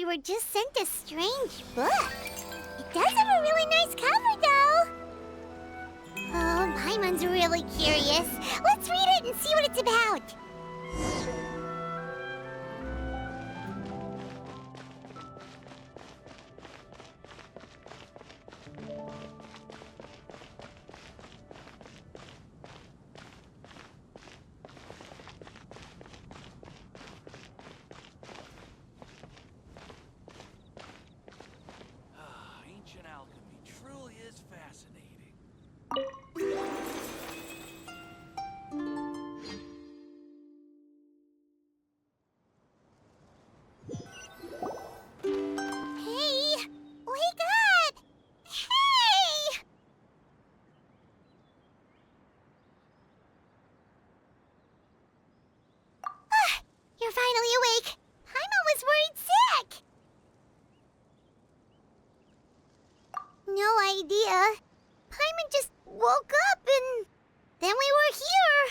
we were just sent a strange book. It does have a really nice cover, though. Oh, Paimon's really curious. Let's read it and see what it's about. Ancient alchemy truly is fascinating. Hey! Wake up! Hey! Ah, you're finally awake. Paimon was worried sick. No idea. Paimon just woke up and then we were here.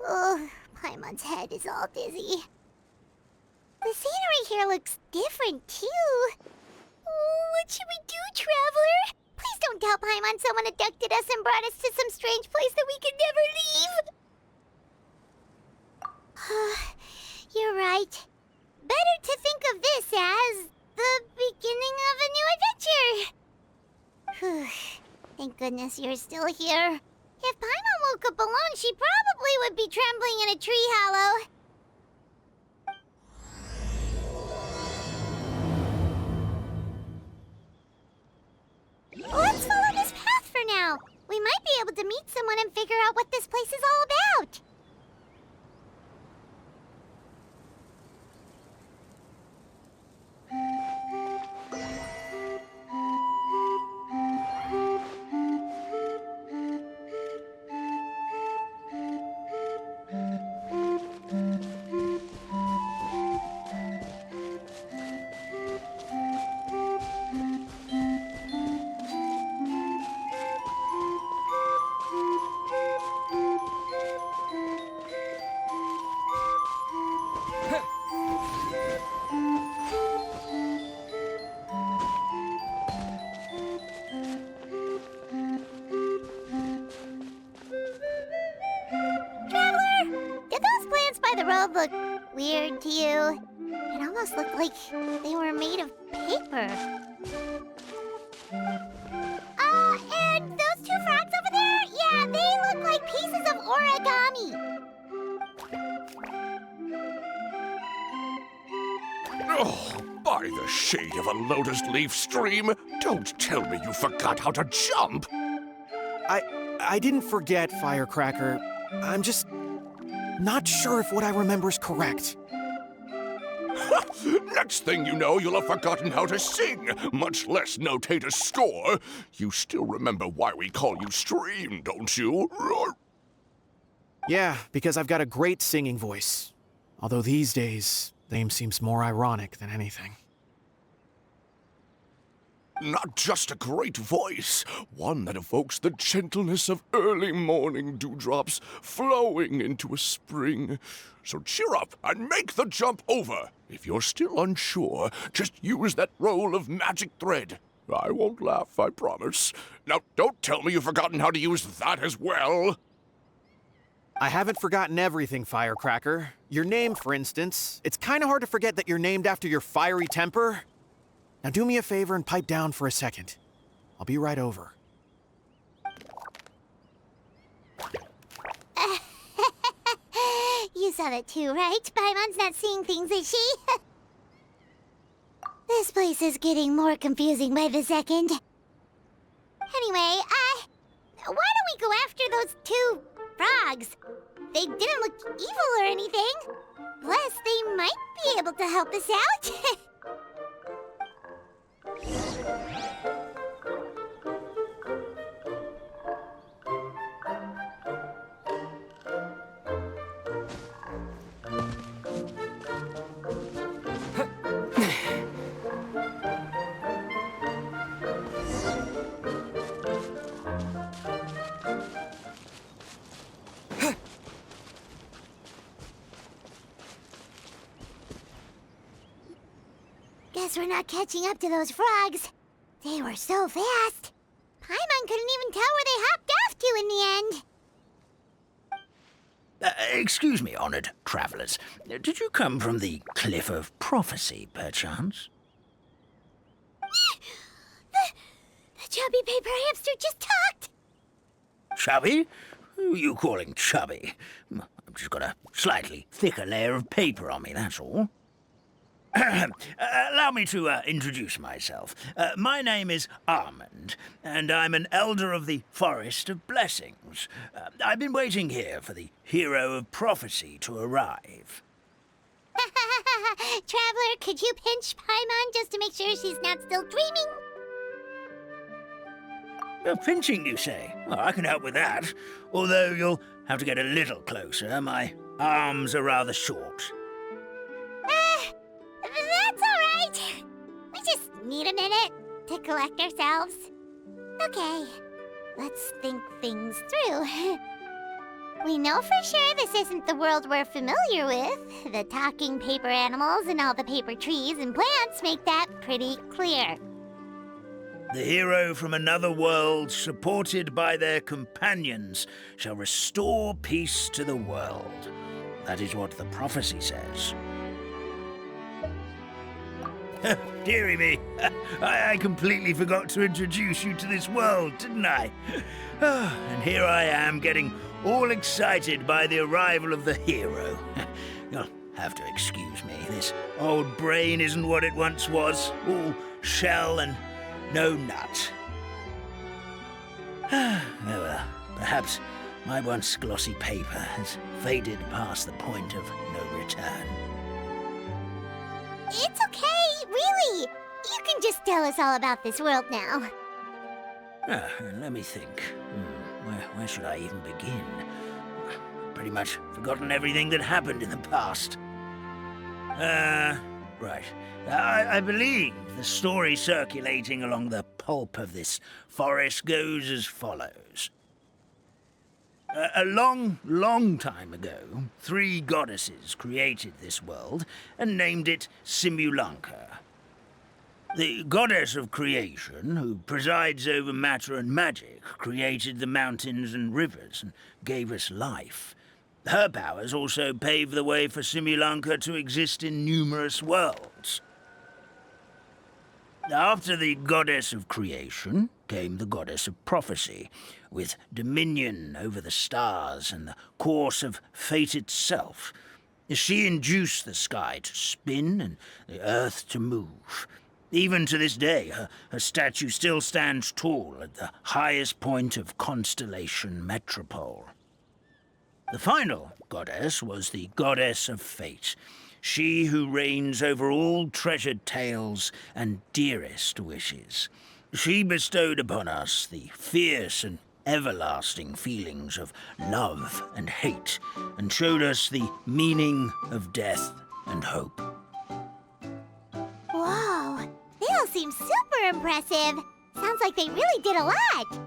Oh, Paimon's head is all dizzy. The scenery here looks different, too. Oh, what should we do, Traveler? Please don't tell Paimon someone abducted us and brought us to some strange place that we could never leave. You're right. Better to think of this as the beginning of a new adventure. Thank goodness you're still here. If Paimon woke up alone, she probably would be trembling in a tree hollow. Let's follow this path for now. We might be able to meet someone and figure out what this place is all about. The road looked weird to you. It almost looked like they were made of paper. And those two frogs over there? Yeah, they look like pieces of origami. Oh, by the shade of a lotus leaf stream, don't tell me you forgot how to jump. I didn't forget, Firecracker. I'm just not sure if what I remember is correct. Next thing you know, you'll have forgotten how to sing, much less notate a score. You still remember why we call you Stream, don't you? Yeah, because I've got a great singing voice. Although these days, name seems more ironic than anything. Not just a great voice, one that evokes the gentleness of early morning dewdrops flowing into a spring. So cheer up and make the jump over. If you're still unsure, just use that roll of magic thread. I won't laugh, I promise. Now, don't tell me you've forgotten how to use that as well. I haven't forgotten everything, Firecracker. Your name, for instance. It's kind of hard to forget that you're named after your fiery temper. Now do me a favor and pipe down for a second. I'll be right over. You saw that too, right? Paimon's not seeing things, is she? This place is getting more confusing by the second. Anyway, why don't we go after those two frogs? They didn't look evil or anything. Plus, they might be able to help us out. Guess we're not catching up to those frogs. They were so fast. Paimon couldn't even tell where they hopped off to in the end. Excuse me, honored travelers. Did you come from the Cliff of Prophecy, perchance? The chubby paper hamster just talked. Chubby? Who are you calling chubby? I've just got a slightly thicker layer of paper on me, that's all. Allow me to introduce myself. My name is Armand, and I'm an elder of the Forest of Blessings. I've been waiting here for the hero of prophecy to arrive. Traveler, could you pinch Paimon just to make sure she's not still dreaming? Pinching, you say? Well, I can help with that. Although you'll have to get a little closer. My arms are rather short. That's all right. We just need a minute to collect ourselves. Okay, let's think things through. We know for sure this isn't the world we're familiar with. The talking paper animals and all the paper trees and plants make that pretty clear. The hero from another world, supported by their companions, shall restore peace to the world. That is what the prophecy says. Dearie me, I completely forgot to introduce you to this world, didn't I? And here I am, getting all excited by the arrival of the hero. You'll have to excuse me. This old brain isn't what it once was, all shell and no nut. Oh well, perhaps my once glossy paper has faded past the point of no return. It's okay, really. You can just tell us all about this world now. Let me think. Where should I even begin? Pretty much forgotten everything that happened in the past. Right. I believe the story circulating along the pulp of this forest goes as follows. A long, long time ago, 3 goddesses created this world and named it Simulanka. The goddess of creation, who presides over matter and magic, created the mountains and rivers and gave us life. Her powers also paved the way for Simulanka to exist in numerous worlds. After the goddess of creation came the goddess of prophecy, with dominion over the stars and the course of fate itself. She induced the sky to spin and the earth to move. Even to this day, her statue still stands tall at the highest point of constellation Metropole. The final goddess was the goddess of fate, she who reigns over all treasured tales and dearest wishes. She bestowed upon us the fierce and everlasting feelings of love and hate, and showed us the meaning of death and hope. Whoa, they all seem super impressive. Sounds like they really did a lot.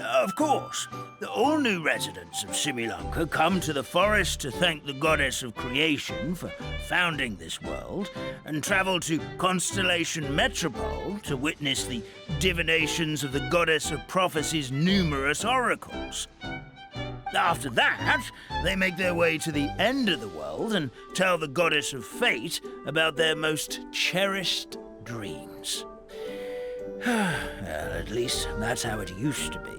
Of course, all new residents of Simulanka come to the forest to thank the goddess of creation for founding this world, and travel to Constellation Metropole to witness the divinations of the goddess of prophecy's numerous oracles. After that, they make their way to the end of the world and tell the goddess of fate about their most cherished dreams. Well, at least that's how it used to be.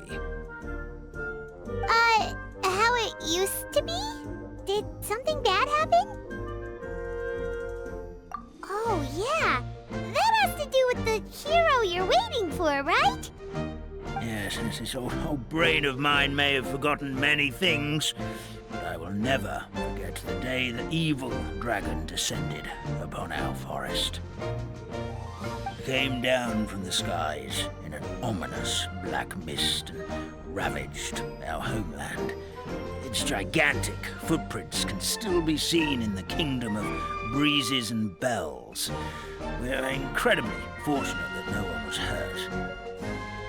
How it used to be? Did something bad happen? Oh, yeah. That has to do with the hero you're waiting for, right? Yes, this old brain of mine may have forgotten many things, but I will never forget the day the evil dragon descended upon our forest. It came down from the skies in an ominous black mist and ravaged our homeland. Its gigantic footprints can still be seen in the kingdom of breezes and bells. We are incredibly fortunate that no one was hurt.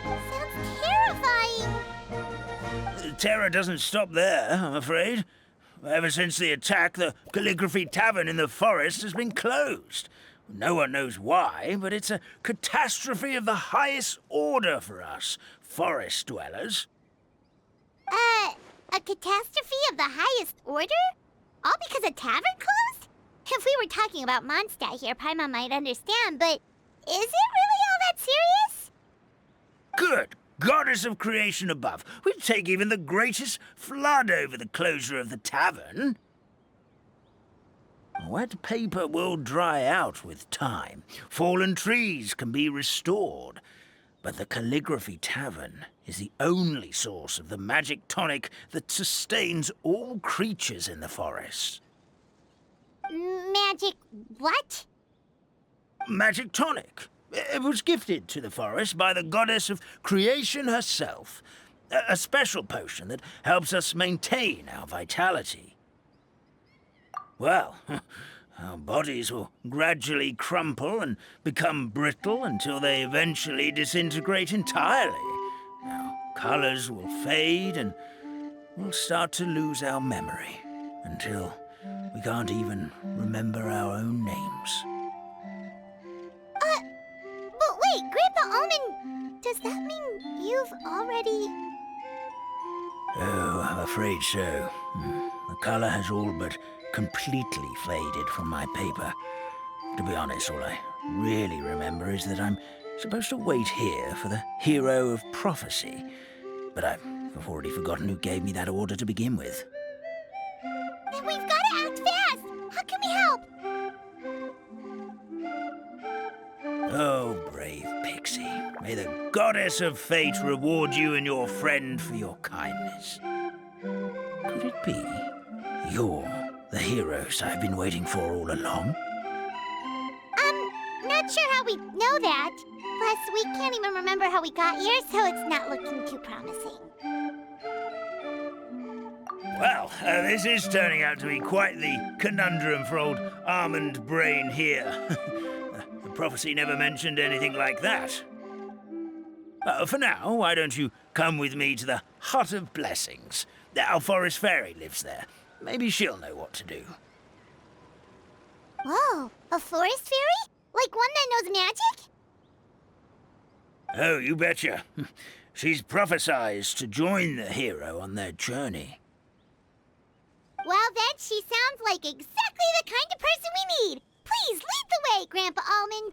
Sounds terrifying. The terror doesn't stop there, I'm afraid. Ever since the attack, the Calligraphy Tavern in the forest has been closed. No one knows why, but it's a catastrophe of the highest order for us, forest dwellers. A catastrophe of the highest order? All because a tavern closed? If we were talking about Mondstadt here, Paimon might understand, but is it really all that serious? Good goddess of creation above, we'd take even the greatest flood over the closure of the tavern. Wet paper will dry out with time. Fallen trees can be restored. But the Calligraphy Tavern is the only source of the magic tonic that sustains all creatures in the forest. Magic what? Magic tonic. It was gifted to the forest by the goddess of creation herself. A special potion that helps us maintain our vitality. Well, our bodies will gradually crumple and become brittle until they eventually disintegrate entirely. Our colors will fade and we'll start to lose our memory until we can't even remember our own names. But wait, Grandpa Almond, does that mean you've already... Oh, I'm afraid so. The color has all but completely faded from my paper. To be honest, all I really remember is that I'm supposed to wait here for the hero of prophecy. But I've already forgotten who gave me that order to begin with. Then we've got to act fast! How can we help? Oh, brave Pixie. May the goddess of fate reward you and your friend for your kindness. Could it be you're the heroes I've been waiting for all along? Not sure how we know that. Plus, we can't even remember how we got here, so it's not looking too promising. Well, this is turning out to be quite the conundrum for old Almond Brain here. The prophecy never mentioned anything like that. For now, why don't you come with me to the Hut of Blessings? Our forest fairy lives there. Maybe she'll know what to do. Whoa, a forest fairy? Like one that knows magic? Oh, you betcha. She's prophesized to join the hero on their journey. Well, then she sounds like exactly the kind of person we need. Please lead the way, Grandpa Almond.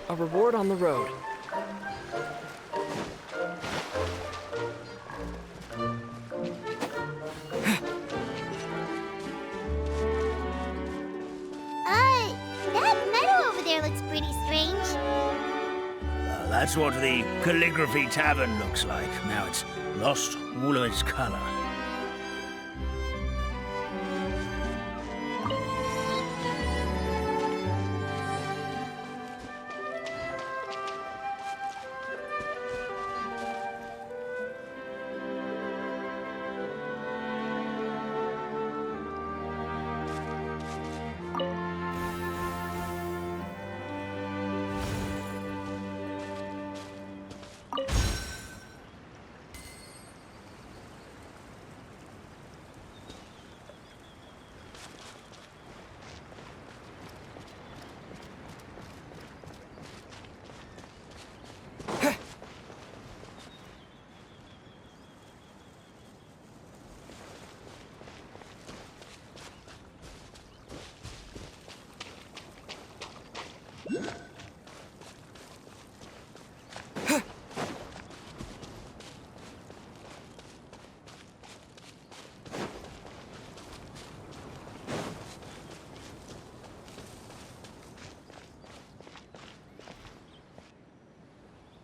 A reward on the road. That meadow over there looks pretty strange. That's what the Calligraphy Tavern looks like. Now it's lost all of its color.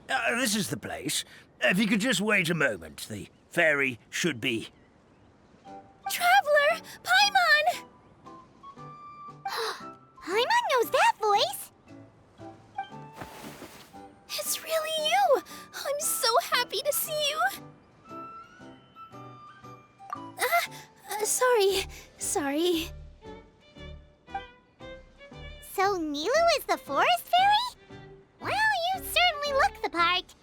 This is the place. If you could just wait a moment, the ferry should be... Traveler! Paimon! Paimon knows that voice! It's really you! I'm so happy to see you! Sorry. So Nilu is the forest fairy? Well, you certainly look the part.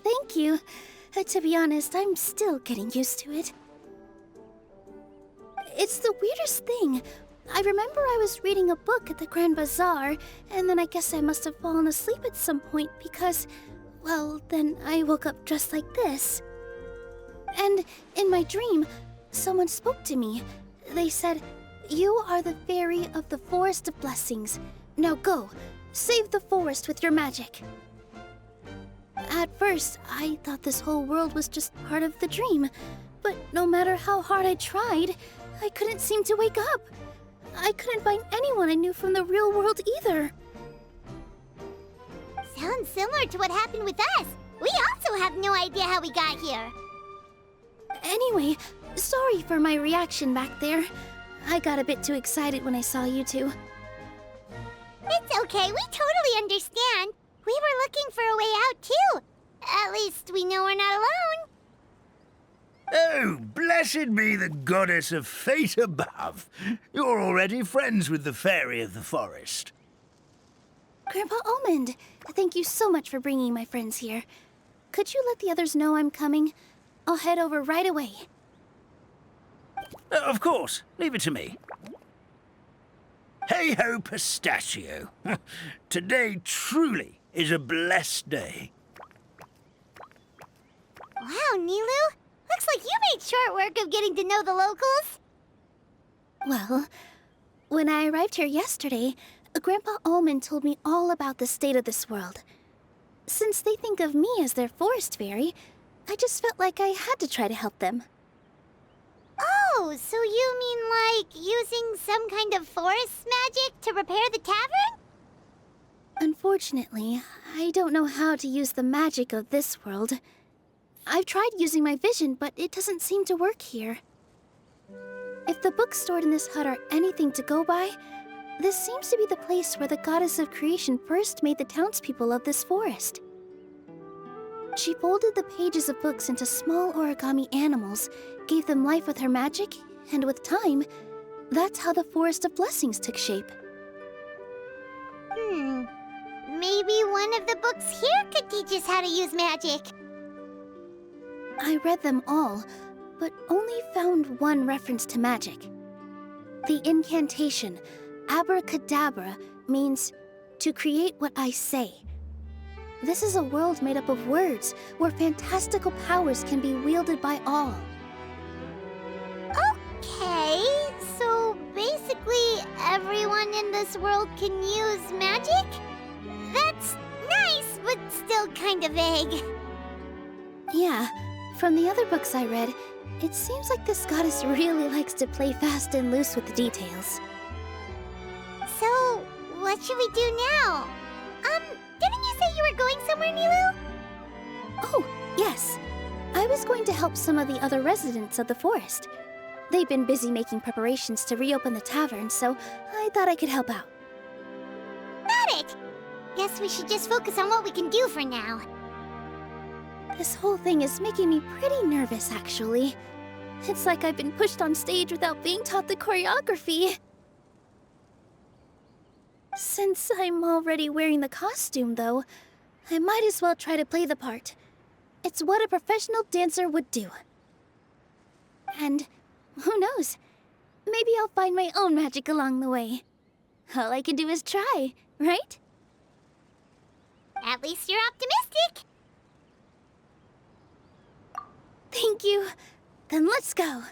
Thank you. To be honest, I'm still getting used to it. It's the weirdest thing. I remember I was reading a book at the Grand Bazaar, and then I guess I must have fallen asleep at some point because, well, then I woke up just like this. And in my dream, someone spoke to me. They said, "You are the fairy of the Forest of Blessings. Now go, save the forest with your magic." At first, I thought this whole world was just part of the dream, but no matter how hard I tried, I couldn't seem to wake up. I couldn't find anyone I knew from the real world either. Sounds similar to what happened with us. We also have no idea how we got here. Anyway, sorry for my reaction back there. I got a bit too excited when I saw you two. It's okay, we totally understand. We were looking for a way out too. At least we know we're not alone. Oh, blessed be the goddess of fate above. You're already friends with the fairy of the forest. Grandpa Almond, thank you so much for bringing my friends here. Could you let the others know I'm coming? I'll head over right away. Of course. Leave it to me. Hey-ho, pistachio. Today truly is a blessed day. Wow, Nilu. Looks like you made short work of getting to know the locals. Well, when I arrived here yesterday, Grandpa Almond told me all about the state of this world. Since they think of me as their forest fairy, I just felt like I had to try to help them. Oh, so you mean like using some kind of forest magic to repair the tavern? Unfortunately, I don't know how to use the magic of this world. I've tried using my vision, but it doesn't seem to work here. If the books stored in this hut are anything to go by, this seems to be the place where the goddess of creation first made the townspeople of this forest. She folded the pages of books into small origami animals, gave them life with her magic, and with time, that's how the Forest of Blessings took shape. Maybe one of the books here could teach us how to use magic. I read them all, but only found one reference to magic. The incantation, abracadabra, means to create what I say. This is a world made up of words, where fantastical powers can be wielded by all. Okay, so basically everyone in this world can use magic? That's nice, but still kind of vague. Yeah, from the other books I read, it seems like this goddess really likes to play fast and loose with the details. So, what should we do now? Didn't you say you were going somewhere, Nilu? Oh, yes. I was going to help some of the other residents of the forest. They've been busy making preparations to reopen the tavern, so I thought I could help out. Got it! Guess we should just focus on what we can do for now. This whole thing is making me pretty nervous, actually. It's like I've been pushed on stage without being taught the choreography. Since I'm already wearing the costume, though, I might as well try to play the part. It's what a professional dancer would do. And who knows? Maybe I'll find my own magic along the way. All I can do is try, right? At least you're optimistic. Thank you. Then let's go.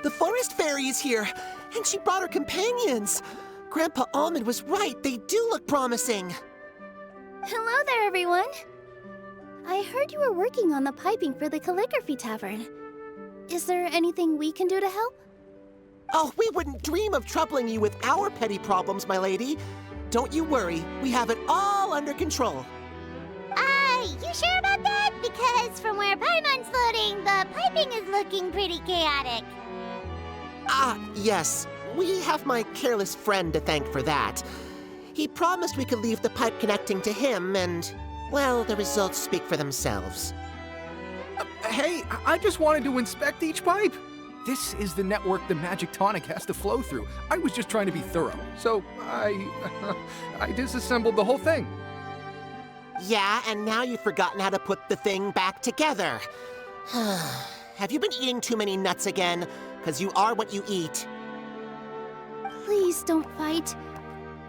The forest fairy is here, and she brought her companions. Grandpa Almond was right. They do look promising. Hello there, everyone. I heard you were working on the piping for the calligraphy tavern. Is there anything we can do to help? Oh, we wouldn't dream of troubling you with our petty problems, my lady. Don't you worry. We have it all under control. You sure about that? Because from where Paimon's floating, the piping is looking pretty chaotic. Yes. We have my careless friend to thank for that. He promised we could leave the pipe connecting to him, and, well, the results speak for themselves. Hey, I just wanted to inspect each pipe. This is the network the magic tonic has to flow through. I was just trying to be thorough, so I disassembled the whole thing. Yeah, and now you've forgotten how to put the thing back together. Have you been eating too many nuts again? 'Cause you are what you eat. Please don't fight.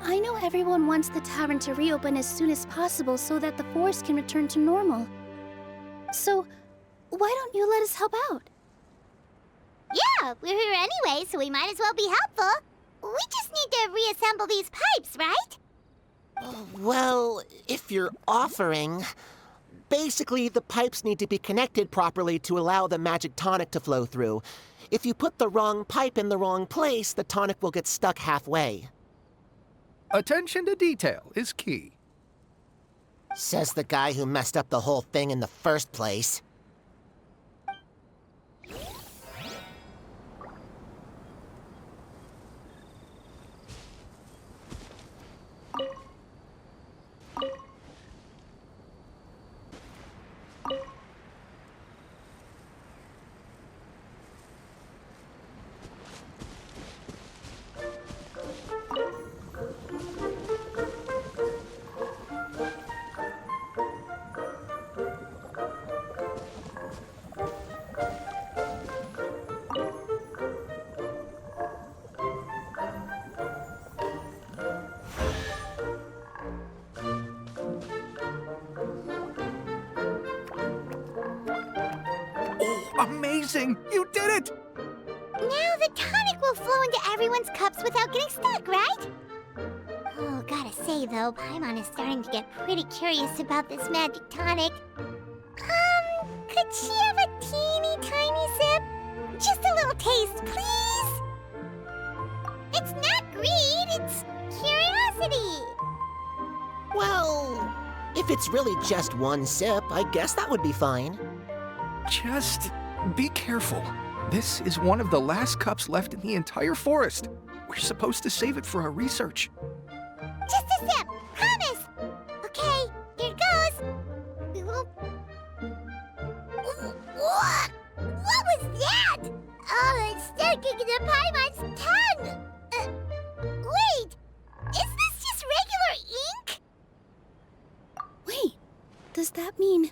I know everyone wants the tavern to reopen as soon as possible so that the forest can return to normal. So, why don't you let us help out? Yeah, we're here anyway, so we might as well be helpful. We just need to reassemble these pipes, right? Well, if you're offering... Basically, the pipes need to be connected properly to allow the magic tonic to flow through. If you put the wrong pipe in the wrong place, the tonic will get stuck halfway. Attention to detail is key. Says the guy who messed up the whole thing in the first place. Amazing! You did it! Now the tonic will flow into everyone's cups without getting stuck, right? Oh, gotta say though, Paimon is starting to get pretty curious about this magic tonic. Could she have a teeny tiny sip? Just a little taste, please? It's not greed, it's curiosity. Well, if it's really just one sip, I guess that would be fine. Just be careful. This is one of the last cups left in the entire forest. We're supposed to save it for our research. Just a sip, promise. Okay, here goes. We won't... What? What was that? Oh, it's sticking to Paimon's tongue. Wait, is this just regular ink? Wait, does that mean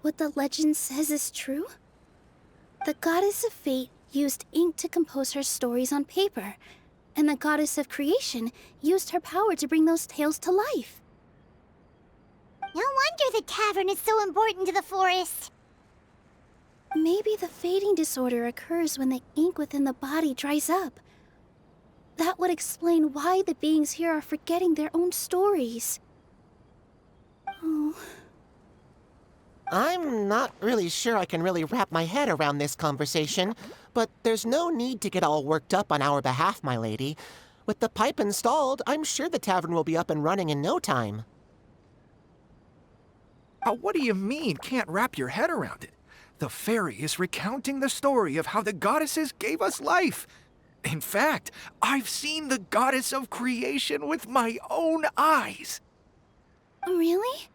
what the legend says is true? The goddess of fate used ink to compose her stories on paper, and the goddess of creation used her power to bring those tales to life. No wonder the tavern is so important to the forest. Maybe the fading disorder occurs when the ink within the body dries up. That would explain why the beings here are forgetting their own stories. Oh... I'm not really sure I can really wrap my head around this conversation, but there's no need to get all worked up on our behalf, my lady. With the pipe installed, I'm sure the tavern will be up and running in no time. What do you mean, can't wrap your head around it? The fairy is recounting the story of how the goddesses gave us life. In fact, I've seen the goddess of creation with my own eyes. Really?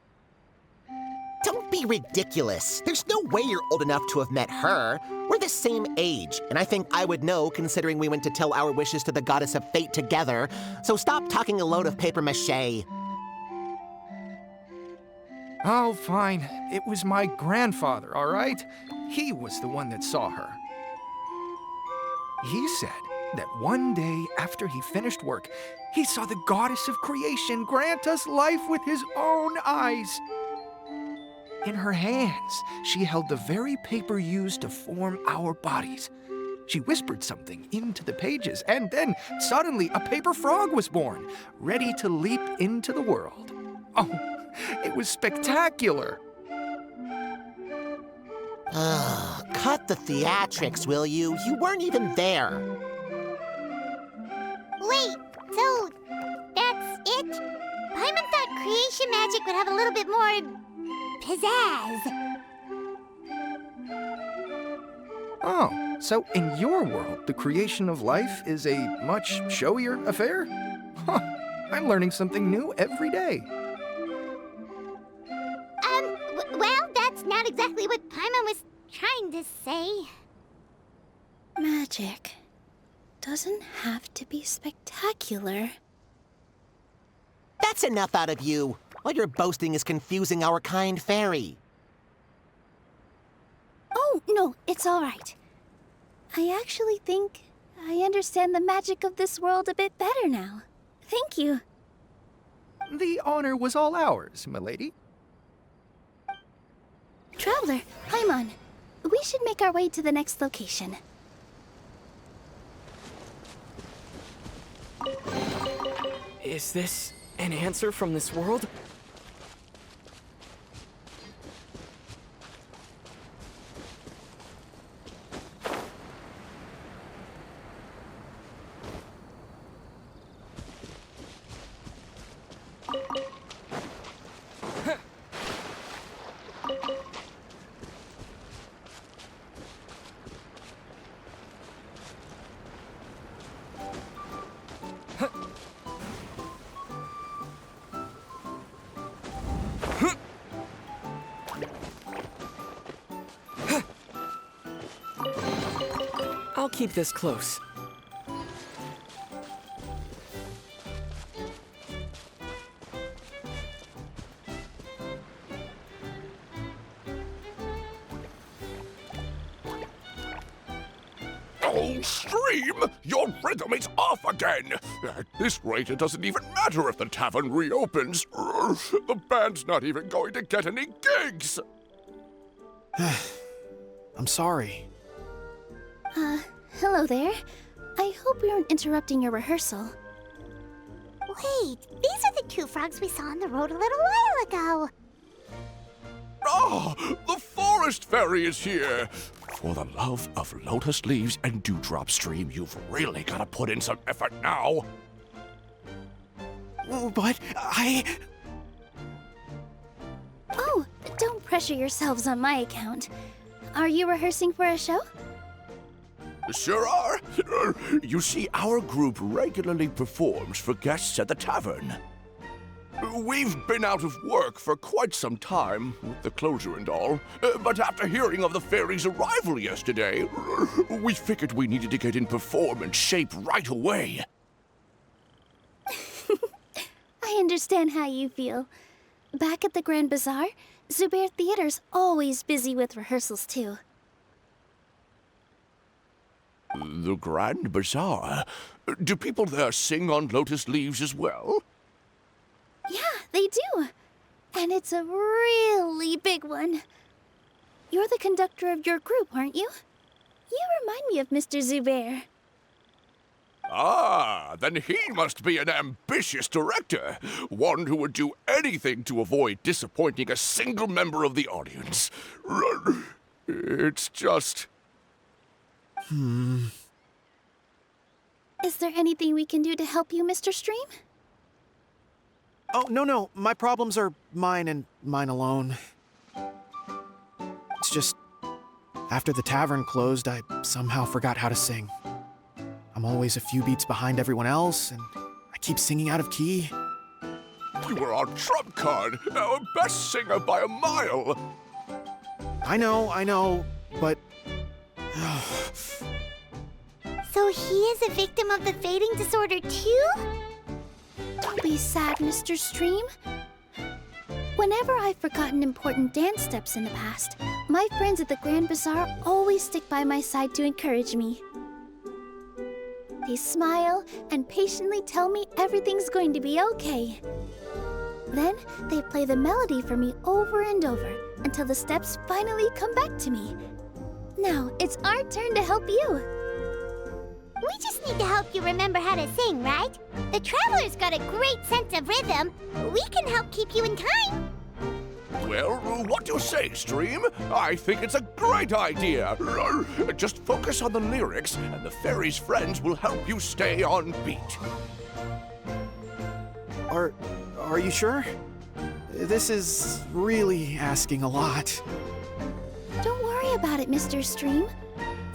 Don't be ridiculous. There's no way you're old enough to have met her. We're the same age, and I think I would know considering we went to tell our wishes to the goddess of fate together. So stop talking a load of papier-mâché. Oh, fine. It was my grandfather, all right? He was the one that saw her. He said that one day after he finished work, he saw the goddess of creation grant us life with his own eyes. In her hands, she held the very paper used to form our bodies. She whispered something into the pages, and then suddenly a paper frog was born, ready to leap into the world. Oh, it was spectacular. Cut the theatrics, will you? You weren't even there. Wait, so that's it? Paimon thought creation magic would have a little bit more pizzazz. Oh, so in your world, the creation of life is a much showier affair? Huh, I'm learning something new every day. Well, that's not exactly what Paimon was trying to say. Magic doesn't have to be spectacular. That's enough out of you. All your boasting is confusing our kind fairy. Oh, no, it's all right. I actually think I understand the magic of this world a bit better now. Thank you. The honor was all ours, milady. Traveler, Paimon, we should make our way to the next location. Is this an answer from this world? I'll keep this close. Oh, Stream! Your rhythm is off again! At this rate, it doesn't even matter if the tavern reopens. The band's not even going to get any gigs! I'm sorry. Hello there. I hope we aren't interrupting your rehearsal. Wait, these are the two frogs we saw on the road a little while ago. Ah, the forest fairy is here! For the love of lotus leaves and dewdrop, Stream, you've really got to put in some effort now. But Oh, don't pressure yourselves on my account. Are you rehearsing for a show? Sure are. You see, our group regularly performs for guests at the tavern. We've been out of work for quite some time, with the closure and all, but after hearing of the fairy's arrival yesterday, we figured we needed to get in performance shape right away. I understand how you feel. Back at the Grand Bazaar, Zubair Theater's always busy with rehearsals too. The Grand Bazaar? Do people there sing on lotus leaves as well? Yeah, they do. And it's a really big one. You're the conductor of your group, aren't you? You remind me of Mr. Zubair. Ah, then he must be an ambitious director. One who would do anything to avoid disappointing a single member of the audience. It's just... Is there anything we can do to help you, Mr. Stream? Oh, no. My problems are mine and mine alone. It's just, after the tavern closed, I somehow forgot how to sing. I'm always a few beats behind everyone else, and I keep singing out of key. You were our trump card, our best singer by a mile. I know, but... So he is a victim of the fading disorder too? Don't be sad, Mr. Stream. Whenever I've forgotten important dance steps in the past, my friends at the Grand Bazaar always stick by my side to encourage me. They smile and patiently tell me everything's going to be okay. Then they play the melody for me over and over until the steps finally come back to me. Now it's our turn to help you. We just need to help you remember how to sing, right? The Traveler's got a great sense of rhythm. We can help keep you in time. Well, what do you say, Stream? I think it's a great idea. Just focus on the lyrics, and the fairy's friends will help you stay on beat. Are you sure? This is really asking a lot. Don't worry about it, Mr. Stream.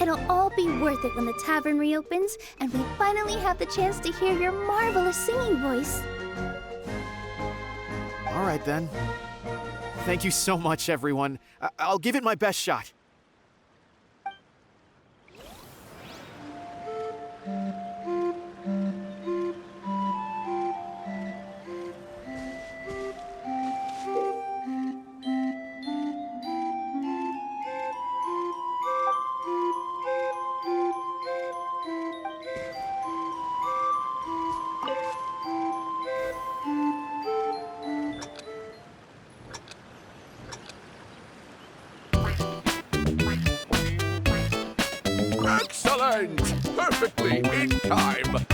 It'll all be worth it when the tavern reopens and we finally have the chance to hear your marvelous singing voice. All right, then. Thank you so much, everyone. I'll give it my best shot. Excellent! Perfectly in time!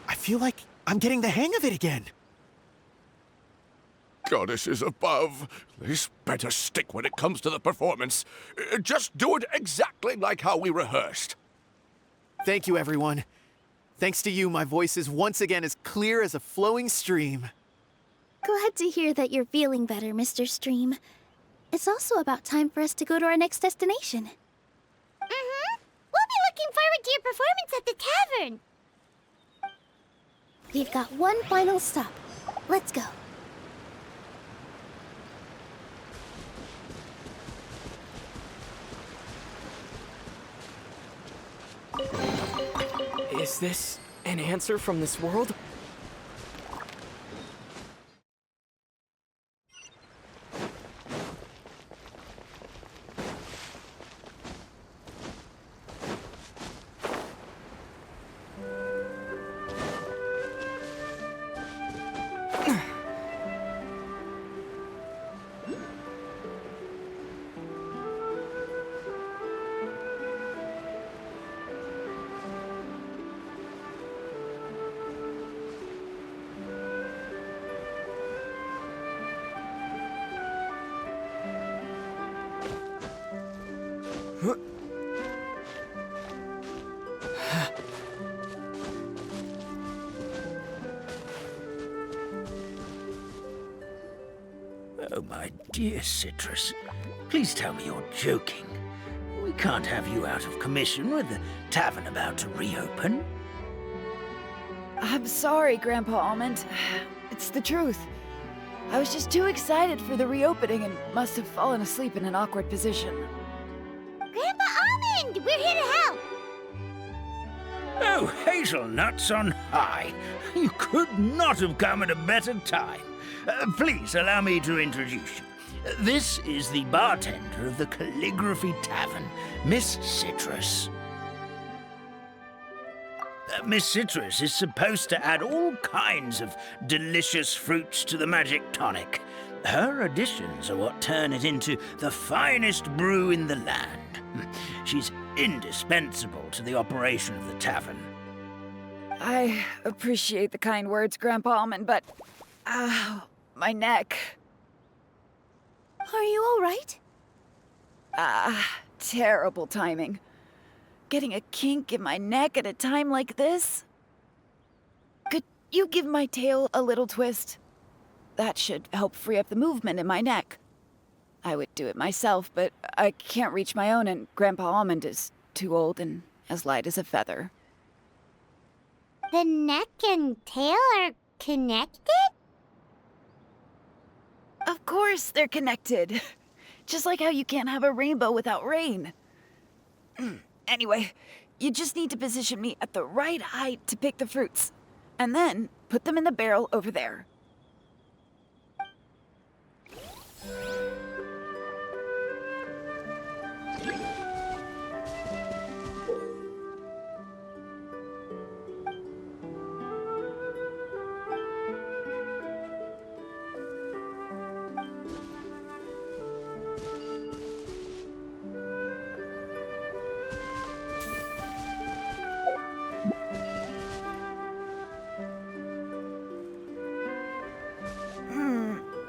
I feel like I'm getting the hang of it again. Goddesses above, this better stick when it comes to the performance. Just do it exactly like how we rehearsed. Thank you, everyone. Thanks to you, my voice is once again as clear as a flowing stream. Glad to hear that you're feeling better, Mr. Stream. It's also about time for us to go to our next destination. Mm-hmm. We'll be looking forward to your performance at the tavern. We've got one final stop. Let's go. Is this an answer from this world? Oh, my dear Citrus, please tell me you're joking. We can't have you out of commission with the tavern about to reopen. I'm sorry, Grandpa Almond. It's the truth. I was just too excited for the reopening and must have fallen asleep in an awkward position. Grandpa Almond, we're here to help. Oh, hazelnuts on high. You could not have come at a better time. Please allow me to introduce you. This is the bartender of the Calligraphy Tavern, Miss Citrus. Miss Citrus is supposed to add all kinds of delicious fruits to the magic tonic. Her additions are what turn it into the finest brew in the land. She's indispensable to the operation of the tavern. I appreciate the kind words, Grandpa Almond, but... my neck. Are you all right? Terrible timing. Getting a kink in my neck at a time like this? Could you give my tail a little twist? That should help free up the movement in my neck. I would do it myself, but I can't reach my own, and Grandpa Almond is too old and as light as a feather. The neck and tail are connected? Of course they're connected. Just like how you can't have a rainbow without rain. Anyway, you just need to position me at the right height to pick the fruits. And then put them in the barrel over there.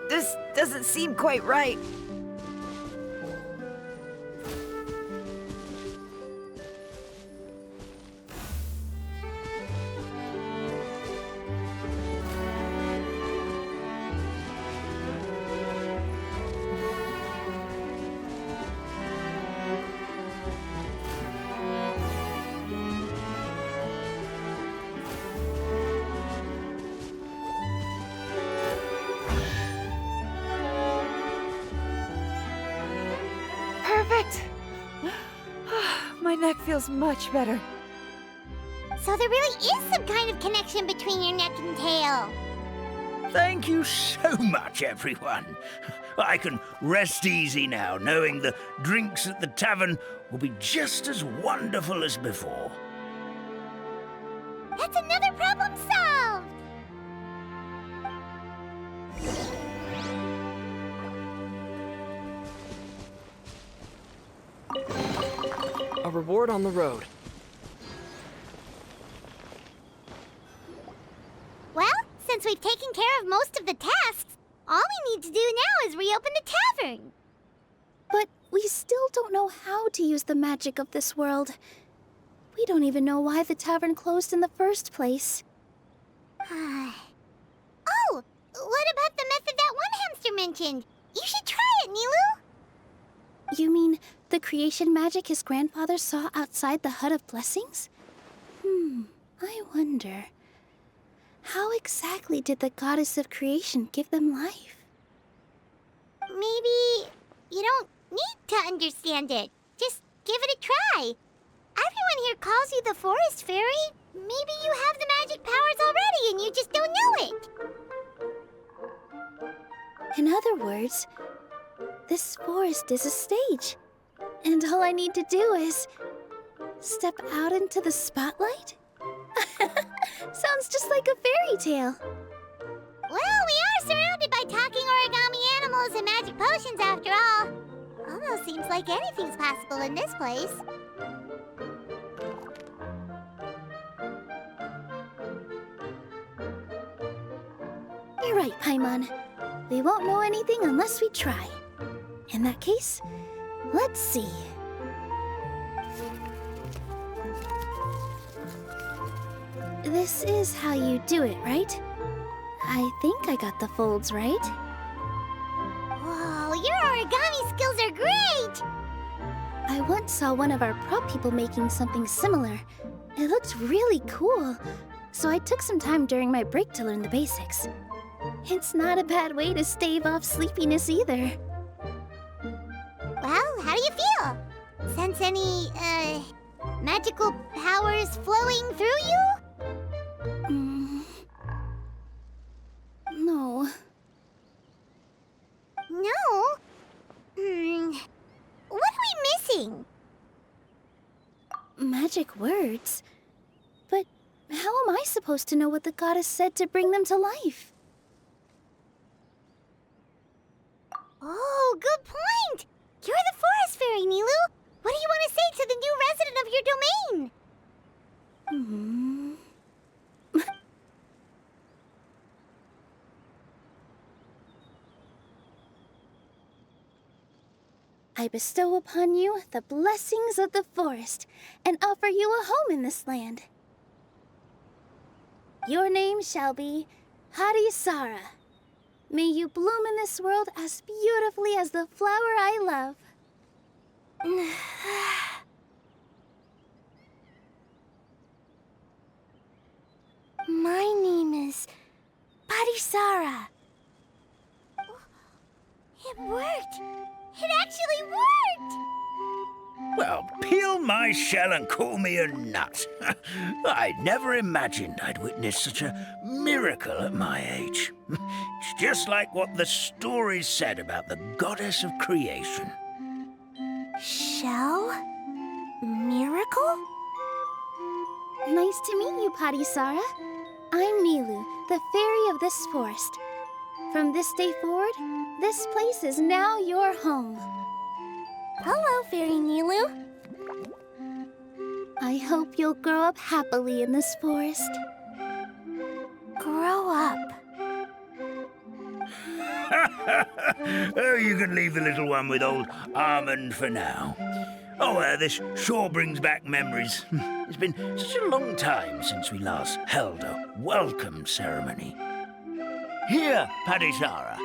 This doesn't seem quite right. Perfect! My neck feels much better. So there really is some kind of connection between your neck and tail. Thank you so much, everyone. I can rest easy now, knowing the drinks at the tavern will be just as wonderful as before. That's another problem solved! A reward on the road. Well, since we've taken care of most of the tasks, all we need to do now is reopen the tavern. But we still don't know how to use the magic of this world. We don't even know why the tavern closed in the first place. Oh, what about the method that one hamster mentioned? You should try it, Nilu. You mean the creation magic his grandfather saw outside the Hut of Blessings? I wonder. How exactly did the goddess of creation give them life? Maybe you don't need to understand it. Just give it a try. Everyone here calls you the Forest Fairy. Maybe you have the magic powers already and you just don't know it. In other words, this forest is a stage. And all I need to do is step out into the spotlight? Sounds just like a fairy tale. Well, we are surrounded by talking origami animals and magic potions after all. Almost seems like anything's possible in this place. You're right, Paimon. We won't know anything unless we try. In that case, let's see. This is how you do it, right? I think I got the folds right. Whoa, your origami skills are great! I once saw one of our prop people making something similar. It looked really cool, so I took some time during my break to learn the basics. It's not a bad way to stave off sleepiness either. Well, how do you feel? Sense any, magical powers flowing through you? No. No? What are we missing? Magic words? But how am I supposed to know what the goddess said to bring them to life? Oh, good point! You're the Forest Fairy, Nilu! What do you want to say to the new resident of your domain? I bestow upon you the blessings of the forest and offer you a home in this land. Your name shall be Harisara. May you bloom in this world as beautifully as the flower I love. My name is Parisara. It worked! It actually worked! Well, peel my shell and call me a nut. I never imagined I'd witness such a miracle at my age. It's just like what the stories said about the goddess of creation. Shell? Miracle? Nice to meet you, Parisara. I'm Nilu, the fairy of this forest. From this day forward, this place is now your home. Hello, Fairy Nilu. I hope you'll grow up happily in this forest. Grow up. Oh, you can leave the little one with old Almond for now. Oh, this sure brings back memories. It's been such a long time since we last held a welcome ceremony. Here, Parisara.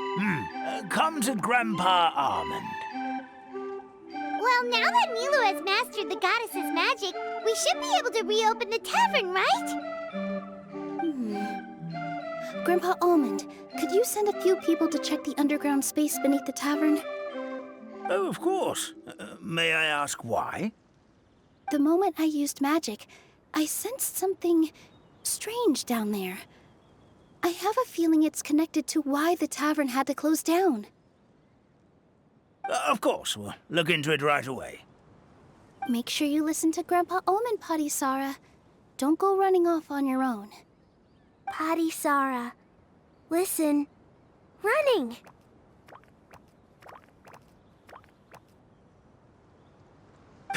Come to Grandpa Almond. Well, now that Nilu has mastered the goddess's magic, we should be able to reopen the tavern, right? Grandpa Almond, could you send a few people to check the underground space beneath the tavern? Oh, of course. May I ask why? The moment I used magic, I sensed something strange down there. I have a feeling it's connected to why the tavern had to close down. Of course. We'll look into it right away. Make sure you listen to Grandpa Almond, Parisara. Don't go running off on your own. Parisara, listen. Running!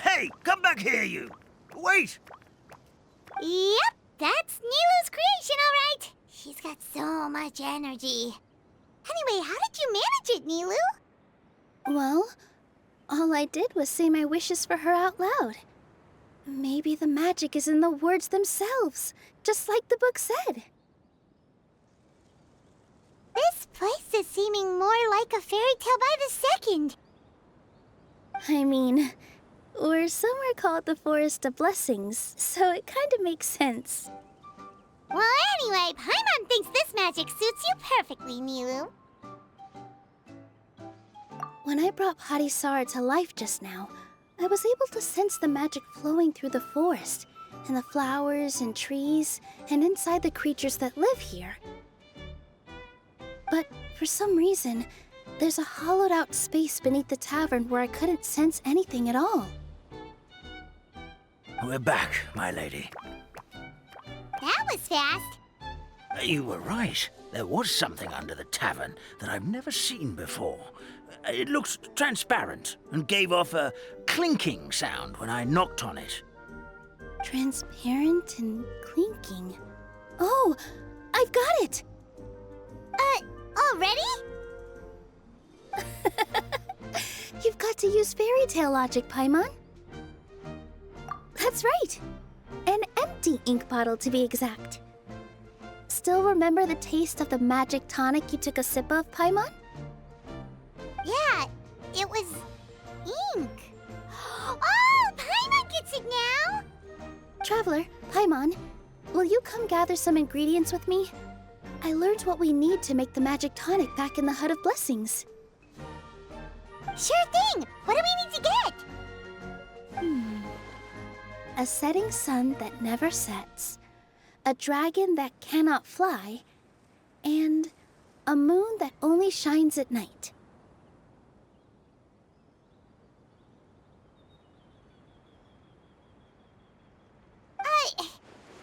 Hey, come back here, you! Wait! Yep, that's Nilu's creation, all right. She's got so much energy. Anyway, how did you manage it, Nilu? Well, all I did was say my wishes for her out loud. Maybe the magic is in the words themselves, just like the book said. This place is seeming more like a fairy tale by the second. I mean, we're somewhere called the Forest of Blessings, so it kind of makes sense. Well, anyway, Paimon thinks this magic suits you perfectly, Nilu. When I brought Parisara to life just now, I was able to sense the magic flowing through the forest, and the flowers and trees, and inside the creatures that live here. But for some reason, there's a hollowed-out space beneath the tavern where I couldn't sense anything at all. We're back, my lady. That was fast. You were right. There was something under the tavern that I've never seen before. It looked transparent and gave off a clinking sound when I knocked on it. Transparent and clinking. Oh, I've got it! Already? You've got to use fairy tale logic, Paimon. That's right. An empty ink bottle, to be exact. Still remember the taste of the magic tonic you took a sip of, Paimon? Yeah, it was ink. Oh, Paimon gets it now! Traveler, Paimon, will you come gather some ingredients with me? I learned what we need to make the magic tonic back in the Hut of Blessings. Sure thing! What do we need to get? A setting sun that never sets, a dragon that cannot fly, and a moon that only shines at night.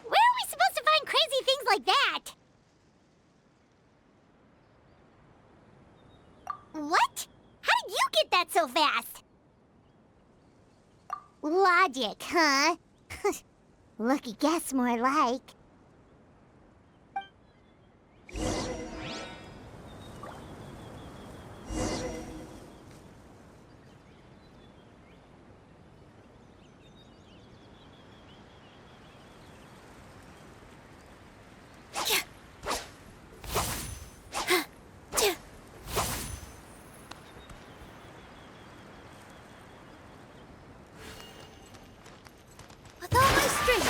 Where are we supposed to find crazy things like that? What? How did you get that so fast? Logic, huh? Lucky guess, more like. With all my strength.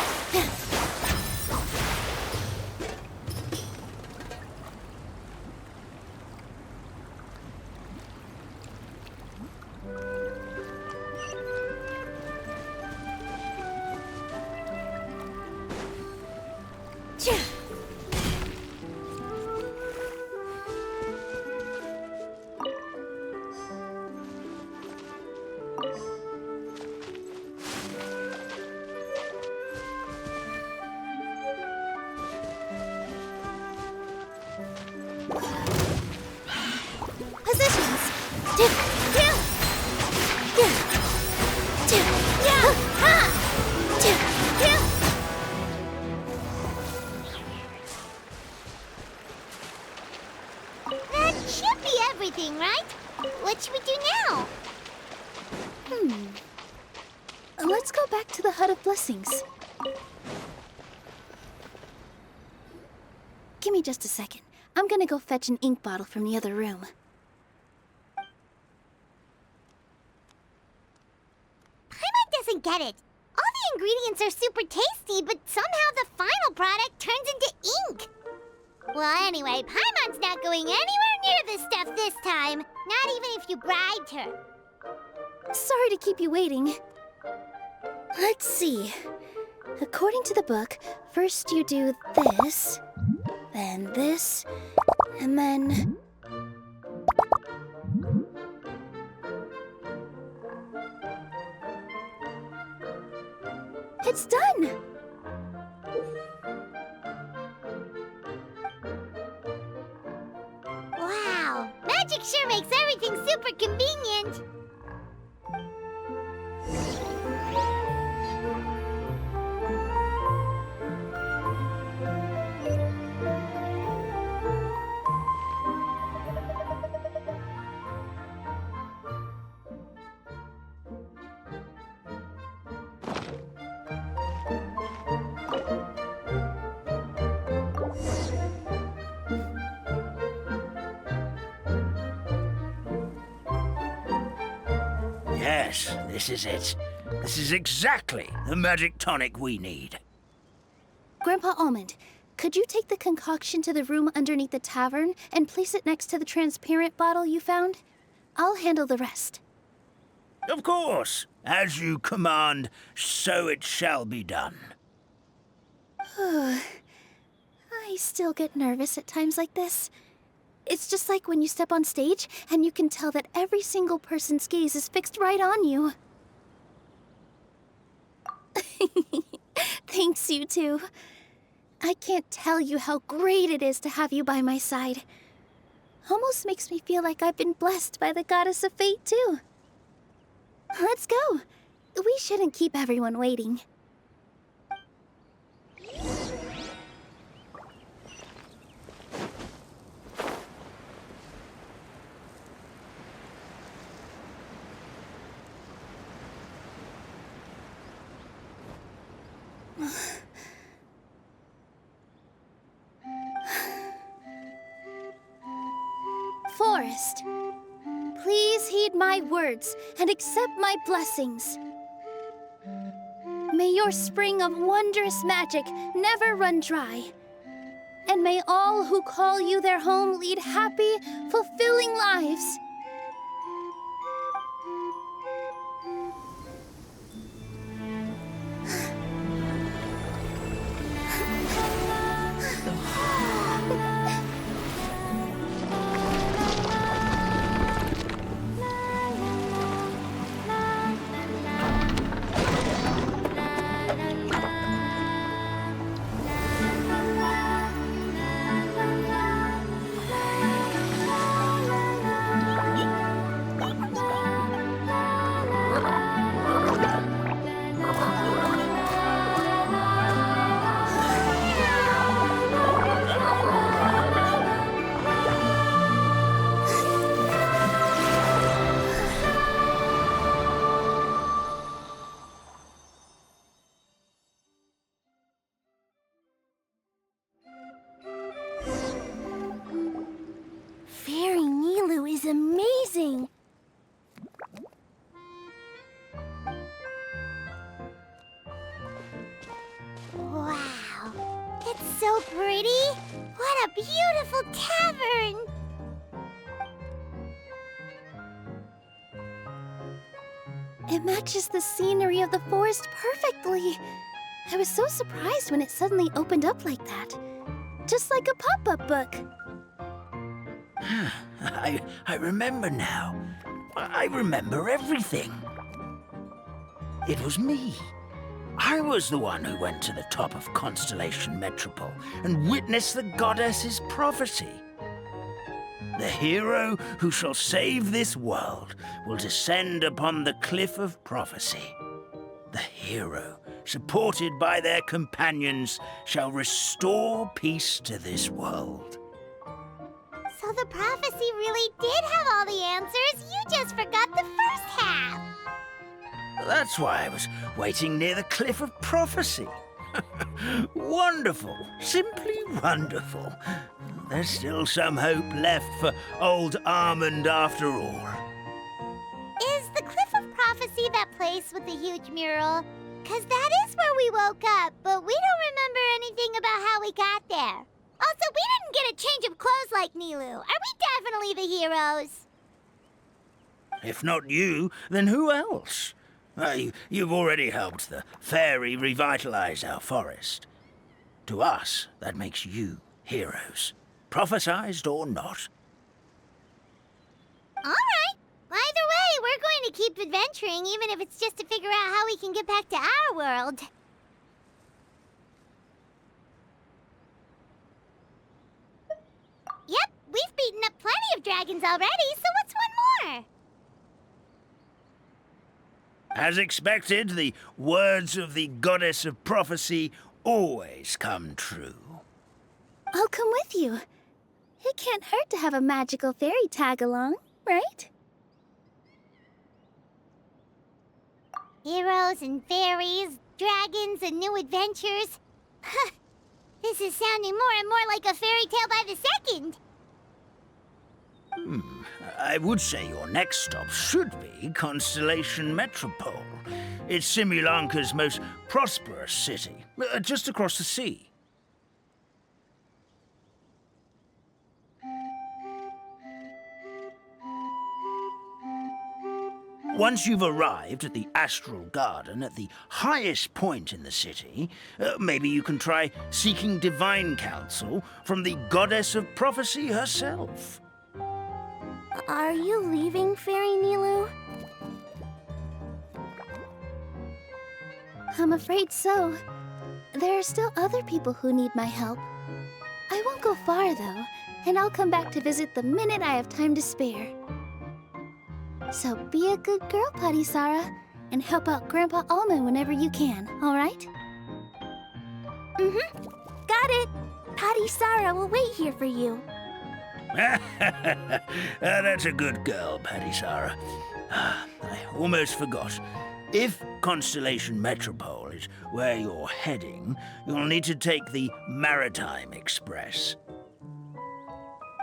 Positions. That should be everything, right? What should we do now? Let's go back to the Hut of Blessings. Give me just a second. I'm gonna go fetch an ink bottle from the other room. Paimon doesn't get it. All the ingredients are super tasty, but somehow the final product turns into ink. Well, anyway, Paimon's not going anywhere near this stuff this time. Not even if you bribed her. Sorry to keep you waiting. Let's see. According to the book, first you do this, then this, and then... It's done! Wow, magic sure makes everything super convenient. Yes, this is it. This is exactly the magic tonic we need. Grandpa Almond, could you take the concoction to the room underneath the tavern and place it next to the transparent bottle you found? I'll handle the rest. Of course. As you command, so it shall be done. I still get nervous at times like this. It's just like when you step on stage and you can tell that every single person's gaze is fixed right on you. Thanks, you two. I can't tell you how great it is to have you by my side. Almost makes me feel like I've been blessed by the goddess of fate, too. Let's go. We shouldn't keep everyone waiting. Forest, please heed my words and accept my blessings. May your spring of wondrous magic never run dry. And may all who call you their home lead happy, fulfilling lives. Fairy Nilu is amazing! Wow, it's so pretty! What a beautiful tavern! It matches the scenery of the forest perfectly. I was so surprised when it suddenly opened up like that. Just like a pop-up book. I remember now. I remember everything. It was me. I was the one who went to the top of Constellation Metropole and witnessed the goddess's prophecy. The hero who shall save this world will descend upon the cliff of prophecy. The hero, supported by their companions, shall restore peace to this world. So the prophecy really did have all the answers. You just forgot the first half. That's why I was waiting near the cliff of prophecy. Wonderful, simply wonderful. There's still some hope left for old Armand after all. Is the Cliff of Prophecy that place with the huge mural? 'Cause that is where we woke up, but we don't remember anything about how we got there. Also, we didn't get a change of clothes like Nilu. Are we definitely the heroes? If not you, then who else? You've already helped the fairy revitalize our forest. To us, that makes you heroes, prophesized or not. All right. Either way, we're going to keep adventuring, even if it's just to figure out how we can get back to our world. Yep, we've beaten up plenty of dragons already, so what's one more? As expected, the words of the goddess of prophecy always come true. I'll come with you. It can't hurt to have a magical fairy tag along, right? Heroes and fairies, dragons and new adventures. This is sounding more and more like a fairy tale by the second. I would say your next stop should be Constellation Metropole. It's Simulanka's most prosperous city, just across the sea. Once you've arrived at the Astral Garden at the highest point in the city, maybe you can try seeking divine counsel from the goddess of prophecy herself. Are you leaving, Fairy Nilu? I'm afraid so. There are still other people who need my help. I won't go far, though, and I'll come back to visit the minute I have time to spare. So be a good girl, Patisara, and help out Grandpa Alma whenever you can, all right? Mm-hmm. Got it! Patisara will wait here for you. That's a good girl, Patisara. I almost forgot. If Constellation Metropole is where you're heading, you'll need to take the Maritime Express.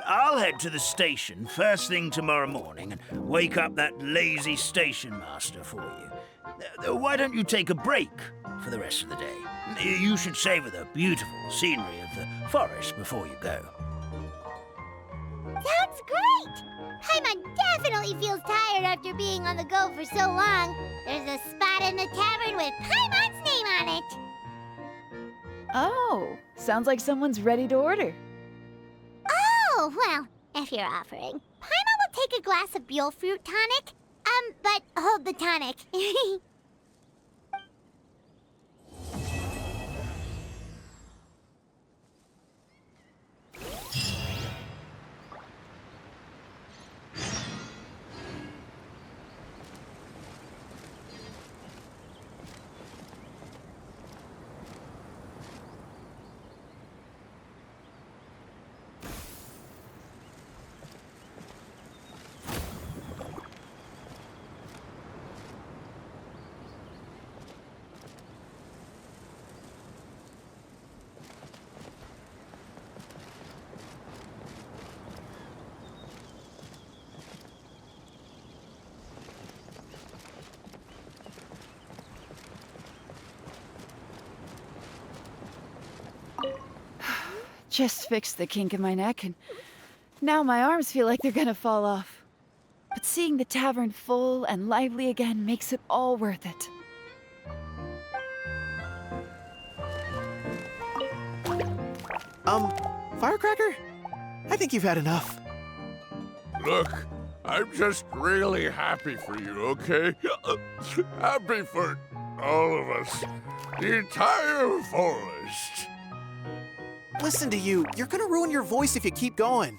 I'll head to the station first thing tomorrow morning and wake up that lazy station master for you. Why don't you take a break for the rest of the day? You should savor the beautiful scenery of the forest before you go. Sounds great! Paimon definitely feels tired after being on the go for so long. There's a spot in the tavern with Paimon's name on it. Oh, sounds like someone's ready to order. Oh, well, if you're offering. Paimon will take a glass of Buell fruit tonic. But hold the tonic. Just fixed the kink in my neck, and now my arms feel like they're gonna fall off. But seeing the tavern full and lively again makes it all worth it. Firecracker? I think you've had enough. Look, I'm just really happy for you, okay? Happy for all of us. The entire forest. Listen to you. You're gonna ruin your voice if you keep going.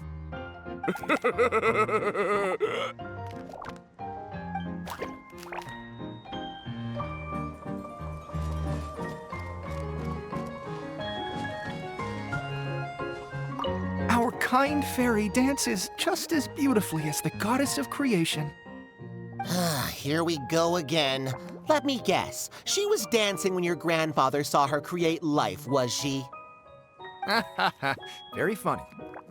Our kind fairy dances just as beautifully as the goddess of creation. Here we go again. Let me guess. She was dancing when your grandfather saw her create life, was she? Very funny.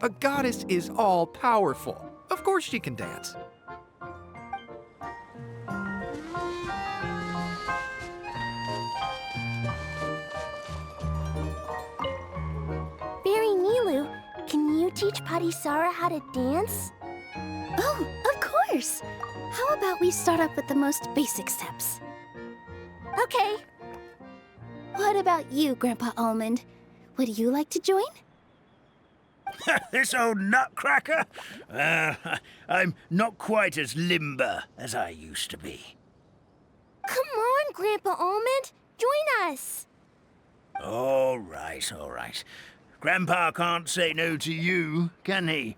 A goddess is all-powerful. Of course she can dance. Fairy Nilu, can you teach Parisara how to dance? Oh, of course! How about we start off with the most basic steps? Okay. What about you, Grandpa Almond? Would you like to join? This old nutcracker? I'm not quite as limber as I used to be. Come on, Grandpa Almond. Join us. All right, all right. Grandpa can't say no to you, can he?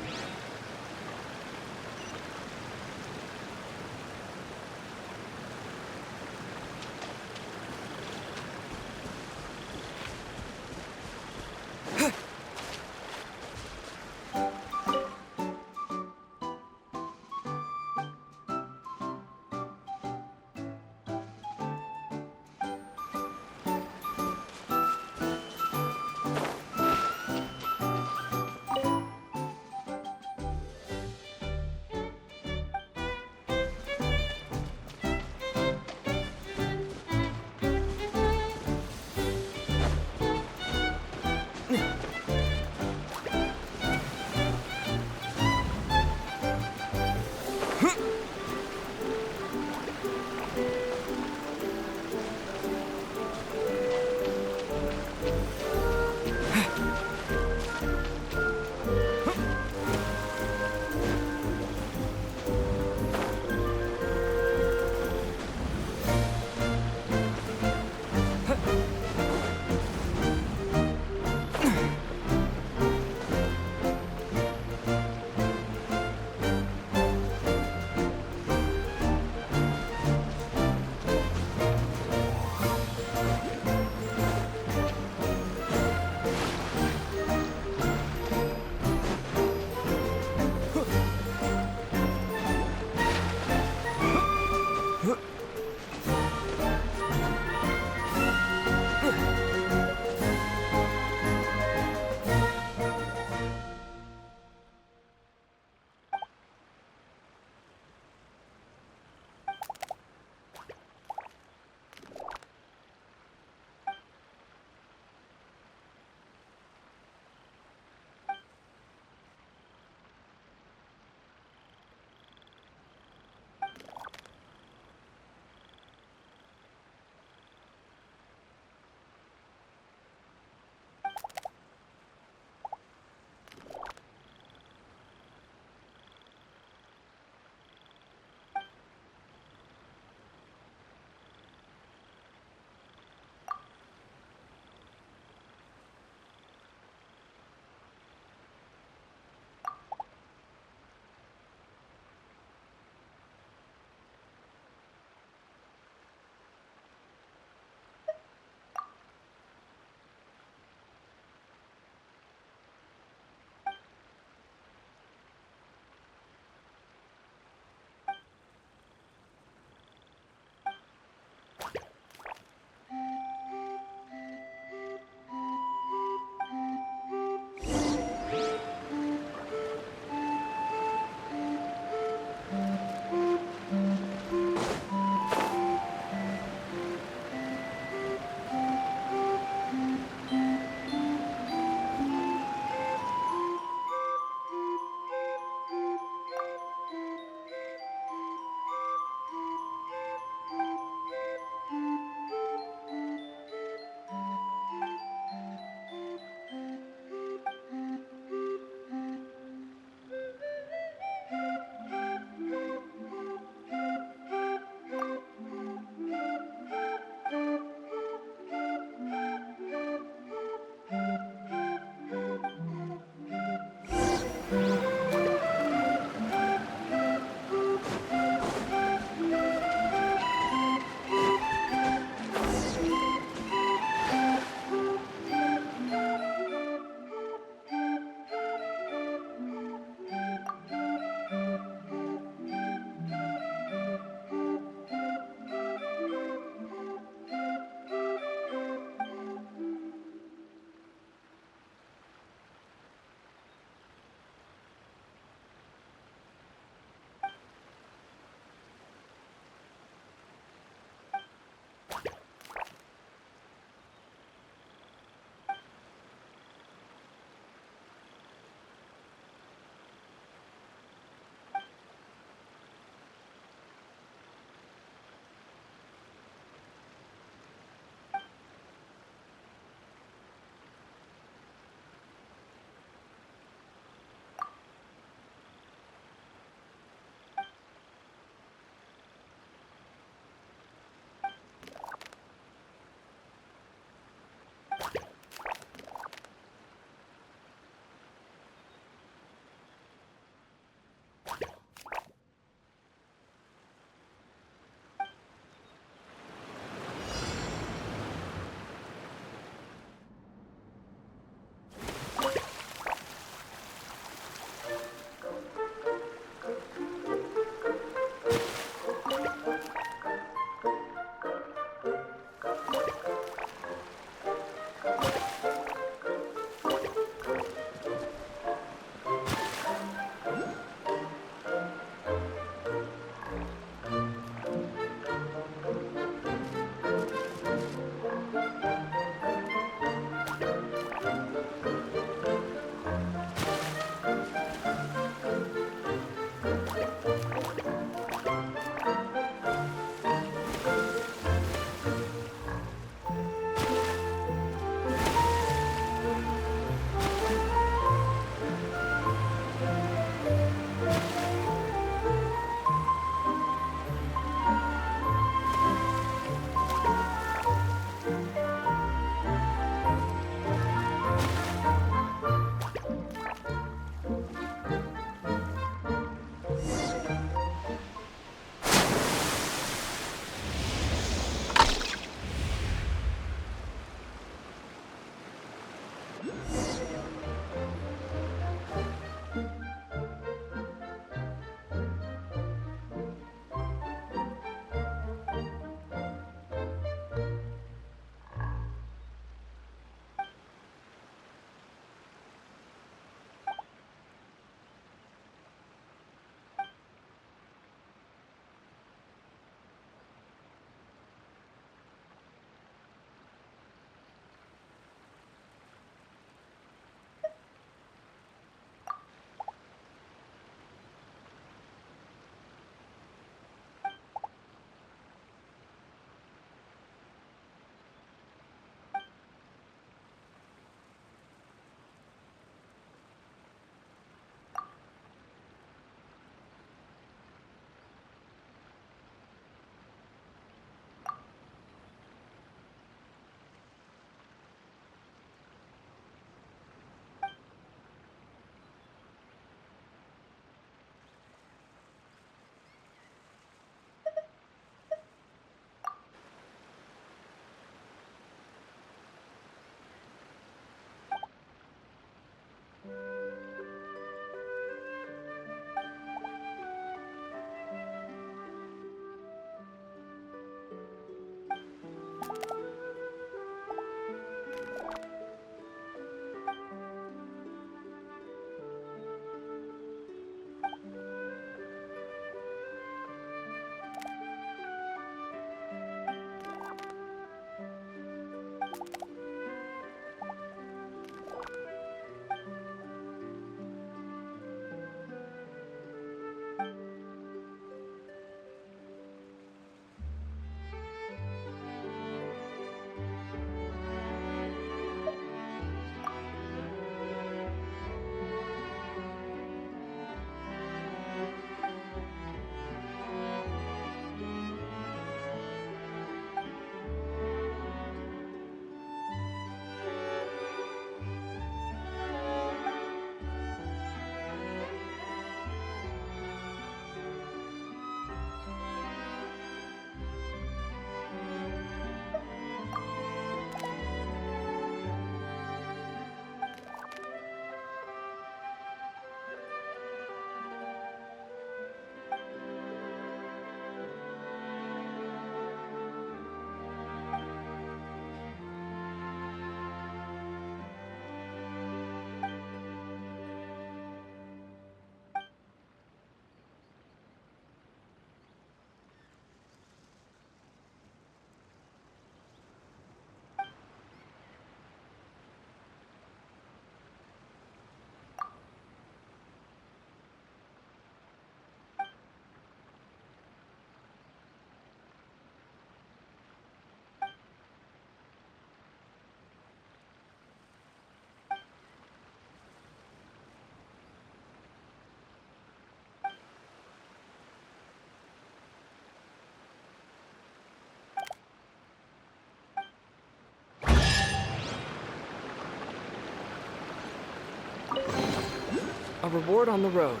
reward on the road.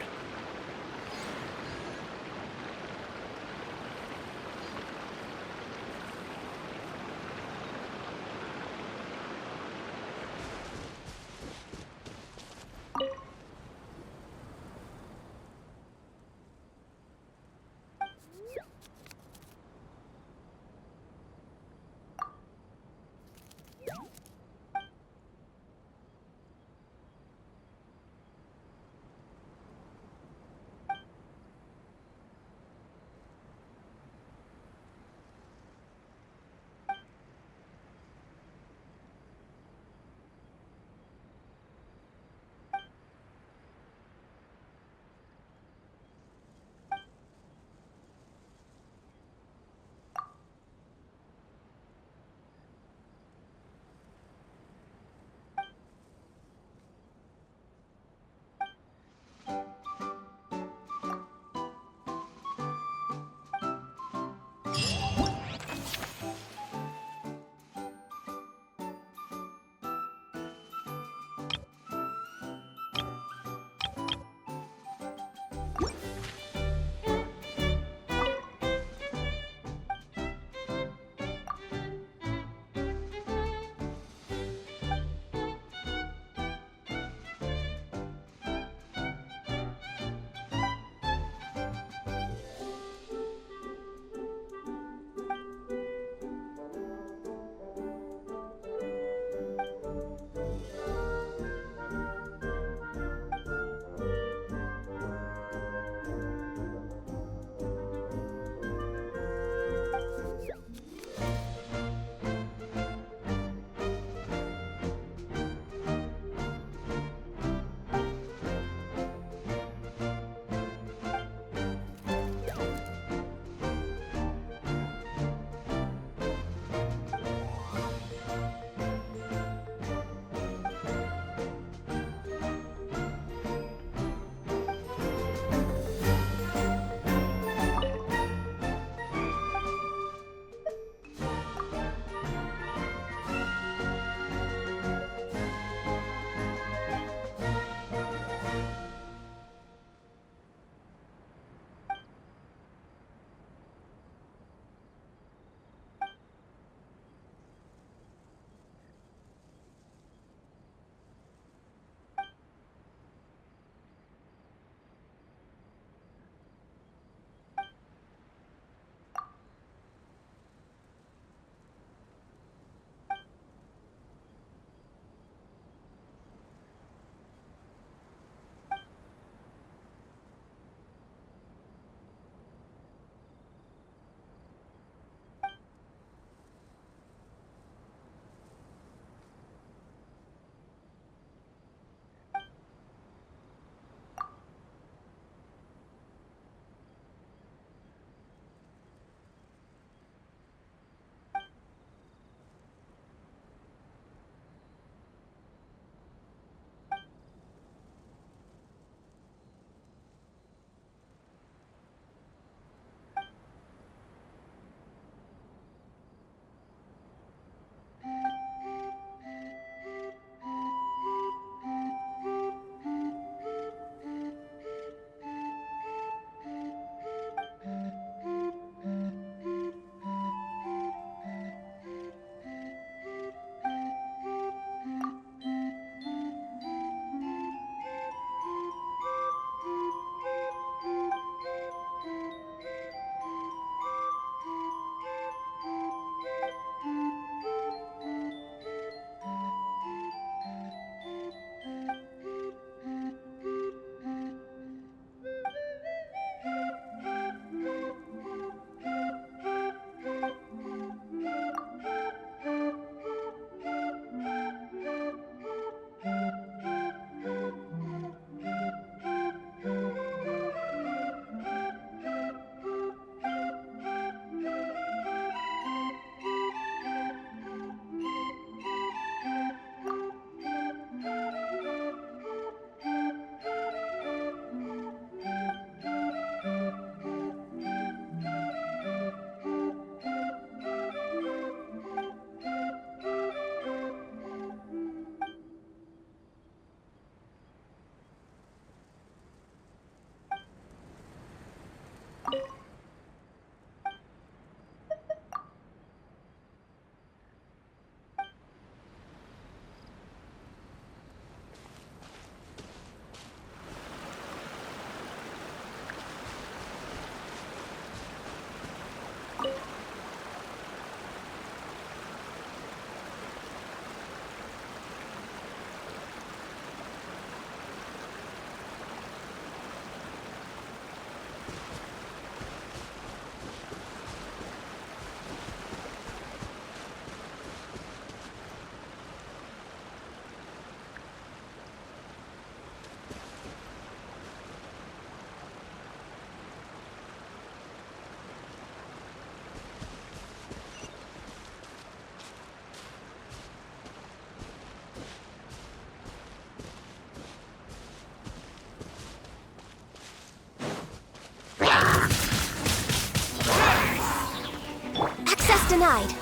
denied.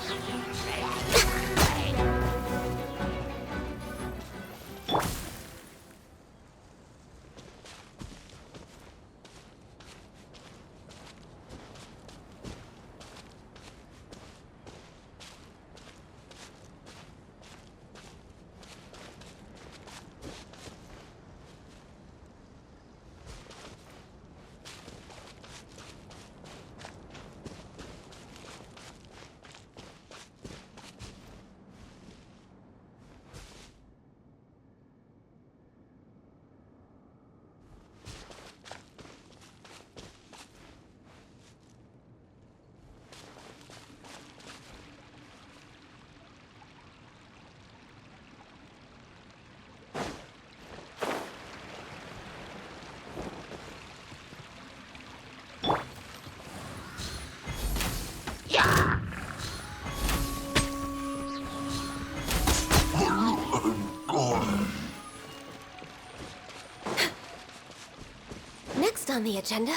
Next on the agenda...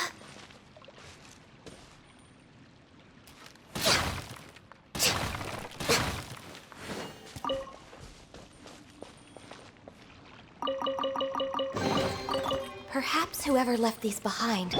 Perhaps whoever left these behind...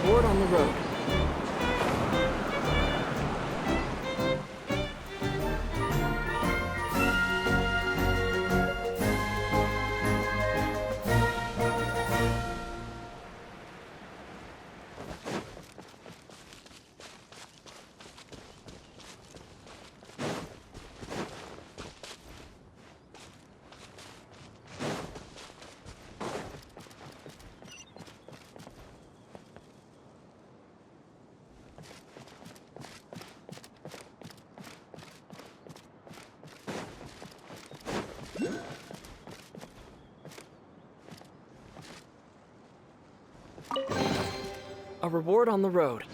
Reward on the road. A reward on the road.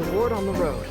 Reward on the road.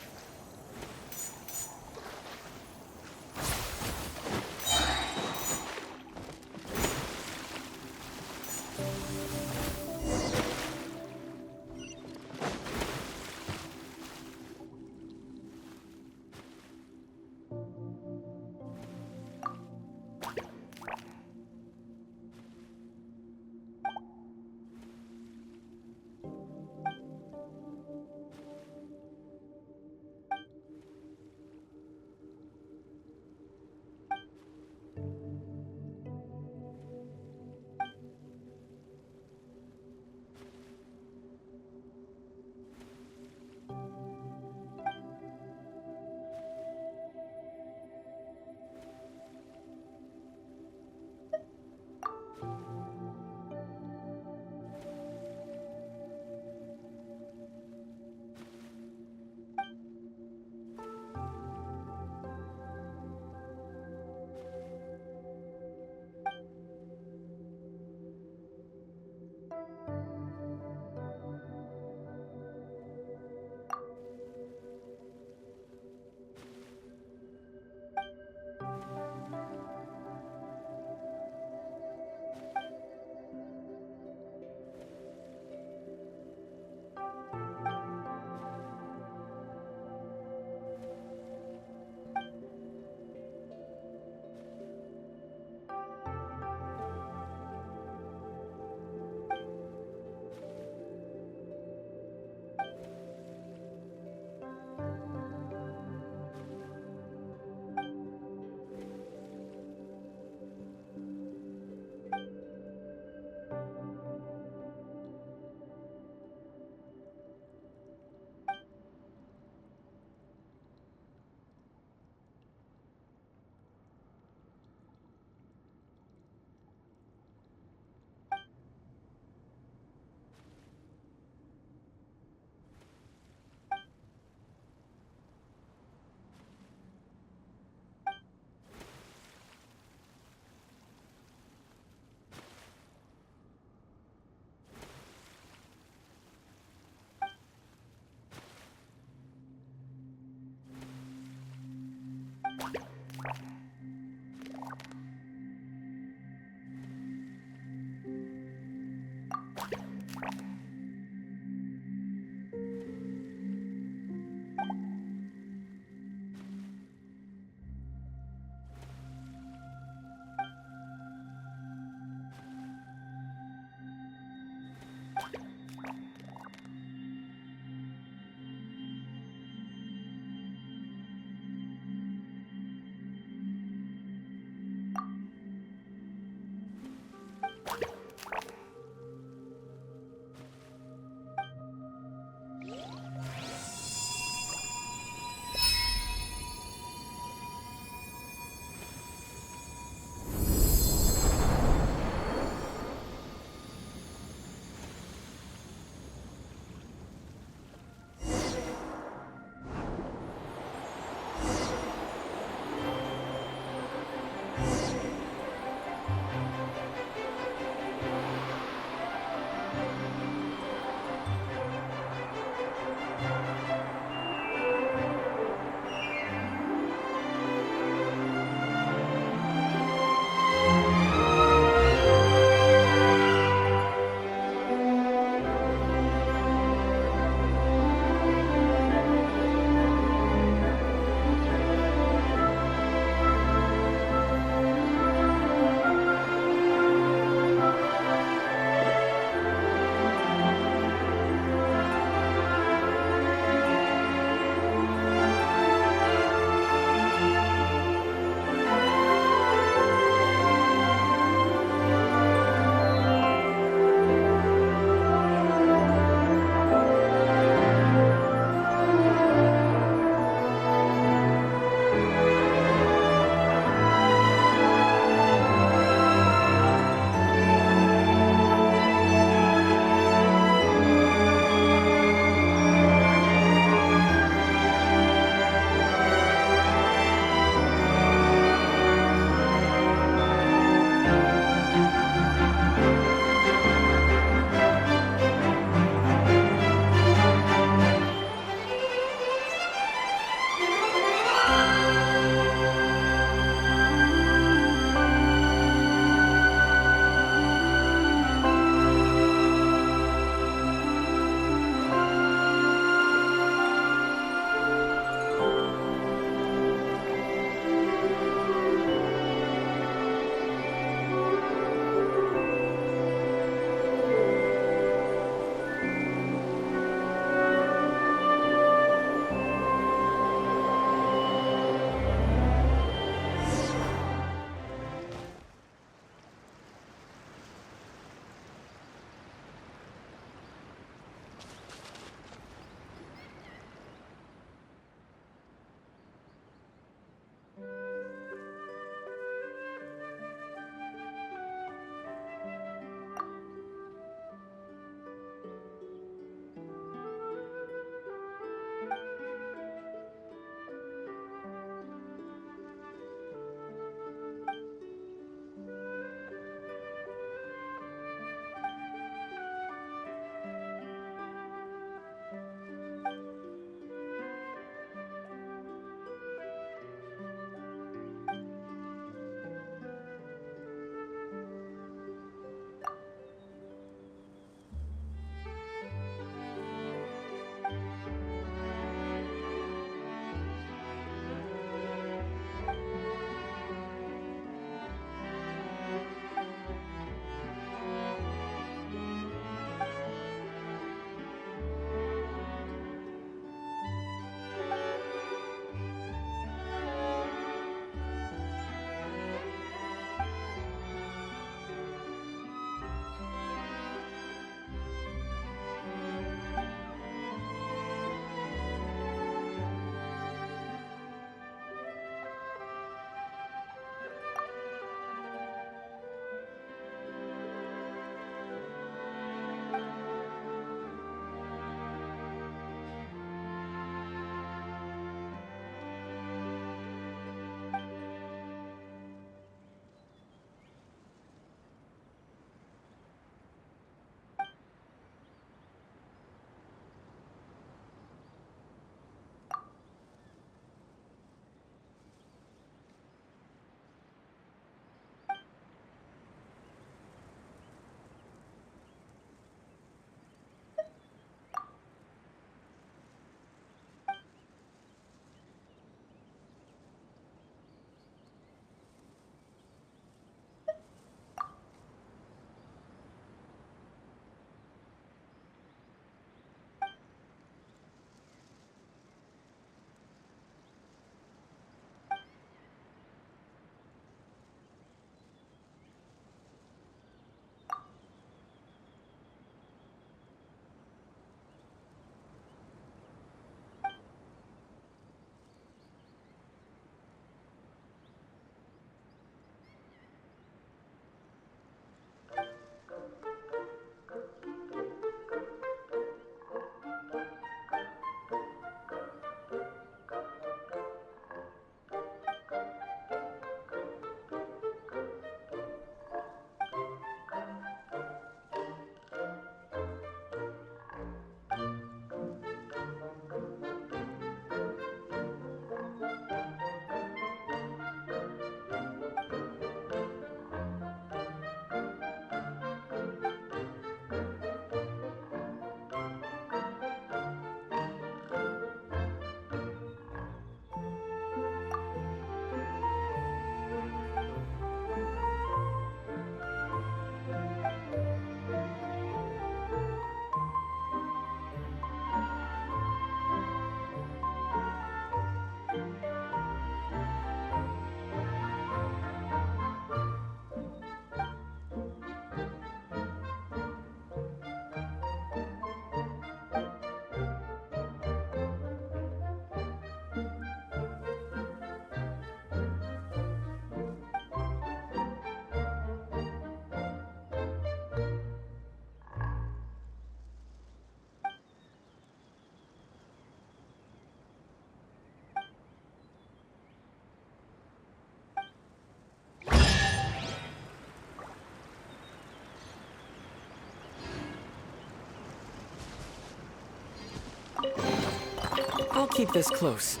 I'll keep this close.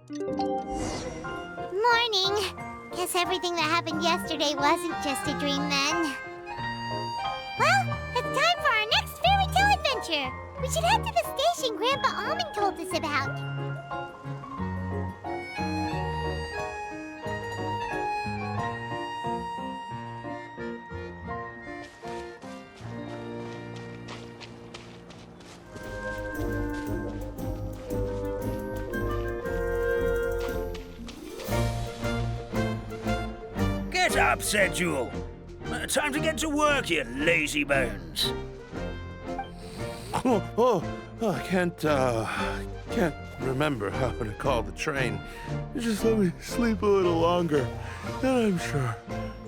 Morning. Guess everything that happened yesterday wasn't just a dream then. Well, it's time for our next fairy tale adventure. We should head to the station Grandpa Almond told us about. Get up, said Jewel. Time to get to work, you lazy bones. I can't remember how to call the train. Just let me sleep a little longer, then I'm sure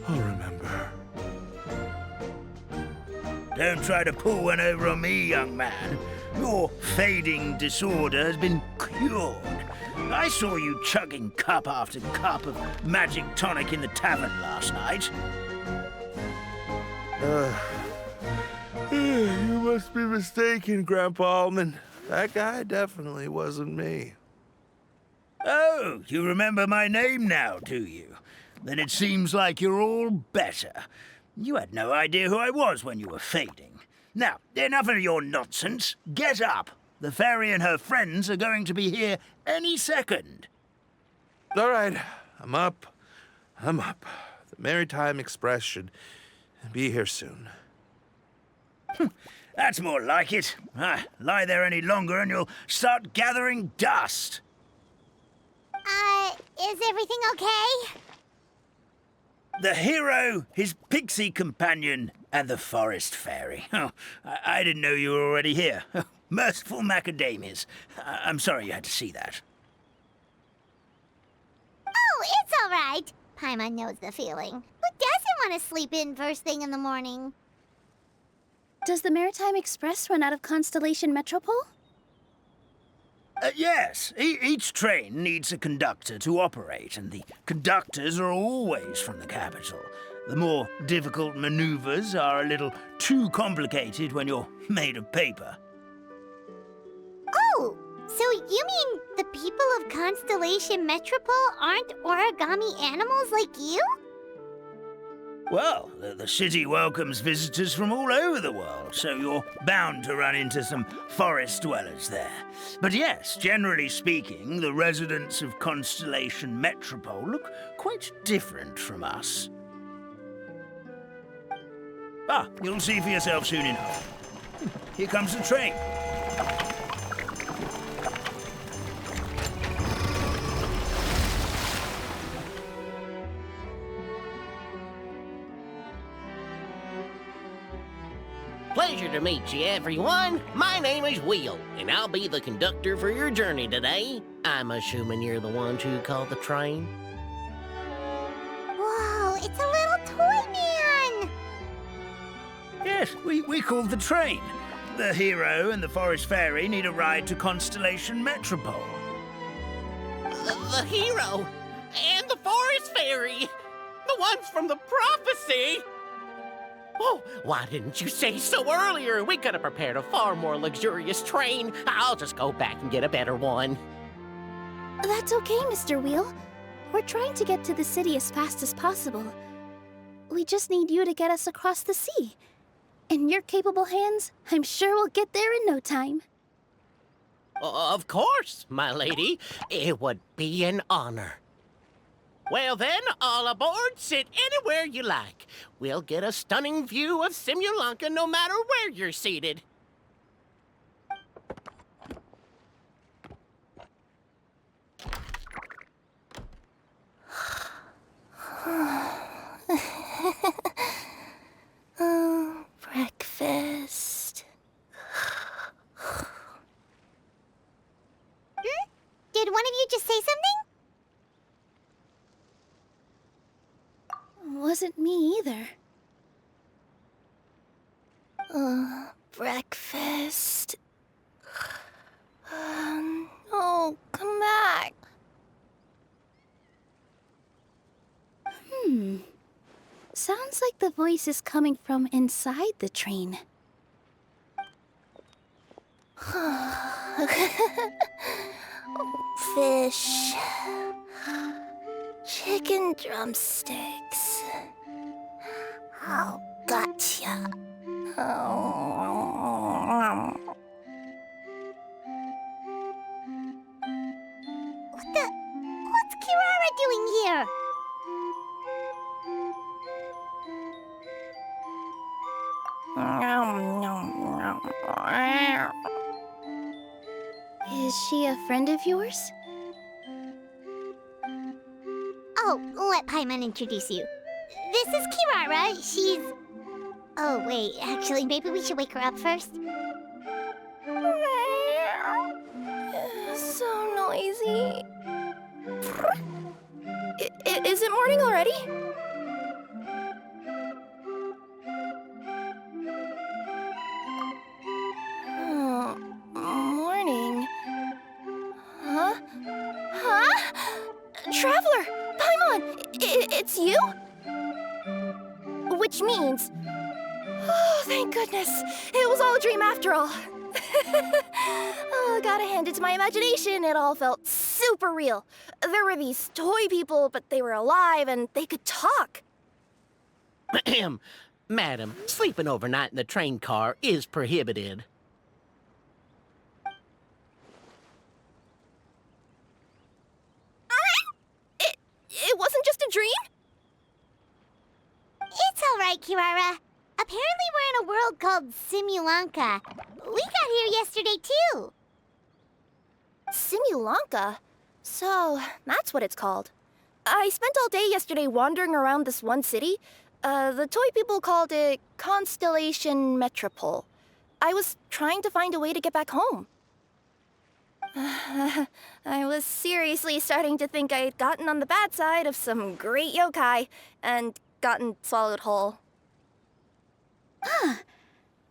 I'll remember. Don't try to pull one over on me, young man. Your fading disorder has been cured. I saw you chugging cup after cup of magic tonic in the tavern last night. You must be mistaken, Grandpa Almond. That guy definitely wasn't me. Oh, you remember my name now, do you? Then it seems like you're all better. You had no idea who I was when you were fading. Now, enough of your nonsense. Get up. The fairy and her friends are going to be here any second. All right, I'm up. The Maritime Express should be here soon. That's more like it. Lie there any longer and you'll start gathering dust. Is everything okay? The hero, his pixie companion, and the forest fairy. Oh, I didn't know you were already here. Merciful macadamias. I'm sorry you had to see that. Oh, it's all right. Paimon knows the feeling. Who doesn't want to sleep in first thing in the morning? Does the Maritime Express run out of Constellation Metropole? Yes, each train needs a conductor to operate, and the conductors are always from the capital. The more difficult maneuvers are a little too complicated when you're made of paper. Oh, so you mean the people of Constellation Metropole aren't origami animals like you? Well, the city welcomes visitors from all over the world, so you're bound to run into some forest dwellers there. But yes, generally speaking, the residents of Constellation Metropole look quite different from us. You'll see for yourself soon enough. Here comes the train. Pleasure to meet you, everyone. My name is Will, and I'll be the conductor for your journey today. I'm assuming you're the ones who called the train. Whoa, it's a little toy man! Yes, we called the train. The hero and the forest fairy need a ride to Constellation Metropole. The hero and the forest fairy, the ones from the prophecy. Oh, why didn't you say so earlier? We could have prepared a far more luxurious train. I'll just go back and get a better one. That's okay, Mr. Wheel. We're trying to get to the city as fast as possible. We just need you to get us across the sea. In your capable hands, I'm sure we'll get there in no time. Of course, my lady. It would be an honor. Well then, all aboard, sit anywhere you like. We'll get a stunning view of Simulanka no matter where you're seated. Oh, breakfast. Did one of you just say something? Wasn't me either. Breakfast. Oh, come back. sounds like the voice is coming from inside the train. Fish. Chicken drumsticks. Oh, gotcha. What's Kirara doing here? Is she a friend of yours? Oh, let Paimon introduce you. This is Kirara. She's... Oh, wait. Actually, maybe we should wake her up first. So noisy. Is it morning already? Morning. Huh? Traveler! Paimon! It's you? Which means... Oh, thank goodness. It was all a dream after all. Oh, gotta hand it to my imagination. It all felt super real. There were these toy people, but they were alive and they could talk. Madam, sleeping overnight in the train car is prohibited. It wasn't just a dream? It's all right, Kirara. Apparently we're in a world called Simulanka. We got here yesterday, too. Simulanka? So, that's what it's called. I spent all day yesterday wandering around this one city. The toy people called it Constellation Metropole. I was trying to find a way to get back home. I was seriously starting to think I'd gotten on the bad side of some great yokai and gotten swallowed whole.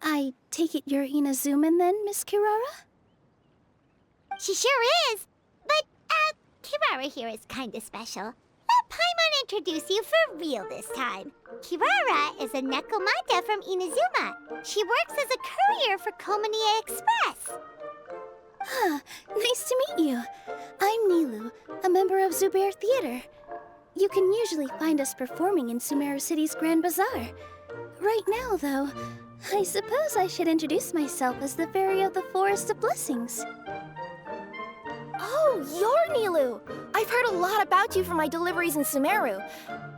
I take it you're Inazuman then, Miss Kirara? She sure is. But, Kirara here is kinda special. Let Paimon introduce you for real this time. Kirara is a Nekomata from Inazuma. She works as a courier for Komanie Express. Nice to meet you. I'm Nilu, a member of Zubair Theater. You can usually find us performing in Sumeru City's Grand Bazaar. Right now, though, I suppose I should introduce myself as the Fairy of the Forest of Blessings. Oh, you're Nilu! I've heard a lot about you from my deliveries in Sumeru.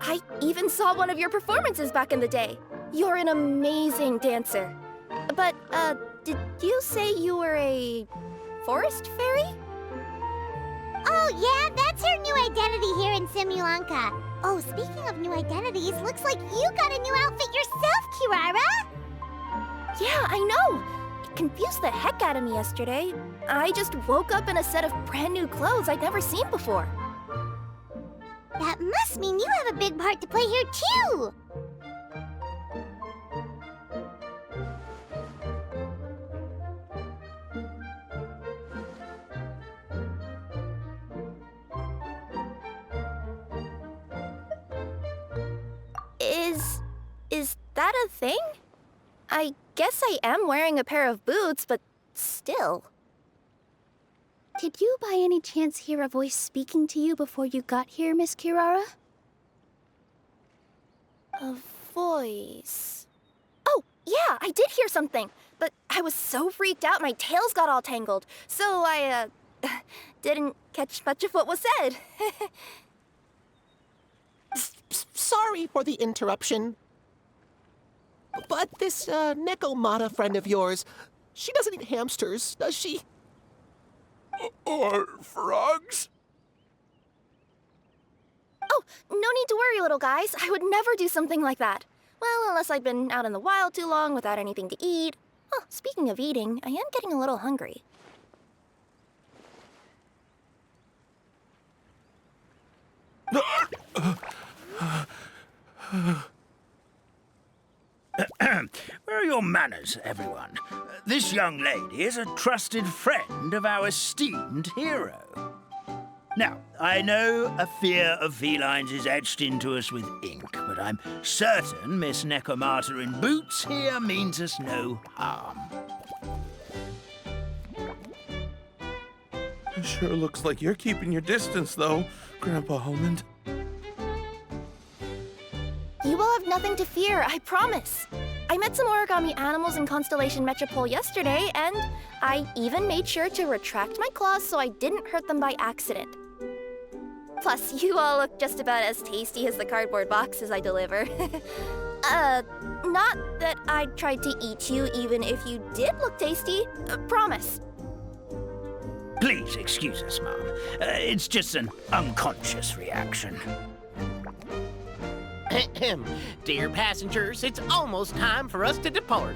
I even saw one of your performances back in the day. You're an amazing dancer. But, did you say you were a forest fairy? Oh, yeah, that's her new identity here in Simulanka. Oh, speaking of new identities, looks like you got a new outfit yourself, Kirara! Yeah, I know! It confused the heck out of me yesterday. I just woke up in a set of brand new clothes I'd never seen before. That must mean you have a big part to play here, too! Is that a thing? I guess I am wearing a pair of boots, but still. Did you by any chance hear a voice speaking to you before you got here, Miss Kirara? A voice... Oh, yeah, I did hear something, but I was so freaked out my tails got all tangled, so I, didn't catch much of what was said. Sorry for the interruption. But this, Nekomata friend of yours, she doesn't eat hamsters, does she? Or frogs? Oh, no need to worry, little guys. I would never do something like that. Well, unless I'd been out in the wild too long without anything to eat. Oh, speaking of eating, I am getting a little hungry. Where are your manners, everyone? This young lady is a trusted friend of our esteemed hero. Now, I know a fear of felines is etched into us with ink, but I'm certain Miss Necomata in boots here means us no harm. It sure looks like you're keeping your distance, though, Grandpa Almond. You will have nothing to fear, I promise. I met some origami animals in Constellation Metropole yesterday, and I even made sure to retract my claws so I didn't hurt them by accident. Plus, you all look just about as tasty as the cardboard boxes I deliver. Not that I tried to eat you even if you did look tasty. Promise. Please excuse us, Mom. It's just an unconscious reaction. Dear passengers, it's almost time for us to depart.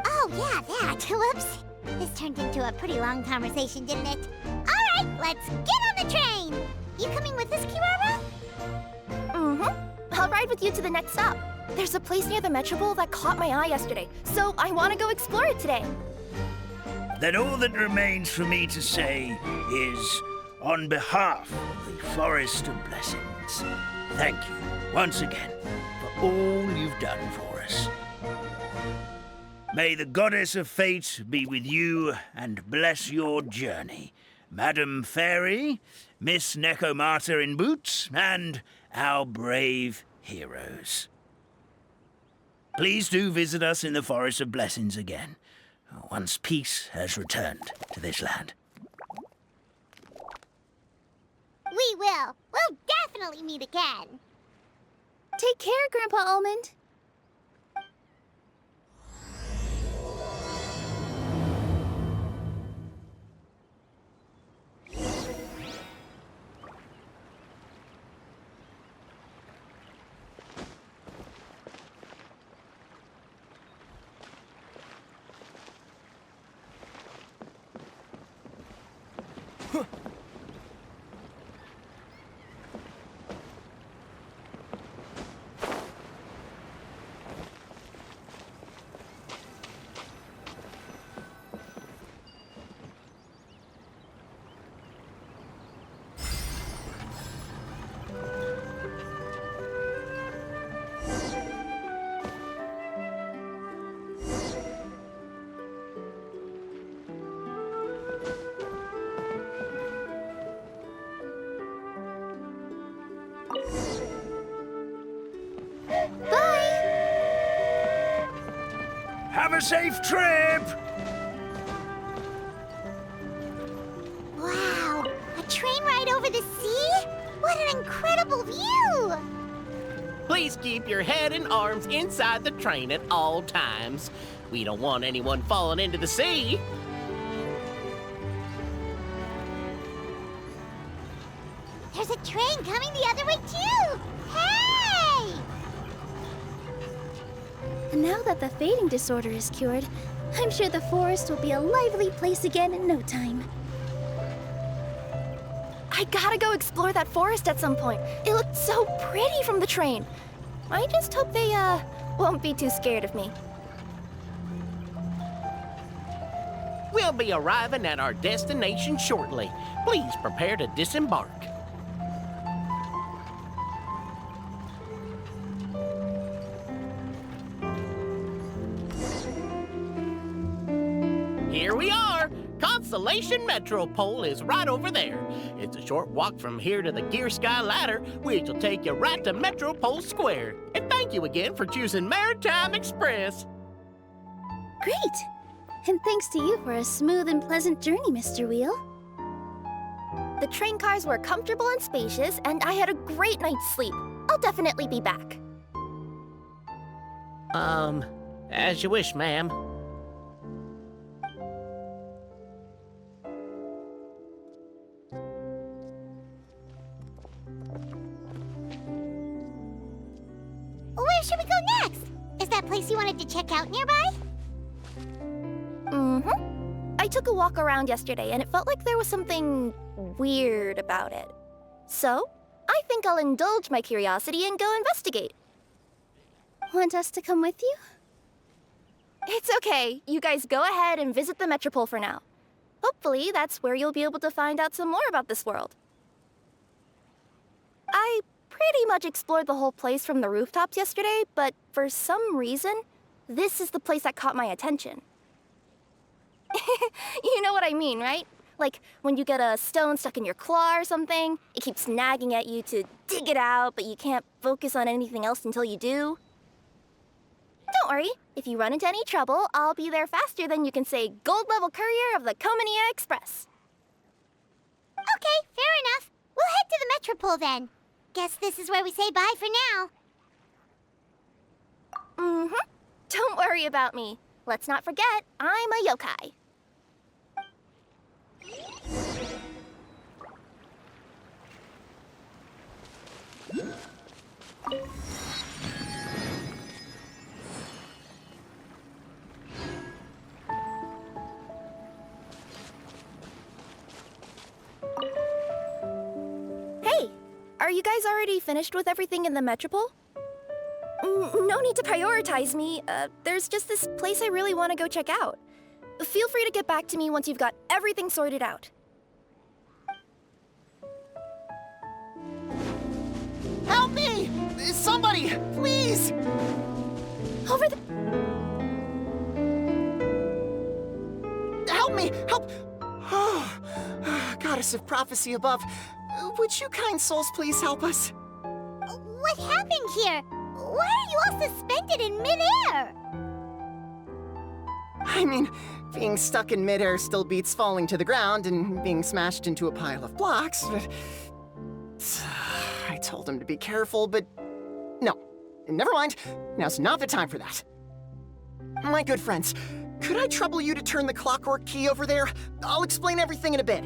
Oh, yeah, that. Whoops. This turned into a pretty long conversation, didn't it? All right, let's get on the train. You coming with us, Kirara? Mm-hmm. I'll ride with you to the next stop. There's a place near the Metropole that caught my eye yesterday, so I want to go explore it today. Then all that remains for me to say is, on behalf of the Forest of Blessings, thank you once again for all you've done for us. May the goddess of fate be with you and bless your journey, Madam Fairy, Miss Necomata in boots, and our brave heroes. Please do visit us in the Forest of Blessings again, once peace has returned to this land. We will. We'll definitely meet again. Take care, Grandpa Almond. Have a safe trip! Wow, a train ride over the sea? What an incredible view! Please keep your head and arms inside the train at all times. We don't want anyone falling into the sea. There's a train coming the other way too! Hey! And now that the fading disorder is cured, I'm sure the forest will be a lively place again in no time. I gotta go explore that forest at some point. It looked so pretty from the train. I just hope they, won't be too scared of me. We'll be arriving at our destination shortly. Please prepare to disembark. Here we are! Constellation Metropole is right over there. It's a short walk from here to the Gear Sky Ladder, which will take you right to Metropole Square. And thank you again for choosing Maritime Express. Great! And thanks to you for a smooth and pleasant journey, Mr. Wheel. The train cars were comfortable and spacious, and I had a great night's sleep. I'll definitely be back. As you wish, ma'am. Where should we go next? Is that place you wanted to check out nearby? Mm-hmm. I took a walk around yesterday, and it felt like there was something weird about it. So, I think I'll indulge my curiosity and go investigate. Want us to come with you? It's okay. You guys go ahead and visit the Metropole for now. Hopefully, that's where you'll be able to find out some more about this world. I pretty much explored the whole place from the rooftops yesterday, but for some reason, this is the place that caught my attention. You know what I mean, right? Like when you get a stone stuck in your claw or something, it keeps nagging at you to dig it out, but you can't focus on anything else until you do. Don't worry, if you run into any trouble, I'll be there faster than you can say gold level courier of the Comania Express. Okay, fair enough. We'll head to the Metropole then. Guess this is where we say bye for now. Mm-hmm. Don't worry about me. Let's not forget, I'm a yokai. Hey, are you guys already finished with everything in the Metropole? No need to prioritize me. There's just this place I really want to go check out. Feel free to get back to me once you've got everything sorted out. Help me! Somebody, please! Over the... Help me! Help! Oh, Goddess of prophecy above, would you kind souls please help us? What happened here? Why are you all suspended in midair? I mean, being stuck in midair still beats falling to the ground and being smashed into a pile of blocks, but... I told him to be careful, but... No. Never mind. Now's not the time for that. My good friends, could I trouble you to turn the clockwork key over there? I'll explain everything in a bit.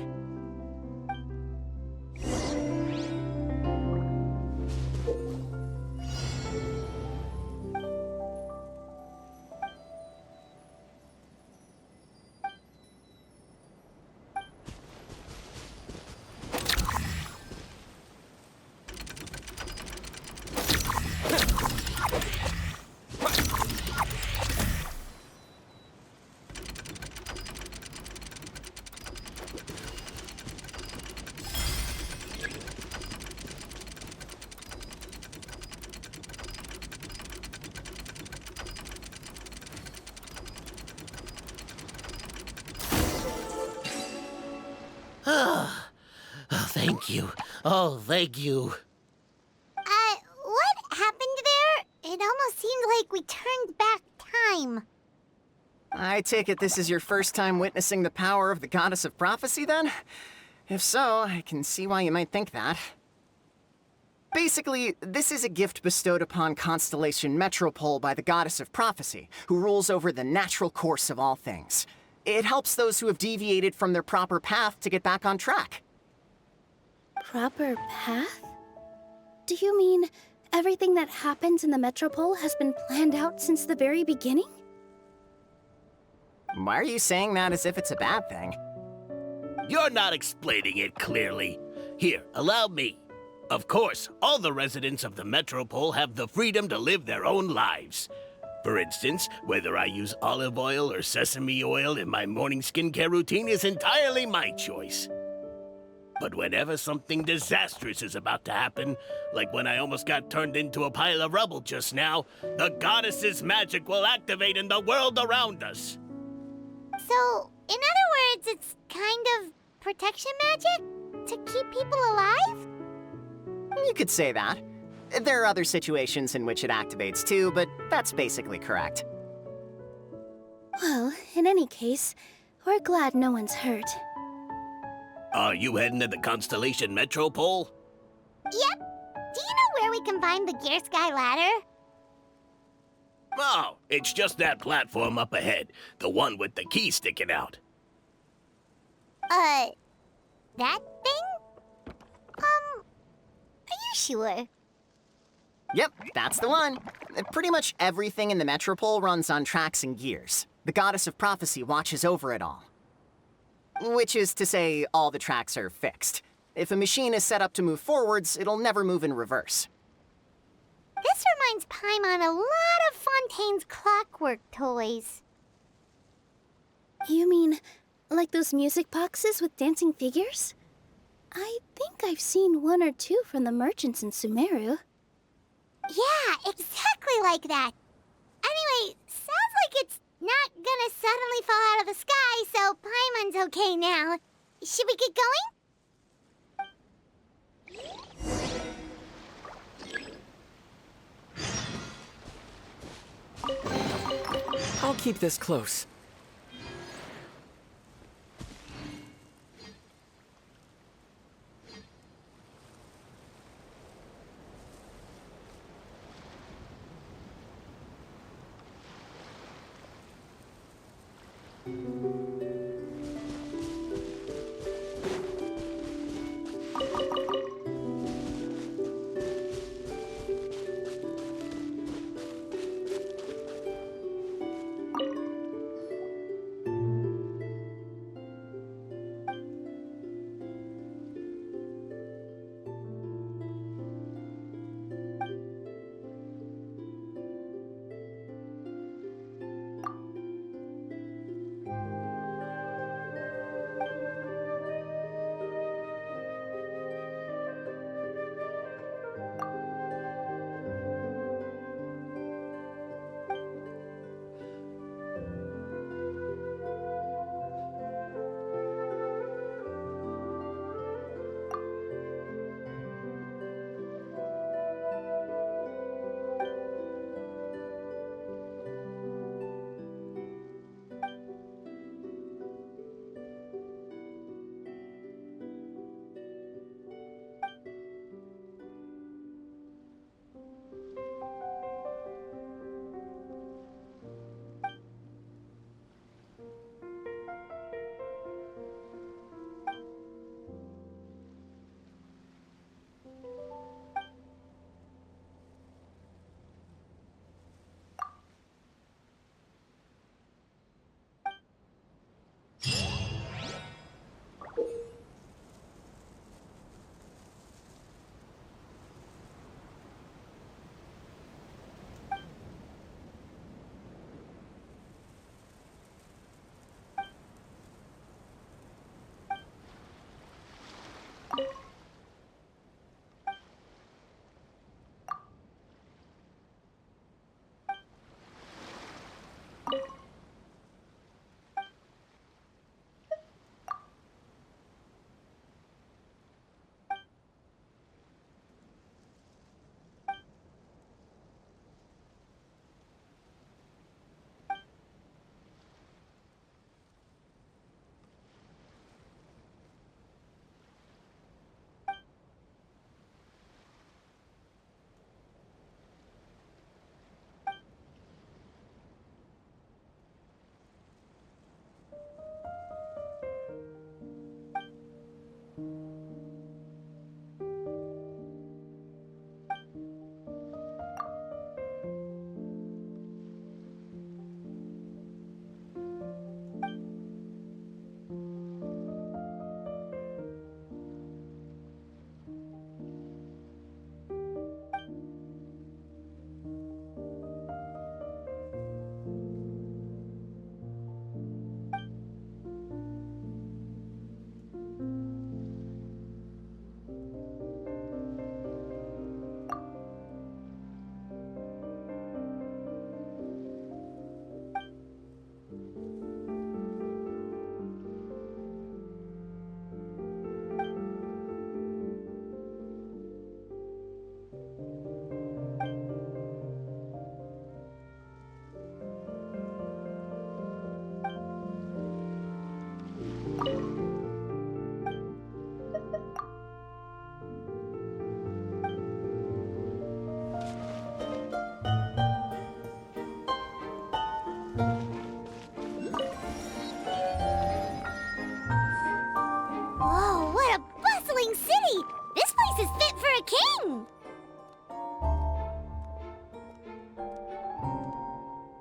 Thank you. Oh, thank you. What happened there? It almost seemed like we turned back time. I take it this is your first time witnessing the power of the Goddess of Prophecy, then? If so, I can see why you might think that. Basically, this is a gift bestowed upon Constellation Metropole by the Goddess of Prophecy, who rules over the natural course of all things. It helps those who have deviated from their proper path to get back on track. Proper path? Do you mean everything that happens in the Metropole has been planned out since the very beginning? Why are you saying that as if it's a bad thing? You're not explaining it clearly. Here, allow me. Of course, all the residents of the Metropole have the freedom to live their own lives. For instance, whether I use olive oil or sesame oil in my morning skincare routine is entirely my choice. But whenever something disastrous is about to happen, like when I almost got turned into a pile of rubble just now, the goddess's magic will activate in the world around us. So, in other words, it's kind of protection magic? To keep people alive? You could say that. There are other situations in which it activates too, but that's basically correct. Well, in any case, we're glad no one's hurt. Are you heading to the Constellation Metropole? Yep. Do you know where we can find the Gear Sky Ladder? Oh, it's just that platform up ahead. The one with the key sticking out. That thing? Are you sure? Yep, that's the one. Pretty much everything in the Metropole runs on tracks and gears. The Goddess of Prophecy watches over it all. Which is to say, all the tracks are fixed. If a machine is set up to move forwards, it'll never move in reverse. This reminds Paimon a lot of Fontaine's clockwork toys. You mean, like those music boxes with dancing figures? I think I've seen one or two from the merchants in Sumeru. Yeah, exactly like that. Anyway, sounds like it's not gonna suddenly fall out of the sky, so Paimon's okay now. Should we get going? I'll keep this close.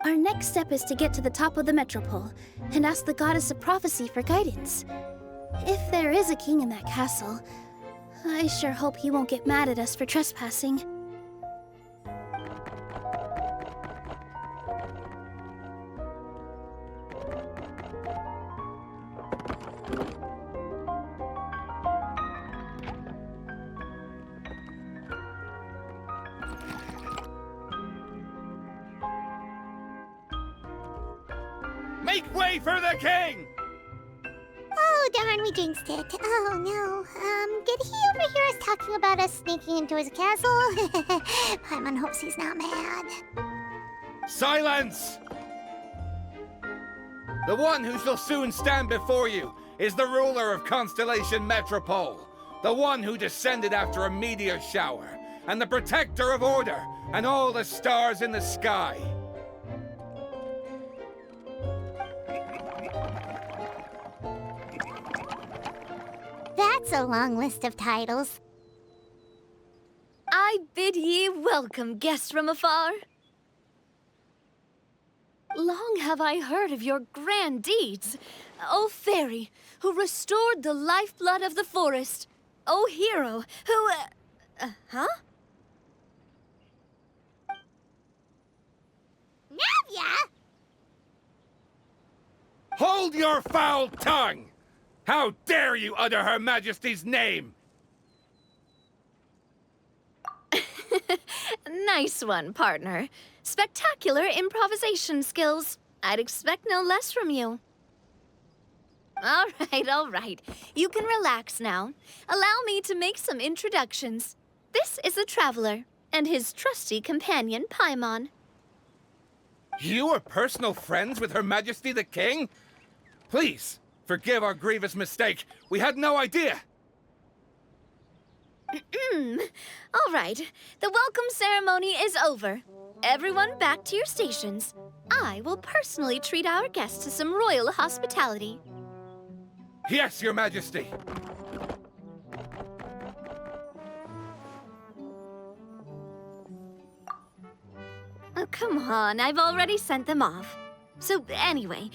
Our next step is to get to the top of the metropole and ask the goddess of prophecy for guidance. If there is a king in that castle, I sure hope he won't get mad at us for trespassing. Make way for the king! Oh, darn, we jinxed it. Oh, no. Did he overhear us talking about us sneaking into his castle? Paimon hopes he's not mad. Silence! The one who shall soon stand before you is the ruler of Constellation Metropole, the one who descended after a meteor shower, and the protector of order and all the stars in the sky. That's a long list of titles. I bid ye welcome, guests from afar. Long have I heard of your grand deeds, O fairy, who restored the lifeblood of the forest. O hero, who... huh? Navia! Hold your foul tongue! How dare you utter Her Majesty's name? Nice one, partner. Spectacular improvisation skills. I'd expect no less from you. All right. You can relax now. Allow me to make some introductions. This is the Traveler, and his trusty companion, Paimon. You are personal friends with Her Majesty the King? Please, forgive our grievous mistake. We had no idea. All right. The welcome ceremony is over. Everyone back to your stations. I will personally treat our guests to some royal hospitality. Yes, Your Majesty. Oh, come on. I've already sent them off. So, anyway,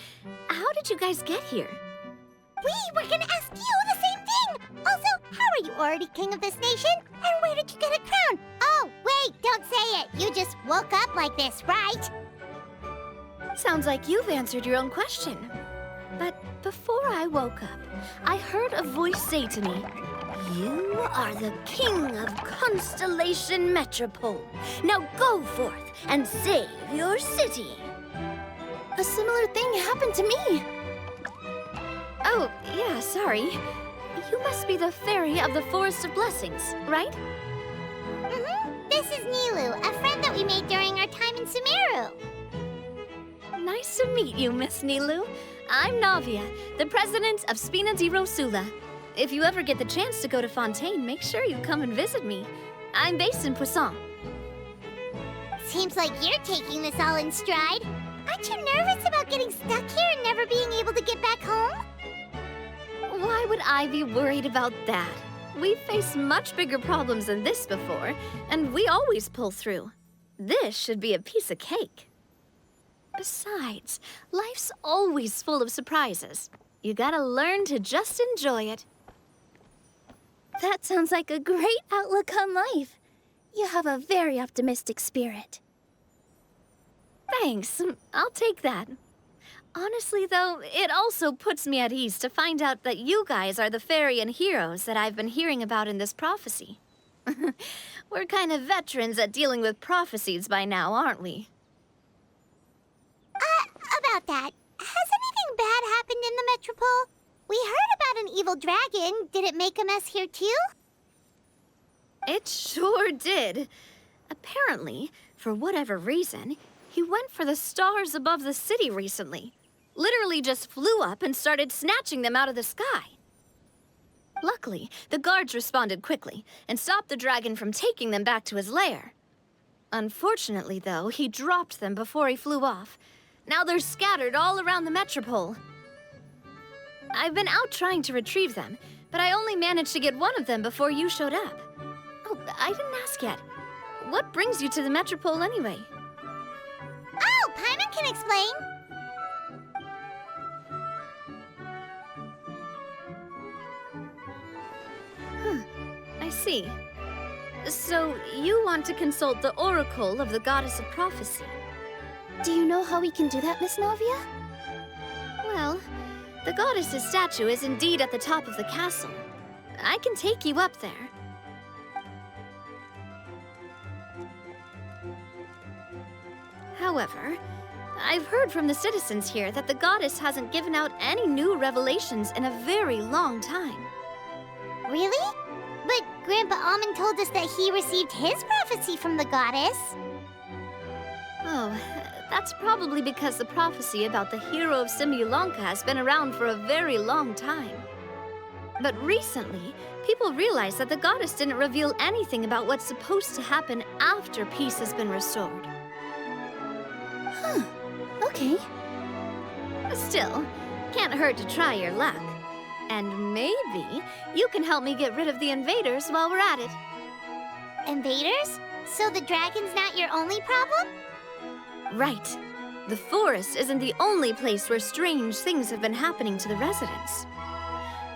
how did you guys get here? We were gonna ask you the same thing! Also, how are you already king of this nation? And where did you get a crown? Oh, wait, don't say it! You just woke up like this, right? Sounds like you've answered your own question. But before I woke up, I heard a voice say to me, "You are the king of Constellation Metropole. Now go forth and save your city." A similar thing happened to me. Oh, yeah, sorry. You must be the fairy of the Forest of Blessings, right? This is Nilu, a friend that we made during our time in Sumeru. Nice to meet you, Miss Nilu. I'm Navia, the president of Spina di Rosula. If you ever get the chance to go to Fontaine, make sure you come and visit me. I'm based in Poisson. Seems like you're taking this all in stride. Aren't you nervous about getting stuck here and never being able to get back home? Why would I be worried about that? We've faced much bigger problems than this before, and we always pull through. This should be a piece of cake. Besides, life's always full of surprises. You gotta learn to just enjoy it. That sounds like a great outlook on life. You have a very optimistic spirit. Thanks. I'll take that. Honestly, though, it also puts me at ease to find out that you guys are the fairy and heroes that I've been hearing about in this prophecy. We're kind of veterans at dealing with prophecies by now, aren't we? About that, has anything bad happened in the Metropole? We heard about an evil dragon. Did it make a mess here too? It sure did. Apparently, for whatever reason, he went for the stars above the city recently. Literally just flew up and started snatching them out of the sky. Luckily, the guards responded quickly and stopped the dragon from taking them back to his lair. Unfortunately, though, he dropped them before he flew off. Now they're scattered all around the Metropole. I've been out trying to retrieve them, but I only managed to get one of them before you showed up. Oh, I didn't ask yet. What brings you to the Metropole anyway? Oh, Paimon can explain. I see. So, you want to consult the oracle of the goddess of prophecy. Do you know how we can do that, Miss Navia? Well, the goddess's statue is indeed at the top of the castle. I can take you up there. However, I've heard from the citizens here that the goddess hasn't given out any new revelations in a very long time. Really? But Grandpa Almond told us that he received his prophecy from the goddess. Oh, that's probably because the prophecy about the hero of Simulanka has been around for a very long time. But recently, people realized that the goddess didn't reveal anything about what's supposed to happen after peace has been restored. Huh. Okay. Still, can't hurt to try your luck. And maybe you can help me get rid of the invaders while we're at it. Invaders? So the dragon's not your only problem? Right. The forest isn't the only place where strange things have been happening to the residents.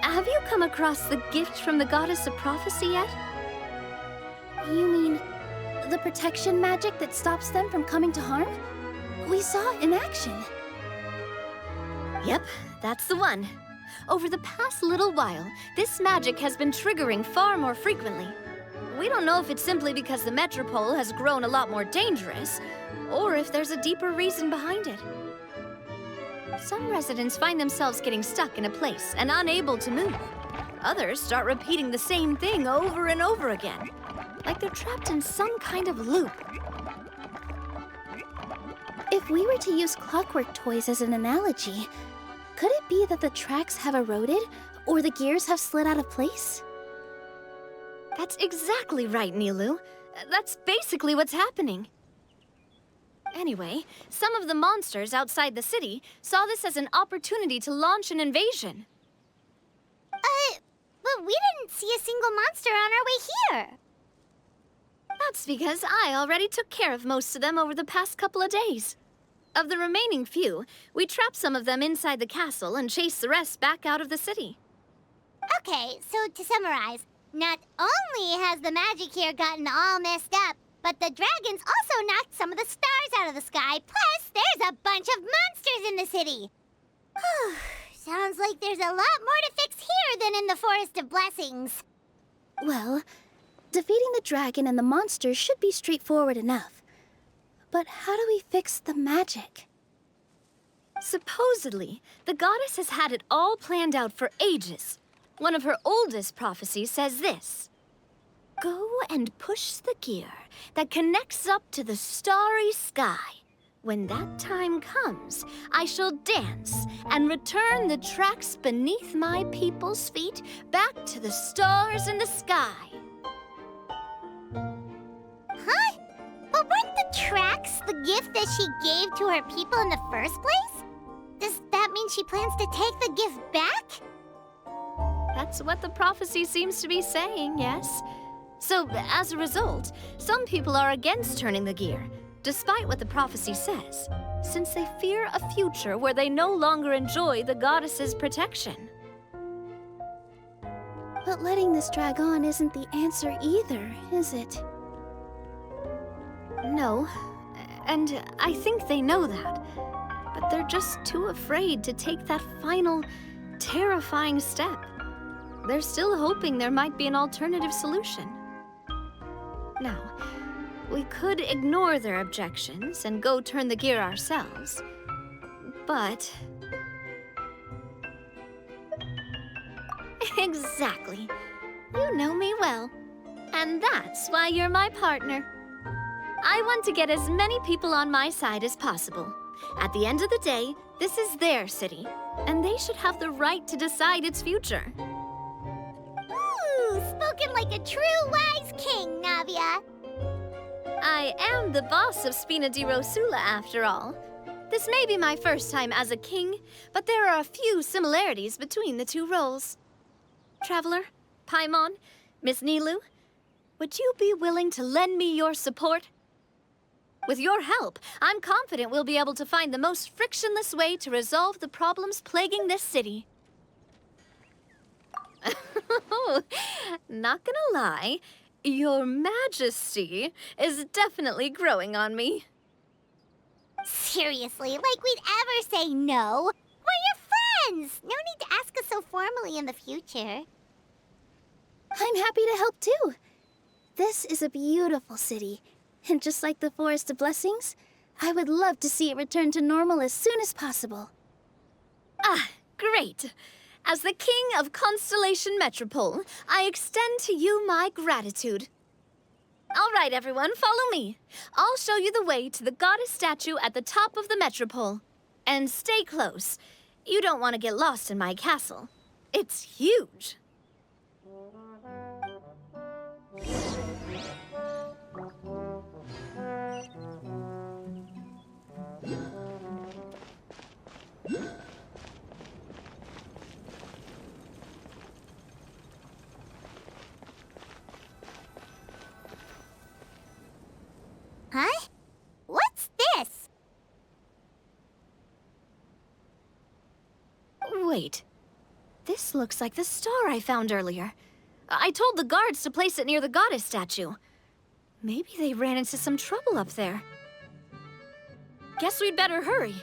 Have you come across the gift from the goddess of prophecy yet? You mean the protection magic that stops them from coming to harm? We saw it in action. Yep, that's the one. Over the past little while, this magic has been triggering far more frequently. We don't know if it's simply because the metropole has grown a lot more dangerous, or if there's a deeper reason behind it. Some residents find themselves getting stuck in a place and unable to move. Others start repeating the same thing over and over again, like they're trapped in some kind of loop. If we were to use clockwork toys as an analogy, could it be that the tracks have eroded or the gears have slid out of place? That's exactly right, Nilu. That's basically what's happening. Anyway, some of the monsters outside the city saw this as an opportunity to launch an invasion. But we didn't see a single monster on our way here. That's because I already took care of most of them over the past couple of days. Of the remaining few, we trapped some of them inside the castle and chased the rest back out of the city. Okay, so to summarize, not only has the magic here gotten all messed up, but the dragons also knocked some of the stars out of the sky, plus there's a bunch of monsters in the city. Sounds like there's a lot more to fix here than in the Forest of Blessings. Well, defeating the dragon and the monsters should be straightforward enough. But how do we fix the magic? Supposedly, the goddess has had it all planned out for ages. One of her oldest prophecies says this: "Go and push the gear that connects up to the starry sky. When that time comes, I shall dance and return the tracks beneath my people's feet back to the stars in the sky." Huh? But weren't the tracks the gift that she gave to her people in the first place? Does that mean she plans to take the gift back? That's what the prophecy seems to be saying, yes. So, as a result, some people are against turning the gear, despite what the prophecy says, since they fear a future where they no longer enjoy the goddess's protection. But letting this drag on isn't the answer either, is it? No, and I think they know that. But they're just too afraid to take that final, terrifying step. They're still hoping there might be an alternative solution. Now, we could ignore their objections and go turn the gear ourselves, but... Exactly. You know me well. And that's why you're my partner. I want to get as many people on my side as possible. At the end of the day, this is their city, and they should have the right to decide its future. Ooh, spoken like a true wise king, Navia. I am the boss of Spina di Rosula, after all. This may be my first time as a king, but there are a few similarities between the two roles. Traveler, Paimon, Miss Nilu, would you be willing to lend me your support? With your help, I'm confident we'll be able to find the most frictionless way to resolve the problems plaguing this city. Not gonna lie, Your Majesty is definitely growing on me. Seriously, like we'd ever say no. We're your friends. No need to ask us so formally in the future. I'm happy to help too. This is a beautiful city. And just like the Forest of Blessings, I would love to see it return to normal as soon as possible. Ah, great. As the King of Constellation Metropole, I extend to you my gratitude. All right, everyone, follow me. I'll show you the way to the goddess statue at the top of the Metropole. And stay close. You don't want to get lost in my castle. It's huge. Huh? What's this? Wait. This looks like the star I found earlier. I told the guards to place it near the goddess statue. Maybe they ran into some trouble up there. Guess we'd better hurry.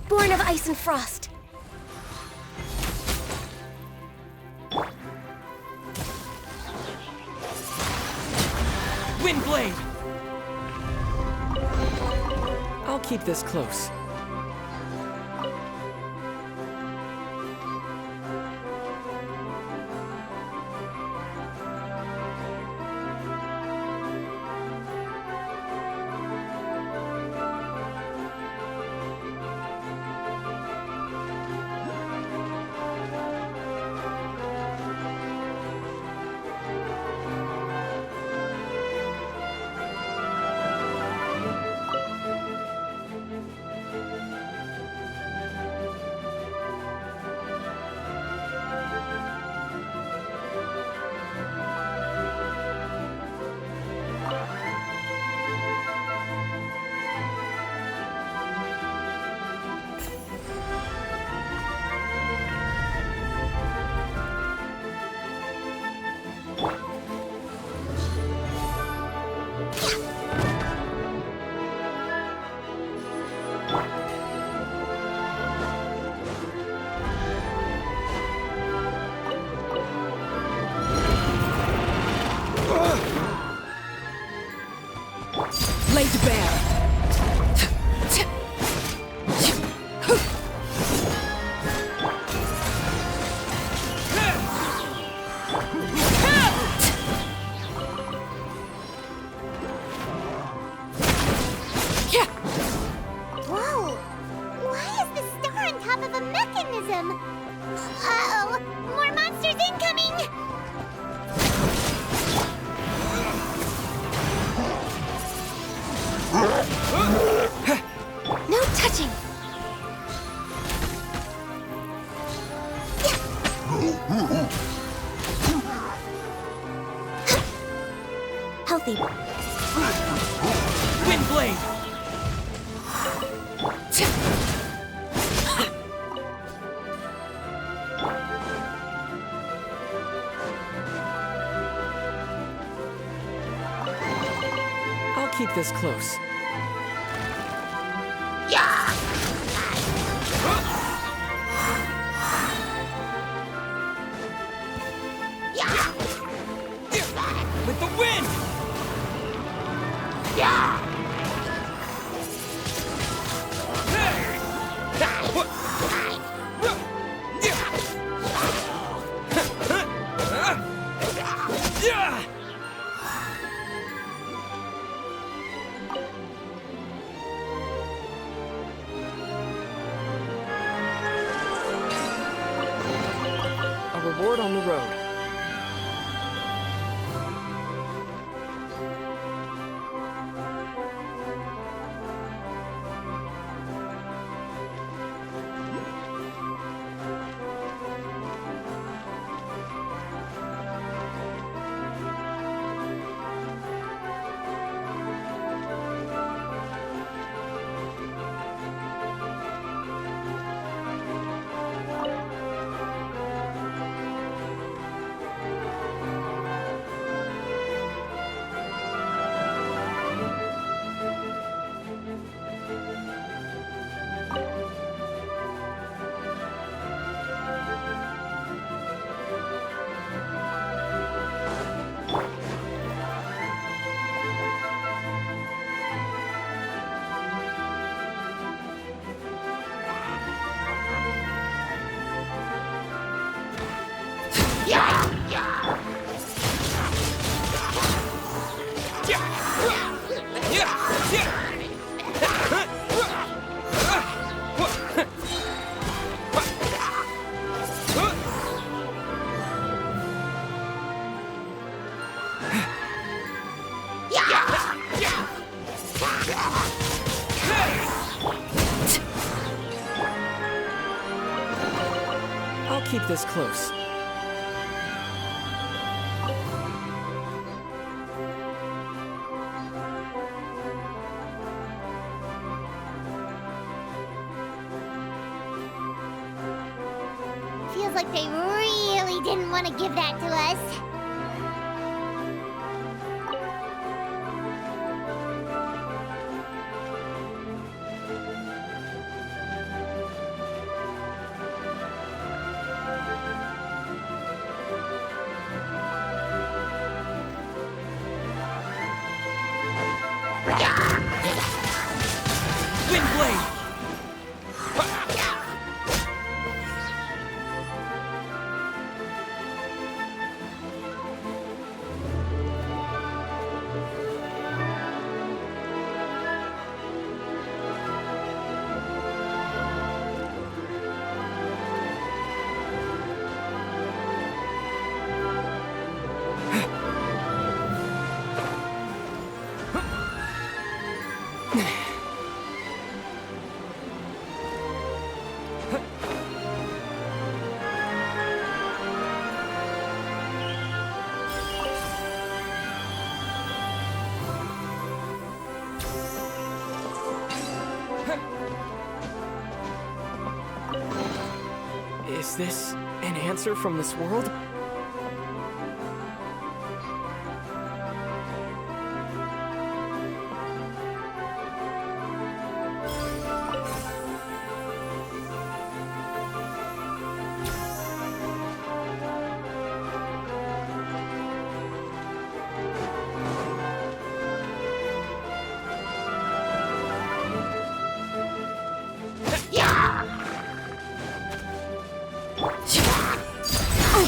Born of ice and frost. Windblade! I'll keep this close. Laid to bear. Whoa! Why is the star on top of a mechanism? Uh-oh! More monsters incoming! No touching. Healthy. Windblade! I'll keep this close. With the wind! start on the road. I'll keep this close. Feels like they really didn't want to give that to us. Windblade! Is this an answer from this world?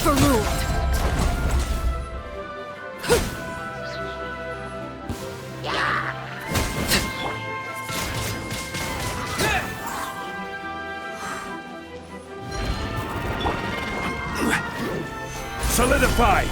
Overruled. Solidify!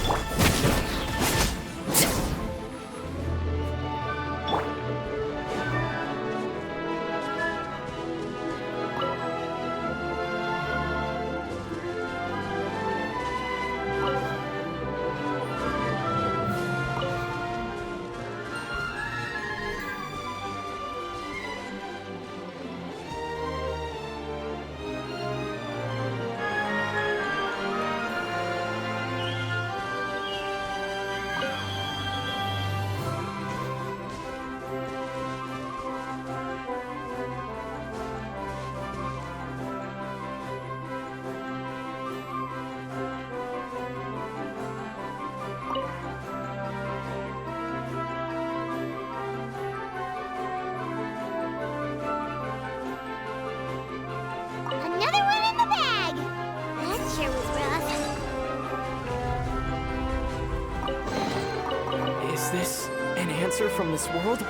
Another one in the bag! That sure was rough. Is this an answer from this world?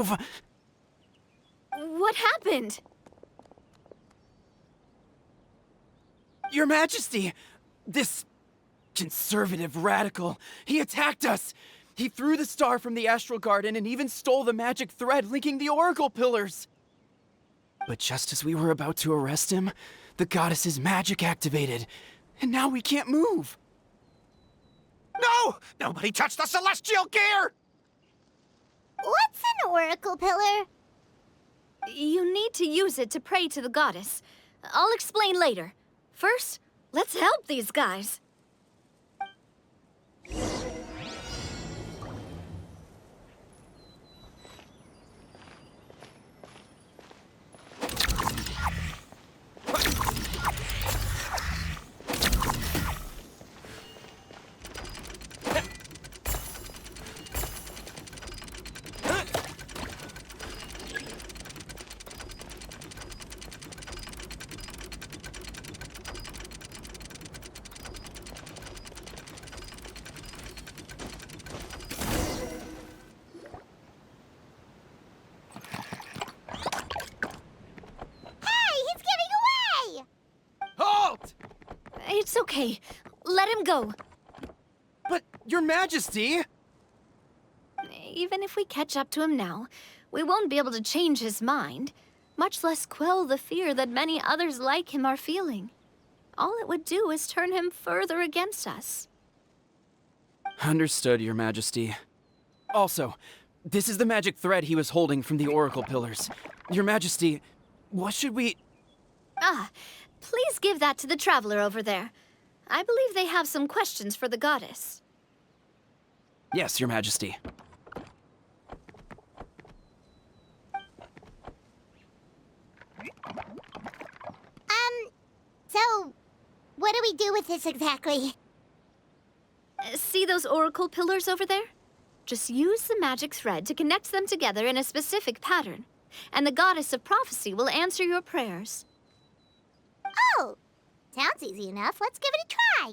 move! What happened? Your Majesty! This conservative radical, he attacked us! He threw the star from the astral garden and even stole the magic thread linking the oracle pillars! But just as we were about to arrest him, the goddess's magic activated, and now we can't move! No! Nobody touched the celestial gear! What's an oracle pillar? You need to use it to pray to the goddess. I'll explain later. First, let's help these guys. It's okay. Let him go. But, Your Majesty! Even if we catch up to him now, we won't be able to change his mind, much less quell the fear that many others like him are feeling. All it would do is turn him further against us. Understood, Your Majesty. Also, this is the magic thread he was holding from the oracle pillars. Your Majesty, what should we... Please give that to the traveler over there. I believe they have some questions for the goddess. Yes, Your Majesty. So, what do we do with this exactly? See those oracle pillars over there? Just use the magic thread to connect them together in a specific pattern, and the goddess of prophecy will answer your prayers. Oh, sounds easy enough. Let's give it a try.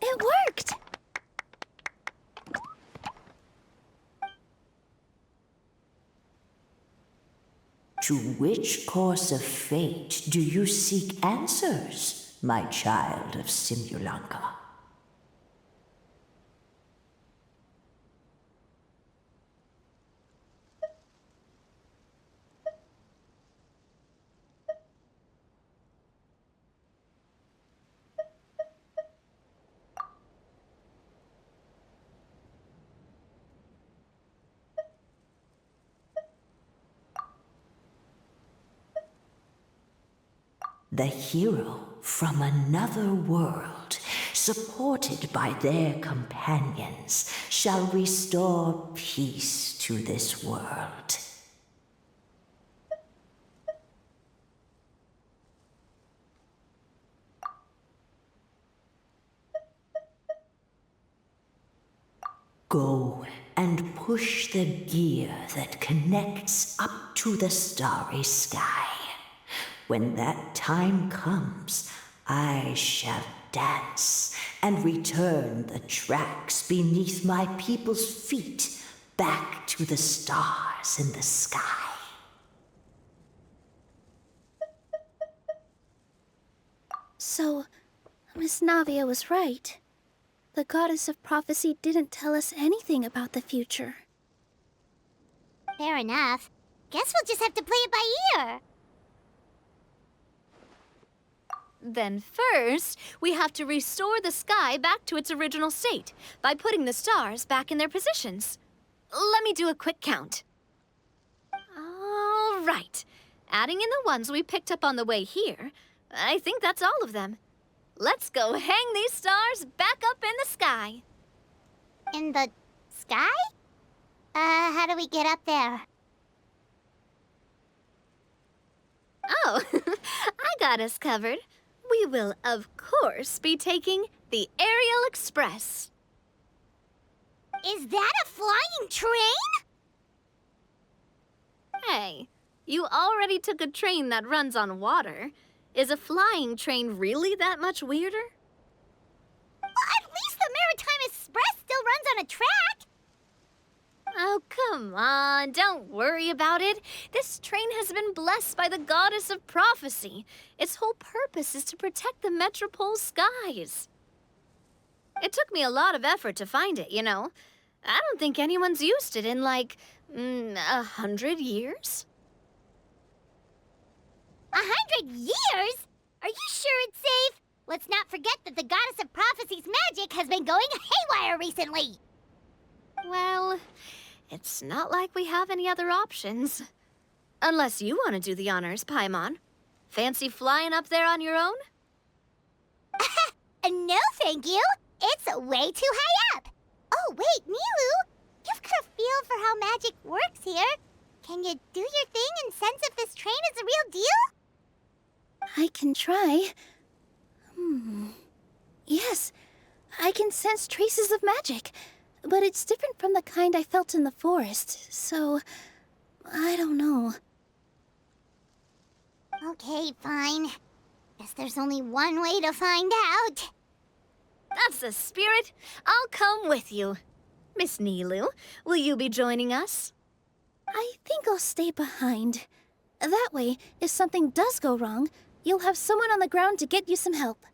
It worked! To which course of fate do you seek answers, my child of Simulanka? The hero from another world, supported by their companions, shall restore peace to this world. Go and push the gear that connects up to the starry sky. When that time comes, I shall dance and return the tracks beneath my people's feet back to the stars in the sky. So, Miss Navia was right. The goddess of prophecy didn't tell us anything about the future. Fair enough. Guess we'll just have to play it by ear. Then first, we have to restore the sky back to its original state by putting the stars back in their positions. Let me do a quick count. All right. Adding in the ones we picked up on the way here, I think that's all of them. Let's go hang these stars back up in the sky. In the sky? How do we get up there? Oh, I got us covered. We will, of course, be taking the Aerial Express. Is that a flying train? Hey, you already took a train that runs on water. Is a flying train really that much weirder? Well, at least the Maritime Express still runs on a track. Oh, come on, don't worry about it. This train has been blessed by the goddess of prophecy. Its whole purpose is to protect the Metropole skies. It took me a lot of effort to find it, you know. I don't think anyone's used it in, like, 100 years. 100 years? Are you sure it's safe? Let's not forget that the goddess of prophecy's magic has been going haywire recently. Well, it's not like we have any other options. Unless you want to do the honors, Paimon. Fancy flying up there on your own? No, thank you. It's way too high up. Oh, wait, Nilu. You've got a feel for how magic works here. Can you do your thing and sense if this train is a real deal? I can try. Yes, I can sense traces of magic, but it's different from the kind I felt in the forest, so I don't know. Okay, fine. Guess there's only one way to find out. That's the spirit. I'll come with you. Miss Nilu, will you be joining us? I think I'll stay behind. That way, if something does go wrong, you'll have someone on the ground to get you some help.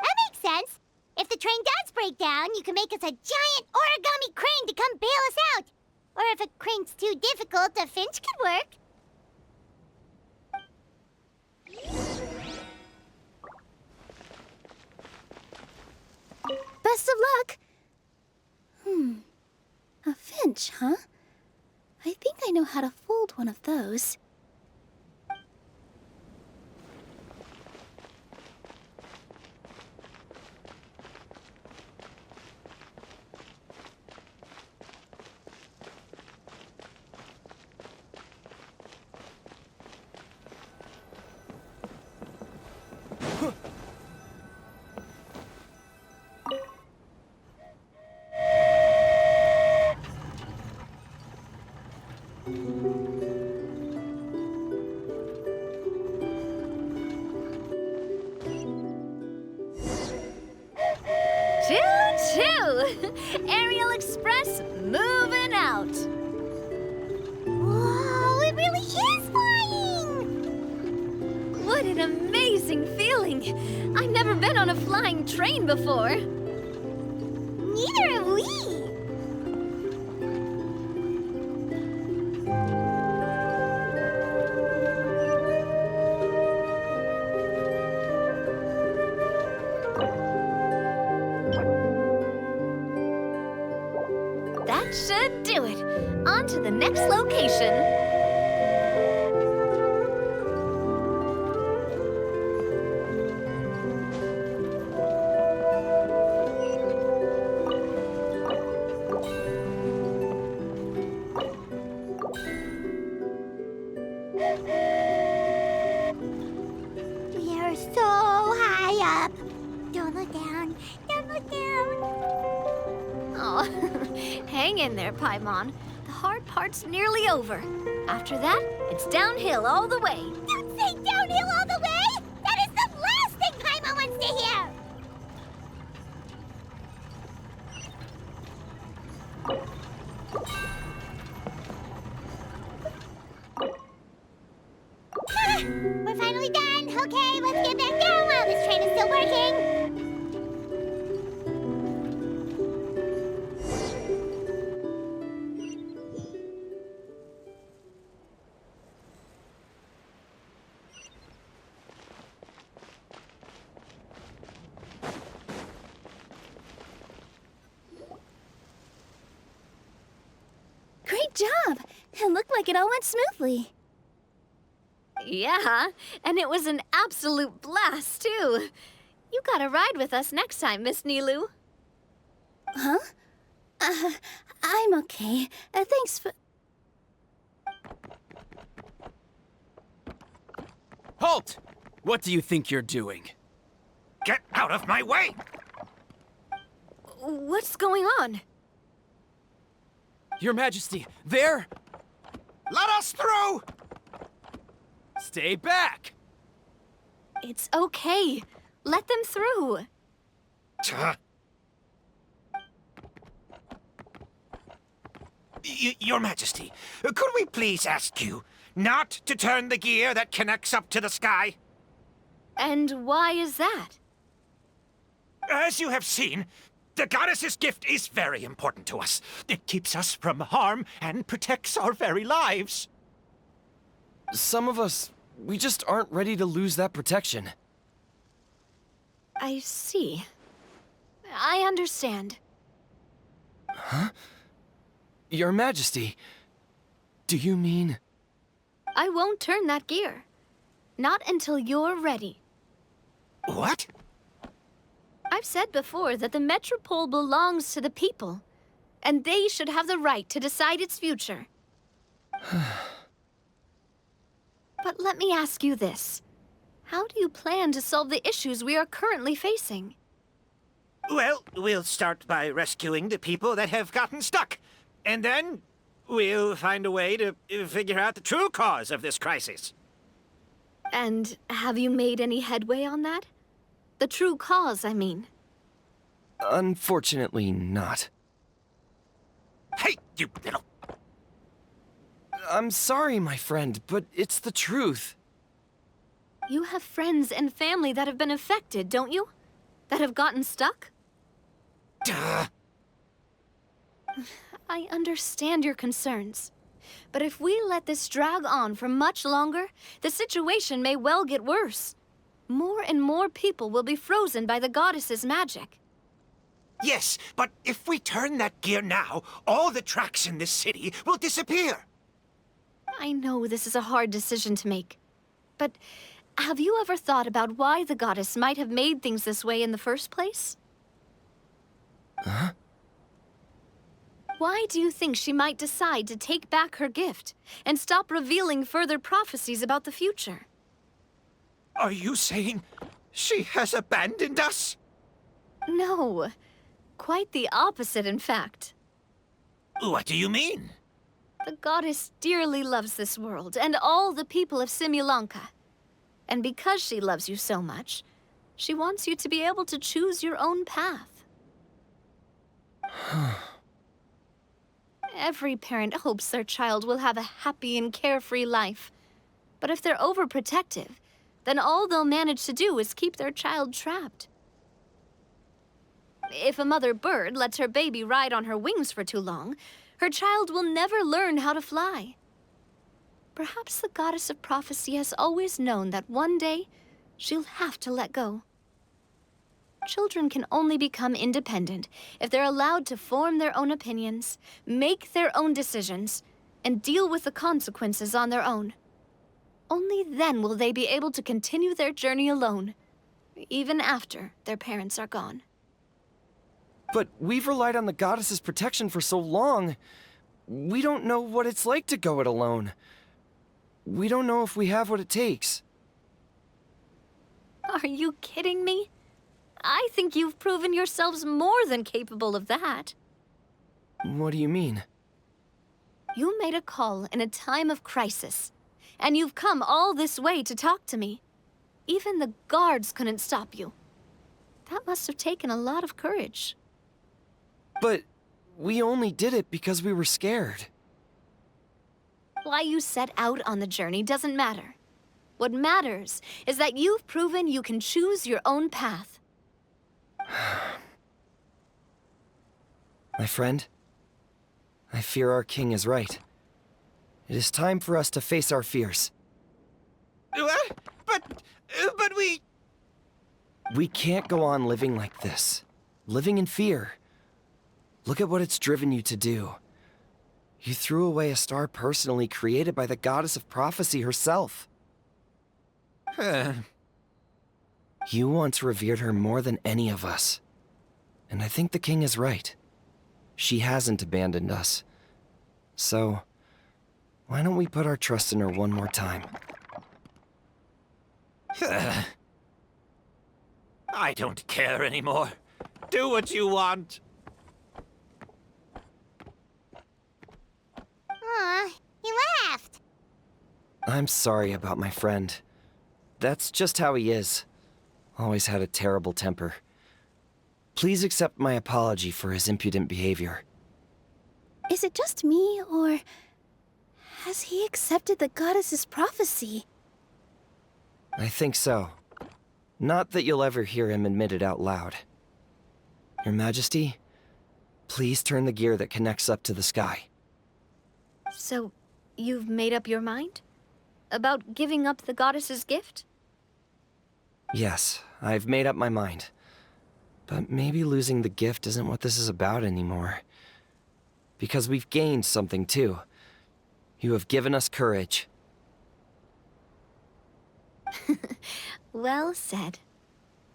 That makes sense. If the train does break down, you can make us a giant origami crane to come bail us out. Or if a crane's too difficult, a finch could work. Best of luck! A finch, huh? I think I know how to fold one of those. Choo-choo! Aerial Express moving out. Whoa, it really is flying! What an amazing feeling! I've never been on a flying train before. Neither have we. That should do it. On to the next location. We are so high up. Don't look down. Don't look down. Oh, hang in there, Paimon. The hard part's nearly over. After that, it's downhill all the way. Don't say downhill all the way! That is the last thing Paimon wants to hear! It looked like it all went smoothly. Yeah, and it was an absolute blast, too. You gotta ride with us next time, Miss Nilu. Huh? I'm okay. Thanks for... Halt! What do you think you're doing? Get out of my way! What's going on? Your Majesty, there! Let us through! Stay back! It's okay. Let them through. Your Majesty, could we please ask you not to turn the gear that connects up to the sky? And why is that? As you have seen, the goddess's gift is very important to us. It keeps us from harm and protects our very lives. Some of us, we just aren't ready to lose that protection. I see. I understand. Huh? Your Majesty, do you mean... I won't turn that gear. Not until you're ready. What? I've said before that the Metropole belongs to the people, and they should have the right to decide its future. But let me ask you this. How do you plan to solve the issues we are currently facing? Well, we'll start by rescuing the people that have gotten stuck. And then we'll find a way to figure out the true cause of this crisis. And have you made any headway on that? The true cause, I mean. Unfortunately not. Hey, you little... I'm sorry, my friend, but it's the truth. You have friends and family that have been affected, don't you? That have gotten stuck? Duh. I understand your concerns. But if we let this drag on for much longer, the situation may well get worse. More and more people will be frozen by the goddess's magic. Yes, but if we turn that gear now, all the tracks in this city will disappear. I know this is a hard decision to make. But have you ever thought about why the goddess might have made things this way in the first place? Huh? Why do you think she might decide to take back her gift and stop revealing further prophecies about the future? Are you saying she has abandoned us? No. Quite the opposite, in fact. What do you mean? The goddess dearly loves this world and all the people of Simulanka. And because she loves you so much, she wants you to be able to choose your own path. Every parent hopes their child will have a happy and carefree life. But if they're overprotective, then all they'll manage to do is keep their child trapped. If a mother bird lets her baby ride on her wings for too long, her child will never learn how to fly. Perhaps the goddess of prophecy has always known that one day she'll have to let go. Children can only become independent if they're allowed to form their own opinions, make their own decisions, and deal with the consequences on their own. Only then will they be able to continue their journey alone, even after their parents are gone. But we've relied on the goddess's protection for so long. We don't know what it's like to go it alone. We don't know if we have what it takes. Are you kidding me? I think you've proven yourselves more than capable of that. What do you mean? You made a call in a time of crisis, and you've come all this way to talk to me. Even the guards couldn't stop you. That must have taken a lot of courage. But we only did it because we were scared. Why you set out on the journey doesn't matter. What matters is that you've proven you can choose your own path. My friend, I fear our king is right. It is time for us to face our fears. What? But we... We can't go on living like this. Living in fear. Look at what it's driven you to do. You threw away a star personally created by the goddess of prophecy herself. You once revered her more than any of us. And I think the king is right. She hasn't abandoned us. So, why don't we put our trust in her one more time? I don't care anymore. Do what you want. Aw, he laughed. I'm sorry about my friend. That's just how he is. Always had a terrible temper. Please accept my apology for his impudent behavior. Is it just me, or has he accepted the goddess's prophecy? I think so. Not that you'll ever hear him admit it out loud. Your Majesty, please turn the gear that connects up to the sky. So, you've made up your mind? About giving up the goddess's gift? Yes, I've made up my mind. But maybe losing the gift isn't what this is about anymore. Because we've gained something too. You have given us courage. Well said.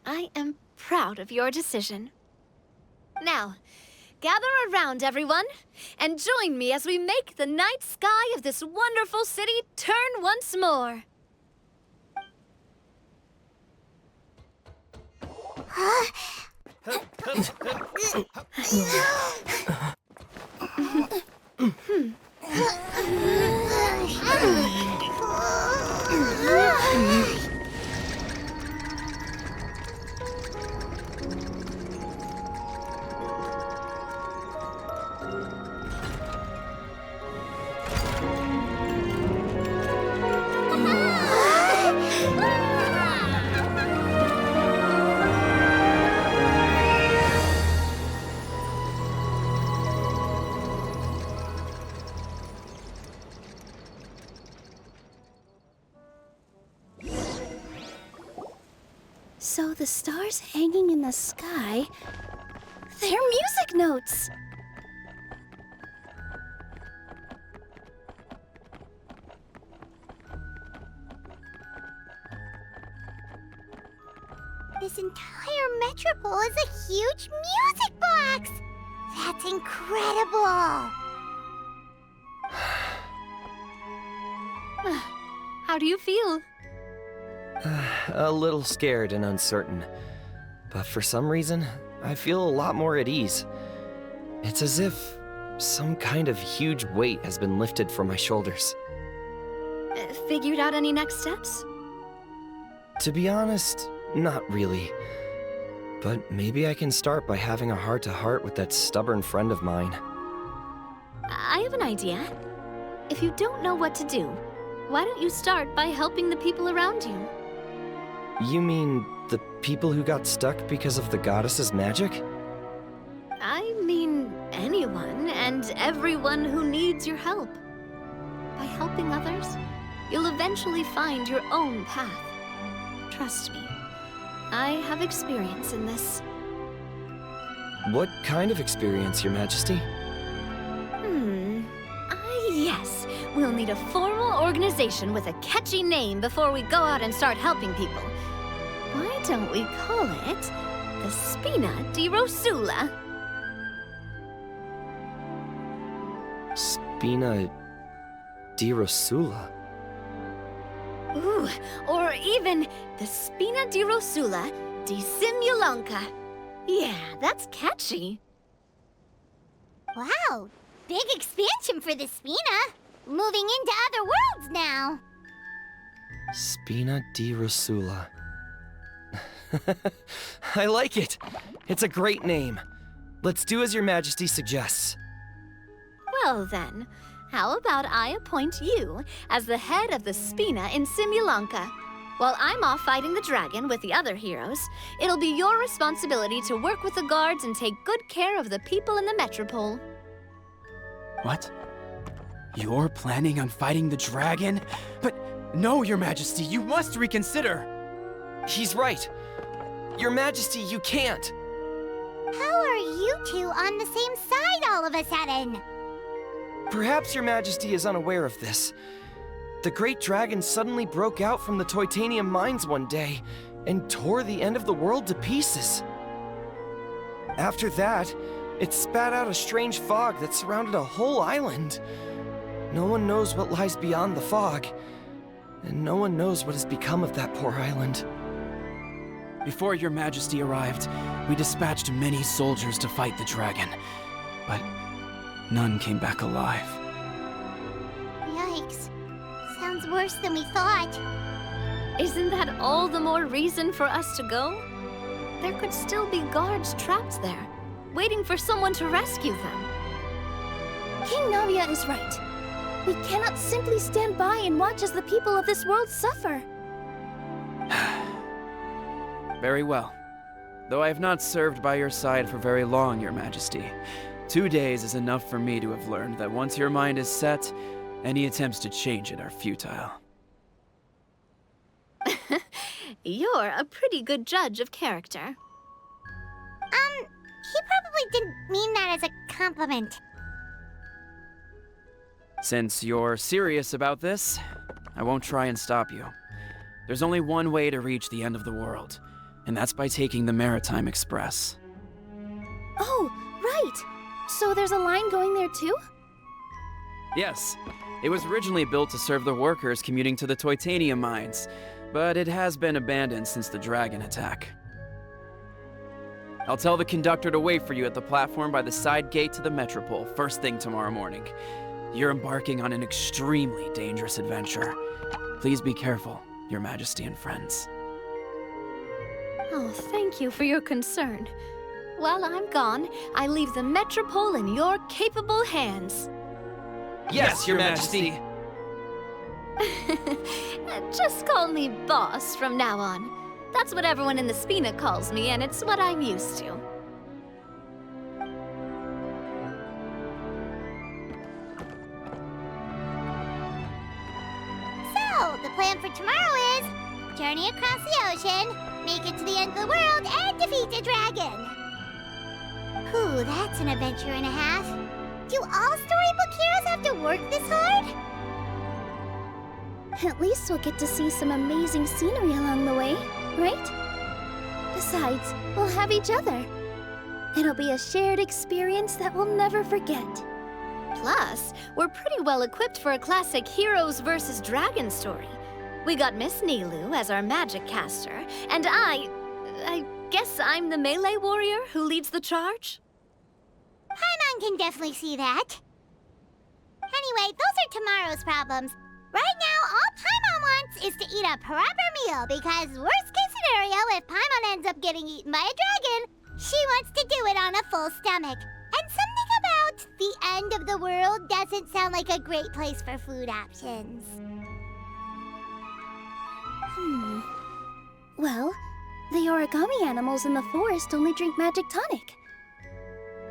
I am proud of your decision. Now, gather around, everyone, and join me as we make the night sky of this wonderful city turn once more. So the stars hanging in the sky, they're music notes! This entire metropole is a huge music box! That's incredible! How do you feel? A little scared and uncertain. But for some reason, I feel a lot more at ease. It's as if some kind of huge weight has been lifted from my shoulders. Figured out any next steps? To be honest, not really. But maybe I can start by having a heart-to-heart with that stubborn friend of mine. I have an idea. If you don't know what to do, why don't you start by helping the people around you? You mean the people who got stuck because of the goddess's magic? I mean anyone and everyone who needs your help. By helping others, you'll eventually find your own path. Trust me, I have experience in this. What kind of experience, Your Majesty? Yes, we'll need a formal organization with a catchy name before we go out and start helping people. Why don't we call it the Spina di Rosula? Spina di Rosula? Ooh, or even the Spina di Rosula di Simulanka. Yeah, that's catchy. Wow, big expansion for the Spina. Moving into other worlds now. Spina di Rosula. I like it. It's a great name. Let's do as Your Majesty suggests. Well then, how about I appoint you as the head of the Spina in Simulanka? While I'm off fighting the dragon with the other heroes, it'll be your responsibility to work with the guards and take good care of the people in the metropole. What? You're planning on fighting the dragon? But no, Your Majesty, you must reconsider. He's right. Your Majesty, you can't. How are you two on the same side all of a sudden? Perhaps your majesty is unaware of this. The great dragon suddenly broke out from the Titanium mines one day and tore the end of the world to pieces. After that, it spat out a strange fog that surrounded a whole island. No one knows what lies beyond the fog, and no one knows what has become of that poor island. Before your majesty arrived, we dispatched many soldiers to fight the dragon, but none came back alive. Yikes. Sounds worse than we thought. Isn't that all the more reason for us to go? There could still be guards trapped there, waiting for someone to rescue them. King Navia is right. We cannot simply stand by and watch as the people of this world suffer. Very well. Though I have not served by your side for very long, your majesty. 2 days is enough for me to have learned that once your mind is set, any attempts to change it are futile. You're a pretty good judge of character. He probably didn't mean that as a compliment. Since you're serious about this, I won't try and stop you. There's only one way to reach the end of the world, and that's by taking the Maritime Express. Oh, right! So there's a line going there too? Yes, it was originally built to serve the workers commuting to the Titanium mines, but it has been abandoned since the dragon attack. I'll tell the conductor to wait for you at the platform by the side gate to the Metropole first thing tomorrow morning. You're embarking on an extremely dangerous adventure. Please be careful, Your Majesty and friends. Oh, thank you for your concern. While I'm gone, I leave the Metropole in your capable hands. Yes, Your Majesty! Just call me boss from now on. That's what everyone in the Spina calls me, and it's what I'm used to. So, the plan for tomorrow is journey across the ocean, make it to the end of the world, and defeat a dragon. Ooh, that's an adventure and a half. Do all storybook heroes have to work this hard? At least we'll get to see some amazing scenery along the way, right? Besides, we'll have each other. It'll be a shared experience that we'll never forget. Plus, we're pretty well equipped for a classic heroes versus dragon story. We got Miss Nilu as our magic caster, and I guess I'm the melee warrior who leads the charge? Paimon can definitely see that. Anyway, those are tomorrow's problems. Right now, all Paimon wants is to eat a proper meal, because worst case scenario, if Paimon ends up getting eaten by a dragon, she wants to do it on a full stomach. And something about the end of the world doesn't sound like a great place for food options. Well, the origami animals in the forest only drink magic tonic.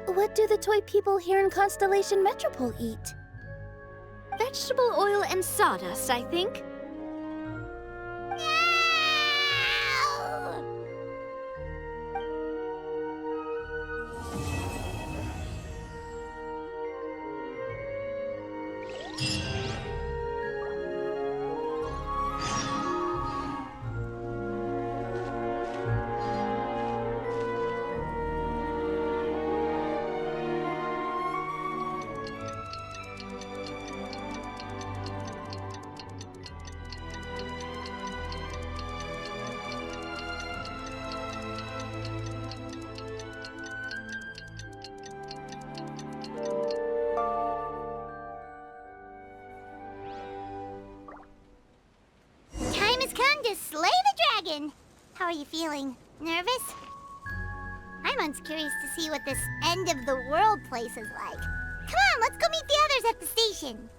What do the toy people here in Constellation Metropole eat? Vegetable oil and sawdust, I think. How are you feeling? Nervous? Paimon's curious to see what this end of the world place is like. Come on, let's go meet the others at the station.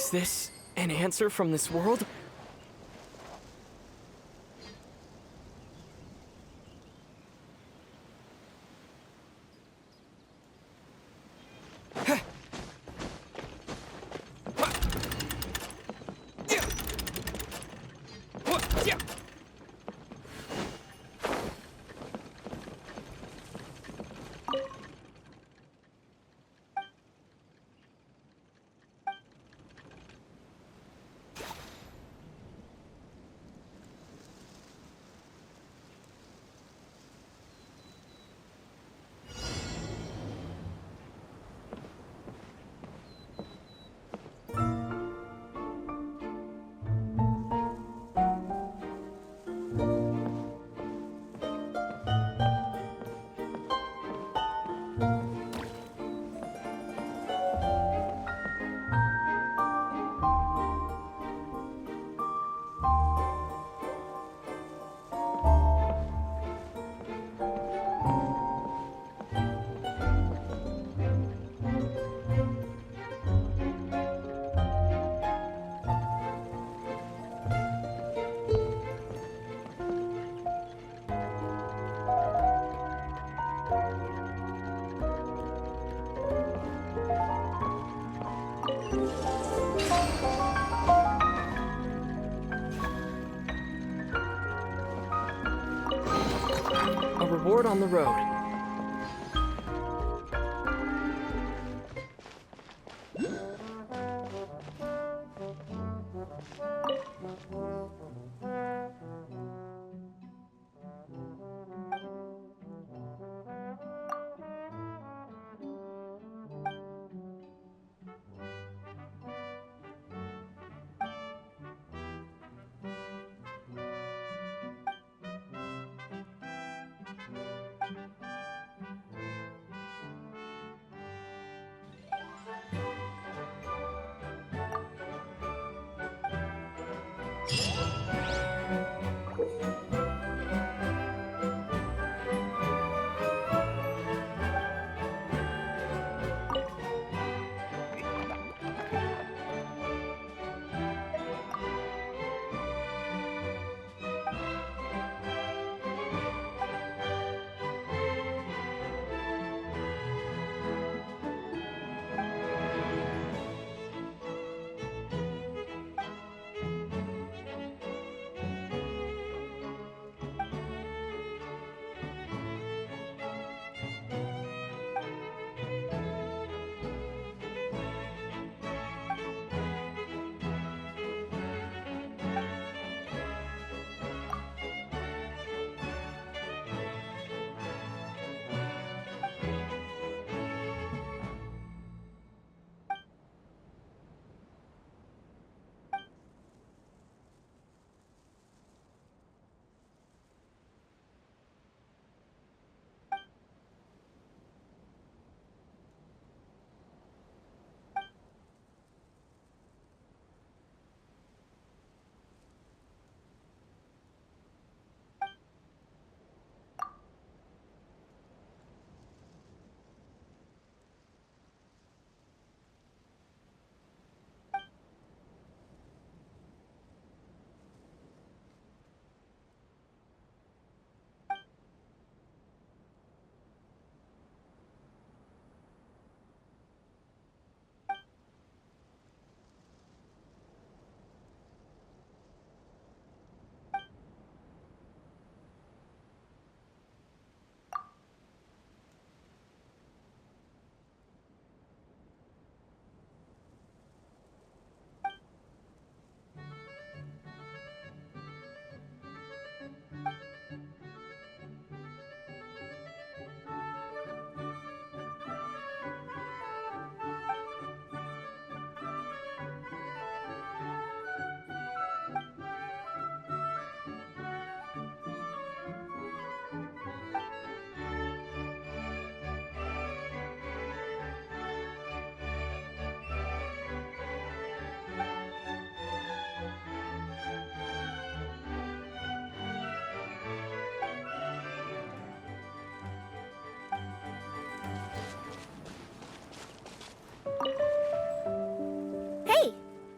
Is this an answer from this world? A reward on the road.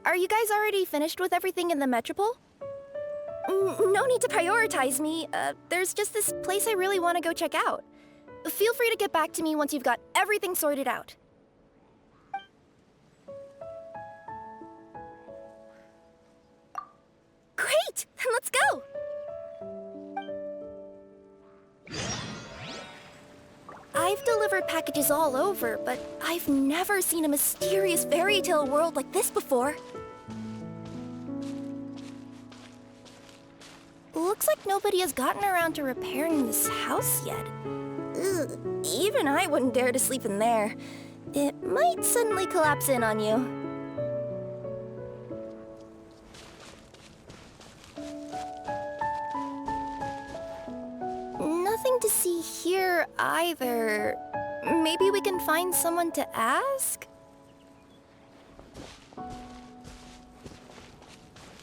Are you guys already finished with everything in the metropole? No need to prioritize me. There's just this place I really want to go check out. Feel free to get back to me once you've got everything sorted out. Great! Then let's go! I've delivered packages all over, but I've never seen a mysterious fairy tale world like this before. Looks like nobody has gotten around to repairing this house yet. Ugh, even I wouldn't dare to sleep in there. It might suddenly collapse in on you. Nothing to see here either. Maybe we can find someone to ask?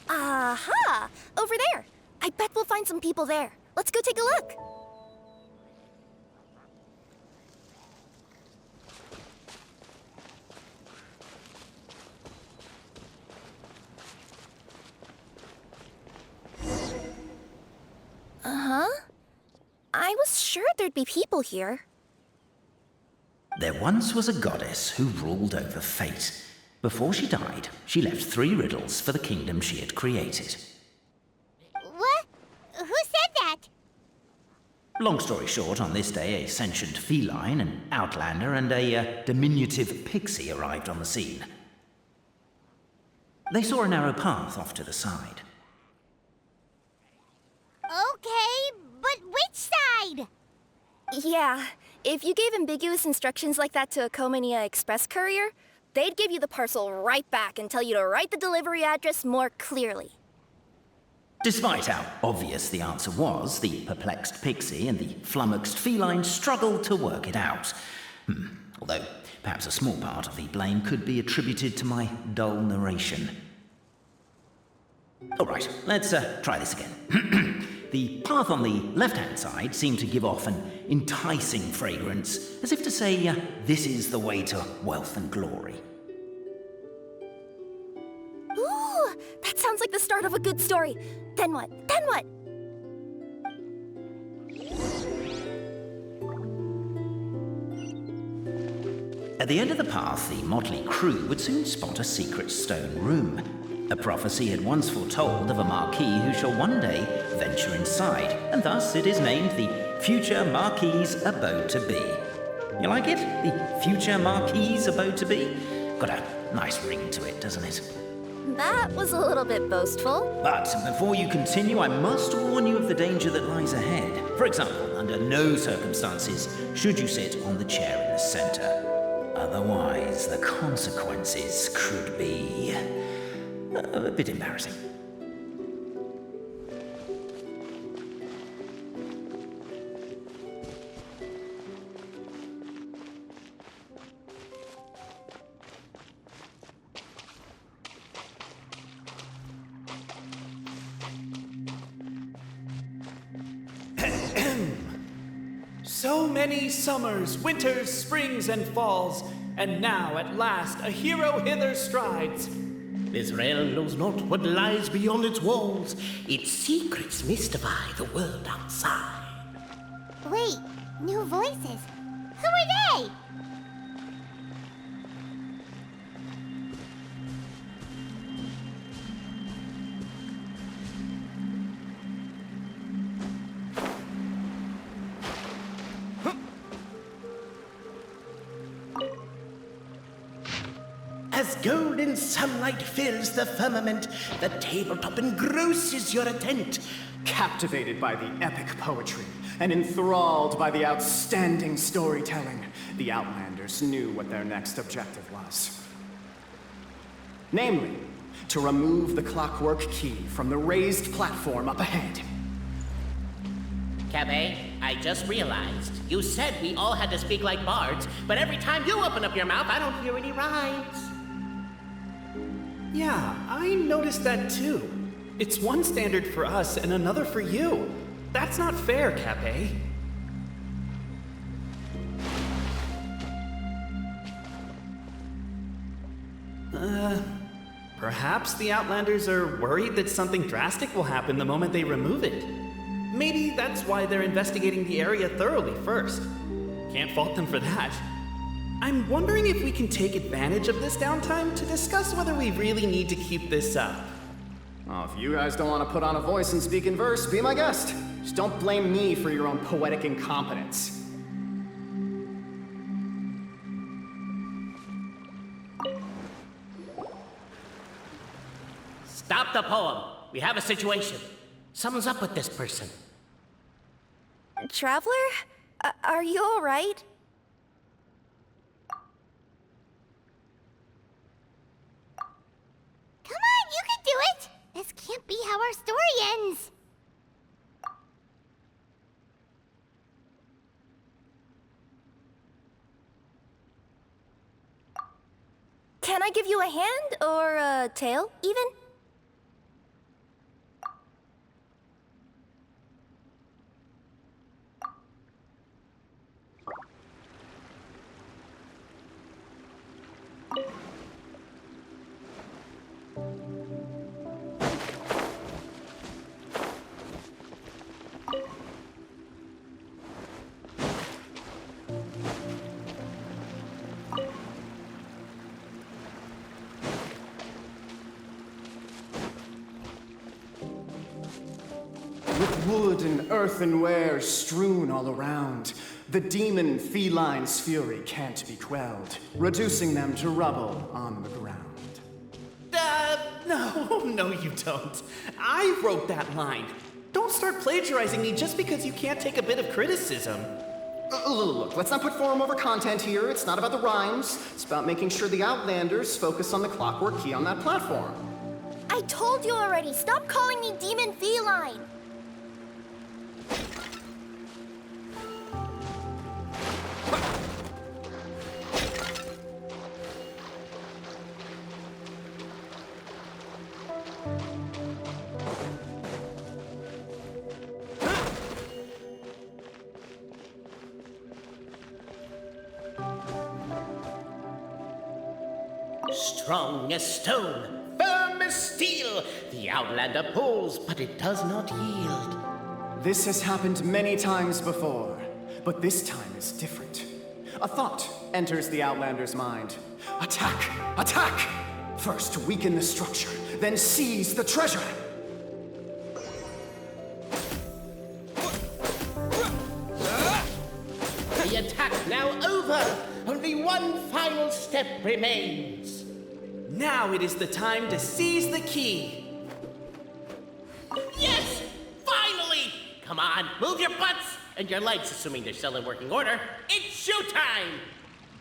Aha! Over there! I bet we'll find some people there. Let's go take a look. Uh-huh. I was sure there'd be people here. There once was a goddess who ruled over fate. Before she died, she left 3 riddles for the kingdom she had created. What? Who said that? Long story short, on this day, a sentient feline, an outlander, and a diminutive pixie arrived on the scene. They saw a narrow path off to the side. Okay, but which side? Yeah, if you gave ambiguous instructions like that to a Comania Express courier, they'd give you the parcel right back and tell you to write the delivery address more clearly. Despite how obvious the answer was, the perplexed pixie and the flummoxed feline struggled to work it out. Although, perhaps a small part of the blame could be attributed to my dull narration. All right, let's try this again. The path on the left-hand side seemed to give off an enticing fragrance, as if to say, this is the way to wealth and glory. Ooh, that sounds like the start of a good story. Then what? Then what? At the end of the path, the motley crew would soon spot a secret stone room. A prophecy had once foretold of a marquis who shall one day venture inside, and thus it is named the Future Marquis's Abode to Be. You like it? The Future Marquis's Abode to Be? Got a nice ring to it, doesn't it? That was a little bit boastful. But before you continue, I must warn you of the danger that lies ahead. For example, under no circumstances should you sit on the chair in the center. Otherwise, the consequences could be a bit embarrassing. So many summers, winters, springs, and falls, and now at last a hero hither strides. This realm knows not what lies beyond its walls. Its secrets mystify the world outside. Wait, new voices. Who are they? As golden sunlight fills the firmament, the tabletop engrosses your attent. Captivated by the epic poetry and enthralled by the outstanding storytelling, the Outlanders knew what their next objective was. Namely, to remove the clockwork key from the raised platform up ahead. Fiabe, I just realized. You said we all had to speak like bards, but every time you open up your mouth, I don't hear any rhymes. Yeah, I noticed that too. It's one standard for us and another for you. That's not fair, Fiabe. Perhaps the Outlanders are worried that something drastic will happen the moment they remove it. Maybe that's why they're investigating the area thoroughly first. Can't fault them for that. I'm wondering if we can take advantage of this downtime to discuss whether we really need to keep this up. Oh, if you guys don't want to put on a voice and speak in verse, be my guest. Just don't blame me for your own poetic incompetence. Stop the poem. We have a situation. Something's up with this person. Traveler? Are you alright? Come on, you can do it! This can't be how our story ends. Can I give you a hand, or a tail, even? With wood and earthenware strewn all around, the demon feline's fury can't be quelled, reducing them to rubble on the ground. No, you don't. I wrote that line. Don't start plagiarizing me just because you can't take a bit of criticism. Look, let's not put form over content here. It's not about the rhymes. It's about making sure the Outlanders focus on the clockwork key on that platform. I told you already, stop calling me demon feline! Strong as stone, firm as steel, the Outlander pulls, but it does not yield. This has happened many times before, but this time is different. A thought enters the Outlander's mind. Attack! Attack! First weaken the structure, then seize the treasure! The attack now over! Only one final step remains. Now it is the time to seize the key. Yes! Finally! Come on, move your butts! And your legs, assuming they're still in working order. It's showtime!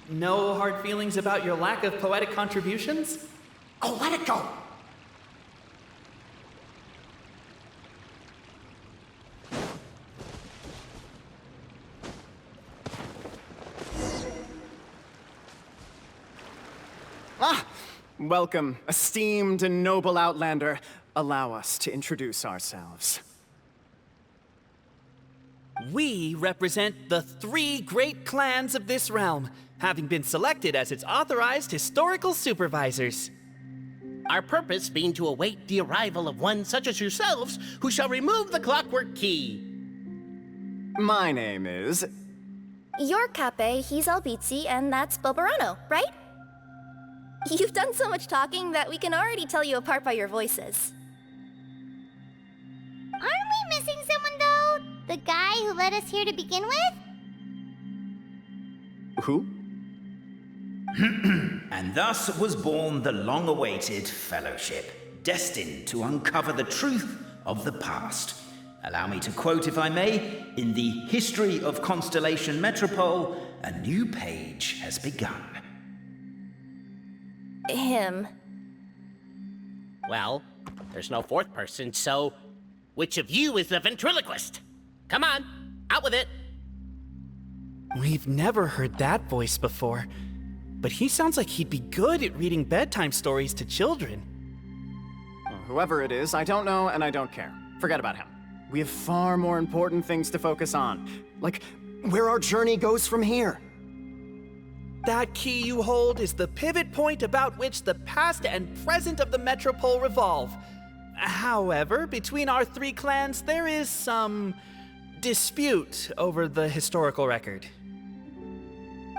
No hard feelings about your lack of poetic contributions? Oh, let it go! Welcome, esteemed and noble Outlander. Allow us to introduce ourselves. We represent the 3 great clans of this realm, having been selected as its authorized historical supervisors. Our purpose being to await the arrival of one such as yourselves, who shall remove the clockwork key. My name is... You're Cape, he's Albizzi, and that's Bobarano, right? You've done so much talking that we can already tell you apart by your voices. Aren't we missing someone, though? The guy who led us here to begin with? Who? And thus was born the long-awaited fellowship, destined to uncover the truth of the past. Allow me to quote, if I may, in the history of Constellation Metropole, a new page has begun. Him. Well, there's no fourth person, so which of you is the ventriloquist? Come on, out with it. We've never heard that voice before, but he sounds like he'd be good at reading bedtime stories to children. Well, whoever it is, I don't know and I don't care. Forget about him. We have far more important things to focus on, like where our journey goes from here. That key you hold is the pivot point about which the past and present of the metropole revolve. However, between our three clans, there is some dispute over the historical record.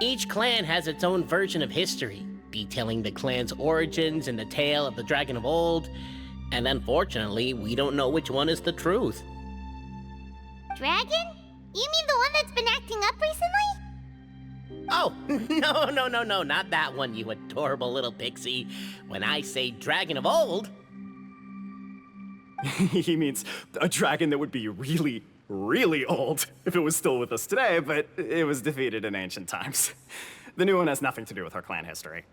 Each clan has its own version of history, detailing the clan's origins and the tale of the dragon of old, and unfortunately, we don't know which one is the truth. Dragon? You mean the one that's been acting up recently? Oh, no, not that one, you adorable little pixie. When I say dragon of old... He means a dragon that would be really, really old if it was still with us today, but it was defeated in ancient times. The new one has nothing to do with our clan history.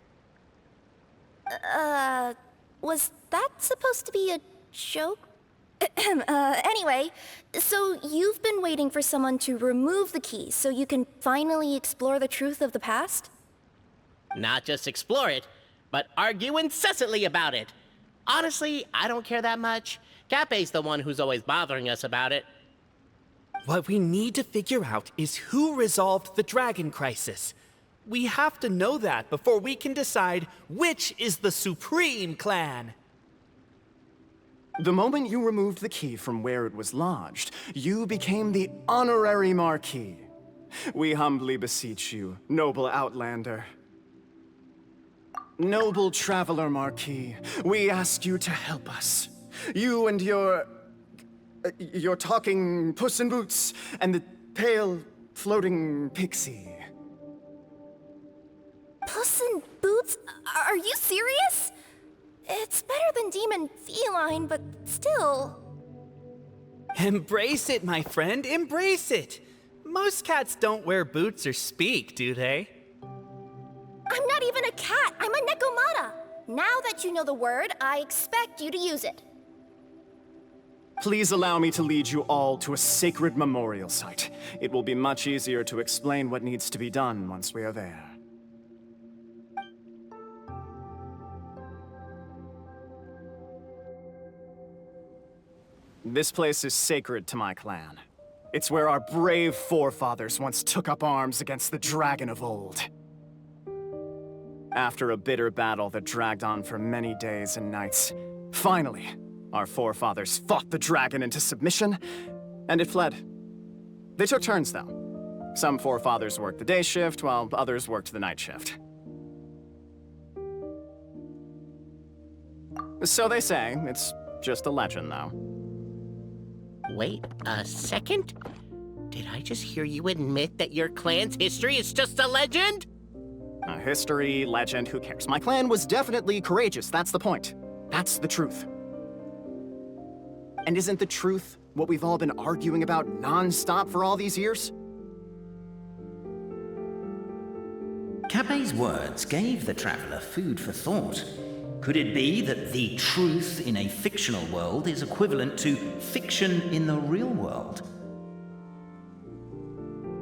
Was that supposed to be a joke? Anyway, so you've been waiting for someone to remove the key so you can finally explore the truth of the past? Not just explore it, but argue incessantly about it. Honestly, I don't care that much. Cape's the one who's always bothering us about it. What we need to figure out is who resolved the dragon crisis. We have to know that before we can decide which is the supreme clan. The moment you removed the key from where it was lodged, you became the honorary Marquis. We humbly beseech you, noble Outlander. Noble Traveler Marquis, we ask you to help us. You and your talking Puss in Boots and the pale floating pixie. Puss in Boots? Are you serious? It's better than demon feline, but still. Embrace it, my friend, embrace it. Most cats don't wear boots or speak, do they? I'm not even a cat, I'm a Nekomata. Now that you know the word, I expect you to use it. Please allow me to lead you all to a sacred memorial site. It will be much easier to explain what needs to be done once we are there. This place is sacred to my clan. It's where our brave forefathers once took up arms against the dragon of old. After a bitter battle that dragged on for many days and nights, finally, our forefathers fought the dragon into submission, and it fled. They took turns, though. Some forefathers worked the day shift, while others worked the night shift. So they say. It's just a legend, though. Wait a second? Did I just hear you admit that your clan's history is just a legend? History, legend, who cares? My clan was definitely courageous, that's the point. That's the truth. And isn't the truth what we've all been arguing about non-stop for all these years? Cape's words gave the traveler food for thought. Could it be that the truth in a fictional world is equivalent to fiction in the real world?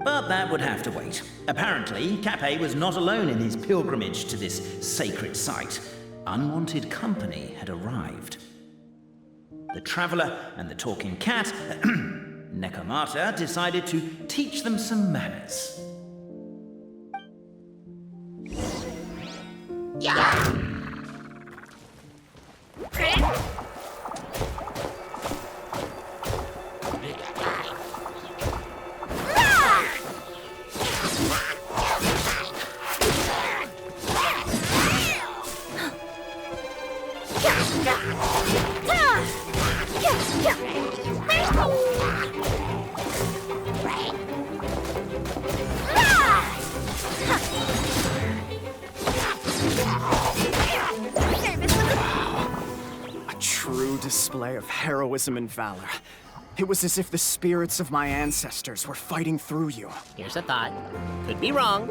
But that would have to wait. Apparently, Cape was not alone in his pilgrimage to this sacred site. Unwanted company had arrived. The traveler and the talking cat, Nekomata, decided to teach them some manners. Yeah! Display of heroism and valor. It was as if the spirits of my ancestors were fighting through you. Here's a thought. Could be wrong,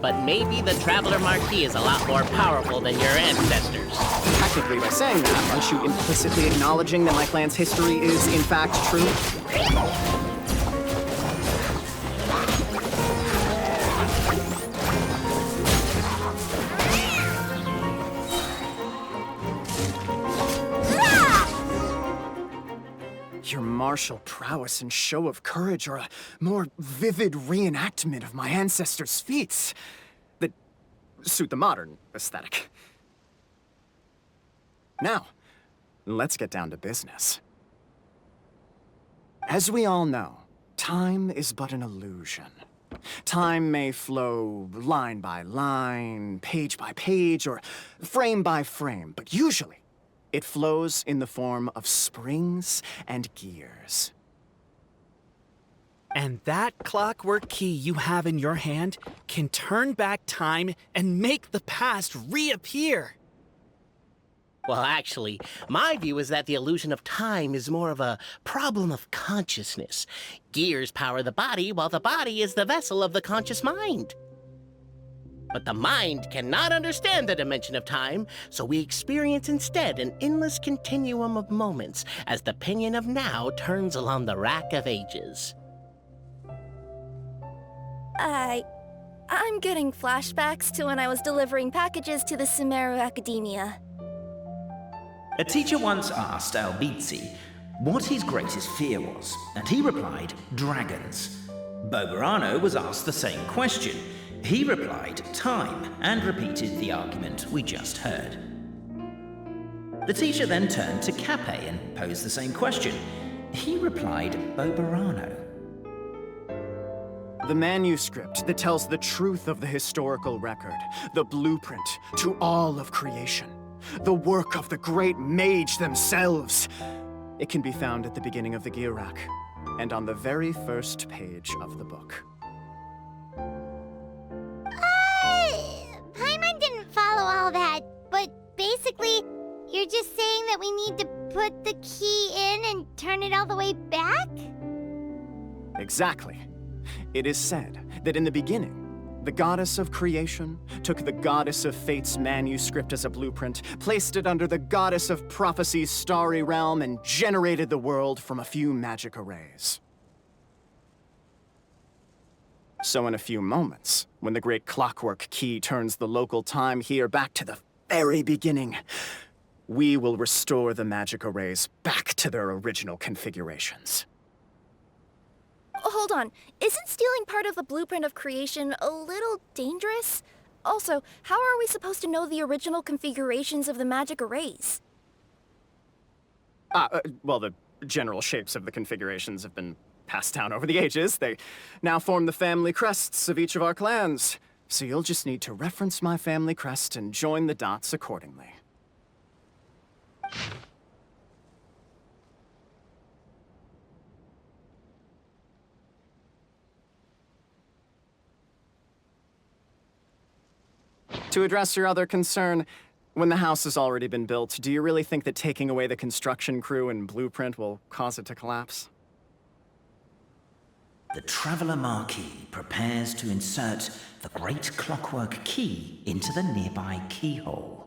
but maybe the Traveler Marquis is a lot more powerful than your ancestors. Technically, by saying that, aren't you implicitly acknowledging that my clan's history is, in fact, true? Your martial prowess and show of courage are a more vivid reenactment of my ancestors' feats. The suit the modern aesthetic. Now, let's get down to business. As we all know, time is but an illusion. Time may flow line by line, page by page, or frame by frame, but usually it flows in the form of springs and gears. And that clockwork key you have in your hand can turn back time and make the past reappear. Well, actually, my view is that the illusion of time is more of a problem of consciousness. Gears power the body, while the body is the vessel of the conscious mind. But the mind cannot understand the dimension of time, so we experience instead an endless continuum of moments as the pinion of now turns along the rack of ages. I'm getting flashbacks to when I was delivering packages to the Sumeru Academia. A teacher once asked Albizzi what his greatest fear was, and he replied, dragons. Boberano was asked the same question. He replied, time, and repeated the argument we just heard. The teacher then turned to Cape and posed the same question. He replied, Boberano. The manuscript that tells the truth of the historical record, the blueprint to all of creation, the work of the great mage themselves. It can be found at the beginning of the Girac, and on the very first page of the book. Paimon didn't follow all that, but basically, you're just saying that we need to put the key in and turn it all the way back? Exactly. It is said that in the beginning, the goddess of creation took the goddess of fate's manuscript as a blueprint, placed it under the goddess of prophecy's starry realm, and generated the world from a few magic arrays. So in a few moments, when the great clockwork key turns the local time here back to the very beginning, we will restore the magic arrays back to their original configurations. Hold on, isn't stealing part of the blueprint of creation a little dangerous? Also, how are we supposed to know the original configurations of the magic arrays? Well, the general shapes of the configurations have been passed down over the ages. They now form the family crests of each of our clans. So you'll just need to reference my family crest and join the dots accordingly. To address your other concern, when the house has already been built, do you really think that taking away the construction crew and blueprint will cause it to collapse? The Traveller Marquis prepares to insert the great clockwork key into the nearby keyhole.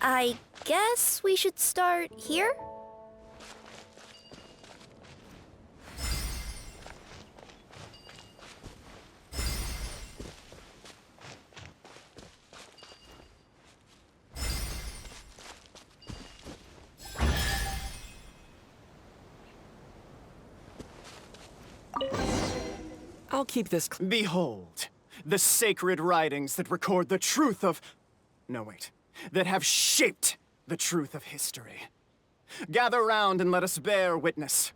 I guess we should start here? I'll keep this. Behold, the sacred writings that record the truth of... No, wait. That have shaped the truth of history. Gather round and let us bear witness.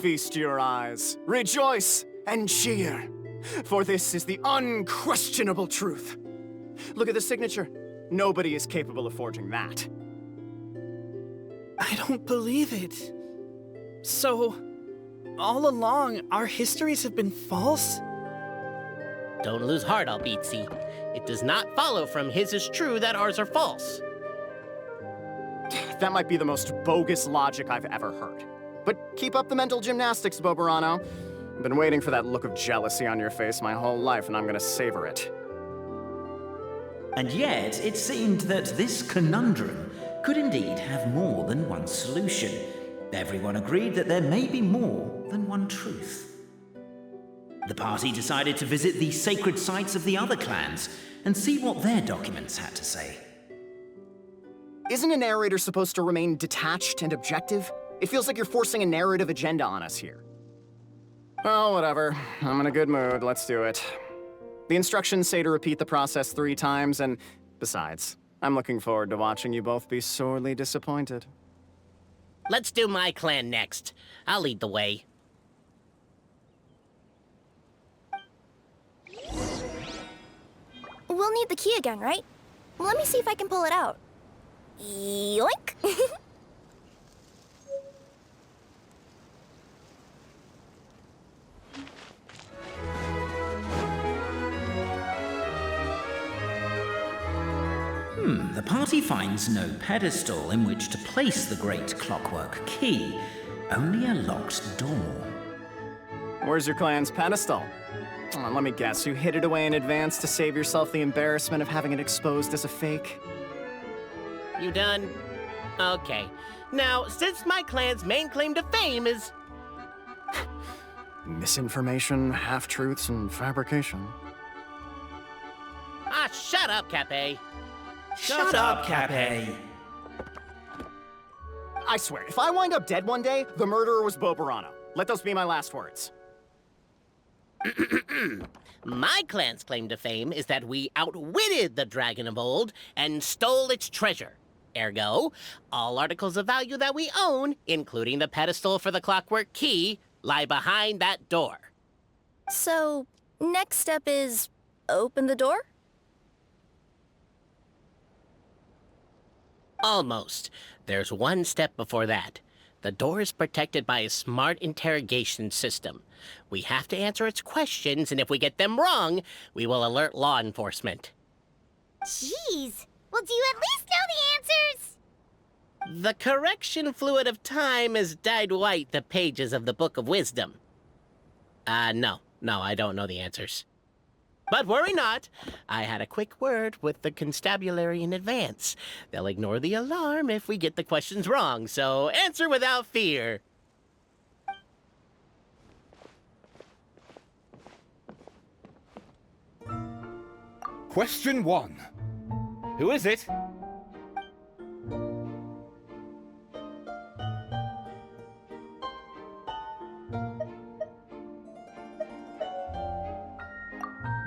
Feast your eyes, rejoice, and cheer, for this is the unquestionable truth. Look at the signature. Nobody is capable of forging that. I don't believe it. So, all along, our histories have been false? Don't lose heart, Albizzi. It does not follow from his is true that ours are false. That might be the most bogus logic I've ever heard. But keep up the mental gymnastics, Boberano. I've been waiting for that look of jealousy on your face my whole life, and I'm gonna savor it. And yet, it seemed that this conundrum could indeed have more than one solution. Everyone agreed that there may be more than one truth. The party decided to visit the sacred sites of the other clans and see what their documents had to say. Isn't a narrator supposed to remain detached and objective? It feels like you're forcing a narrative agenda on us here. Well, whatever. I'm in a good mood. Let's do it. The instructions say to repeat the process 3 times, and besides, I'm looking forward to watching you both be sorely disappointed. Let's do my clan next. I'll lead the way. We'll need the key again, right? Let me see if I can pull it out. Yoink! The party finds no pedestal in which to place the great clockwork key, only a locked door. Where's your clan's pedestal? Let me guess, you hid it away in advance to save yourself the embarrassment of having it exposed as a fake? You done? Okay. Now, since my clan's main claim to fame is... Misinformation, half-truths, and fabrication. Ah, shut up, Cape. Shut up, Cape. I swear, if I wind up dead one day, the murderer was Boberano. Let those be my last words. My clan's claim to fame is that we outwitted the Dragon of Old and stole its treasure. Ergo, all articles of value that we own, including the pedestal for the clockwork key, lie behind that door. So, next step is open the door? Almost. There's one step before that. The door is protected by a smart interrogation system. We have to answer its questions, and if we get them wrong, we will alert law enforcement. Jeez. Well, do you at least know the answers? The correction fluid of time has dyed white the pages of the Book of Wisdom. No, I don't know the answers. But worry not. I had a quick word with the constabulary in advance. They'll ignore the alarm if we get the questions wrong, so answer without fear. Question 1. Who is it?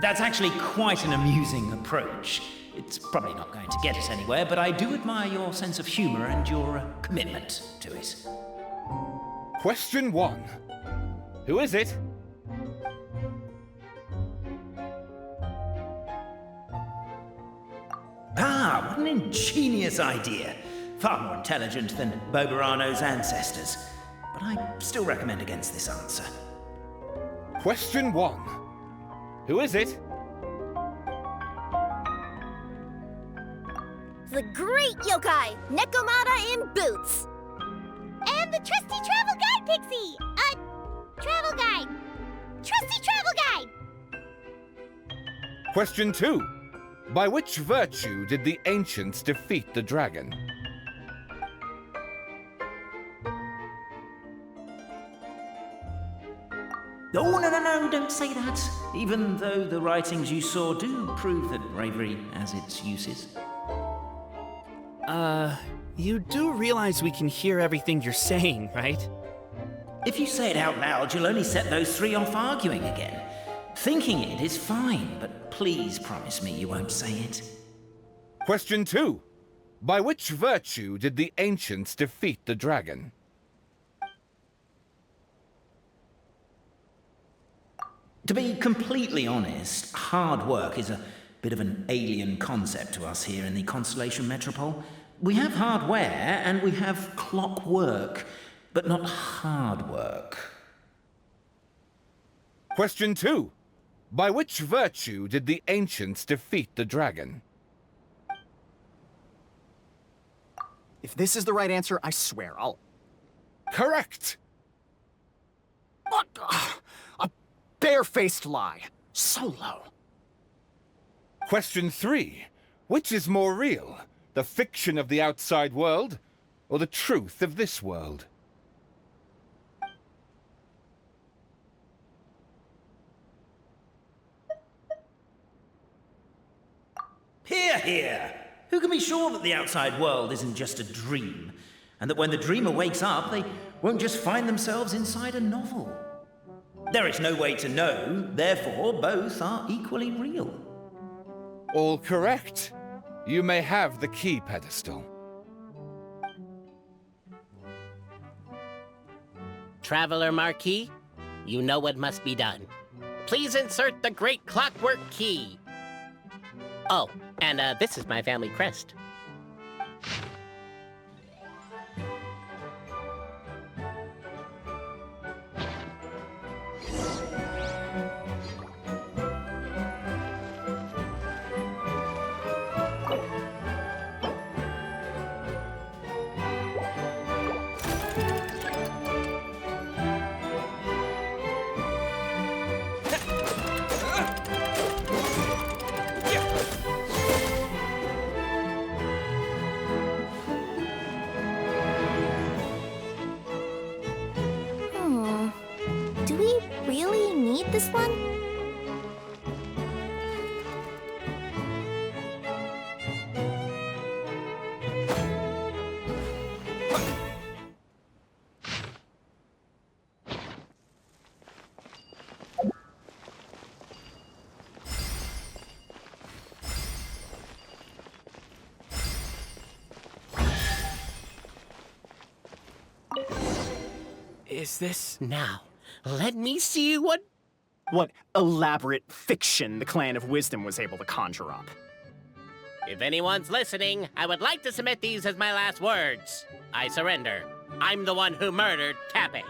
That's actually quite an amusing approach. It's probably not going to get us anywhere, but I do admire your sense of humor and your commitment to it. Question 1. Who is it? Ah, what an ingenious idea. Far more intelligent than Boberano's ancestors. But I still recommend against this answer. Question 1. Who is it? The great yokai, Nekomata in boots. And the trusty travel guide, Pixie! Travel guide. Trusty travel guide! Question 2. By which virtue did the ancients defeat the dragon? Oh, no, don't say that. Even though the writings you saw do prove that bravery has its uses. You do realize we can hear everything you're saying, right? If you say it out loud, you'll only set those three off arguing again. Thinking it is fine, but please promise me you won't say it. Question 2. By which virtue did the ancients defeat the dragon? To be completely honest, hard work is a bit of an alien concept to us here in the Constellation Metropole. We have hardware and we have clockwork, but not hard work. Question 2. By which virtue did the ancients defeat the dragon? If this is the right answer, I swear I'll... Correct! What? A barefaced lie. So low. Question 3. Which is more real? The fiction of the outside world, or the truth of this world? Hear, hear! Who can be sure that the outside world isn't just a dream, and that when the dreamer wakes up, they won't just find themselves inside a novel? There is no way to know, therefore both are equally real. All correct. You may have the key pedestal. Traveler Marquis, you know what must be done. Please insert the great clockwork key. Oh, and this is my family crest. Do we really need this one? Is this... Now, let me see what elaborate fiction the Clan of Wisdom was able to conjure up. If anyone's listening, I would like to submit these as my last words. I surrender. I'm the one who murdered Tappy.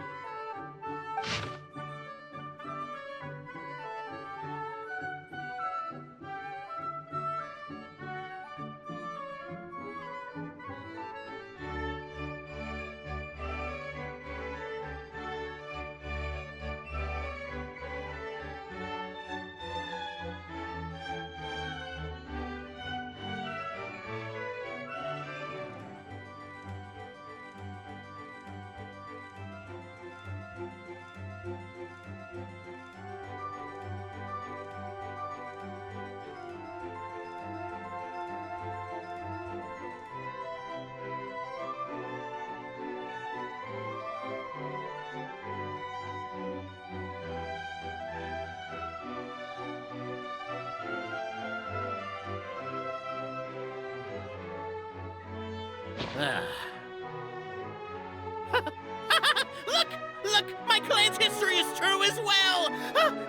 Look! My clan's history is true as well!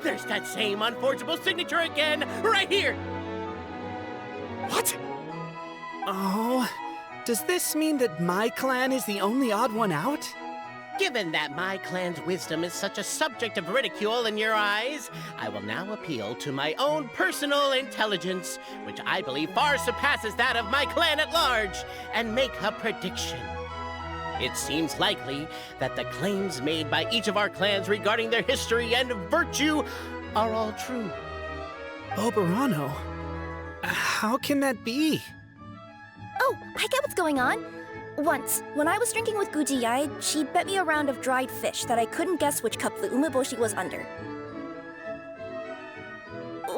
There's that same unforgeable signature again, right here! What? Oh, does this mean that my clan is the only odd one out? Given that my clan's wisdom is such a subject of ridicule in your eyes, I will now appeal to my own personal intelligence, which I believe far surpasses that of my clan at large, and make a prediction. It seems likely that the claims made by each of our clans regarding their history and virtue are all true. Boberano? How can that be? Oh, I get what's going on. Once, when I was drinking with Gujiyai, she bet me a round of dried fish that I couldn't guess which cup the umeboshi was under.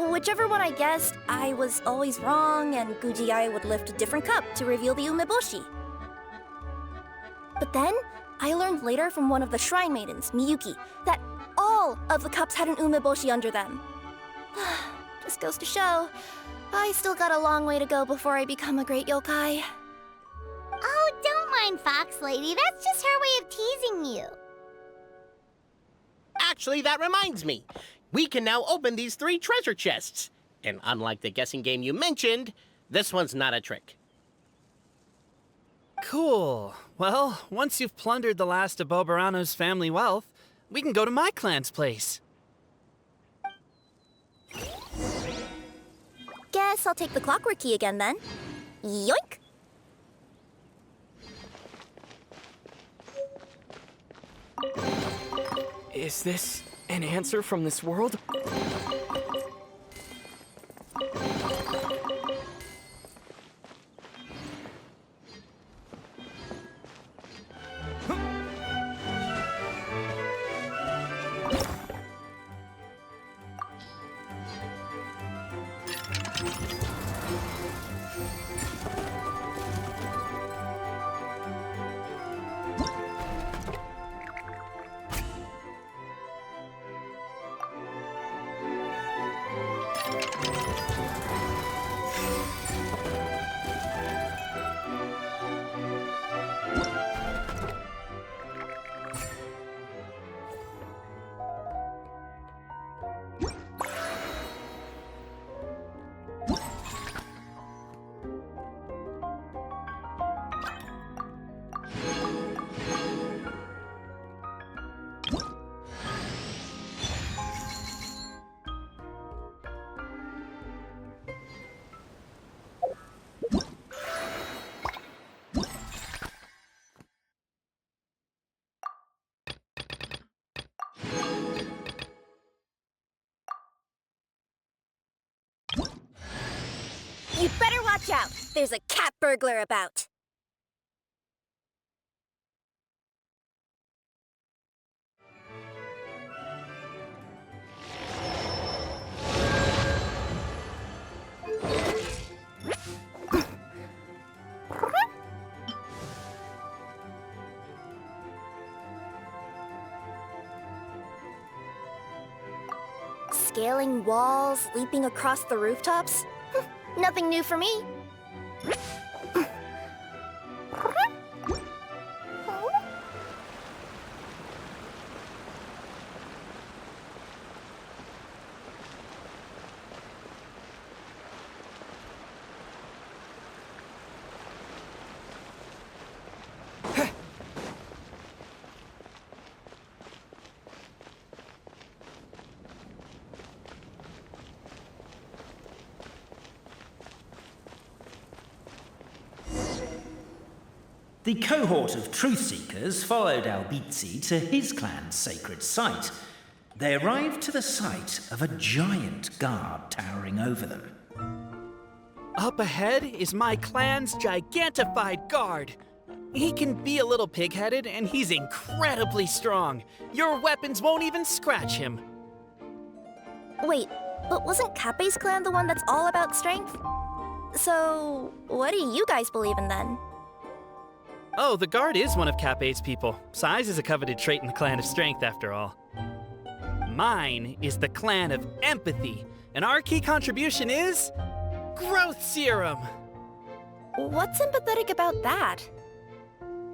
Whichever one I guessed, I was always wrong, and Gujiyai would lift a different cup to reveal the umeboshi. But then, I learned later from one of the shrine maidens, Miyuki, that all of the cups had an umeboshi under them. Just goes to show, I still got a long way to go before I become a great yokai. Oh, don't mind Fox Lady. That's just her way of teasing you. Actually, that reminds me. We can now open these 3 treasure chests. And unlike the guessing game you mentioned, this one's not a trick. Cool. Well, once you've plundered the last of Boberano's family wealth, we can go to my clan's place. Guess I'll take the clockwork key again then. Yoink! Is this an answer from this world? You better watch out! There's a cat burglar about! Scaling walls, leaping across the rooftops? Nothing new for me. The cohort of truth-seekers followed Albizzi to his clan's sacred site. They arrived to the site of a giant guard towering over them. Up ahead is my clan's gigantified guard. He can be a little pig-headed, and he's incredibly strong. Your weapons won't even scratch him. Wait, but wasn't Kappei's clan the one that's all about strength? So, what do you guys believe in then? Oh, the guard is one of Kappei's people. Size is a coveted trait in the clan of strength, after all. Mine is the clan of empathy, and our key contribution is growth serum. What's empathetic about that?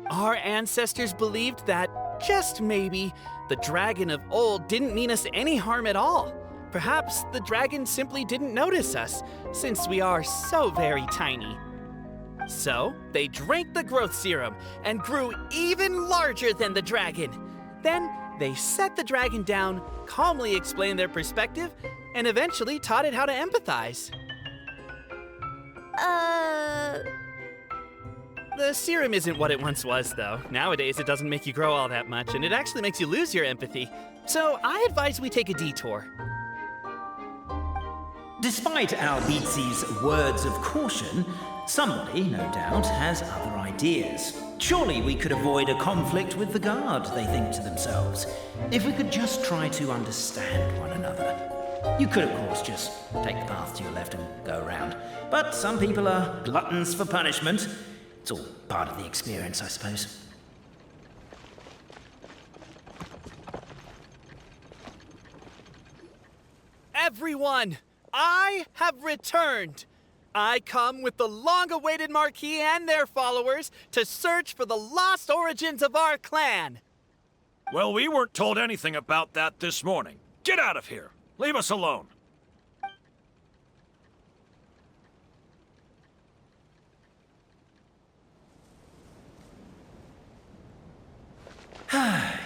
Our ancestors believed that, just maybe, the dragon of old didn't mean us any harm at all. Perhaps the dragon simply didn't notice us, since we are so very tiny. So, they drank the growth serum and grew even larger than the dragon. Then, they set the dragon down, calmly explained their perspective, and eventually taught it how to empathize. The serum isn't what it once was, though. Nowadays, it doesn't make you grow all that much, and it actually makes you lose your empathy. So, I advise we take a detour. Despite Albizzi's words of caution, somebody, no doubt, has other ideas. Surely we could avoid a conflict with the guard, they think to themselves, if we could just try to understand one another. You could, of course, just take the path to your left and go around. But some people are gluttons for punishment. It's all part of the experience, I suppose. Everyone, I have returned. I come with the long-awaited Marquis and their followers to search for the lost origins of our clan. Well, we weren't told anything about that this morning. Get out of here. Leave us alone.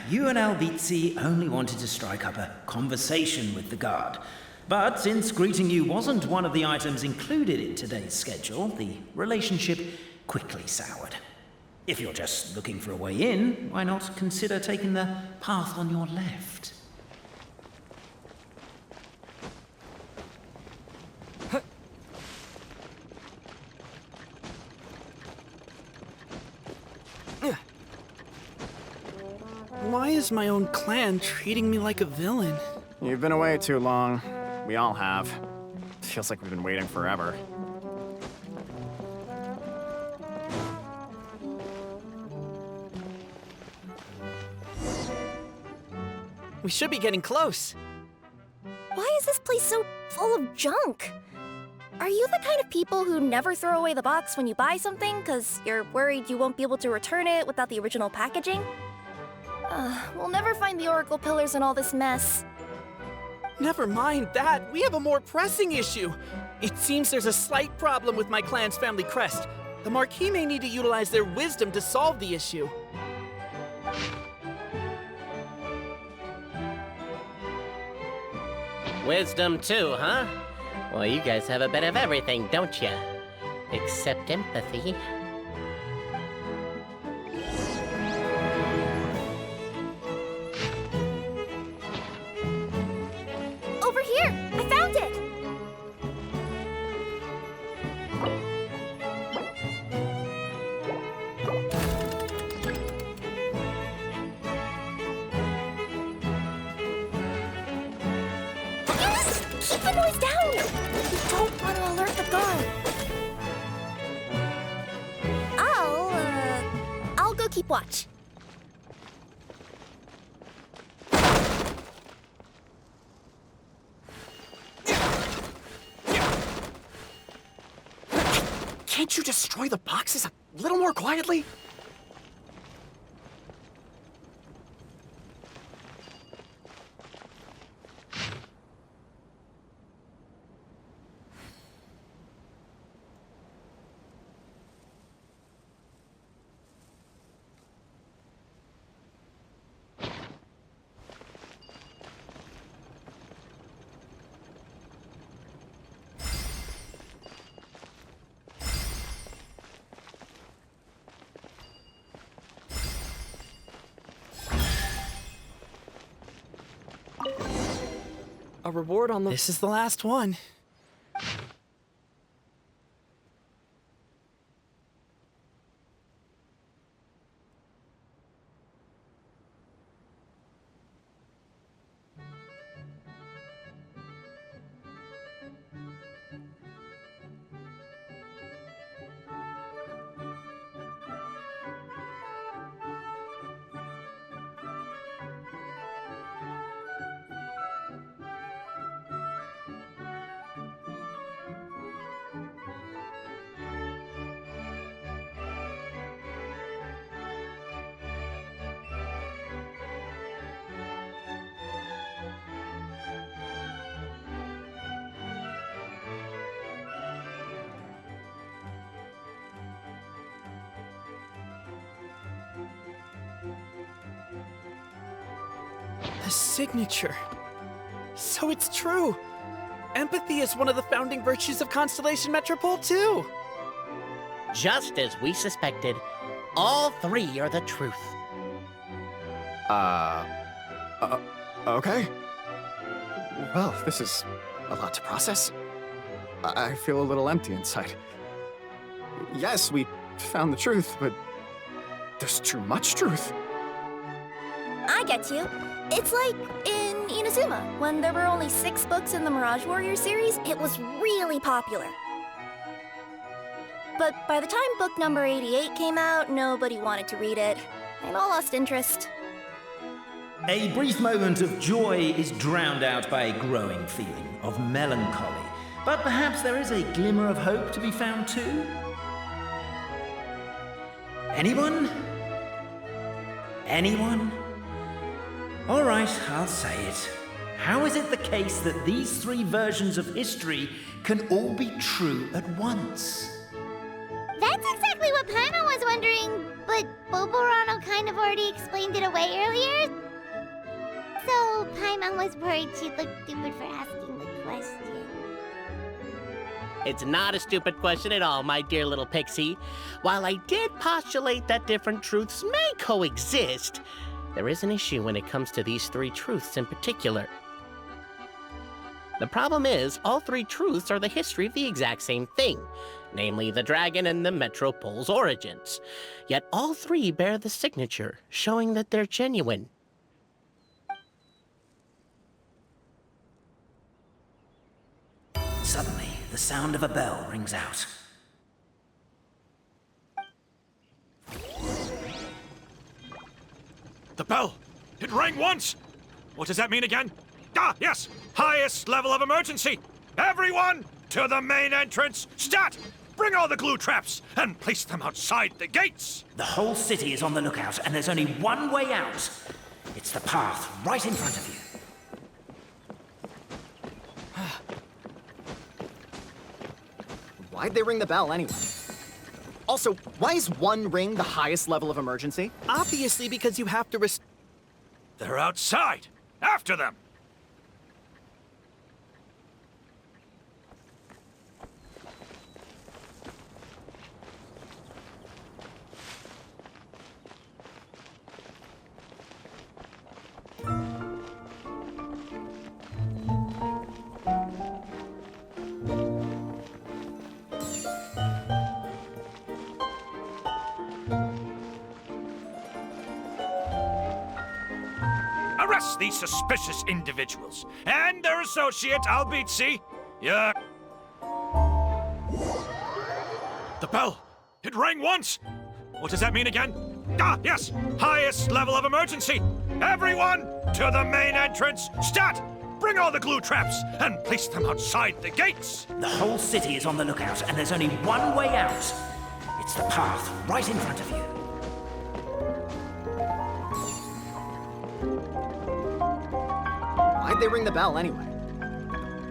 You and Albizzi only wanted to strike up a conversation with the guard. But since greeting you wasn't one of the items included in today's schedule, the relationship quickly soured. If you're just looking for a way in, why not consider taking the path on your left? Why is my own clan treating me like a villain? You've been away too long. We all have. Feels like we've been waiting forever. We should be getting close. Why is this place so full of junk? Are you the kind of people who never throw away the box when you buy something because you're worried you won't be able to return it without the original packaging? We'll never find the Oracle Pillars in all this mess. Never mind that. We have a more pressing issue. It seems there's a slight problem with my clan's family crest. The Marquis may need to utilize their wisdom to solve the issue. Wisdom too, huh? Well, you guys have a bit of everything, don't you? Except empathy. Over here! I found it! Yes! Keep the noise down! We don't want to alert the guard. I'll go keep watch. Can't you destroy the boxes a little more quietly? A reward on the... This is the last one. A signature. So it's true. Empathy is one of the founding virtues of Constellation Metropole, too. Just as we suspected, all three are the truth. Okay. Well, this is a lot to process. I feel a little empty inside. Yes, we found the truth, but there's too much truth. I get you. It's like in Inazuma, when there were only 6 books in the Mirage Warrior series, it was really popular. But by the time book number 88 came out, nobody wanted to read it. And all lost interest. A brief moment of joy is drowned out by a growing feeling of melancholy. But perhaps there is a glimmer of hope to be found too? Anyone? Anyone? All right, I'll say it. How is it the case that these 3 versions of history can all be true at once? That's exactly what Paimon was wondering, but Boborano kind of already explained it away earlier. So Paimon was worried she'd look stupid for asking the question. It's not a stupid question at all, my dear little pixie. While I did postulate that different truths may coexist, there is an issue when it comes to these 3 truths in particular. The problem is, all 3 truths are the history of the exact same thing, namely the dragon and the Metropole's origins. Yet all 3 bear the signature, showing that they're genuine. Suddenly, the sound of a bell rings out. The bell! It rang once! What does that mean again? Ah, yes! Highest level of emergency! Everyone, to the main entrance! Stat! Bring all the glue traps and place them outside the gates! The whole city is on the lookout, and there's only one way out. It's the path right in front of you. Why'd they ring the bell anyway? Also, why is 1 ring the highest level of emergency? Obviously because you have to They're outside! After them! Arrest these suspicious individuals and their associate, Albizzi. Yeah. The bell! It rang once! What does that mean again? Ah, yes! Highest level of emergency! Everyone, to the main entrance! Stat! Bring all the glue traps and place them outside the gates! The whole city is on the lookout, and there's only one way out. It's the path right in front of you. Why'd they ring the bell anyway?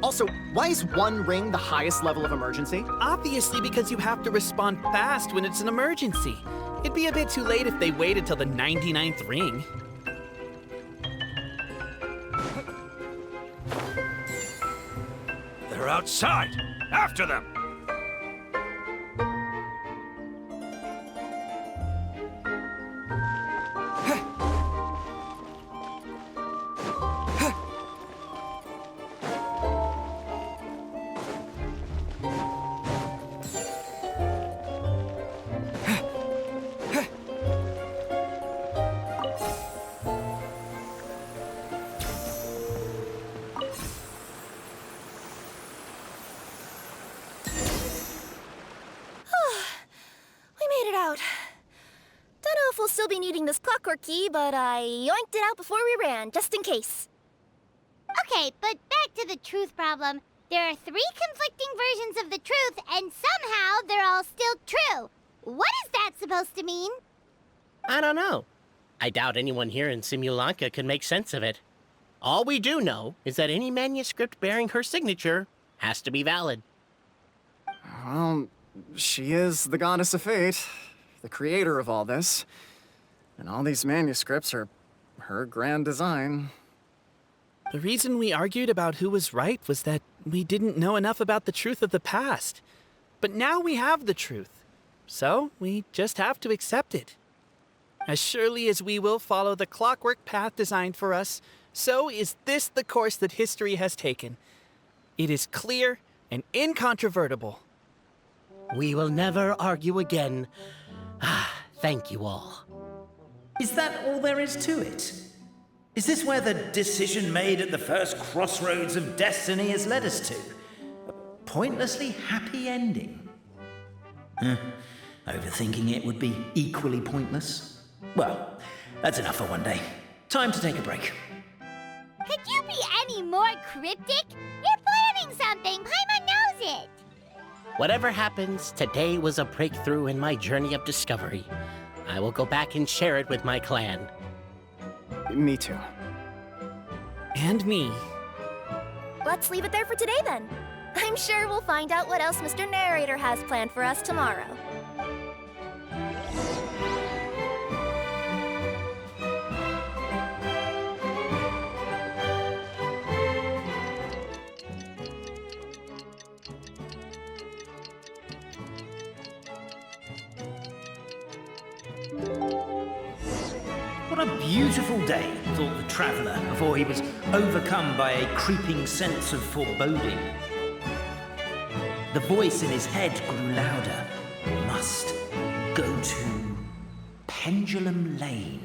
Also, why is 1 ring the highest level of emergency? Obviously because you have to respond fast when it's an emergency. It'd be a bit too late if they waited till the 99th ring. They're outside! After them! Still be needing this clockwork key, but I yoinked it out before we ran, just in case. Okay, but back to the truth problem. There are 3 conflicting versions of the truth, and somehow they're all still true. What is that supposed to mean? I don't know. I doubt anyone here in Simulanka can make sense of it. All we do know is that any manuscript bearing her signature has to be valid. Well, she is the goddess of fate, the creator of all this. And all these manuscripts are her grand design. The reason we argued about who was right was that we didn't know enough about the truth of the past. But now we have the truth. So we just have to accept it. As surely as we will follow the clockwork path designed for us, so is this the course that history has taken. It is clear and incontrovertible. We will never argue again. Thank you all. Is that all there is to it? Is this where the decision made at the first crossroads of destiny has led us to? A pointlessly happy ending? Overthinking it would be equally pointless. Well, that's enough for one day. Time to take a break. Could you be any more cryptic? You're planning something. Paimon knows it. Whatever happens, today was a breakthrough in my journey of discovery. I will go back and share it with my clan. Me too. And me. Let's leave it there for today then. I'm sure we'll find out what else Mr. Narrator has planned for us tomorrow. What a beautiful day, thought the traveller, before he was overcome by a creeping sense of foreboding. The voice in his head grew louder. Must go to Pendulum Lane.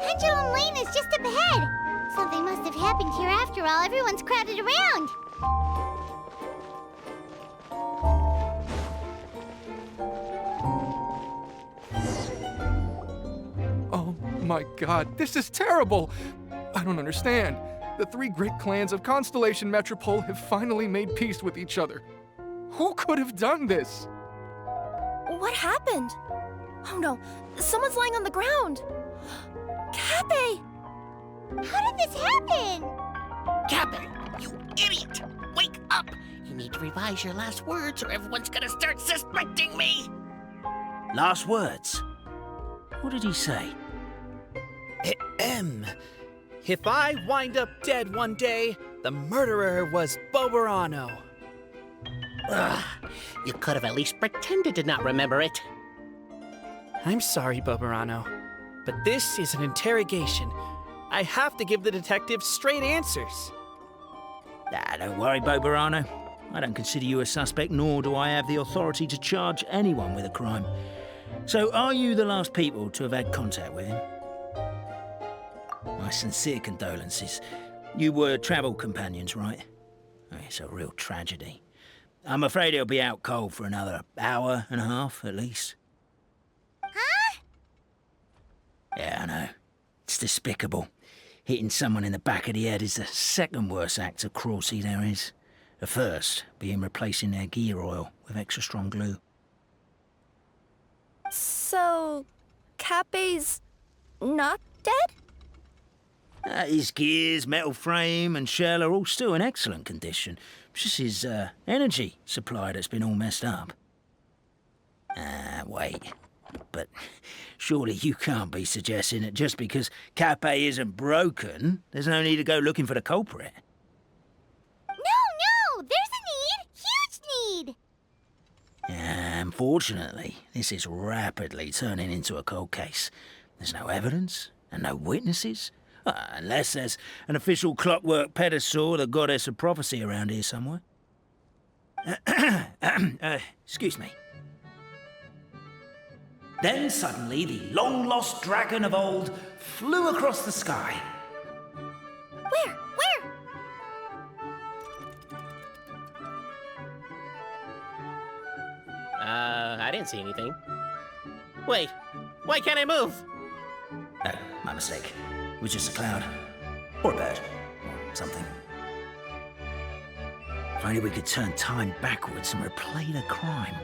Pendulum Lane is just up ahead. Something must have happened here after all. Everyone's crowded around. Oh my god, this is terrible! I don't understand. The three great clans of Constellation Metropole have finally made peace with each other. Who could have done this? What happened? Oh no, someone's lying on the ground. Cappe! How did this happen? Cappe, you idiot! Wake up! You need to revise your last words or everyone's gonna start suspecting me! Last words? What did he say? If I wind up dead one day, the murderer was Boberano. Ugh, you could have at least pretended to not remember it. I'm sorry, Boberano, but this is an interrogation. I have to give the detective straight answers. Don't worry, Boberano. I don't consider you a suspect, nor do I have the authority to charge anyone with a crime. So, are you the last people to have had contact with him? My sincere condolences. You were travel companions, right? It's a real tragedy. I'm afraid he'll be out cold for another hour and a half, at least. Huh? Yeah, I know. It's despicable. Hitting someone in the back of the head is the second worst act of cruelty there is. The first being replacing their gear oil with extra strong glue. So, Cappe's not dead? His gears, metal frame and shell are all still in excellent condition. It's just his energy supply that's been all messed up. Wait. But surely you can't be suggesting that just because Cappe isn't broken, there's no need to go looking for the culprit. No! There's a need! Huge need! Unfortunately, this is rapidly turning into a cold case. There's no evidence and no witnesses. Unless there's an official clockwork pedestal or the goddess of prophecy around here somewhere. Excuse me. Then suddenly the long-lost dragon of old flew across the sky. Where? I didn't see anything. Wait, why can't I move? No, my mistake. It was just a cloud. Or a bird. Or something. If only we could turn time backwards and replay the crime.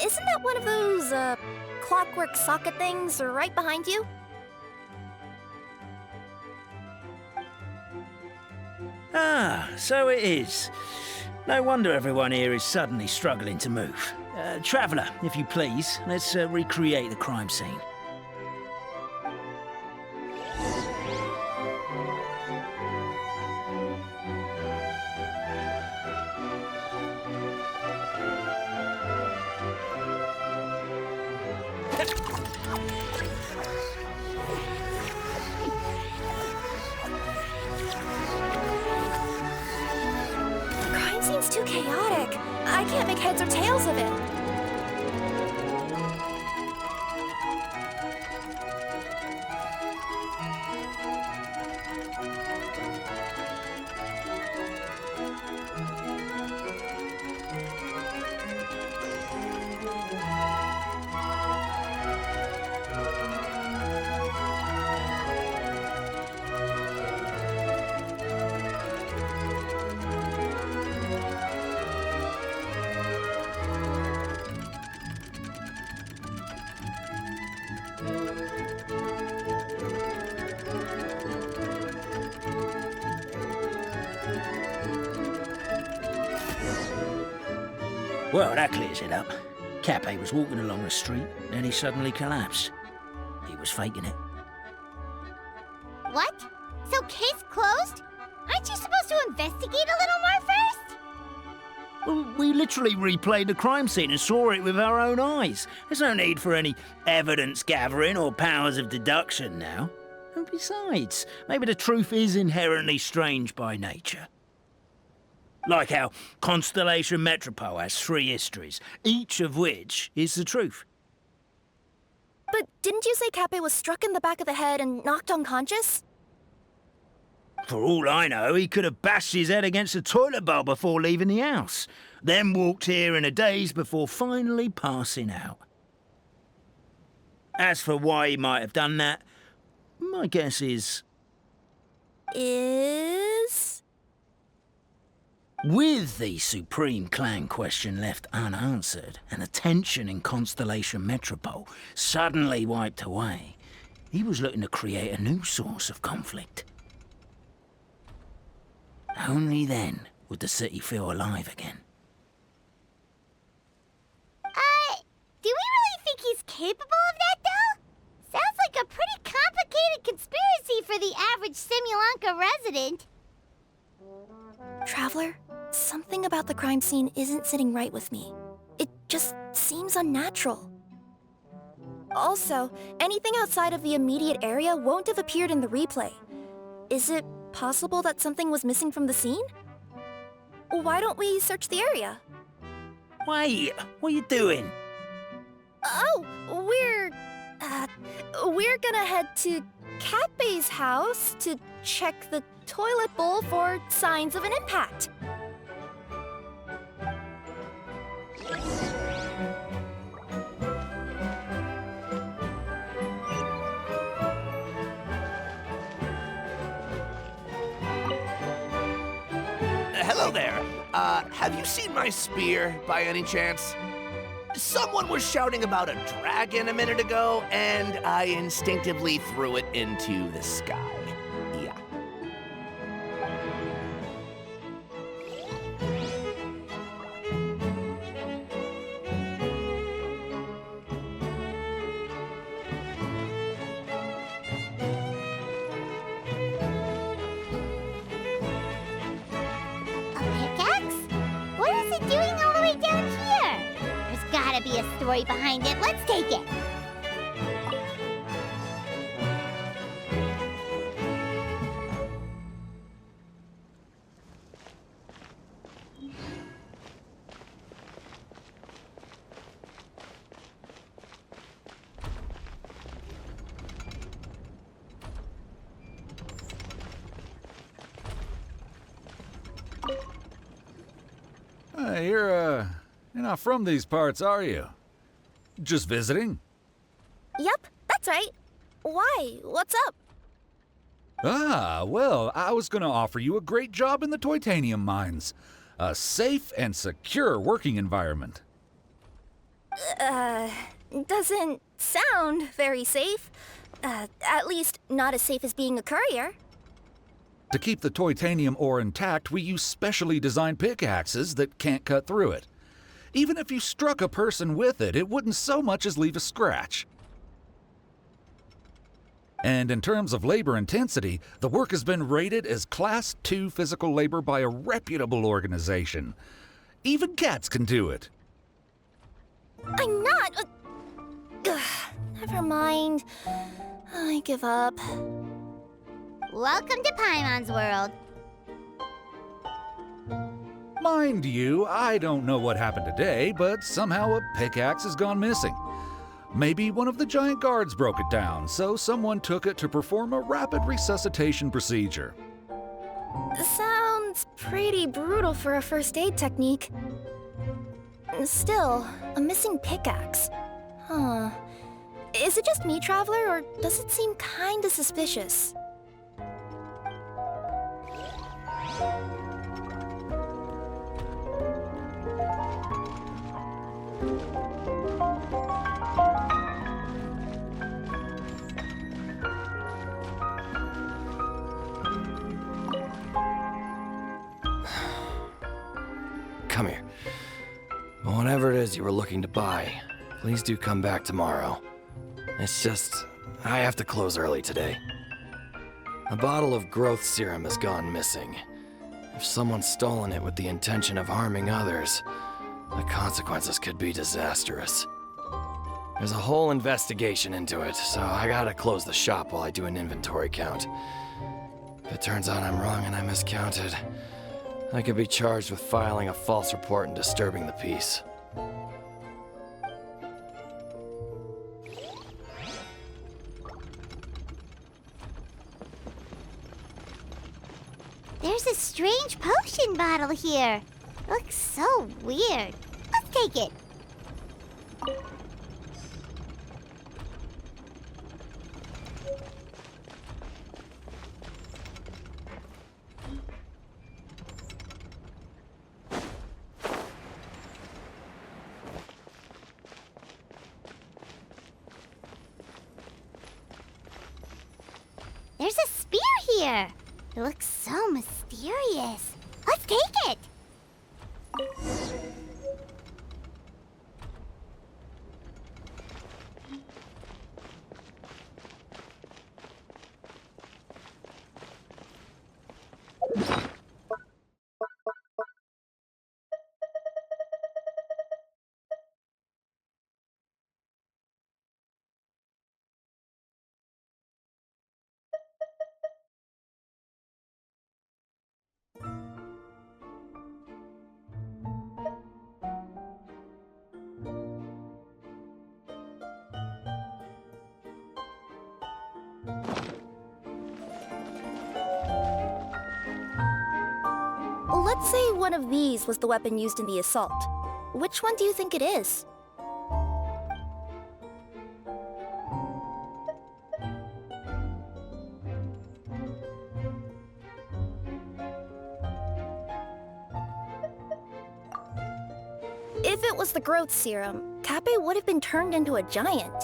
Isn't that one of those, clockwork socket things right behind you? Ah, so it is. No wonder everyone here is suddenly struggling to move. Traveller, if you please, let's recreate the crime scene. Seems too chaotic. I can't make heads or tails of it. Well, that clears it up. Cape was walking along the street, then he suddenly collapsed. He was faking it. What? So case closed? Aren't you supposed to investigate a little more first? Well, we literally replayed the crime scene and saw it with our own eyes. There's no need for any evidence gathering or powers of deduction now. And besides, maybe the truth is inherently strange by nature. Like how Constellation Metropole has 3 histories, each of which is the truth. But didn't you say Cape was struck in the back of the head and knocked unconscious? For all I know, he could have bashed his head against a toilet bowl before leaving the house, then walked here in a daze before finally passing out. As for why he might have done that, my guess is... With the Supreme Clan question left unanswered and the tension in Constellation Metropole suddenly wiped away, he was looking to create a new source of conflict. Only then would the city feel alive again. Do we really think he's capable of that, though? Sounds like a pretty complicated conspiracy for the average Simulanka resident. Traveler, something about the crime scene isn't sitting right with me. It just seems unnatural. Also, anything outside of the immediate area won't have appeared in the replay. Is it possible that something was missing from the scene? Why don't we search the area? Wait, what are you doing? Oh, we're gonna head to Cape's house to check the toilet bowl for signs of an impact. Hello there. Have you seen my spear by any chance? Someone was shouting about a dragon a minute ago, and I instinctively threw it into the sky. Yeah. Be a story behind it. Let's take it. You're not from these parts, are you? Just visiting? Yep, that's right. Why? What's up? Ah, well, I was gonna offer you a great job in the titanium mines. A safe and secure working environment. Doesn't sound very safe. At least not as safe as being a courier. To keep the titanium ore intact, we use specially designed pickaxes that can't cut through it. Even if you struck a person with it, it wouldn't so much as leave a scratch. And in terms of labor intensity, the work has been rated as Class 2 physical labor by a reputable organization. Even cats can do it. I'm not. Never mind. I give up. Welcome to Paimon's world. Mind you, I don't know what happened today, but somehow a pickaxe has gone missing. Maybe one of the giant guards broke it down, so someone took it to perform a rapid resuscitation procedure. Sounds pretty brutal for a first aid technique. Still, a missing pickaxe. Huh. Is it just me, Traveler, or does it seem kinda suspicious? Come here. Whatever it is you were looking to buy, please do come back tomorrow. It's just, I have to close early today. A bottle of growth serum has gone missing. If someone's stolen it with the intention of harming others, the consequences could be disastrous. There's a whole investigation into it, so I gotta close the shop while I do an inventory count. If it turns out I'm wrong and I miscounted, I could be charged with filing a false report and disturbing the peace. There's a strange potion bottle here. Looks so weird. Let's take it. There's a spear here. It looks so mysterious. Let's take it. Let's say one of these was the weapon used in the assault. Which one do you think it is? If it was the growth serum, Cape would have been turned into a giant.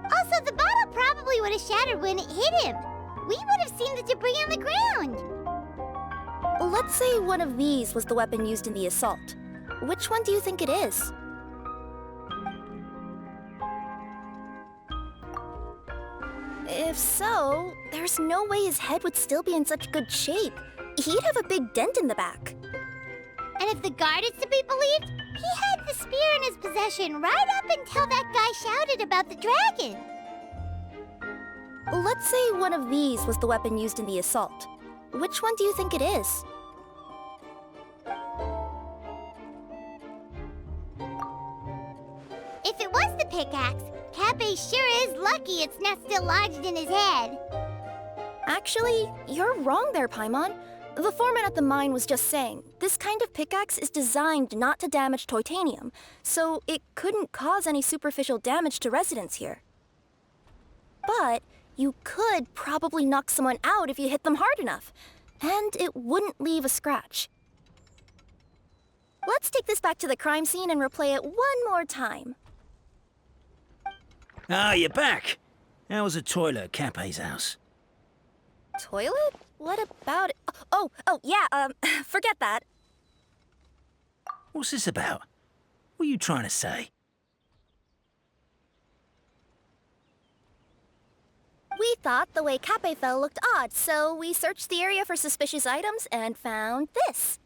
Also, the bottle probably would have shattered when it hit him. We would have seen the debris on the ground. Let's say one of these was the weapon used in the assault. Which one do you think it is? If so, there's no way his head would still be in such good shape. He'd have a big dent in the back. And if the guard is to be believed, he had the spear in his possession right up until that guy shouted about the dragon. Let's say one of these was the weapon used in the assault. Which one do you think it is? If it was the pickaxe, Cape sure is lucky it's not still lodged in his head. Actually, you're wrong there, Paimon. The foreman at the mine was just saying, this kind of pickaxe is designed not to damage titanium, so it couldn't cause any superficial damage to residents here. But you could probably knock someone out if you hit them hard enough, and it wouldn't leave a scratch. Let's take this back to the crime scene and replay it one more time. Ah, you're back. How was the toilet at Cape's house? Toilet? What about it? Oh, yeah, forget that. What's this about? What are you trying to say? We thought the way Cape fell looked odd, so we searched the area for suspicious items and found this.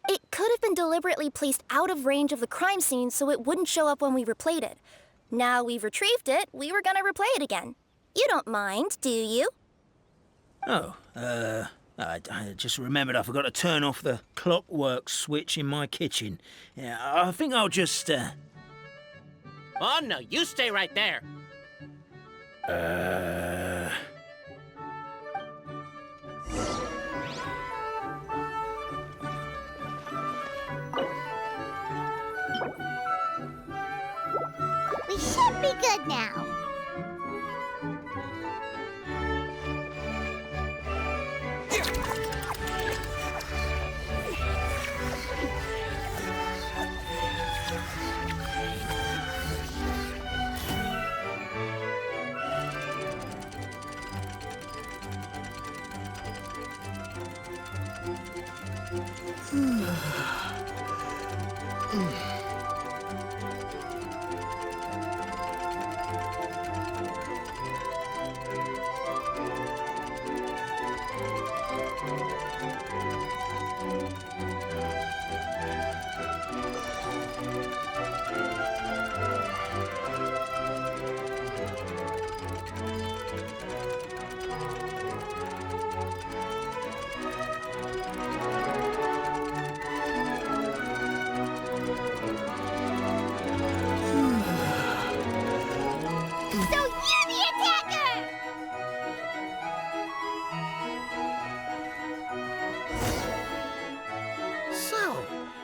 It could have been deliberately placed out of range of the crime scene so it wouldn't show up when we replayed it. Now we've retrieved it, we were gonna replay it again. You don't mind, do you? Oh, I just remembered I forgot to turn off the clockwork switch in my kitchen. Yeah, I think I'll just, Oh, no, you stay right there. We should be good now.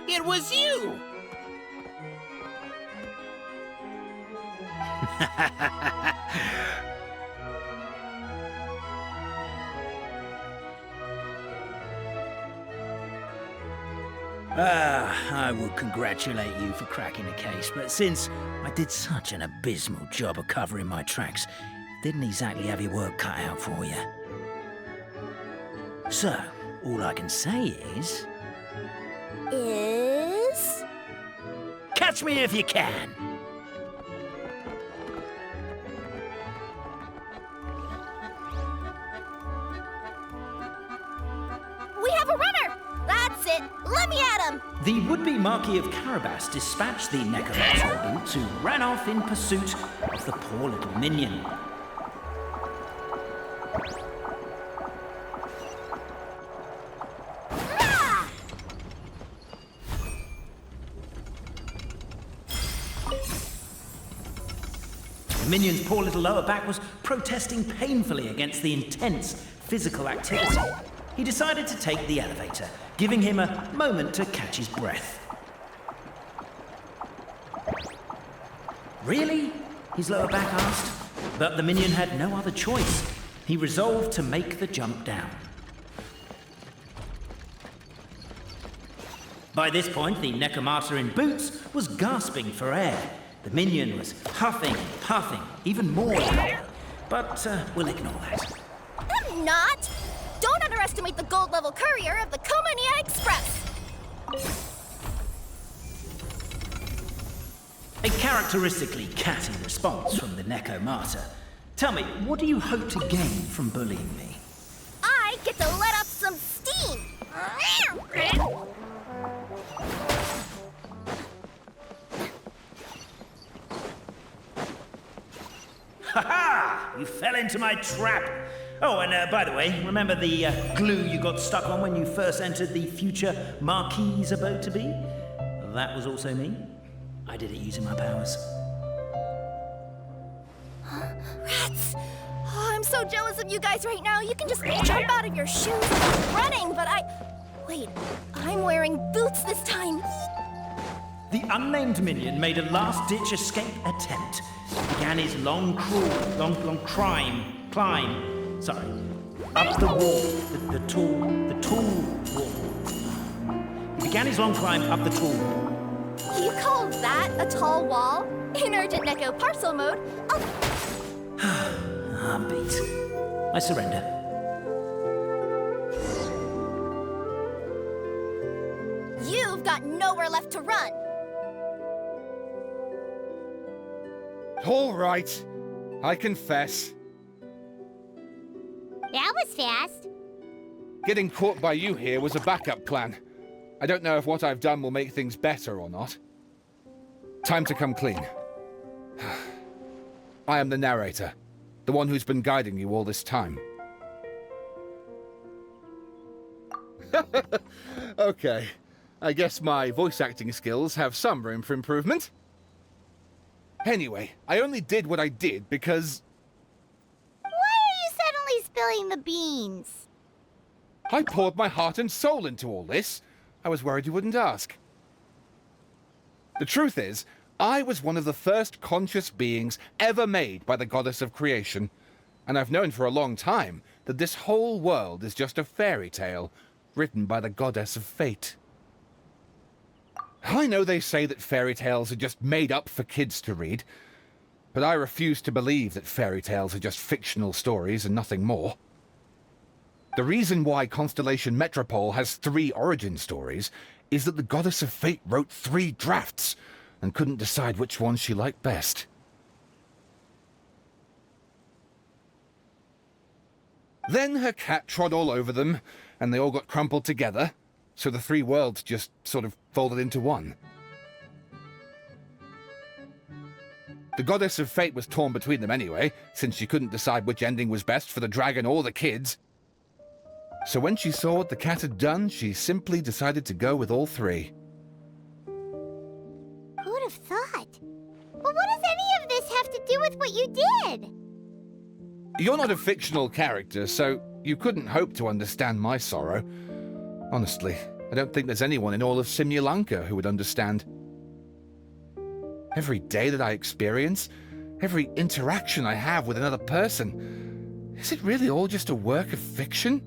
It was you! I would congratulate you for cracking the case, but since I did such an abysmal job of covering my tracks, didn't exactly have your work cut out for you. So, all I can say is... Catch me if you can! We have a runner! That's it! Let me at him! The would-be Marquis of Carabas dispatched the necromancer boots, who ran off in pursuit of the poor little minion. The minion's poor little lower back was protesting painfully against the intense physical activity. He decided to take the elevator, giving him a moment to catch his breath. Really? His lower back asked. But the minion had no other choice. He resolved to make the jump down. By this point, the necromancer in boots was gasping for air. The minion was huffing and puffing, even more louder. But we'll ignore that. I'm not! Don't underestimate the gold-level courier of the Komania Express! A characteristically catty response from the necromancer. Tell me, what do you hope to gain from bullying me? I get to let off some steam! Ha-ha! You fell into my trap! Oh, and by the way, remember the glue you got stuck on when you first entered the future Marquis's abode to be? That was also me. I did it using my powers. Rats! Oh, I'm so jealous of you guys right now. You can just jump out of your shoes and keep running, but Wait, I'm wearing boots this time. The unnamed minion made a last-ditch escape attempt. He began his long climb, up the wall, the tall wall. He began his long climb up the tall wall. You call that a tall wall? In urgent Neko parcel mode, I'm beat. I surrender. You've got nowhere left to run. All right. I confess. That was fast. Getting caught by you here was a backup plan. I don't know if what I've done will make things better or not. Time to come clean. I am the narrator, the one who's been guiding you all this time. Okay, I guess my voice acting skills have some room for improvement. Anyway, I only did what I did because... Why are you suddenly spilling the beans? I poured my heart and soul into all this. I was worried you wouldn't ask. The truth is, I was one of the first conscious beings ever made by the goddess of creation, and I've known for a long time that this whole world is just a fairy tale written by the goddess of fate. I know they say that fairy tales are just made up for kids to read, but I refuse to believe that fairy tales are just fictional stories and nothing more. The reason why Constellation Metropole has 3 origin stories is that the goddess of fate wrote 3 drafts and couldn't decide which one she liked best. Then her cat trod all over them, and they all got crumpled together, so the 3 worlds just sort of folded into one. The goddess of fate was torn between them anyway, since she couldn't decide which ending was best for the dragon or the kids. So when she saw what the cat had done, she simply decided to go with all 3. Who'd have thought? But what does any of this have to do with what you did? You're not a fictional character, so you couldn't hope to understand my sorrow. Honestly, I don't think there's anyone in all of Simulanka who would understand. Every day that I experience, every interaction I have with another person, is it really all just a work of fiction?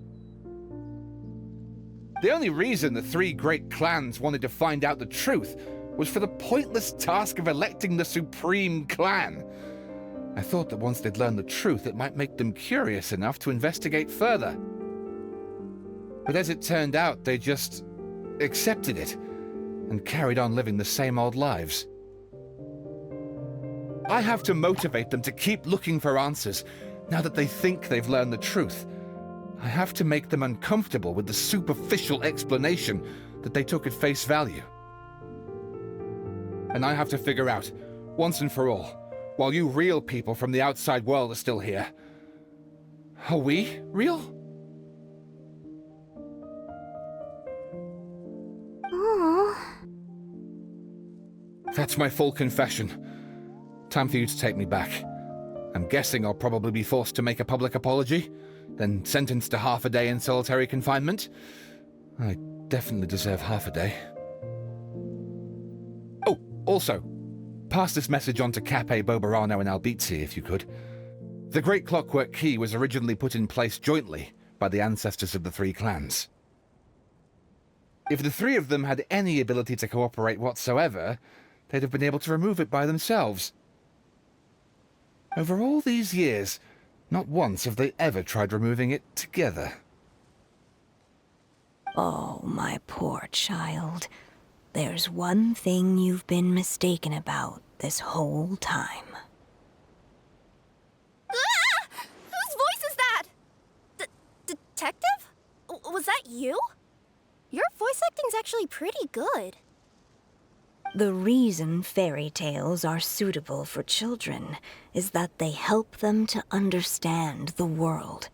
The only reason the 3 great clans wanted to find out the truth was for the pointless task of electing the supreme clan. I thought that once they'd learned the truth, it might make them curious enough to investigate further. But as it turned out, they just accepted it and carried on living the same old lives. I have to motivate them to keep looking for answers now that they think they've learned the truth. I have to make them uncomfortable with the superficial explanation that they took at face value. And I have to figure out, once and for all, while you real people from the outside world are still here, are we real? Aww. That's my full confession. Time for you to take me back. I'm guessing I'll probably be forced to make a public apology, then sentenced to half a day in solitary confinement. I definitely deserve half a day. Oh, also, pass this message on to Cape, Boberano, and Albizzi, if you could. The Great Clockwork Key was originally put in place jointly by the ancestors of the 3 clans. If the 3 of them had any ability to cooperate whatsoever, they'd have been able to remove it by themselves. Over all these years, not once have they ever tried removing it together. Oh, my poor child. There's one thing you've been mistaken about this whole time. Ah! Whose voice is that? Detective? Was that you? Your voice acting's actually pretty good. The reason fairy tales are suitable for children is that they help them to understand the world.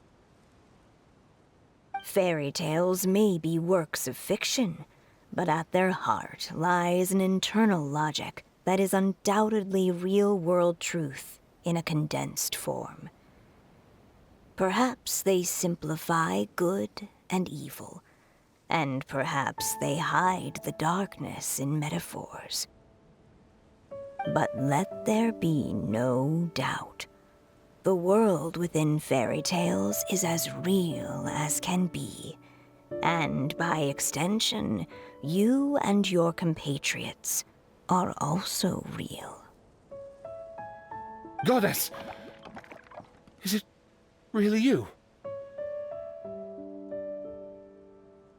Fairy tales may be works of fiction, but at their heart lies an internal logic that is undoubtedly real-world truth in a condensed form. Perhaps they simplify good and evil, and perhaps they hide the darkness in metaphors. But let there be no doubt. The world within fairy tales is as real as can be, and by extension, you and your compatriots are also real. Goddess! Is it really you?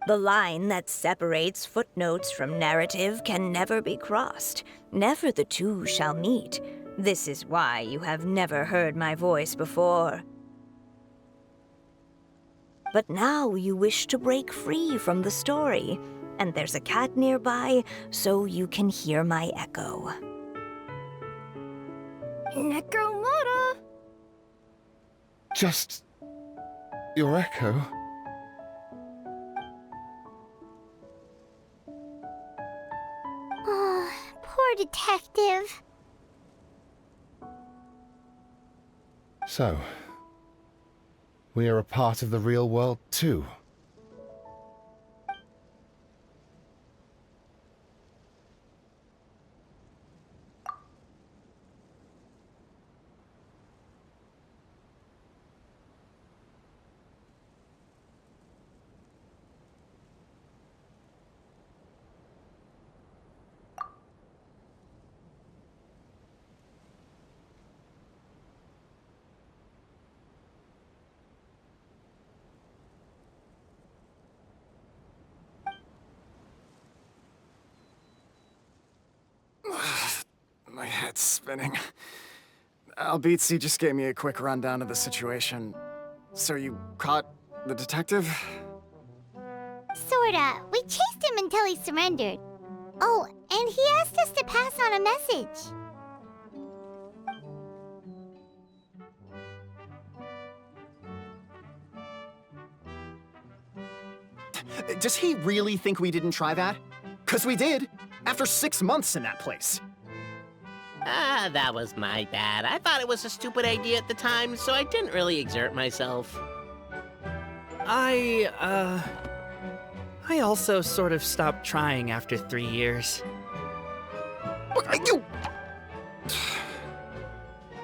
The line that separates footnotes from narrative can never be crossed. Never the two shall meet. This is why you have never heard my voice before. But now you wish to break free from the story, and there's a cat nearby, so you can hear my echo. Necromata! Just your echo? Oh, poor detective. So, we are a part of the real world too. My head's spinning. Albizzi just gave me a quick rundown of the situation. So you caught the detective? Sorta. We chased him until he surrendered. Oh, and he asked us to pass on a message. Does he really think we didn't try that? 'Cause we did, after 6 months in that place. Ah, that was my bad. I thought it was a stupid idea at the time, so I didn't really exert myself. I also sort of stopped trying after 3 years.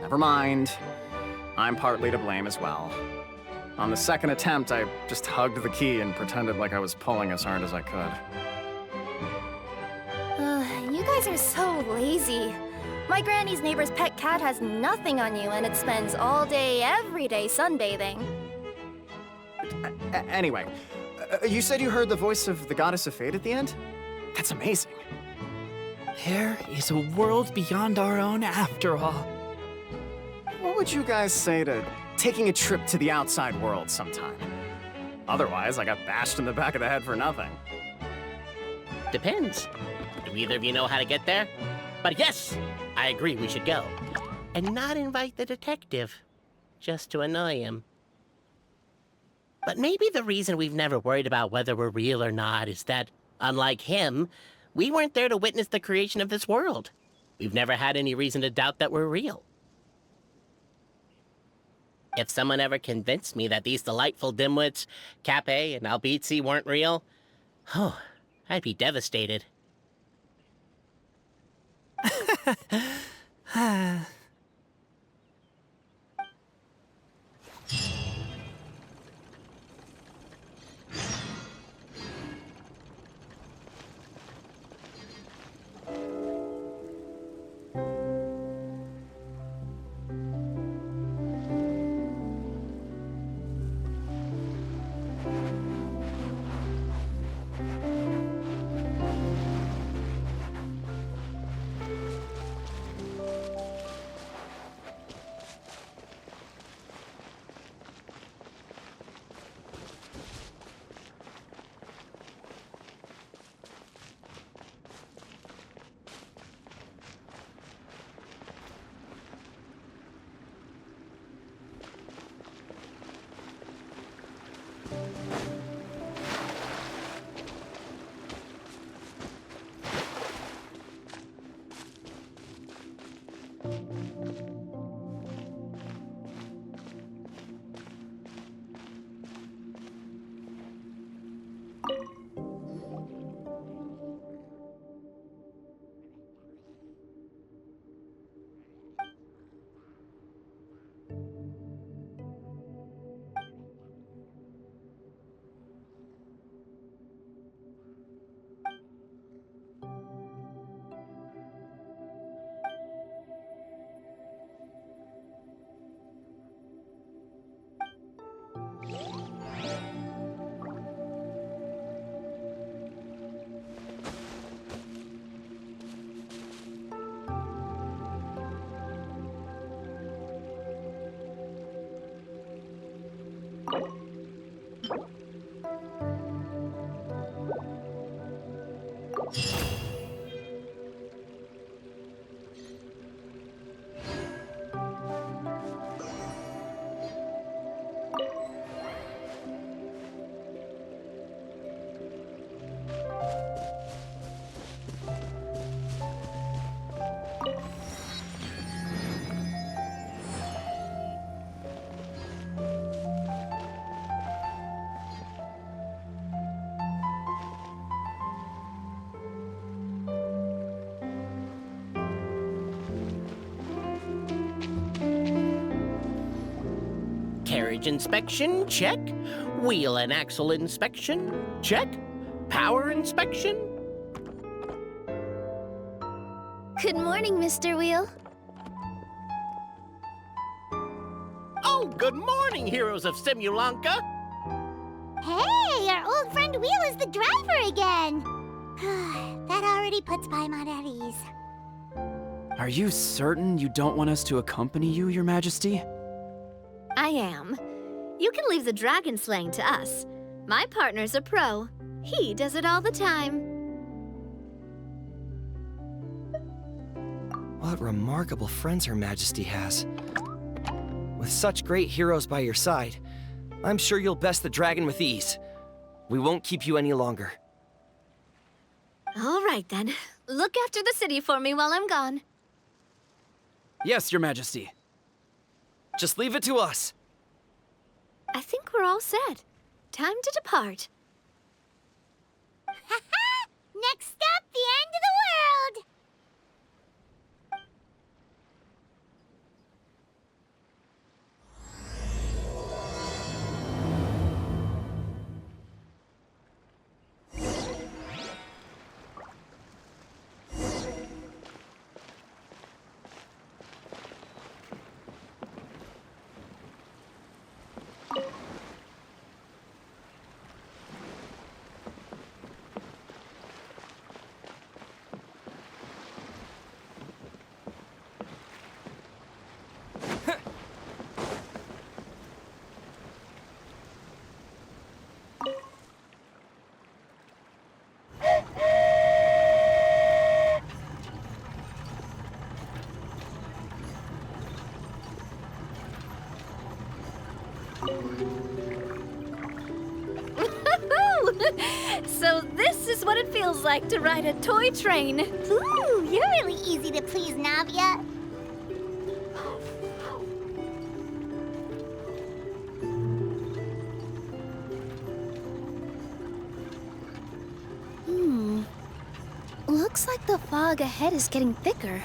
Never mind. I'm partly to blame as well. On the second attempt, I just hugged the key and pretended like I was pulling as hard as I could. You guys are so lazy. My granny's neighbor's pet cat has nothing on you, and it spends all day, every day sunbathing. Anyway, you said you heard the voice of the goddess of fate at the end? That's amazing. There is a world beyond our own after all. What would you guys say to taking a trip to the outside world sometime? Otherwise, I got bashed in the back of the head for nothing. Depends. Do either of you know how to get there? But yes, I agree we should go. And not invite the detective, just to annoy him. But maybe the reason we've never worried about whether we're real or not is that, unlike him, we weren't there to witness the creation of this world. We've never had any reason to doubt that we're real. If someone ever convinced me that these delightful dimwits, Cape and Albizzi, weren't real, oh, I'd be devastated. Carriage inspection, check. Wheel and axle inspection, check. Power inspection. Good morning, Mr. Wheel. Oh, good morning, heroes of Simulanka. Hey, our old friend Wheel is the driver again. That already puts Paimon at ease. Are you certain you don't want us to accompany you, Your Majesty? I am. You can leave the dragon slaying to us. My partner's a pro. He does it all the time. What remarkable friends Her Majesty has. With such great heroes by your side, I'm sure you'll best the dragon with ease. We won't keep you any longer. All right, then. Look after the city for me while I'm gone. Yes, Your Majesty. Just leave it to us. I think we're all set. Time to depart. Next stop, the end of the world! So this is what it feels like to ride a toy train. Ooh, you're really easy to please, Navia. Looks like the fog ahead is getting thicker.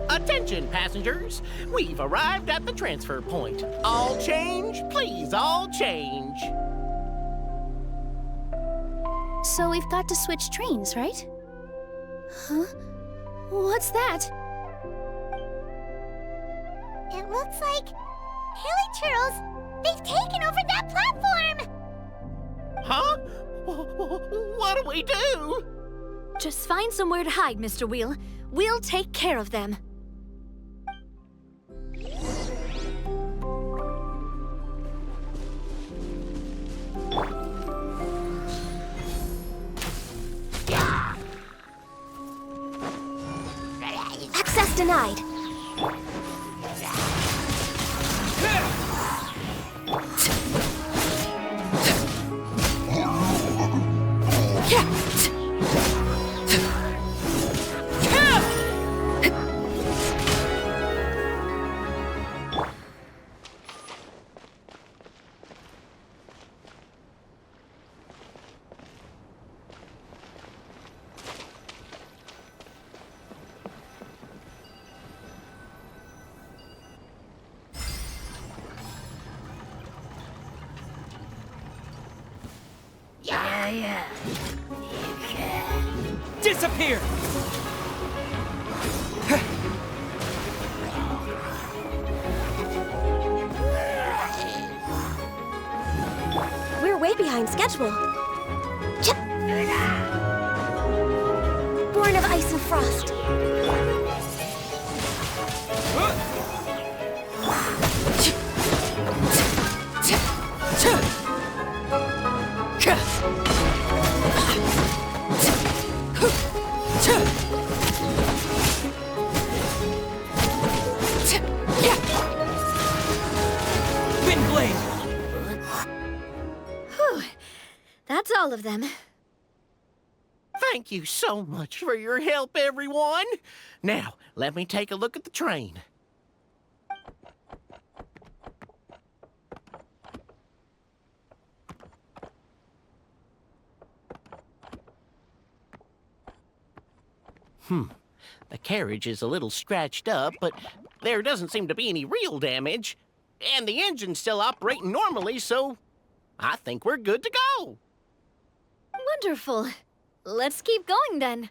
Attention, passengers. We've arrived at the transfer point. All change, please, all change. So we've got to switch trains, right? Huh? What's that? It looks like Hilly Churls, they've taken over that platform! Huh? What do we do? Just find somewhere to hide, Mr. Wheel. We'll take care of them. Access denied. Yeah. You can. Disappear! We're way behind schedule. born of ice and frost. Whew. That's all of them. Thank you so much for your help, everyone. Now, let me take a look at the train. The carriage is a little scratched up, but there doesn't seem to be any real damage. And the engine's still operating normally, so I think we're good to go. Wonderful. Let's keep going then.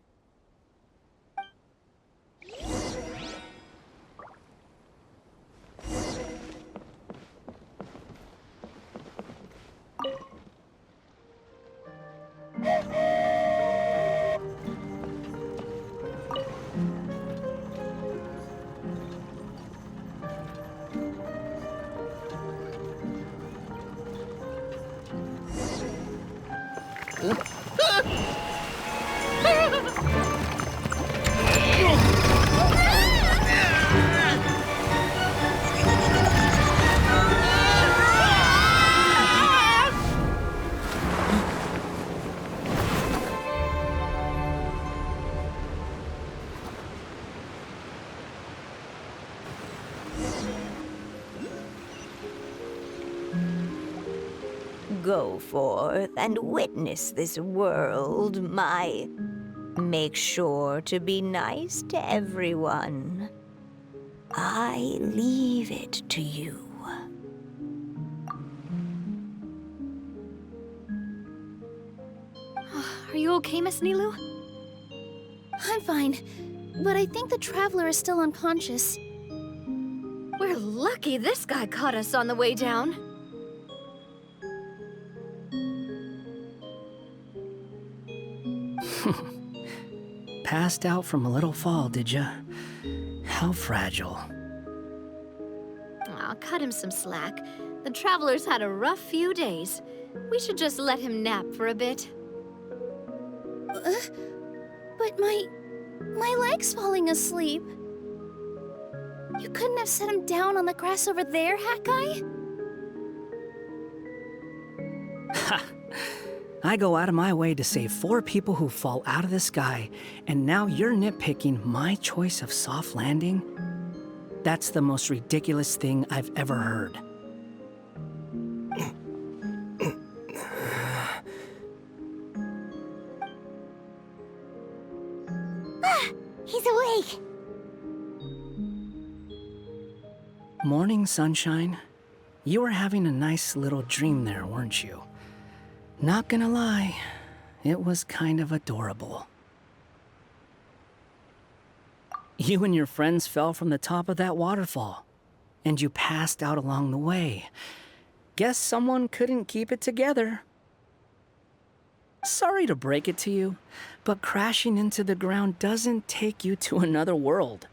Go forth and witness this world, my... Make sure to be nice to everyone. I leave it to you. Are you okay, Miss Nilu? I'm fine, but I think the traveler is still unconscious. We're lucky this guy caught us on the way down. Passed out from a little fall, did ya? How fragile. Aw, cut him some slack. The traveler's had a rough few days. We should just let him nap for a bit. But my leg's falling asleep. You couldn't have set him down on the grass over there, Hat Guy? Ha! I go out of my way to save 4 people who fall out of the sky, and now you're nitpicking my choice of soft landing? That's the most ridiculous thing I've ever heard. He's awake. Morning, sunshine. You were having a nice little dream there, weren't you? Not gonna lie, it was kind of adorable. You and your friends fell from the top of that waterfall, and you passed out along the way. Guess someone couldn't keep it together. Sorry to break it to you, but crashing into the ground doesn't take you to another world.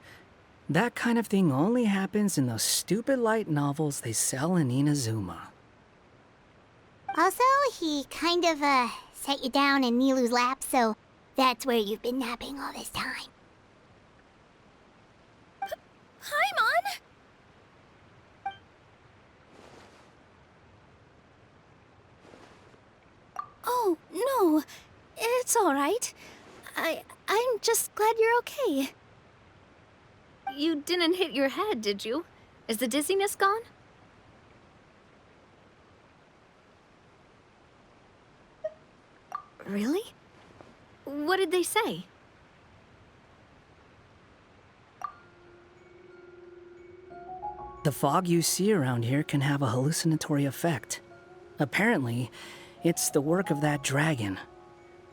That kind of thing only happens in those stupid light novels they sell in Inazuma. Also, he kind of, set you down in Nilu's lap, so that's where you've been napping all this time. Paimon! Oh, no. It's all right. I'm just glad you're okay. You didn't hit your head, did you? Is the dizziness gone? Really? What did they say? The fog you see around here can have a hallucinatory effect. Apparently, it's the work of that dragon.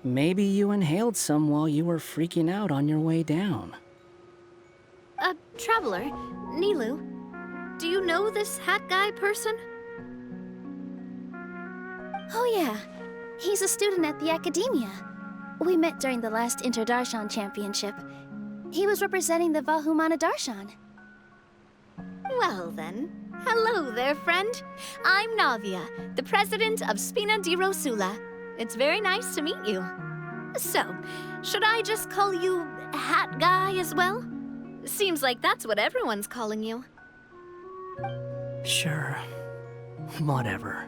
Maybe you inhaled some while you were freaking out on your way down. Traveler, Nilu, do you know this hat guy person? Oh yeah, he's a student at the academia. We met during the last Interdarshan Championship. He was representing the Vahumana Darshan. Well then, hello there, friend. I'm Navia, the president of Spina di Rosula. It's very nice to meet you. So, should I just call you Hat Guy as well? Seems like that's what everyone's calling you. Sure. Whatever.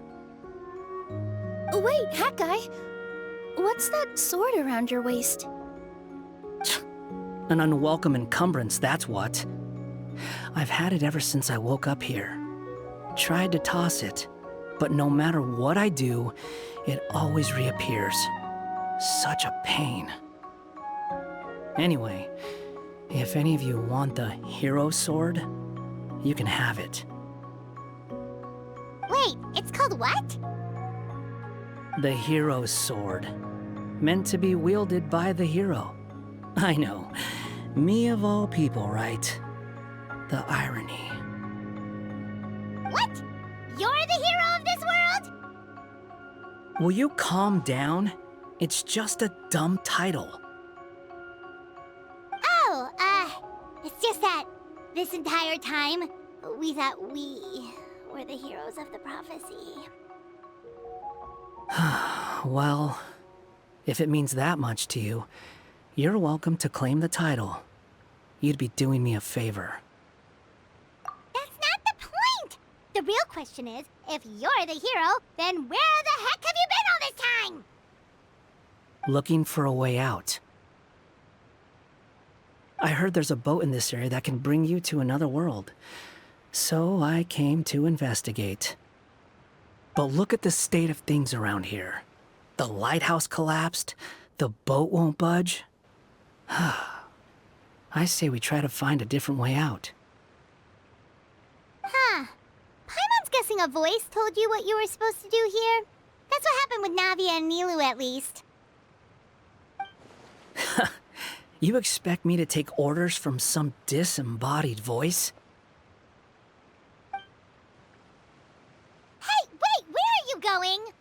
Wait, Hat Guy. What's that sword around your waist? An unwelcome encumbrance, that's what. I've had it ever since I woke up here. Tried to toss it, but no matter what I do, it always reappears. Such a pain. Anyway, if any of you want the hero sword, you can have it. Wait, it's called what? The hero's sword. Meant to be wielded by the hero. I know. Me of all people, right? The irony. What? You're the hero of this world? Will you calm down? It's just a dumb title. Oh, it's just that this entire time, we thought we were the heroes of the prophecy. Well, if it means that much to you, you're welcome to claim the title. You'd be doing me a favor. That's not the point! The real question is, if you're the hero, then where the heck have you been all this time? Looking for a way out. I heard there's a boat in this area that can bring you to another world. So I came to investigate. But look at the state of things around here. The lighthouse collapsed, the boat won't budge. I say we try to find a different way out. Huh. Paimon's guessing a voice told you what you were supposed to do here. That's what happened with Navia and Nilu, at least. You expect me to take orders from some disembodied voice? Hey, wait, where are you going?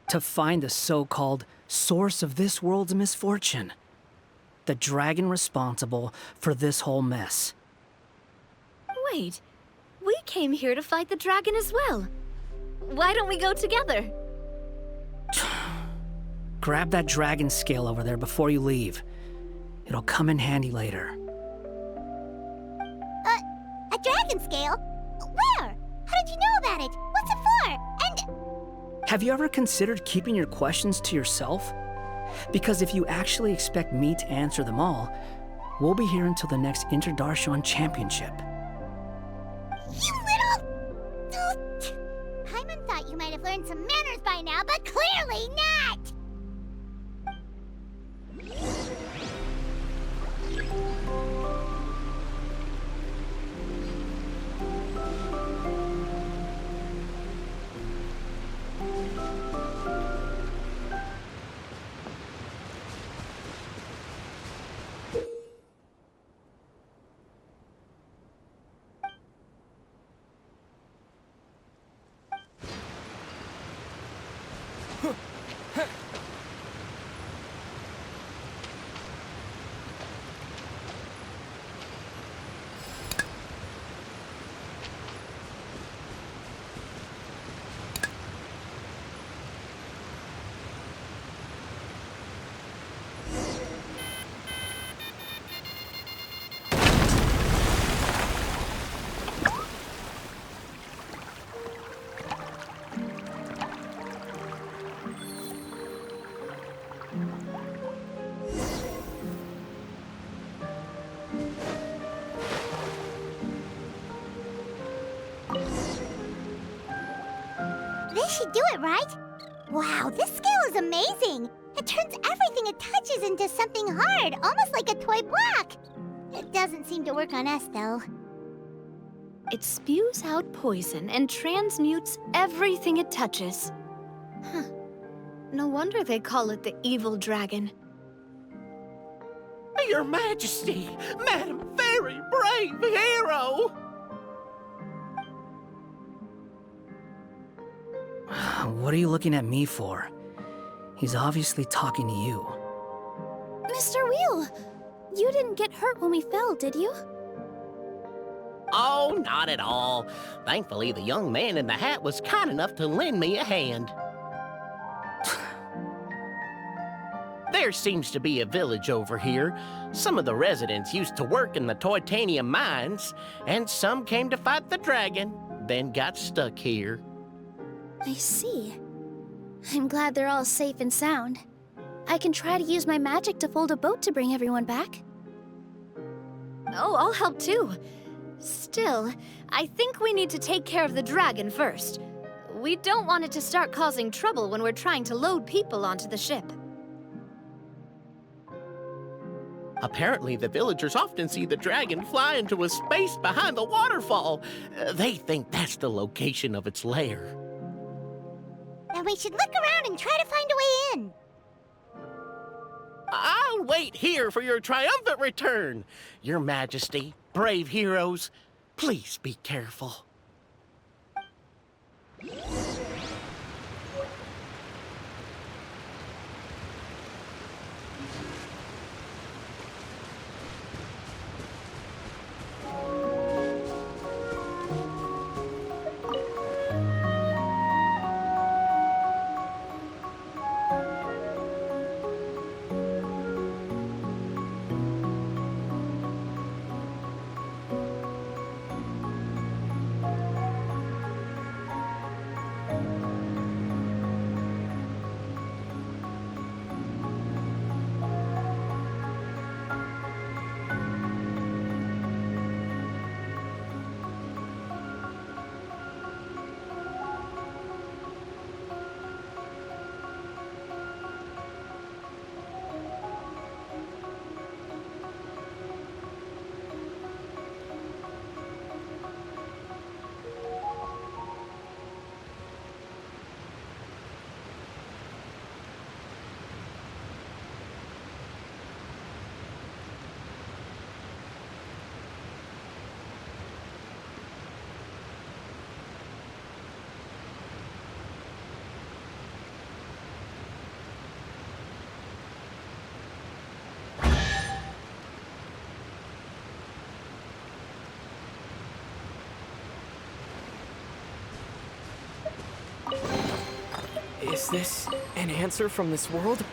To find the so-called source of this world's misfortune. The dragon responsible for this whole mess. Wait, we came here to fight the dragon as well. Why don't we go together? Grab that dragon scale over there before you leave. It'll come in handy later. A dragon scale? Where? How did you know about it? What's it for? And... Have you ever considered keeping your questions to yourself? Because if you actually expect me to answer them all, we'll be here until the next Interdarshan Championship. You little... Paimon thought you might have learned some manners by now, but clearly not! This should do it, right? Wow, this scale is amazing! It turns everything it touches into something hard, almost like a toy block! It doesn't seem to work on us, though. It spews out poison and transmutes everything it touches. Huh. No wonder they call it the evil dragon. Your Majesty, Madam Very Brave Hero! What are you looking at me for? He's obviously talking to you. Mr. Wheel, you didn't get hurt when we fell, did you? Oh, not at all. Thankfully, the young man in the hat was kind enough to lend me a hand. There seems to be a village over here. Some of the residents used to work in the titanium mines, and some came to fight the dragon, then got stuck here. I see. I'm glad they're all safe and sound. I can try to use my magic to fold a boat to bring everyone back. Oh, I'll help too. Still, I think we need to take care of the dragon first. We don't want it to start causing trouble when we're trying to load people onto the ship. Apparently, the villagers often see the dragon fly into a space behind the waterfall. They think that's the location of its lair. Then we should look around and try to find a way in. I'll wait here for your triumphant return. Your Majesty, brave heroes, please be careful. Is this an answer from this world?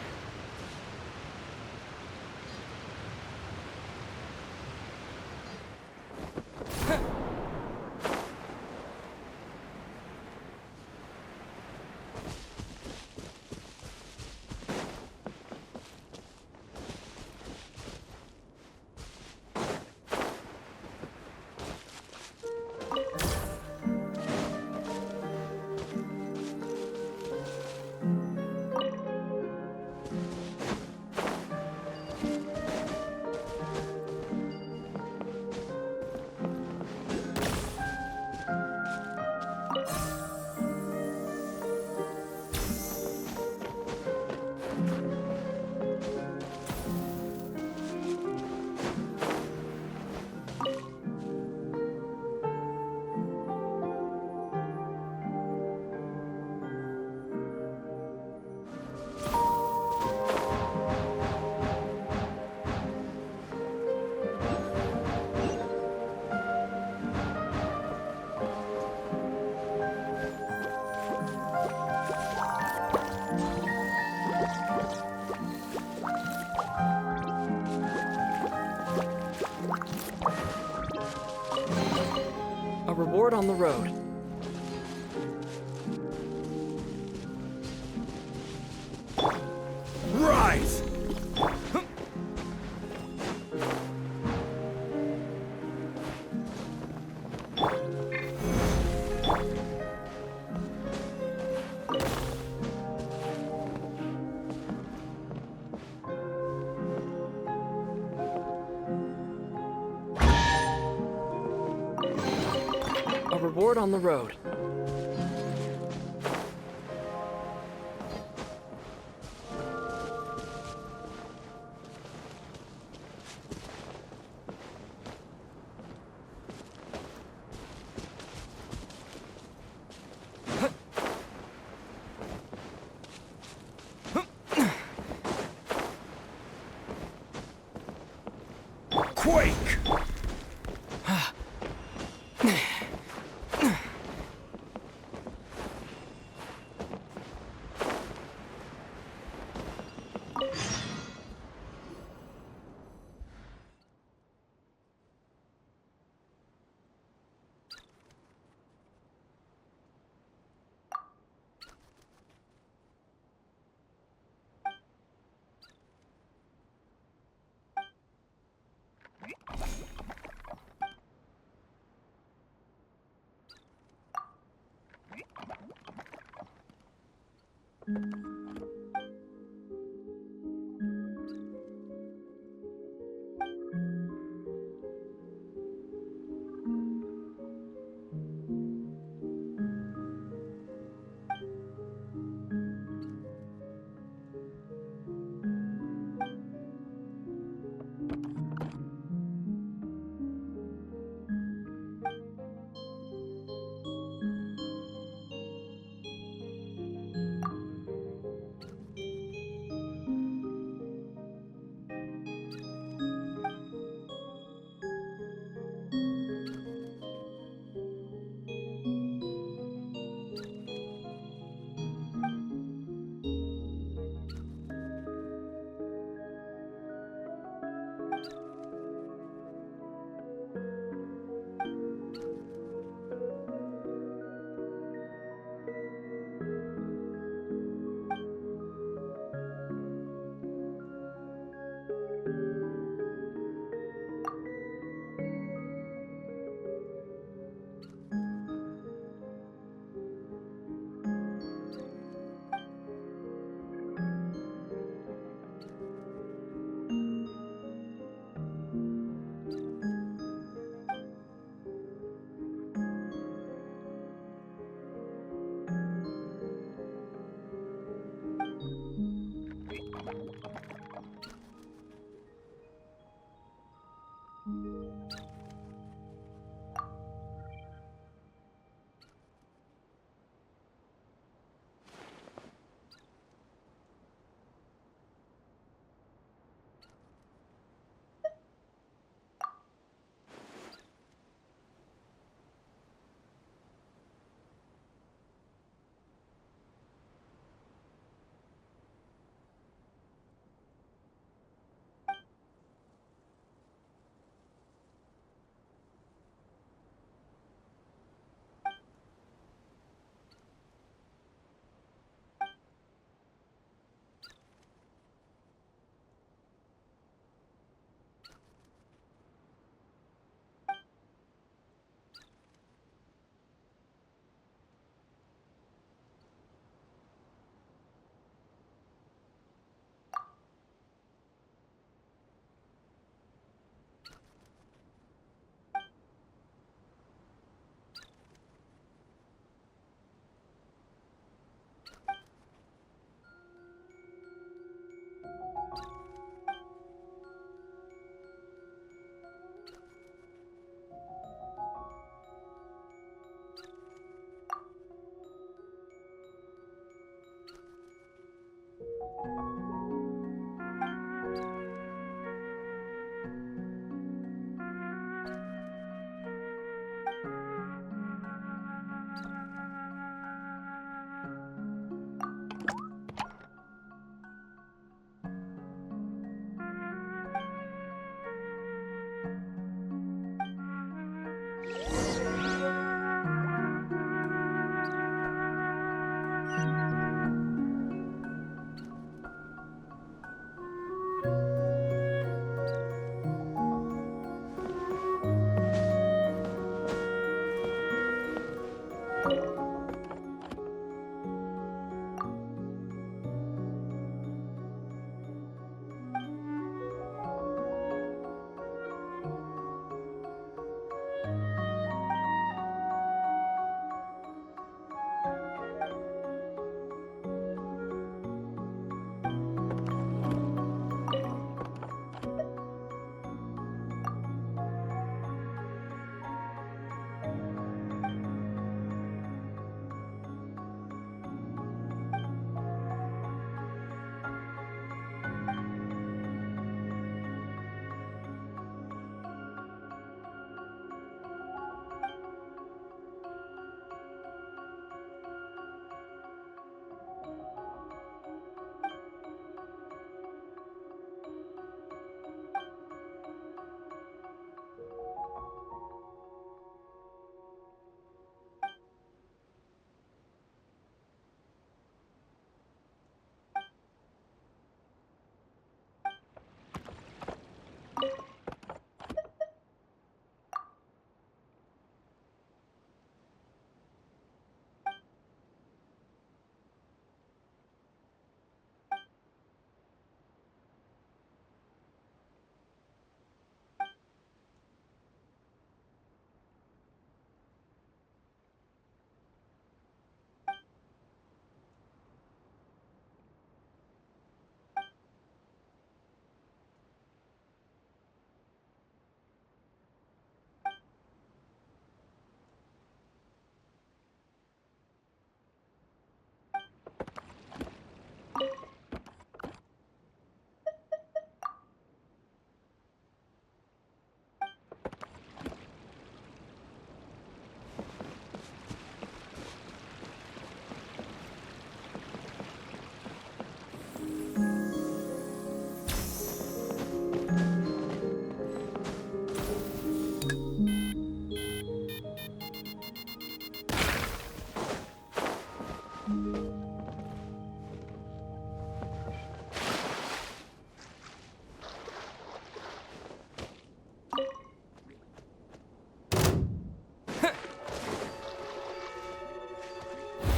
A reward on the road. Rise! A reward on the road. quake!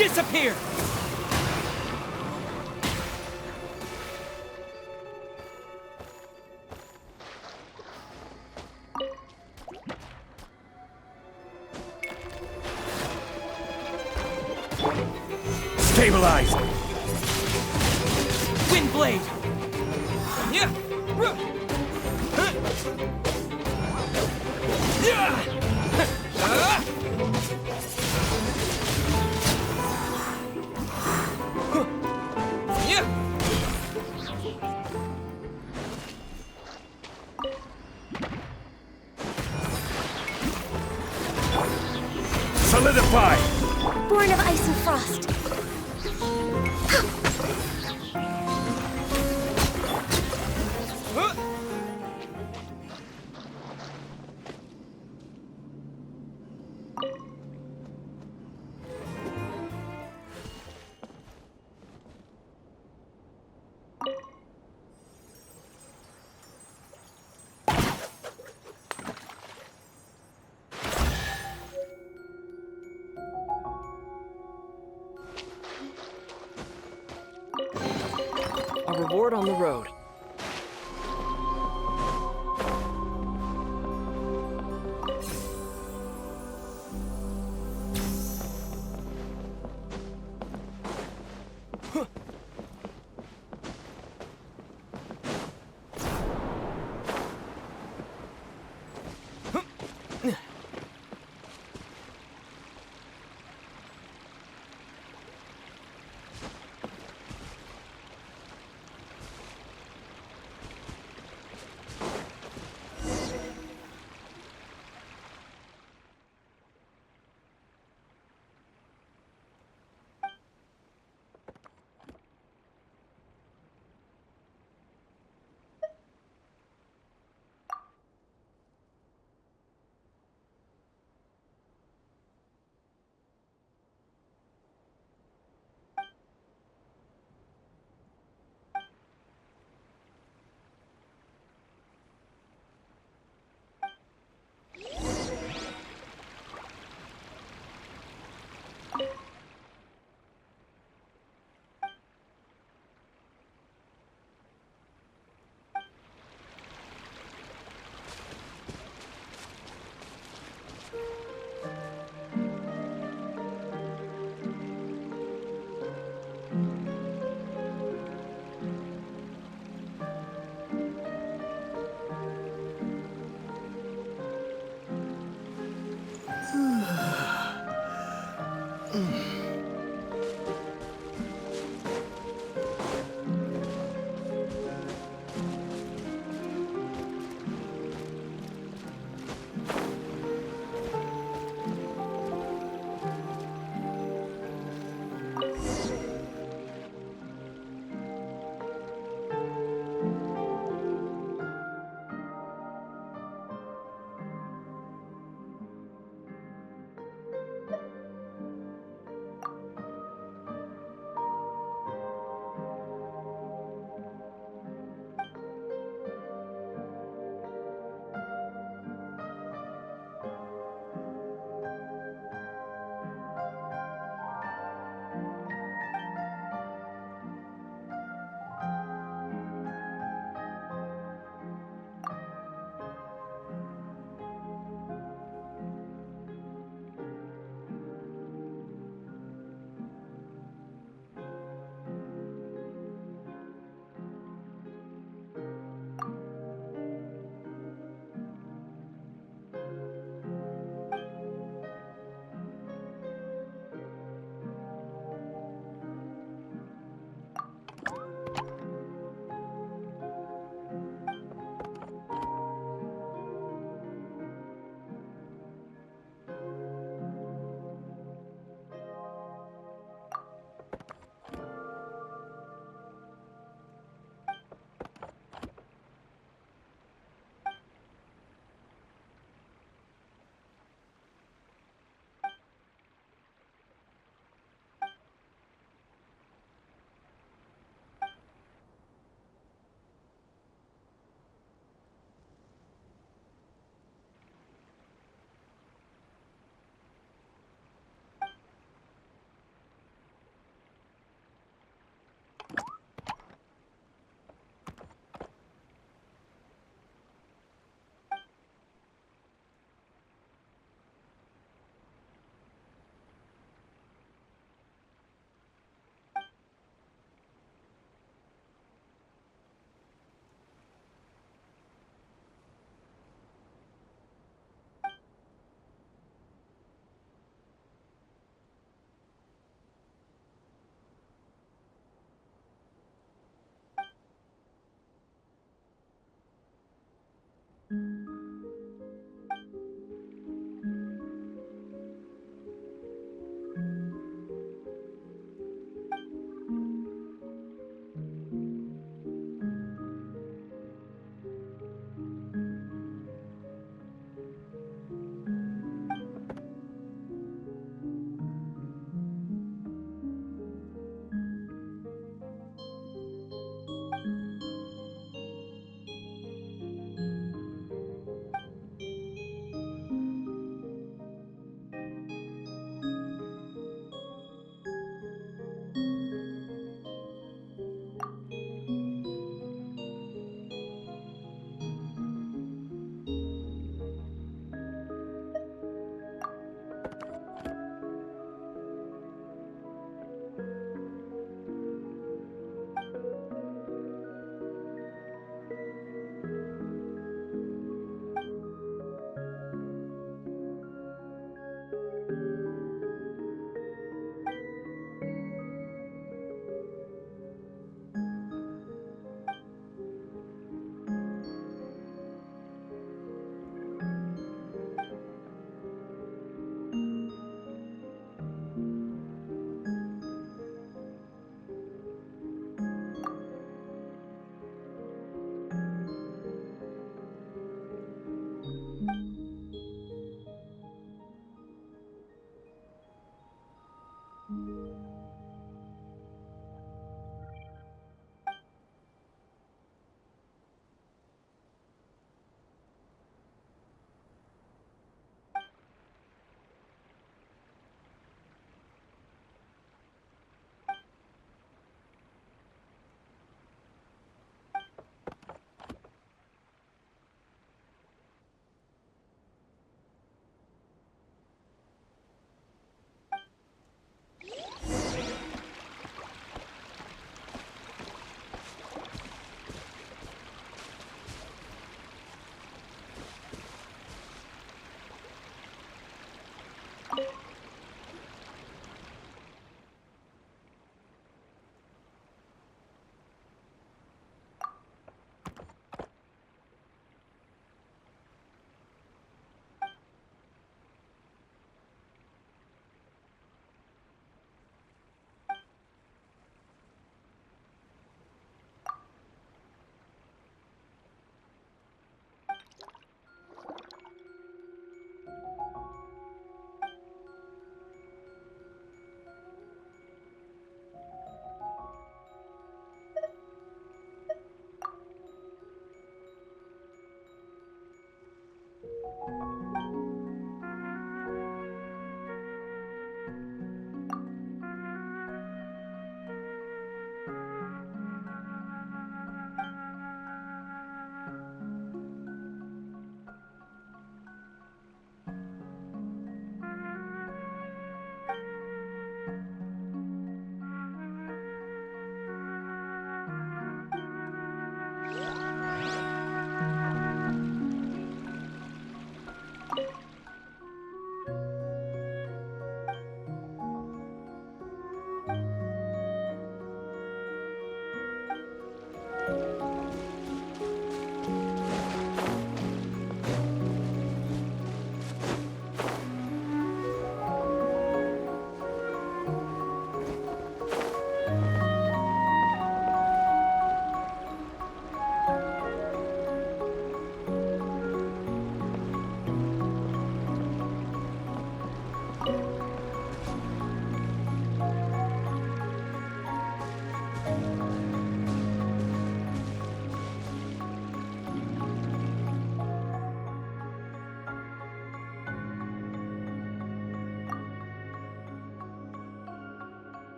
disappear! Stabilize! Windblade! Yeah! Solidify! Born of ice and frost. A reward on the road.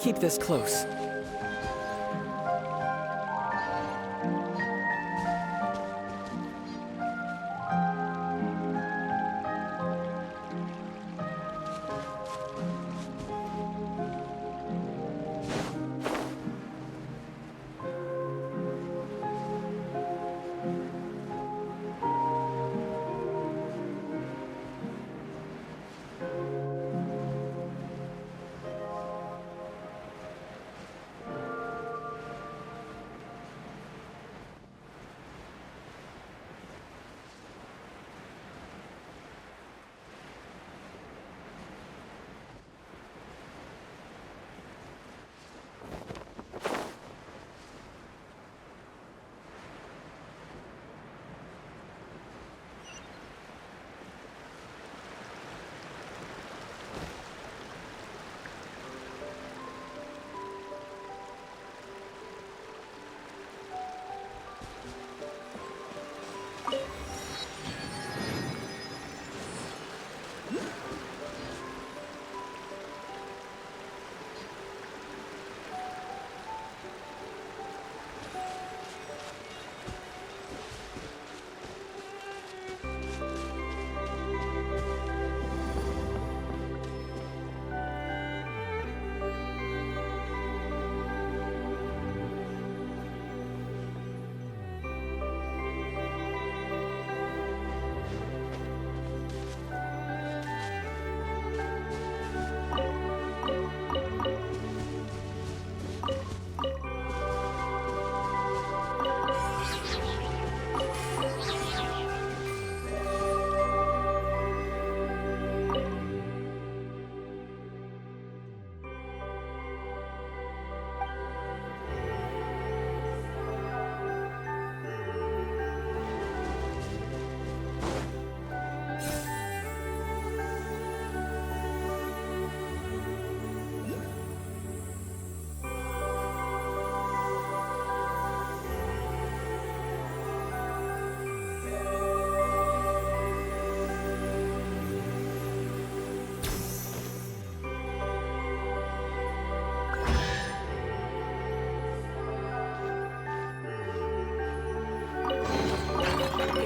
keep this close.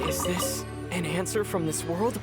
Is this an answer from this world?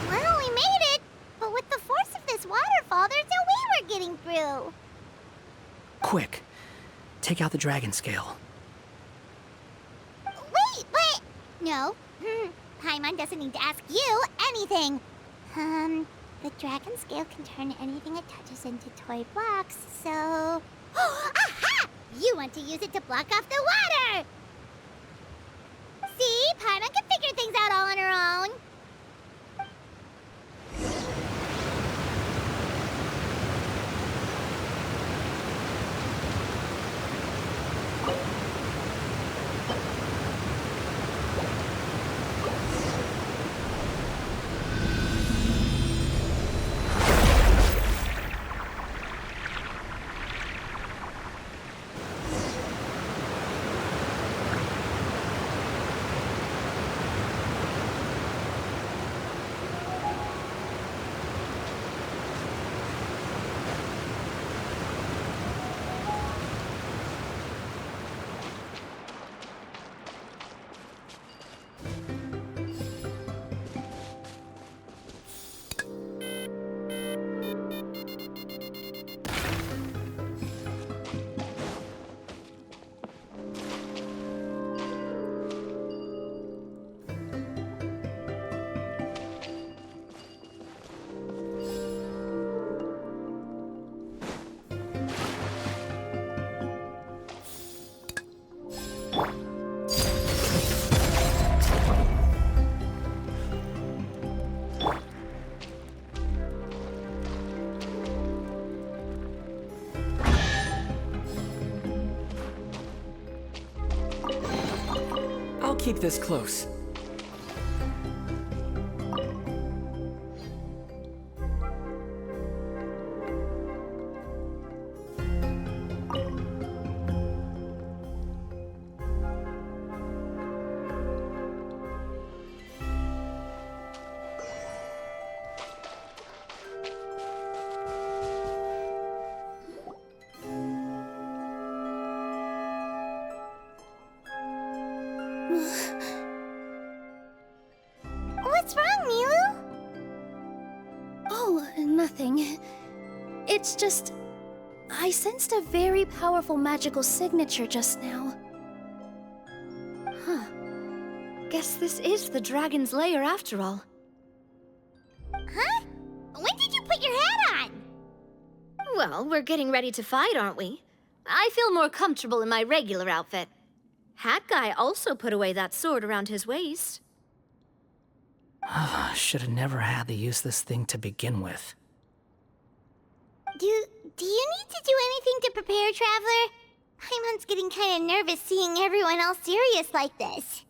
Well, we made it! But with the force of this waterfall, there's no way we're getting through. Quick, take out the dragon scale. Wait, but... No. Paimon doesn't need to ask you anything. The dragon scale can turn anything it touches into toy blocks, so... Aha! You want to use it to block off the water! See? Paimon can figure things out all on her own. I'll keep this close. What's wrong, Milu? Oh, nothing. It's just... I sensed a very powerful magical signature just now. Huh. Guess this is the dragon's lair after all. Huh? When did you put your hat on? Well, we're getting ready to fight, aren't we? I feel more comfortable in my regular outfit. Hat Guy also put away that sword around his waist. Should have never had to use this thing to begin with. Do you need to do anything to prepare, Traveler? Paimon's getting kind of nervous seeing everyone else serious like this.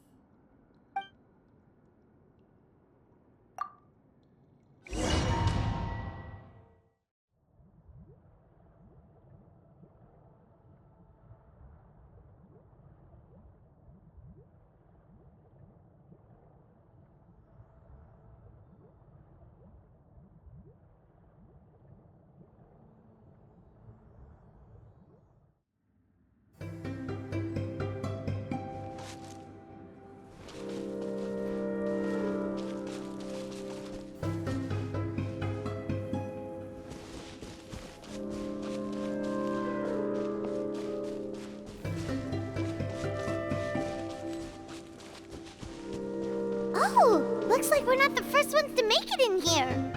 Oh, looks like we're not the first ones to make it in here.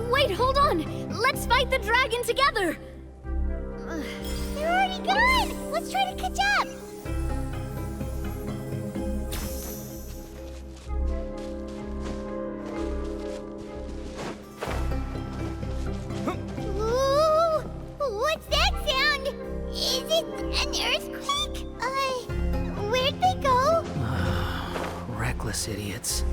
Wait, hold on! Let's fight the dragon together! They're already gone! Let's try to catch up! Ooh, what's that sound? Is it an earthquake? Where'd they go? Reckless idiots.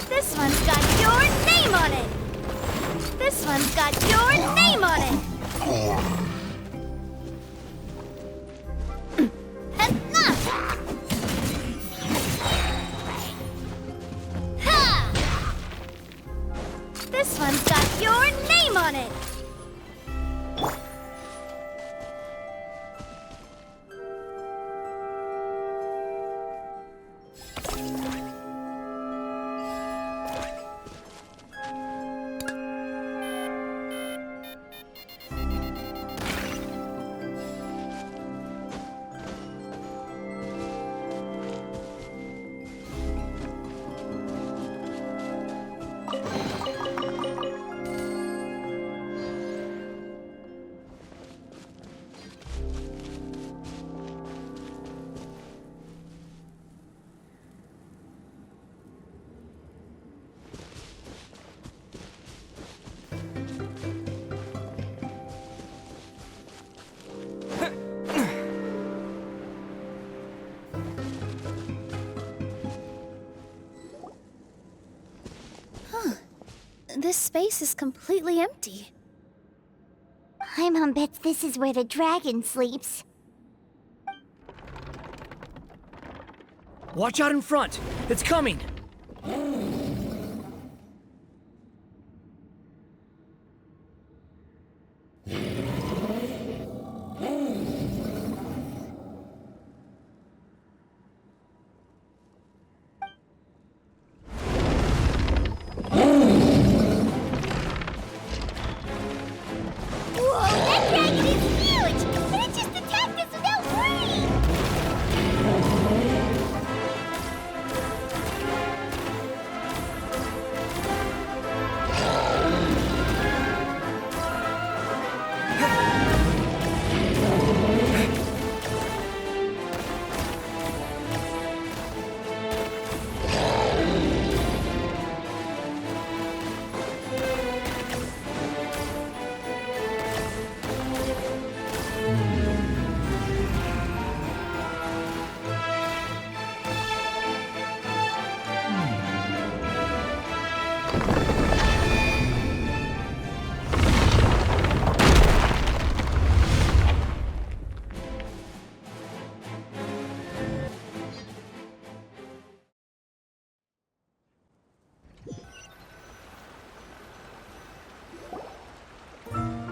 This one's got your name on it! This one's got your name on it! Enough! Ha! This one's got your name on it! This space is completely empty. My mom bets this is where the dragon sleeps. Watch out in front! It's coming! Whoa, that dragon is huge! And it just attacked us without warning!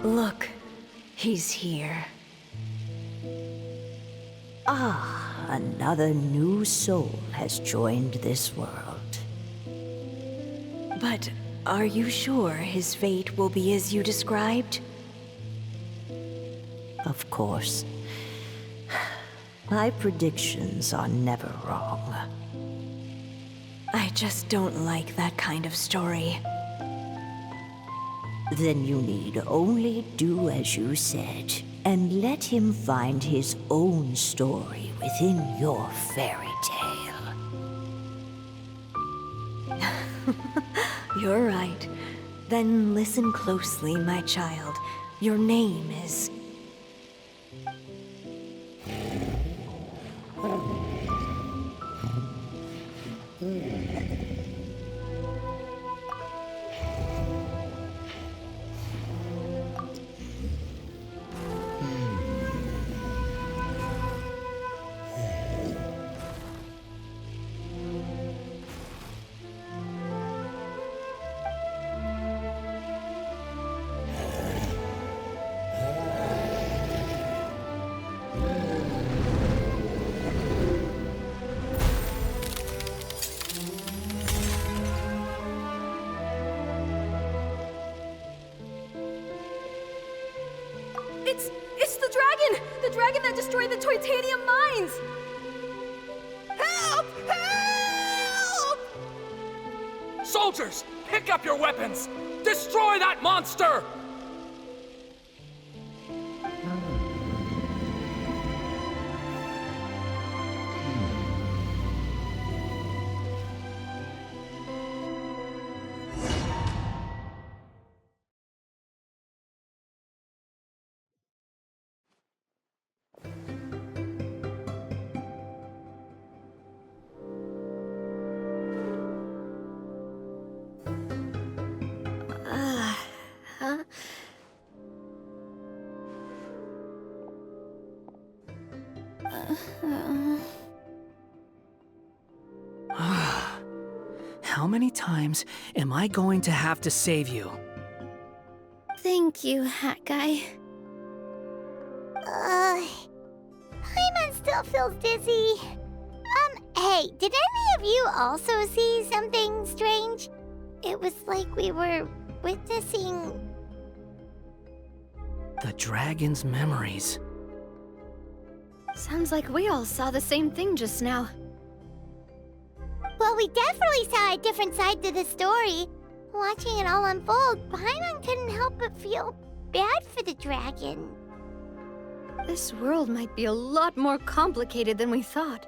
Look, he's here. Ah, another new soul has joined this world. But are you sure his fate will be as you described? Of course. My predictions are never wrong. I just don't like that kind of story. Then you need only do as you said, and let him find his own story within your fairy tale. You're right. Then listen closely, my child. Your name is... It's the dragon! The dragon that destroyed the titanium mines! Help! Help! Soldiers, pick up your weapons! Destroy that monster! How many times am I going to have to save you? Thank you, Hat Guy. Paimon still feels dizzy. Hey, did any of you also see something strange? It was like we were witnessing... The dragon's memories. Sounds like we all saw the same thing just now. Well, we definitely saw a different side to the story. Watching it all unfold, Paimon couldn't help but feel bad for the dragon. This world might be a lot more complicated than we thought.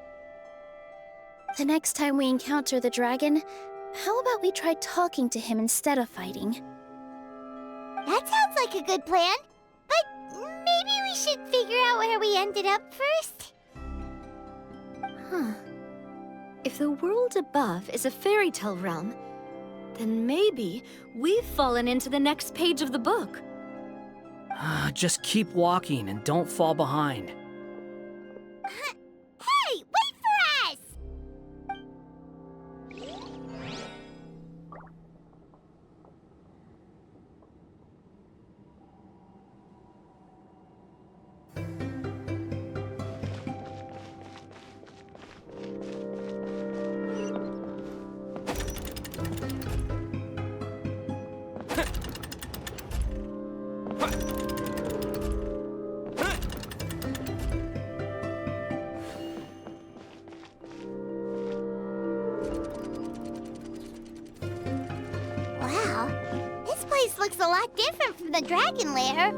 The next time we encounter the dragon, how about we try talking to him instead of fighting? That sounds like a good plan. But maybe we should figure out where we ended up first. Huh. If the world above is a fairy tale realm, then maybe we've fallen into the next page of the book. Just keep walking and don't fall behind. Hey, wait for us! Wow, this place looks a lot different from the dragon lair.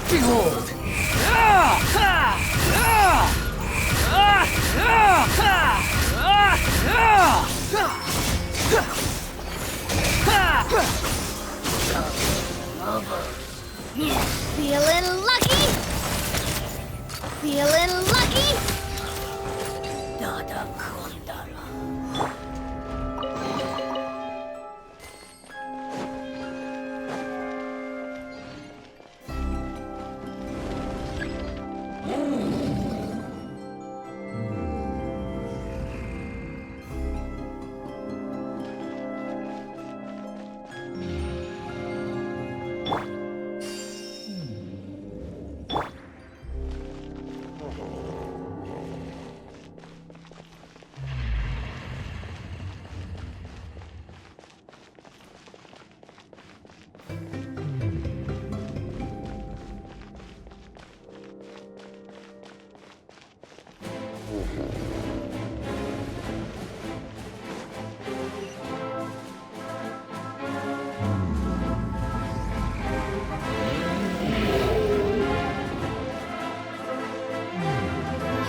Behold! Feeling lucky? Feeling lucky?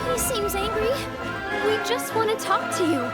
He seems angry. We just want to talk to you.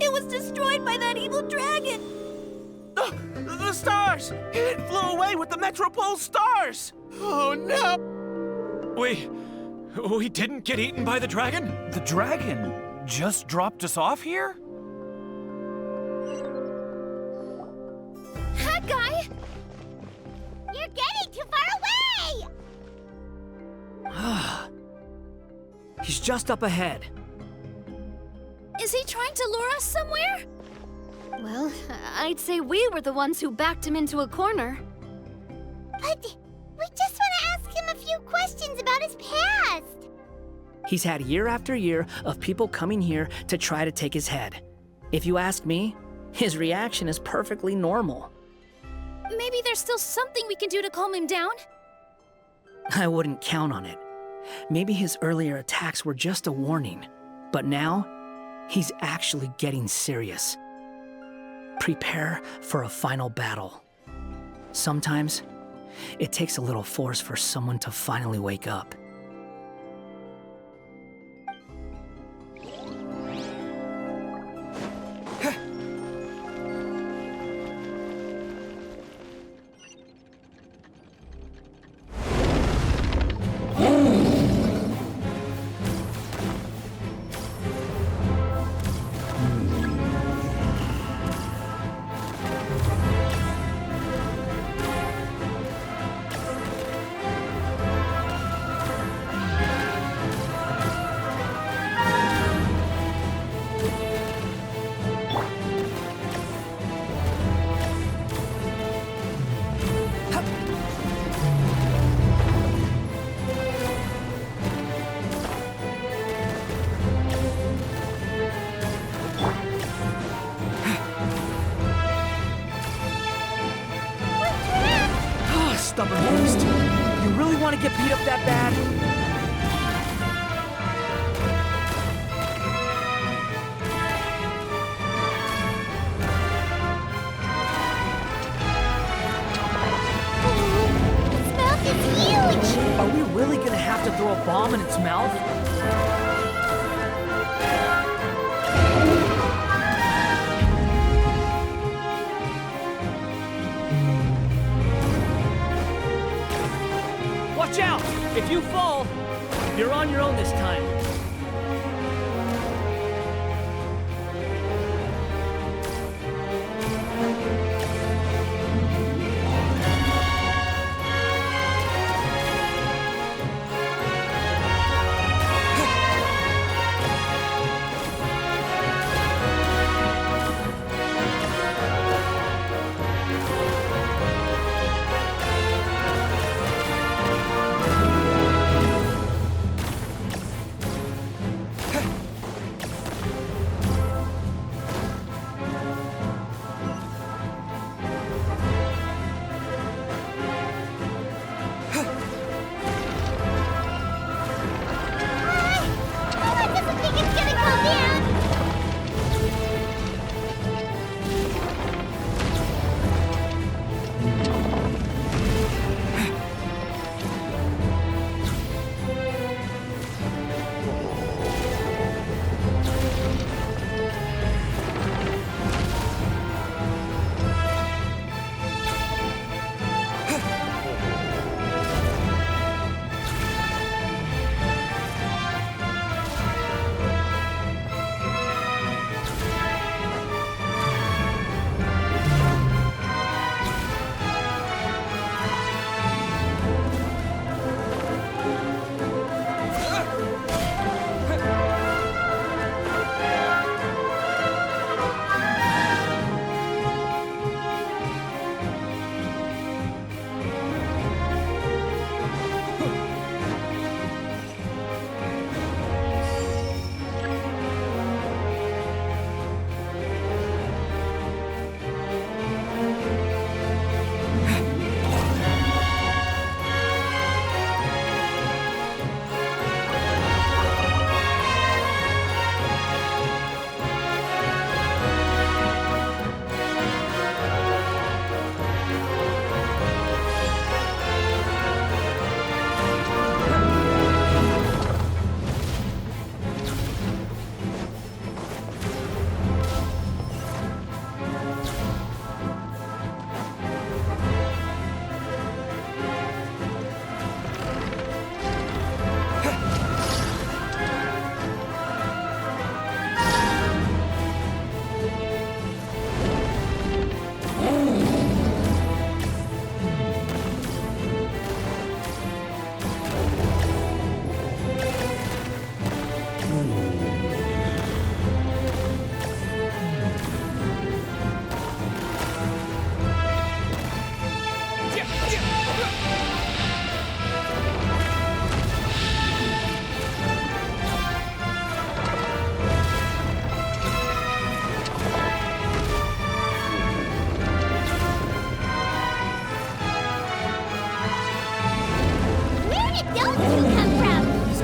It was destroyed by that evil dragon! The stars! It flew away with the Metropole stars! Oh no! We didn't get eaten by the dragon? The dragon just dropped us off here? That guy! You're getting too far away! He's just up ahead. Is he trying to lure us somewhere? Well, I'd say we were the ones who backed him into a corner. But we just want to ask him a few questions about his past. He's had year after year of people coming here to try to take his head. If you ask me, his reaction is perfectly normal. Maybe there's still something we can do to calm him down? I wouldn't count on it. Maybe his earlier attacks were just a warning, but now he's actually getting serious. Prepare for a final battle. Sometimes, it takes a little force for someone to finally wake up. stubborn beast. You really want to get beat up that bad? Its mouth is huge! Are we really gonna have to throw a bomb in its mouth? Watch out! If you fall, you're on your own this time.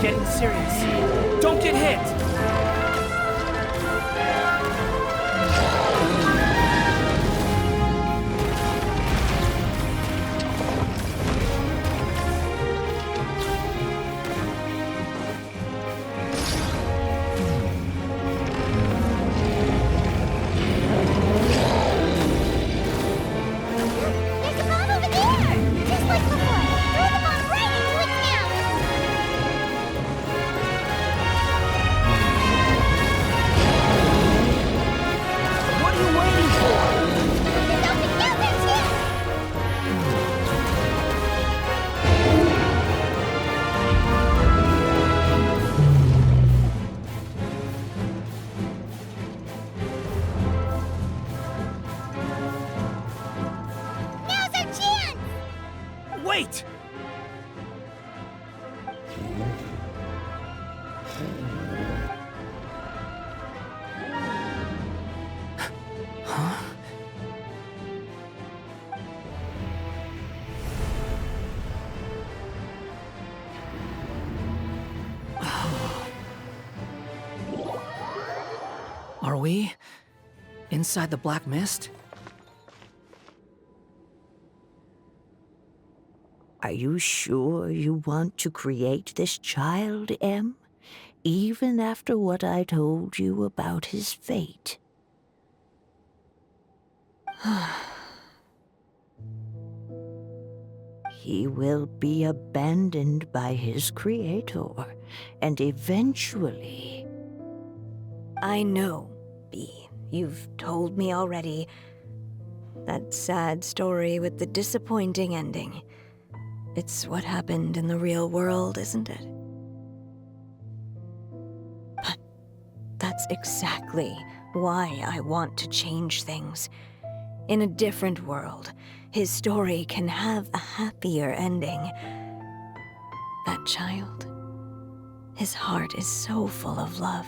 getting serious. Don't get hit! Wait! Huh? we? Inside the black mist? Are you sure you want to create this child, Em? Even after what I told you about his fate? He will be abandoned by his creator, and eventually... I know, Bee. You've told me already. That sad story with the disappointing ending. It's what happened in the real world, isn't it? But that's exactly why I want to change things. In a different world, his story can have a happier ending. That child, his heart is so full of love.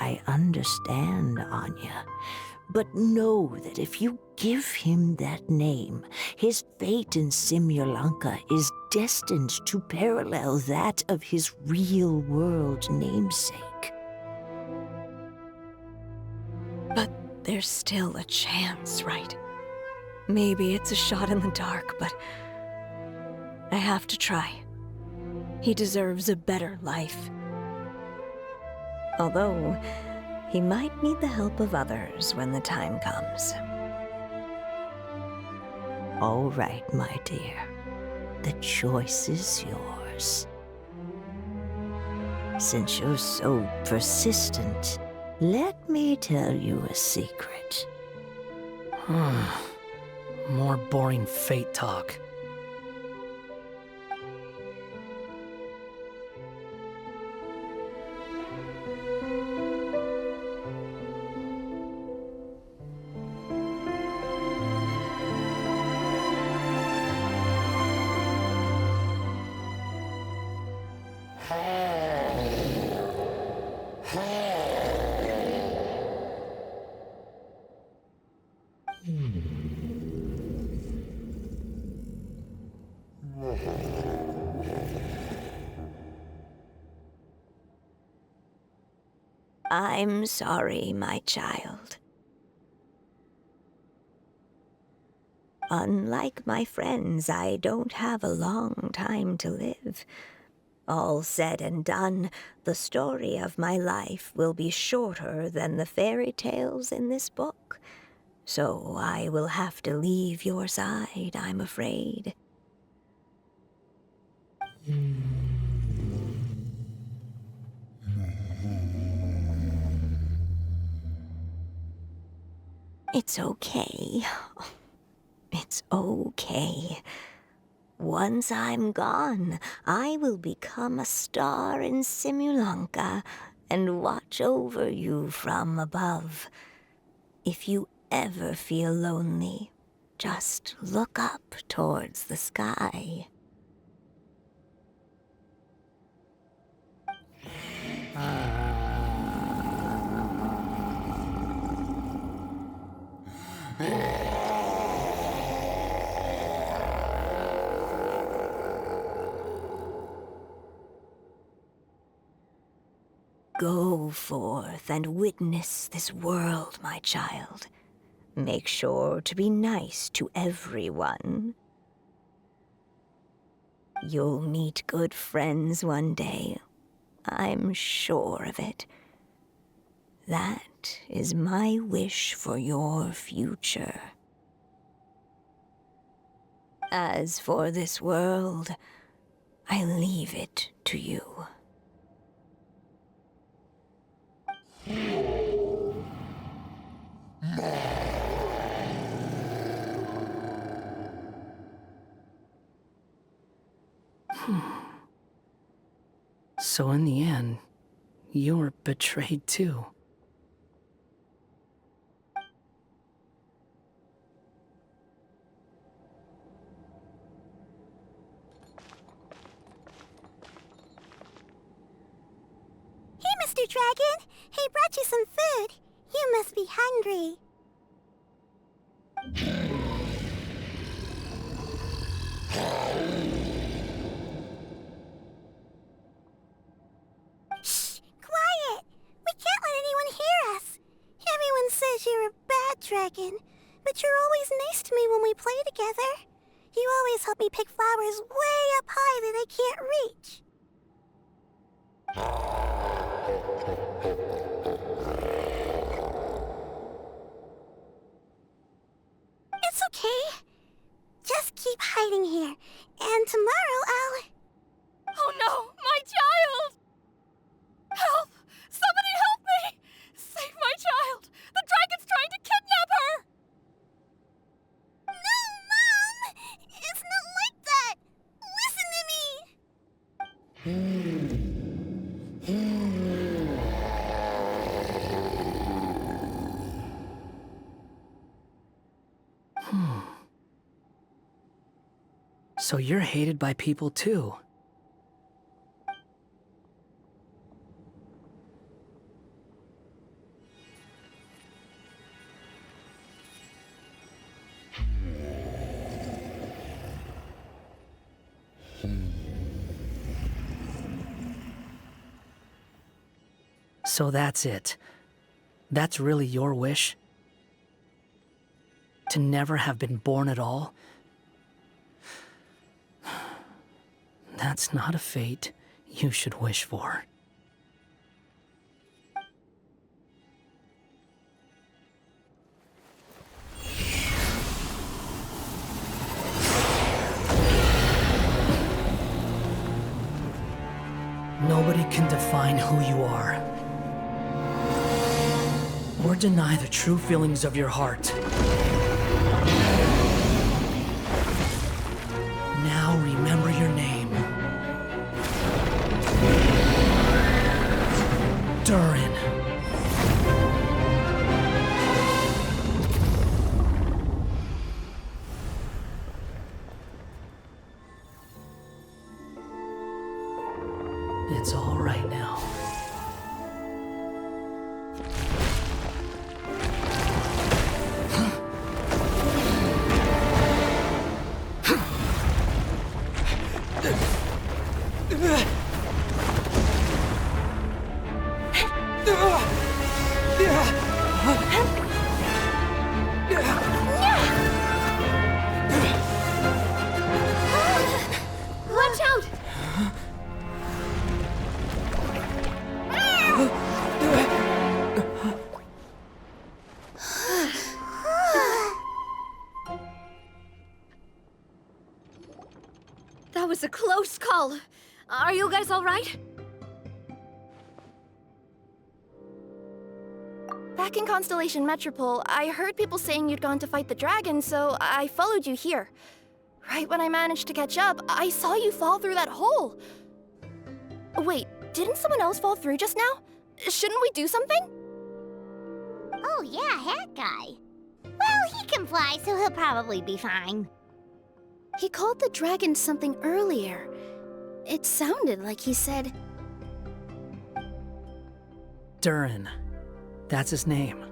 I understand, Anya. But know that if you give him that name, his fate in Simulanka is destined to parallel that of his real-world namesake. But there's still a chance, right? Maybe it's a shot in the dark, but I have to try. He deserves a better life. Although, he might need the help of others when the time comes. All right, my dear. The choice is yours. Since you're so persistent, let me tell you a secret. More boring fate talk. I'm sorry, my child. Unlike my friends, I don't have a long time to live. All said and done, the story of my life will be shorter than the fairy tales in this book. So I will have to leave your side, I'm afraid. It's okay. It's okay. Once I'm gone, I will become a star in Simulanka and watch over you from above. If you ever feel lonely, just look up towards the sky. Go forth and witness this world, my child. Make sure to be nice to everyone. You'll meet good friends one day. I'm sure of it. That is my wish for your future. As for this world, I leave it to you. So in the end, you're betrayed too. Hey, Mr. Dragon! He brought you some food. You must be hungry. Shh! Quiet! We can't let anyone dragon, but you're always nice to me when we play together. You always help me pick flowers way up high that I can't reach. It's okay. Just keep hiding here, and tomorrow I'll... Oh no, my child! Help! Somebody help me! Save my child! The dragon's trying to kidnap her! No, Mom! It's not like that! Listen to me! So you're hated by people too. So that's it. That's really your wish? To never have been born at all? That's not a fate you should wish for. Nobody can define who you are, or deny the true feelings of your heart. Now remember your name. Durin. It's all right now. Watch out! That was a close call. Are you guys all right? Back in Constellation Metropole, I heard people saying you'd gone to fight the dragon, so I followed you here. Right when I managed to catch up, I saw you fall through that hole. Wait, didn't someone else fall through just now? Shouldn't we do something? Oh yeah, Hat Guy. Well, he can fly, so he'll probably be fine. He called the dragon something earlier. It sounded like he said... Durin. That's his name.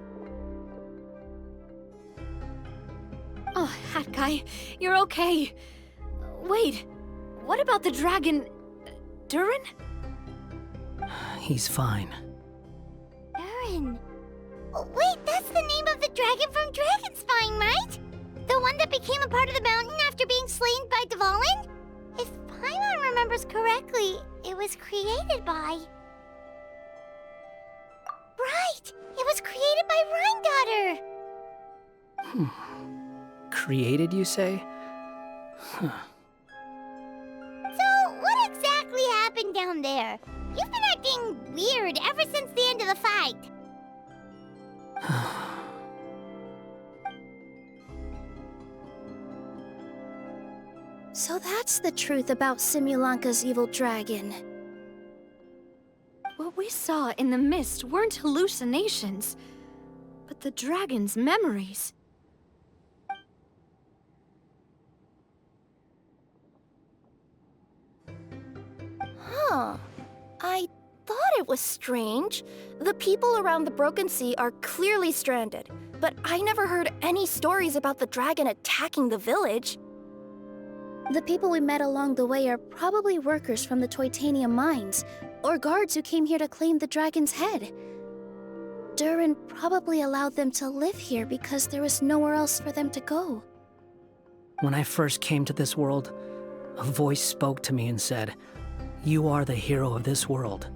Oh, Hat Guy, you're okay. Wait, what about the dragon... Durin? He's fine. Durin. Oh, wait, that's the name of the dragon from Dragonspine, right? The one that became a part of the mountain after being slain by Dvalin? If Paimon remembers correctly, it was created by... Right! It was created by Rhine Daughter! Created, you say? Huh. So, what exactly happened down there? You've been acting weird ever since the end of the fight. So that's the truth about Simulanka's evil dragon. What we saw in the mist weren't hallucinations, but the dragon's memories. Huh. I thought it was strange. The people around the Broken Sea are clearly stranded, but I never heard any stories about the dragon attacking the village. The people we met along the way are probably workers from the Titanium mines, or guards who came here to claim the dragon's head. Durin probably allowed them to live here because there was nowhere else for them to go. When I first came to this world, a voice spoke to me and said, "You are the hero of this world.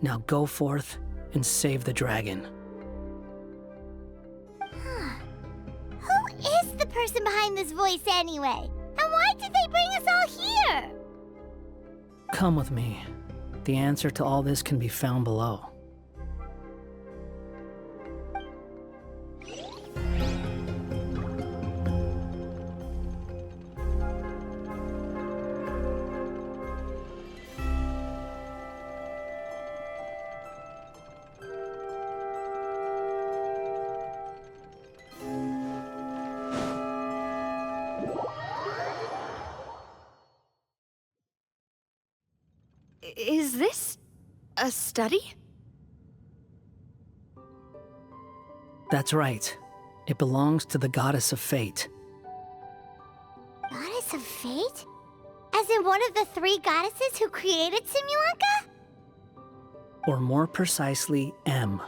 Now go forth and save the dragon." Who is the person behind this voice anyway? And why did they bring us all here? Come with me. The answer to all this can be found below. Is this a study? That's right. It belongs to the goddess of fate. Goddess of fate? As in one of the 3 goddesses who created Simulanka? Or more precisely, M,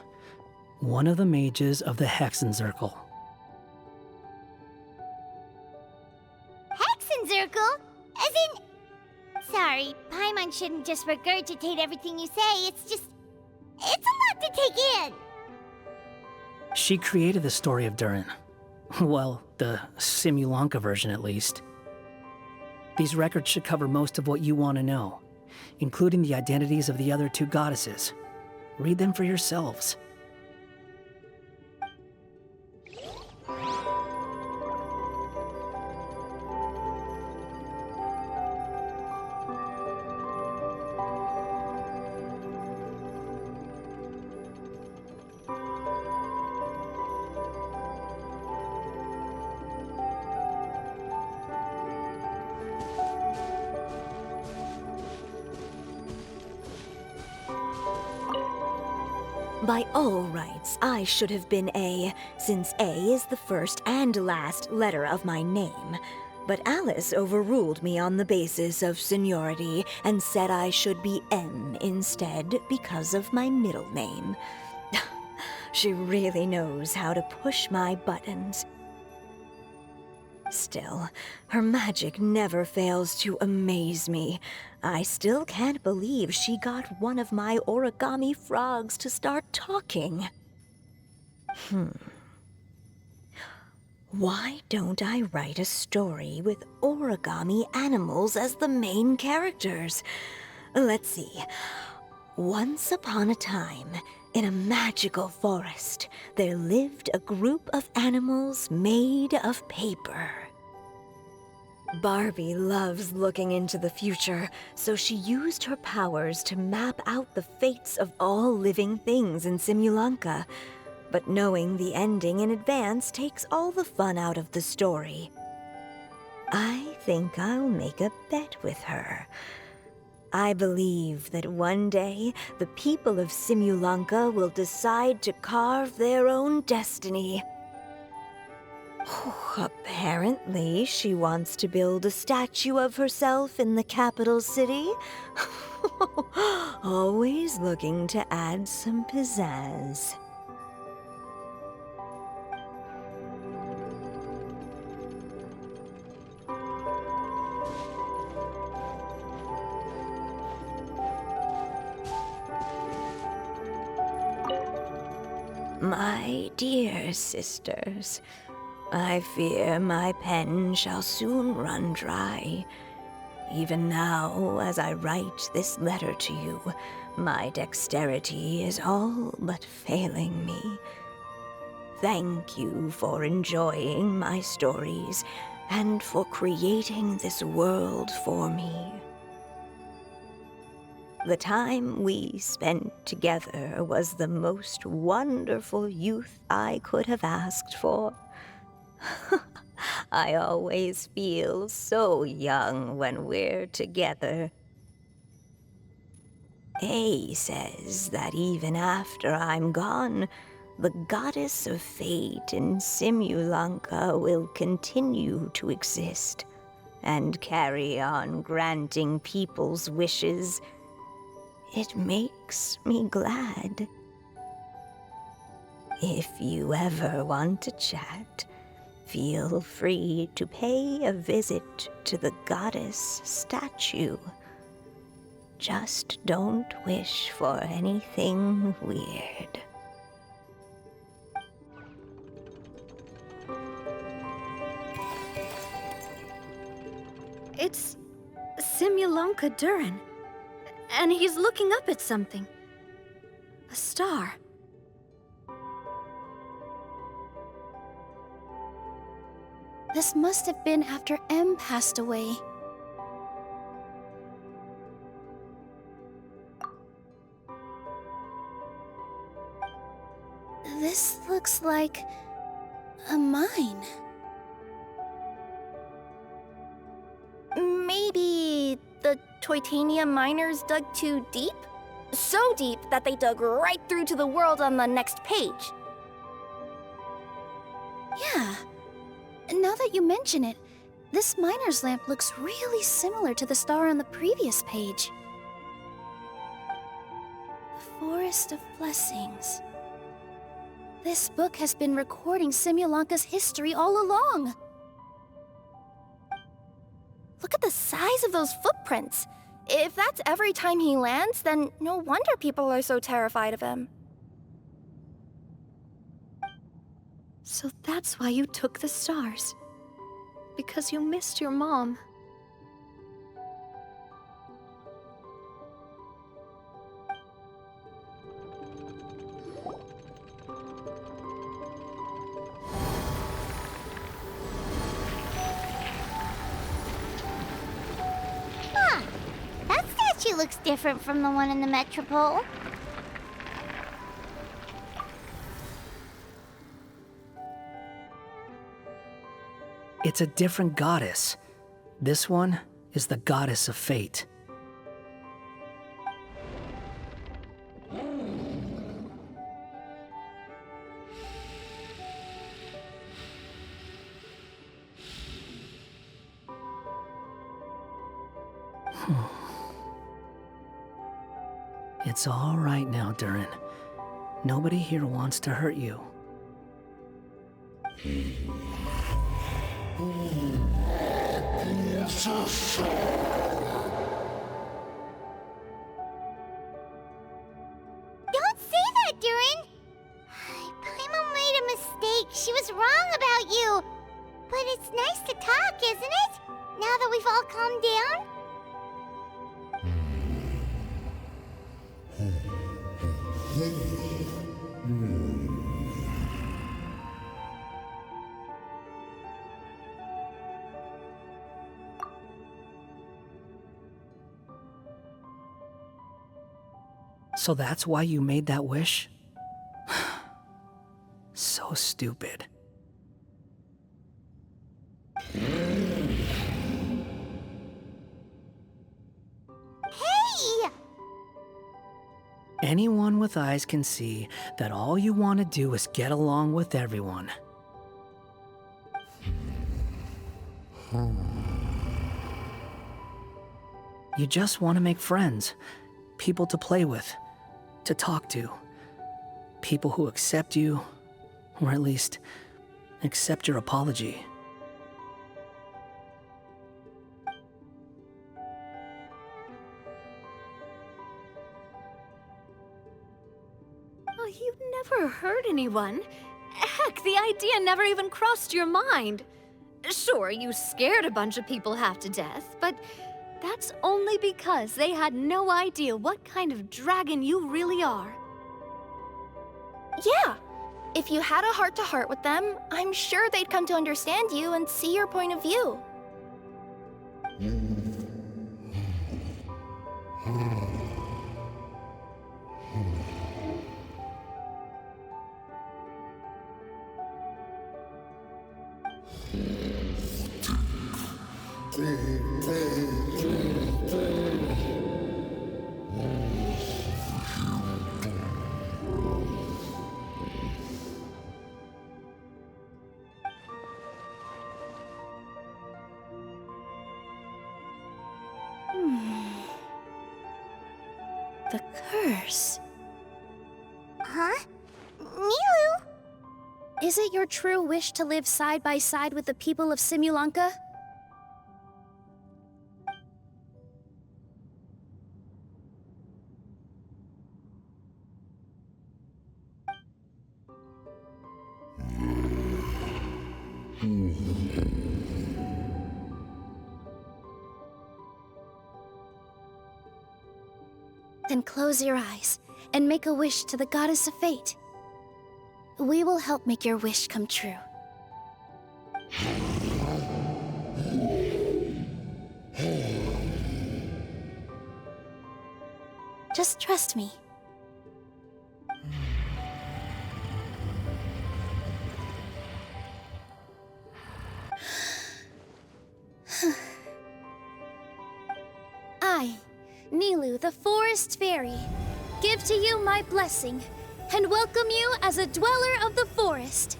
one of the mages of the Hexenzirkel. Hexenzirkel? As in... Sorry, Paimon shouldn't just regurgitate everything you say. It's just... It's a lot to take in. She created the story of Durin. Well, the Simulanka version at least. These records should cover most of what you want to know, including the identities of the other 2 goddesses. Read them for yourselves. By all rights, I should have been A, since A is the first and last letter of my name. But Alice overruled me on the basis of seniority and said I should be M instead because of my middle name. She really knows how to push my buttons. Still, her magic never fails to amaze me. I still can't believe she got one of my origami frogs to start talking. Why don't I write a story with origami animals as the main characters? Let's see. Once upon a time, in a magical forest, there lived a group of animals made of paper. Barbie loves looking into the future, so she used her powers to map out the fates of all living things in Simulanka. But knowing the ending in advance takes all the fun out of the story. I think I'll make a bet with her. I believe that one day, the people of Simulanka will decide to carve their own destiny. Apparently, she wants to build a statue of herself in the capital city. Always looking to add some pizzazz. My dear sisters, I fear my pen shall soon run dry. Even now, as I write this letter to you, my dexterity is all but failing me. Thank you for enjoying my stories and for creating this world for me. The time we spent together was the most wonderful youth I could have asked for. I always feel so young when we're together. A says that even after I'm gone, the goddess of fate in Simulanka will continue to exist and carry on granting people's wishes. It makes me glad. If you ever want to chat, feel free to pay a visit to the goddess statue. Just don't wish for anything weird. It's Simulanka Durin. And he's looking up at something. A star. This must have been after M passed away. This looks like a mine. Maybe the Titanium miners dug too deep? So deep that they dug right through to the world on the next page. Yeah. Now that you mention it, this miner's lamp looks really similar to the star on the previous page. The Forest of Blessings. This book has been recording Simulanka's history all along. Look at the size of those footprints. If that's every time he lands, then no wonder people are so terrified of him. So that's why you took the stars. Because you missed your mom. Huh. That statue looks different from the one in the Metropole. It's a different goddess. This one is the goddess of fate. It's all right now, Durin. Nobody here wants to hurt you. Don't say that, Durin! Paimon made a mistake. She was wrong about you. But it's nice to talk, isn't it? Now that we've all calmed down? So that's why you made that wish? So stupid. Hey! Anyone with eyes can see that all you want to do is get along with everyone. You just want to make friends, people to play with, to talk to, people who accept you, or at least accept your apology. Oh, you never hurt anyone. Heck, the idea never even crossed your mind. Sure, you scared a bunch of people half to death, but that's only because they had no idea what kind of dragon you really are. Yeah. If you had a heart-to-heart with them, I'm sure they'd come to understand you and see your point of view. The curse. Huh? Milu? Is it your true wish to live side by side with the people of Simulanka? Then close your eyes and make a wish to the goddess of fate. We will help make your wish come true. Just trust me. I, Nilu, the forest fairy, give to you my blessing and welcome you as a dweller of the forest.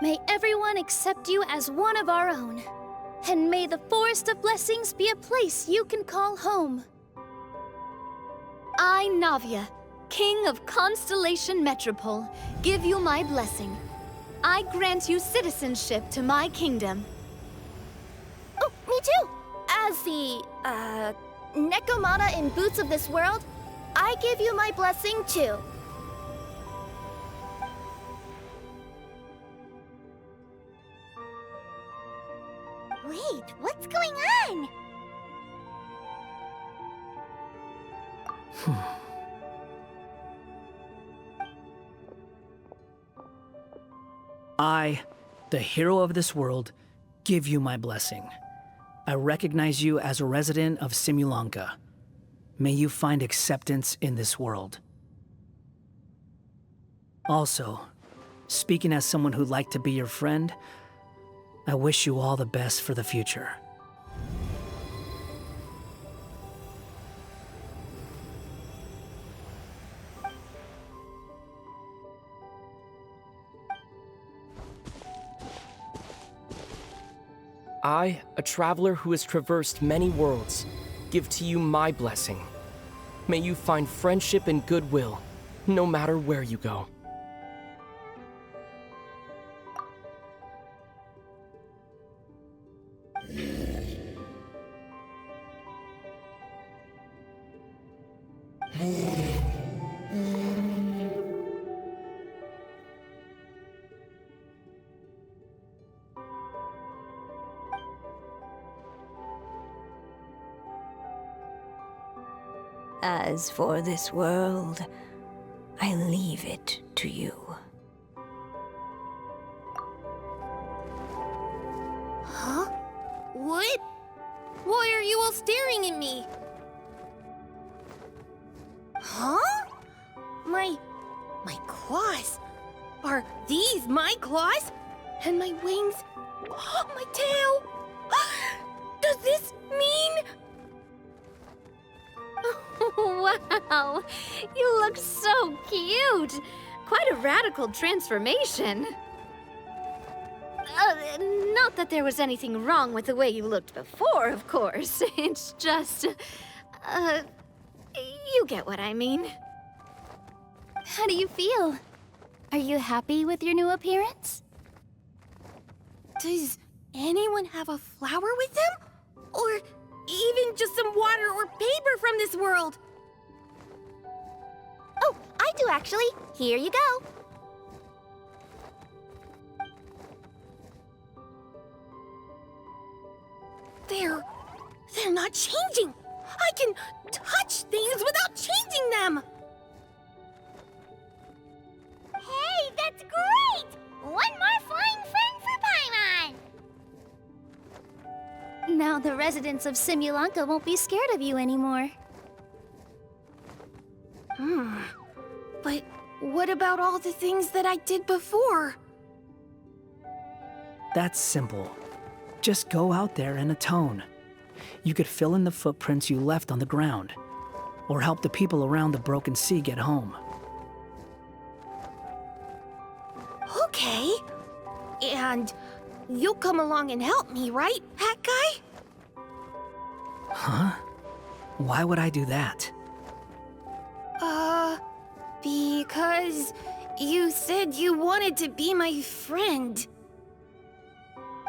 May everyone accept you as one of our own, and may the Forest of Blessings be a place you can call home. I, Navia, King of Constellation Metropole, give you my blessing. I grant you citizenship to my kingdom. Oh, me too! As the, Nekomata in boots of this world, I give you my blessing too. Wait, what's going on? I, the hero of this world, give you my blessing. I recognize you as a resident of Simulanka. May you find acceptance in this world. Also, speaking as someone who'd like to be your friend, I wish you all the best for the future. I, a traveler who has traversed many worlds, give to you my blessing. May you find friendship and goodwill, no matter where you go. As for this world, I leave it to you. Huh? What? Why are you all staring at me? Huh? My claws? Are these my claws? And my wings? My tail? Does this mean... Wow, you look so cute. Quite a radical transformation. Not that there was anything wrong with the way you looked before, of course. It's just, you get what I mean. How do you feel? Are you happy with your new appearance? Does anyone have a flower with them? Or even just some water or paper from this world? Oh, I do actually. Here you go. They're not changing. I can touch things without changing them. Hey, that's great! One more flying friend for Paimon! Now the residents of Simulanka won't be scared of you anymore. But what about all the things that I did before? That's simple. Just go out there and atone. You could fill in the footprints you left on the ground, or help the people around the broken sea get home. Okay. And you'll come along and help me, right, Hat Guy? Huh? Why would I do that? You said you wanted to be my friend.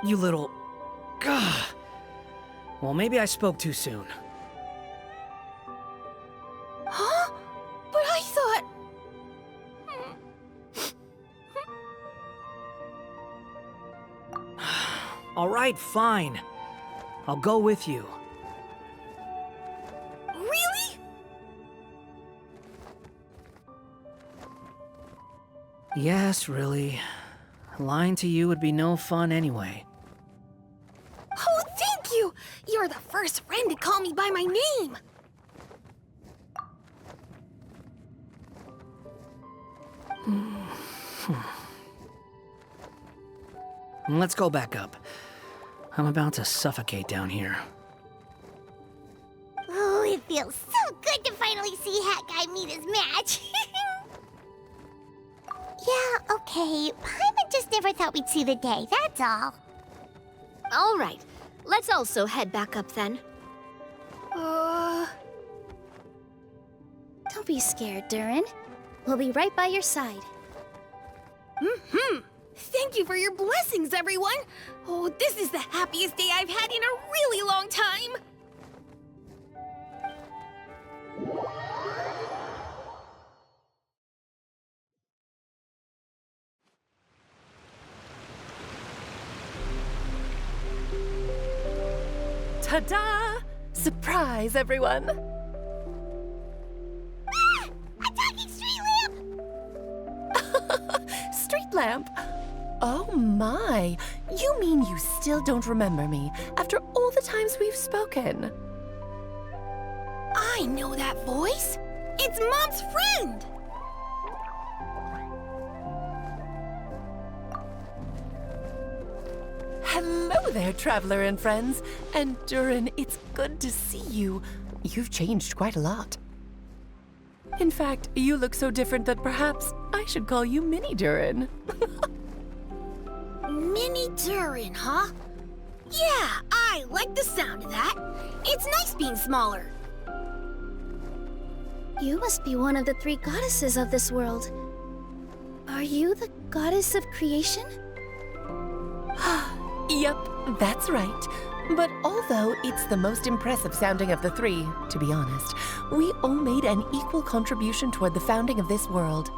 You little... Gah. Well, maybe I spoke too soon. Huh? But I thought... All right, fine. I'll go with you. Really? Yes, really. Lying to you would be no fun anyway. Oh, thank you! You're the first friend to call me by my name! Let's go back up. I'm about to suffocate down here. Oh, it feels so good to finally see Hat Guy meet his match. Yeah, okay. Paimon just never thought we'd see the day, that's all. All right, let's also head back up then. Don't be scared, Durin. We'll be right by your side. Thank you for your blessings, everyone! Oh, this is the happiest day I've had in a really long time! Ta-da! Surprise, everyone! Ah! A talking street lamp! Street lamp? Oh my! You mean you still don't remember me after all the times we've spoken? I know that voice! It's Mom's friend! Hello there, traveler and friends. And Durin, it's good to see you. You've changed quite a lot. In fact, you look so different that perhaps I should call you Mini Durin. Mini Durin, huh? Yeah, I like the sound of that. It's nice being smaller. You must be one of the 3 goddesses of this world. Are you the goddess of creation? Yep, that's right. But although it's the most impressive sounding of the 3, to be honest, we all made an equal contribution toward the founding of this world.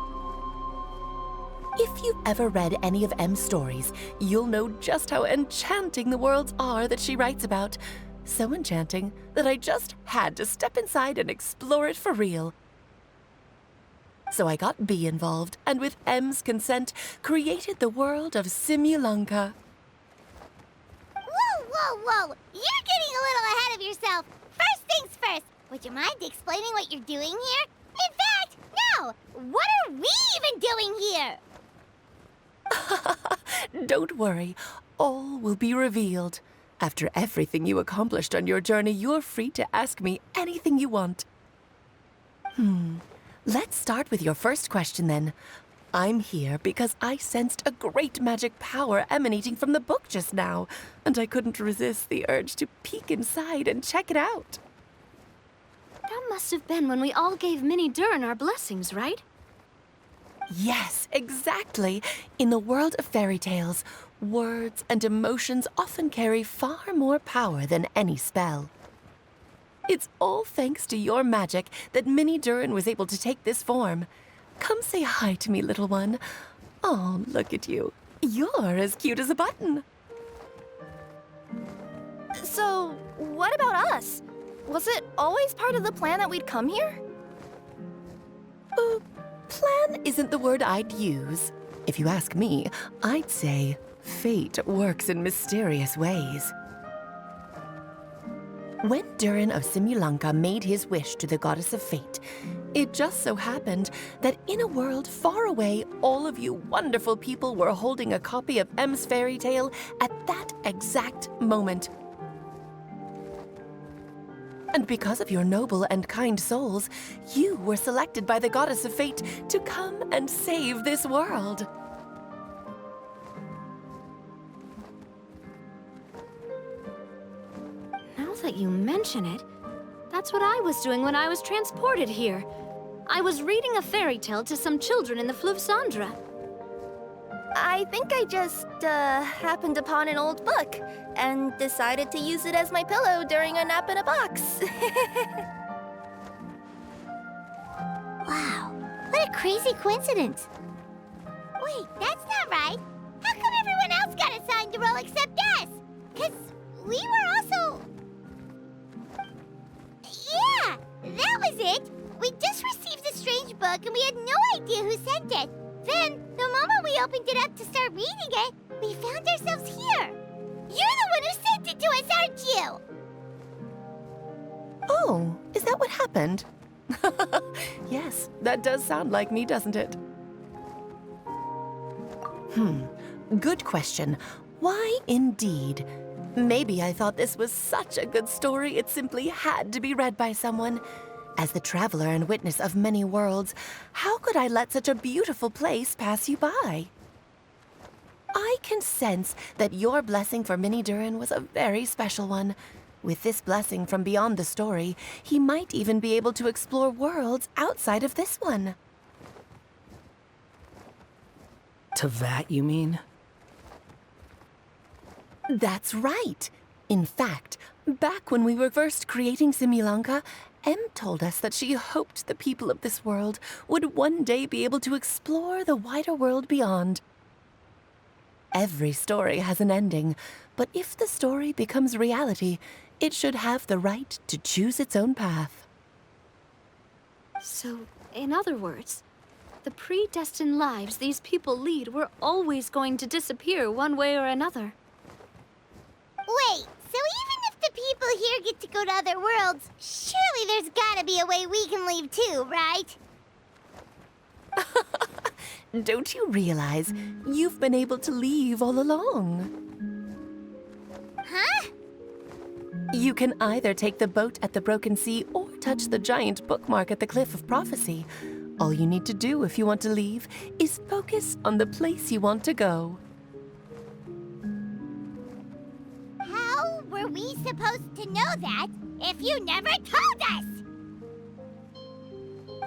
If you've ever read any of M's stories, you'll know just how enchanting the worlds are that she writes about. So enchanting that I just had to step inside and explore it for real. So I got B involved, and with M's consent, created the world of Simulanka. Whoa! You're getting a little ahead of yourself. First things first, would you mind explaining what you're doing here? In fact, no! What are we even doing here? Don't worry, all will be revealed. After everything you accomplished on your journey, you're free to ask me anything you want. Let's start with your first question then. I'm here because I sensed a great magic power emanating from the book just now, and I couldn't resist the urge to peek inside and check it out. That must have been when we all gave Mini Durin our blessings, right? Yes, exactly. In the world of fairy tales, words and emotions often carry far more power than any spell. It's all thanks to your magic that Mini Durin was able to take this form. Come say hi to me, little one. Oh, look at you. You're as cute as a button. So, what about us? Was it always part of the plan that we'd come here? Plan isn't the word I'd use. If you ask me, I'd say fate works in mysterious ways. When Durin of Simulanka made his wish to the goddess of fate, it just so happened that in a world far away, all of you wonderful people were holding a copy of M's fairy tale at that exact moment. And because of your noble and kind souls, you were selected by the goddess of fate to come and save this world. Now that you mention it, that's what I was doing when I was transported here. I was reading a fairy tale to some children in the Fleuve Cendre. I think I just, happened upon an old book and decided to use it as my pillow during a nap in a box. Wow, what a crazy coincidence. Wait, that's not right. How come everyone else got assigned a role except us? 'Cause we were also... Yeah, that was it. We just received a strange book and we had no idea who sent it. Then, the moment we opened it up to start reading it, we found ourselves here. You're the one who sent it to us, aren't you? Oh, is that what happened? Yes, that does sound like me, doesn't it? Good question. Why indeed? Maybe I thought this was such a good story it simply had to be read by someone. As the traveler and witness of many worlds, how could I let such a beautiful place pass you by? I can sense that your blessing for Mini Durin was a very special one. With this blessing from beyond the story, he might even be able to explore worlds outside of this one. Teyvat, you mean? That's right. In fact, back when we were first creating Simulanka, Em told us that she hoped the people of this world would one day be able to explore the wider world beyond. Every story has an ending, but if the story becomes reality, it should have the right to choose its own path. So, in other words, the predestined lives these people lead were always going to disappear one way or another. Wait, so even if the people here get to go to other worlds, surely there's gotta be a way we can leave too, right? Don't you realize you've been able to leave all along? Huh? You can either take the boat at the Broken Sea or touch the giant bookmark at the Cliff of Prophecy. All you need to do if you want to leave is focus on the place you want to go. How were we supposed to know that if you never told us?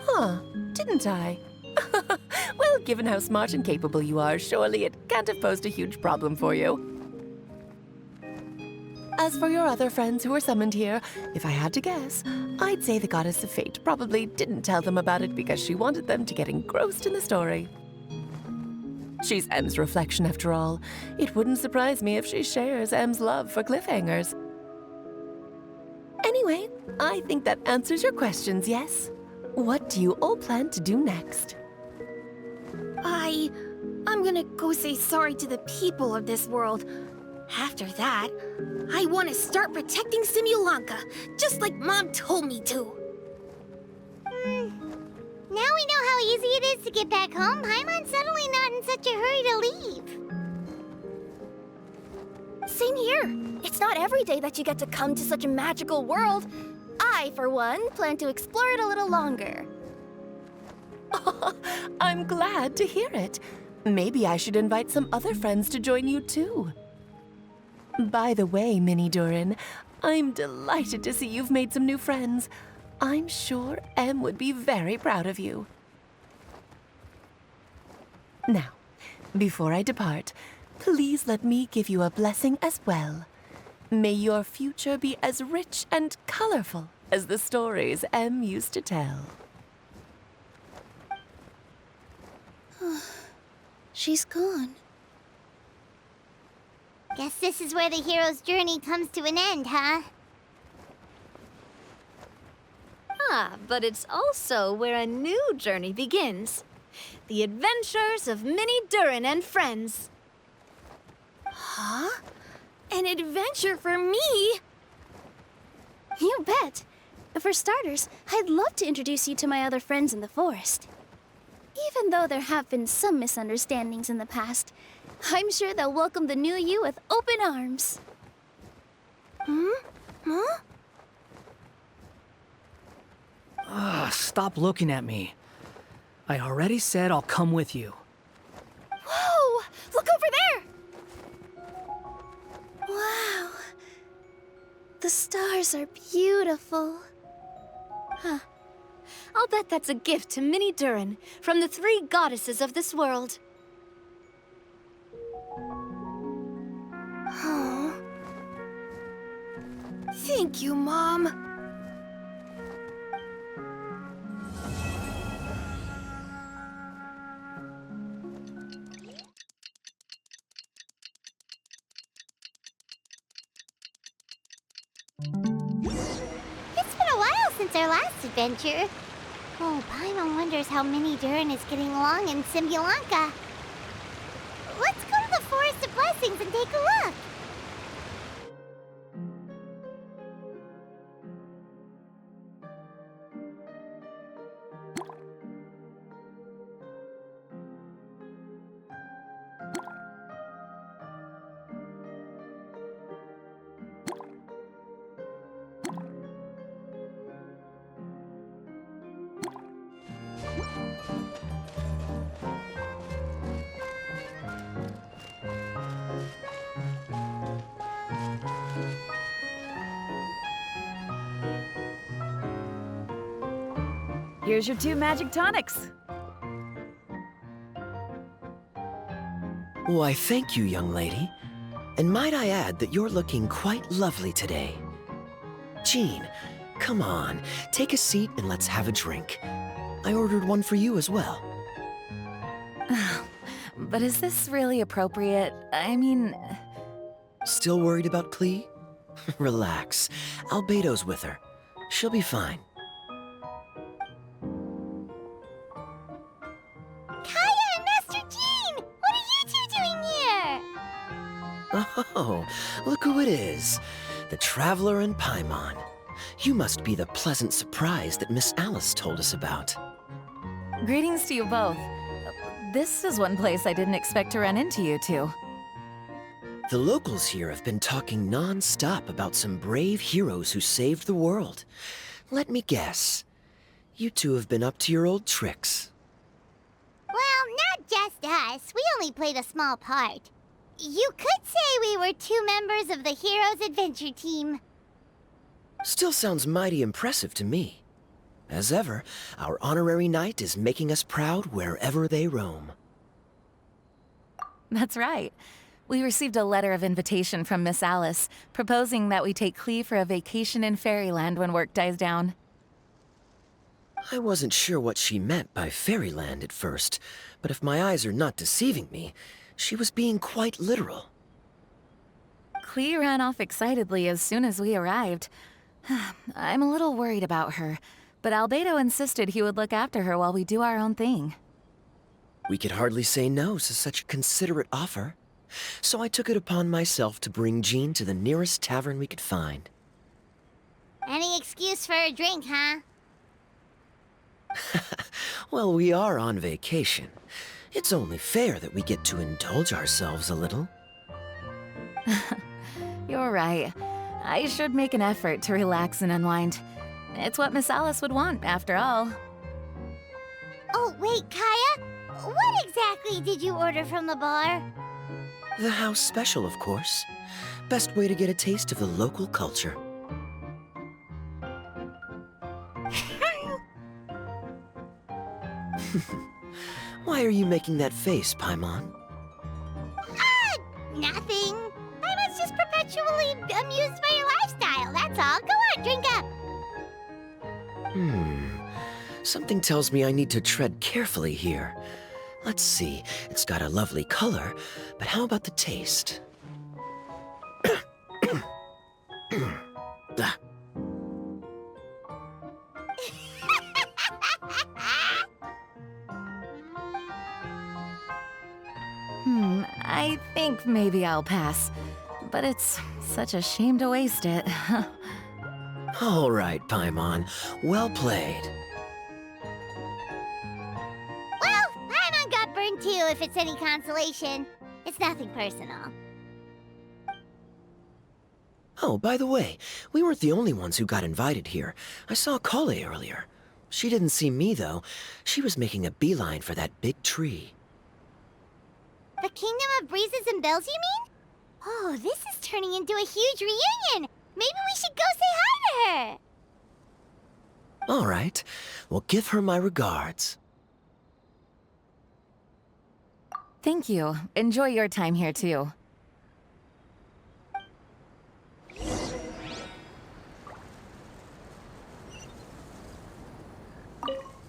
Huh, didn't I? Well, given how smart and capable you are, surely it can't have posed a huge problem for you. As for your other friends who were summoned here, if I had to guess, I'd say the Goddess of Fate probably didn't tell them about it because she wanted them to get engrossed in the story. She's Em's reflection, after all. It wouldn't surprise me if she shares Em's love for cliffhangers. Anyway, I think that answers your questions, yes? What do you all plan to do next? I'm gonna go say sorry to the people of this world. After that, I want to start protecting Simulanka, just like Mom told me to. Now we know how easy it is to get back home. Paimon's suddenly not in such a hurry to leave. Same here. It's not every day that you get to come to such a magical world. I, for one, plan to explore it a little longer. I'm glad to hear it. Maybe I should invite some other friends to join you too. By the way, Mini Durin, I'm delighted to see you've made some new friends. I'm sure Em would be very proud of you. Now, before I depart, please let me give you a blessing as well. May your future be as rich and colorful as the stories Em used to tell. She's gone. Guess this is where the hero's journey comes to an end, huh? But it's also where a new journey begins. The adventures of Mini Durin and friends. Huh? An adventure for me? You bet. For starters, I'd love to introduce you to my other friends in the forest. Even though there have been some misunderstandings in the past, I'm sure they'll welcome the new you with open arms. Huh? Stop looking at me. I already said I'll come with you. Whoa! Look over there! Wow. The stars are beautiful. Huh. I'll bet that's a gift to Minnie Durin from the 3 goddesses of this world. Oh. Thank you, Mom. It's been a while since our last adventure. Oh, Paimon wonders how Minnie Durin is getting along in Simulanka. Let's go to the Forest of Blessings and take a look. Here's your 2 magic tonics. Why, thank you, young lady. And might I add that you're looking quite lovely today. Jean, come on, take a seat and let's have a drink. I ordered one for you as well. But is this really appropriate? I mean... Still worried about Klee? Relax. Albedo's with her. She'll be fine. Kaya and Master Jean! What are you 2 doing here? Oh, look who it is. The Traveler and Paimon. You must be the pleasant surprise that Miss Alice told us about. Greetings to you both. This is one place I didn't expect to run into you two. The locals here have been talking non-stop about some brave heroes who saved the world. Let me guess. You two have been up to your old tricks. Well, not just us. We only played a small part. You could say we were 2 members of the Heroes Adventure Team. Still sounds mighty impressive to me. As ever, our honorary knight is making us proud wherever they roam. That's right. We received a letter of invitation from Miss Alice, proposing that we take Klee for a vacation in Fairyland when work dies down. I wasn't sure what she meant by Fairyland at first, but if my eyes are not deceiving me, she was being quite literal. Klee ran off excitedly as soon as we arrived. I'm a little worried about her, but Albedo insisted he would look after her while we do our own thing. We could hardly say no to such a considerate offer, so I took it upon myself to bring Jean to the nearest tavern we could find. Any excuse for a drink, huh? Well, we are on vacation. It's only fair that we get to indulge ourselves a little. You're right. I should make an effort to relax and unwind. It's what Miss Alice would want, after all. Oh, wait, Kaya? What exactly did you order from the bar? The house special, of course. Best way to get a taste of the local culture. Why are you making that face, Paimon? Nothing. I was just perpetually amused by your lifestyle, that's all. Go on, drink up. Something tells me I need to tread carefully here. Let's see, it's got a lovely color, but how about the taste? I think maybe I'll pass. But it's such a shame to waste it. All right, Paimon. Well played. Well, Paimon got burned too, if it's any consolation. It's nothing personal. Oh, by the way, we weren't the only ones who got invited here. I saw Kale earlier. She didn't see me, though. She was making a beeline for that big tree. The Kingdom of Breezes and Bells, you mean? Oh, this is turning into a huge reunion! Maybe we should go say hi All right. Well, give her my regards. Thank you. Enjoy your time here, too.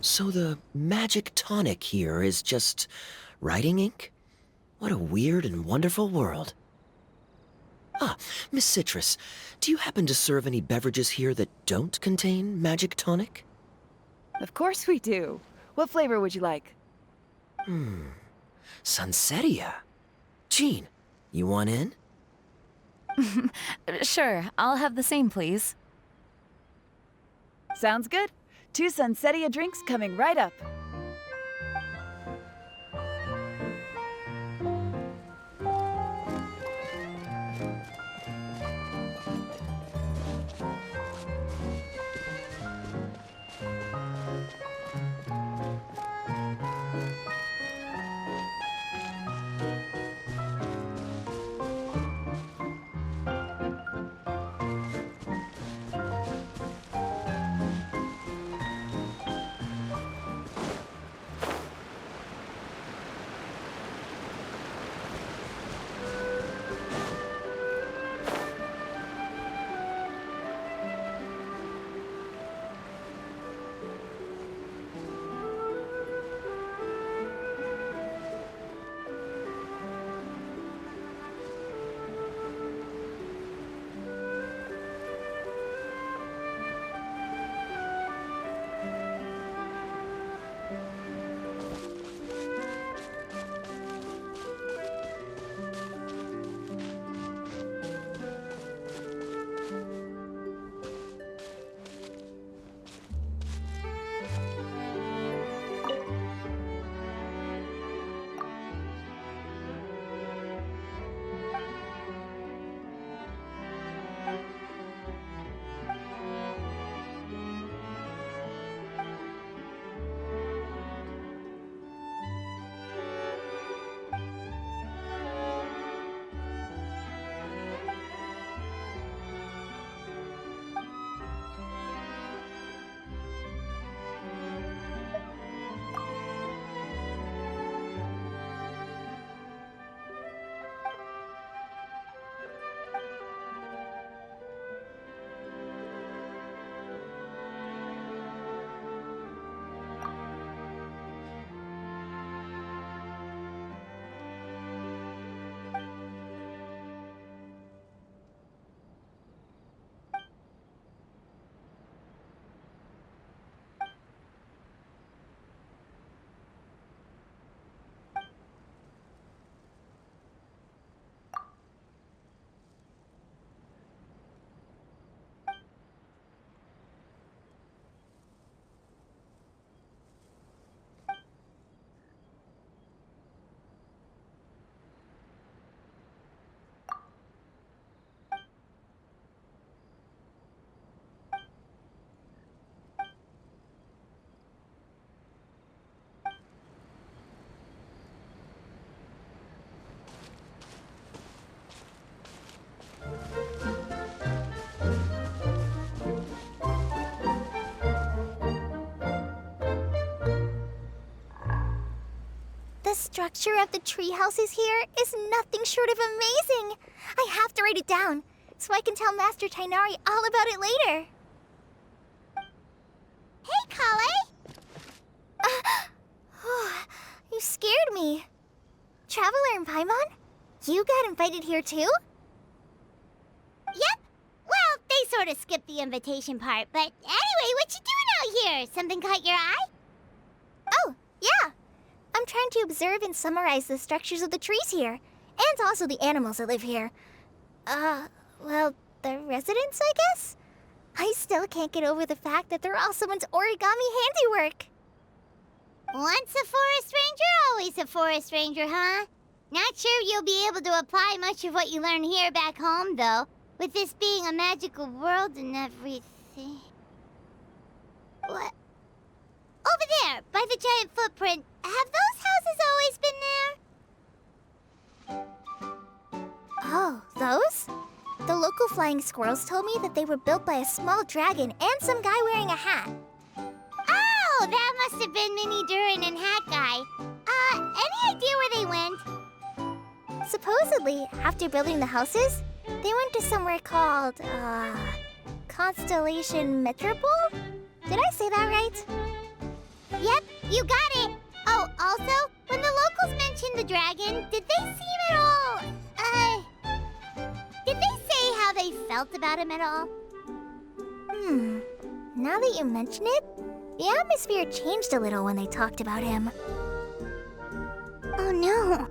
So the magic tonic here is just writing ink? What a weird and wonderful world. Ah, Miss Citrus, do you happen to serve any beverages here that don't contain magic tonic? Of course we do. What flavor would you like? Sunsettia. Jean, you want in? Sure, I'll have the same, please. Sounds good. 2 Sunsettia drinks coming right up. The structure of the tree houses here is nothing short of amazing. I have to write it down so I can tell Master Tighnari all about it later. Hey, Kale! You scared me. Traveler in Paimon? You got invited here too? Yep. Well, they sort of skipped the invitation part, but anyway, what you doing out here? Something caught your eye? Oh, yeah. I'm trying to observe and summarize the structures of the trees here, and also the animals that live here. Well, the residents, I guess? I still can't get over the fact that they're all someone's origami handiwork. Once a forest ranger, always a forest ranger, huh? Not sure you'll be able to apply much of what you learn here back home, though, with this being a magical world and everything. What? Over there, by the giant footprint, have those houses always been there? Oh, those? The local flying squirrels told me that they were built by a small dragon and some guy wearing a hat. Oh, that must have been Minnie Durin and Hat Guy. Any idea where they went? Supposedly, after building the houses, they went to somewhere called, Constellation Metropole? Did I say that right? Yep, you got it. Oh, also, when the locals mentioned the dragon, did they seem at all, did they say how they felt about him at all? Now that you mention it, the atmosphere changed a little when they talked about him. Oh no.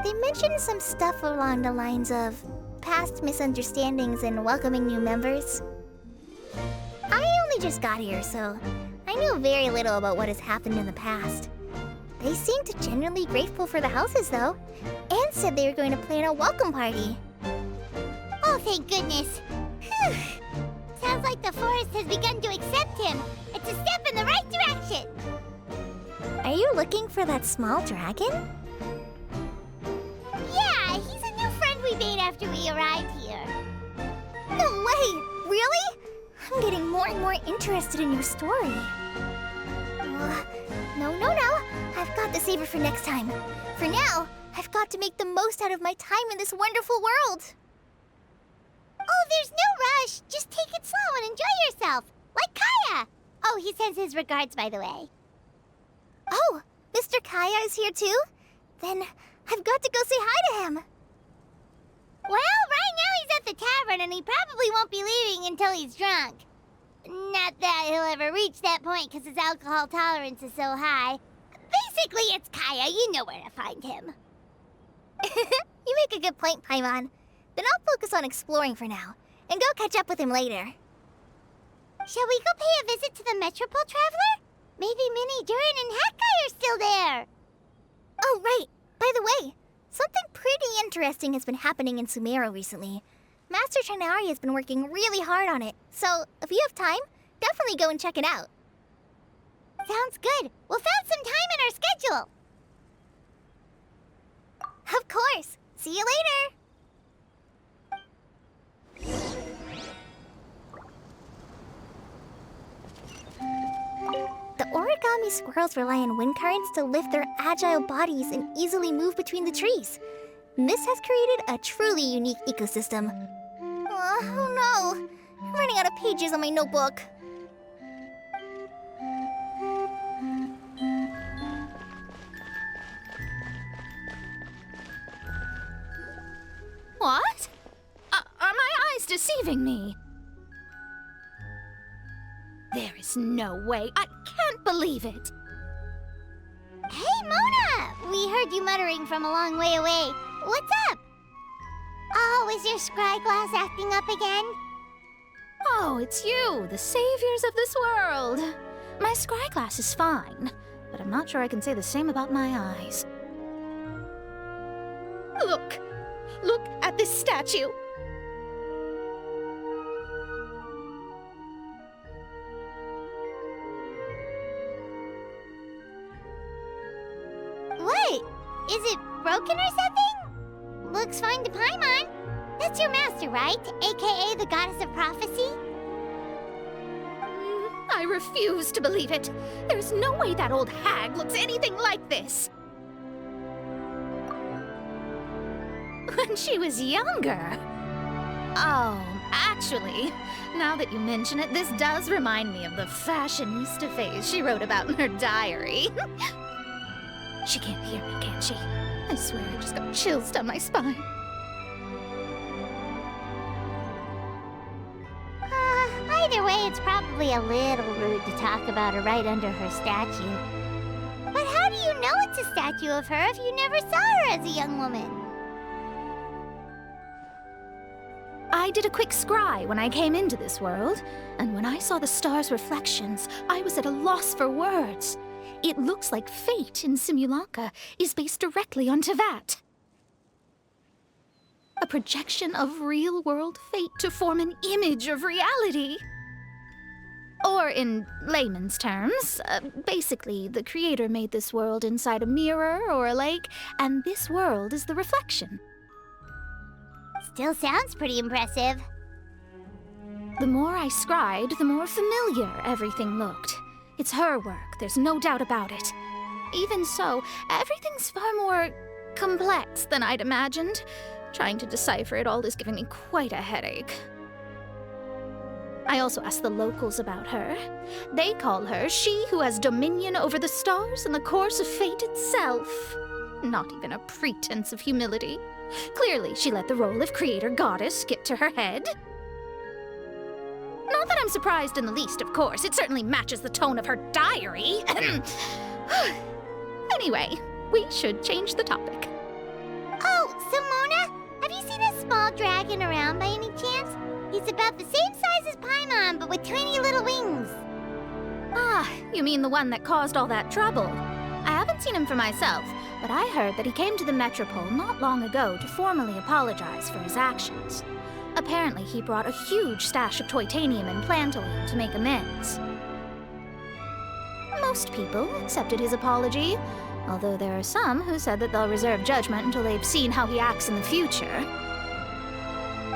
They mentioned some stuff along the lines of past misunderstandings and welcoming new members. I only just got here, so I know very little about what has happened in the past. They seemed genuinely grateful for the houses, though, and said they were going to plan a welcome party. Oh, thank goodness. Phew. Sounds like the forest has begun to accept him. It's a step in the right direction. Are you looking for that small dragon? Yeah, he's a new friend we made after we arrived here. No way! Really? I'm getting more and more interested in your story. No. I've got to save it for next time. For now, I've got to make the most out of my time in this wonderful world. Oh, there's no rush. Just take it slow and enjoy yourself. Like Kaya. Oh, he sends his regards, by the way. Oh, Mr. Kaya is here too? Then I've got to go say hi to him. Well, right now he's at the tavern and he probably won't be leaving until he's drunk. Not that he'll ever reach that point because his alcohol tolerance is so high. Basically, it's Kaya. You know where to find him. You make a good point, Paimon. Then I'll focus on exploring for now, and go catch up with him later. Shall we go pay a visit to the Metropole Traveler? Maybe Minnie, Durin, and Hat Guy are still there. Oh, right. By the way, something pretty interesting has been happening in Sumeru recently. Master Trinari has been working really hard on it, so if you have time, definitely go and check it out. Sounds good. We'll find some time in our schedule. Of course. See you later. The origami squirrels rely on wind currents to lift their agile bodies and easily move between the trees. This has created a truly unique ecosystem. Oh no! I'm running out of pages on my notebook. What? Are my eyes deceiving me? There is no way. I can't believe it. Hey, Mona! We heard you muttering from a long way away. What's up? Oh, is your scry glass acting up again? Oh, it's you, the saviors of this world. My scry glass is fine, but I'm not sure I can say the same about my eyes. Look! Look at this statue! What? Is it broken or something? Looks fine to Paimon. That's your master, right? AKA the goddess of prophecy? I refuse to believe it. There's no way that old hag looks anything like this. When she was younger. Oh, actually, now that you mention it, this does remind me of the fashionista phase she wrote about in her diary. She can't hear me, can she? I swear I just got chills down my spine. Either way, it's probably a little rude to talk about her right under her statue. But how do you know it's a statue of her if you never saw her as a young woman? I did a quick scry when I came into this world, and when I saw the stars' reflections, I was at a loss for words. It looks like fate in Simulanka is based directly on Tevat. A projection of real-world fate to form an image of reality. Or in layman's terms, basically the creator made this world inside a mirror or a lake, and this world is the reflection. Still sounds pretty impressive. The more I scried, the more familiar everything looked. It's her work, there's no doubt about it. Even so, everything's far more complex than I'd imagined. Trying to decipher it all is giving me quite a headache. I also asked the locals about her. They call her she who has dominion over the stars and the course of fate itself. Not even a pretense of humility. Clearly, she let the role of creator goddess get to her head. Not that I'm surprised in the least, of course. It certainly matches the tone of her diary. Anyway, we should change the topic. Oh, so Mona, have you seen a small dragon around by any chance? He's about the same size as Paimon, but with tiny little wings. Ah, you mean the one that caused all that trouble? I haven't seen him for myself, but I heard that he came to the Metropole not long ago to formally apologize for his actions. Apparently, he brought a huge stash of Toitanium and Plantoline to make amends. Most people accepted his apology, although there are some who said that they'll reserve judgment until they've seen how he acts in the future.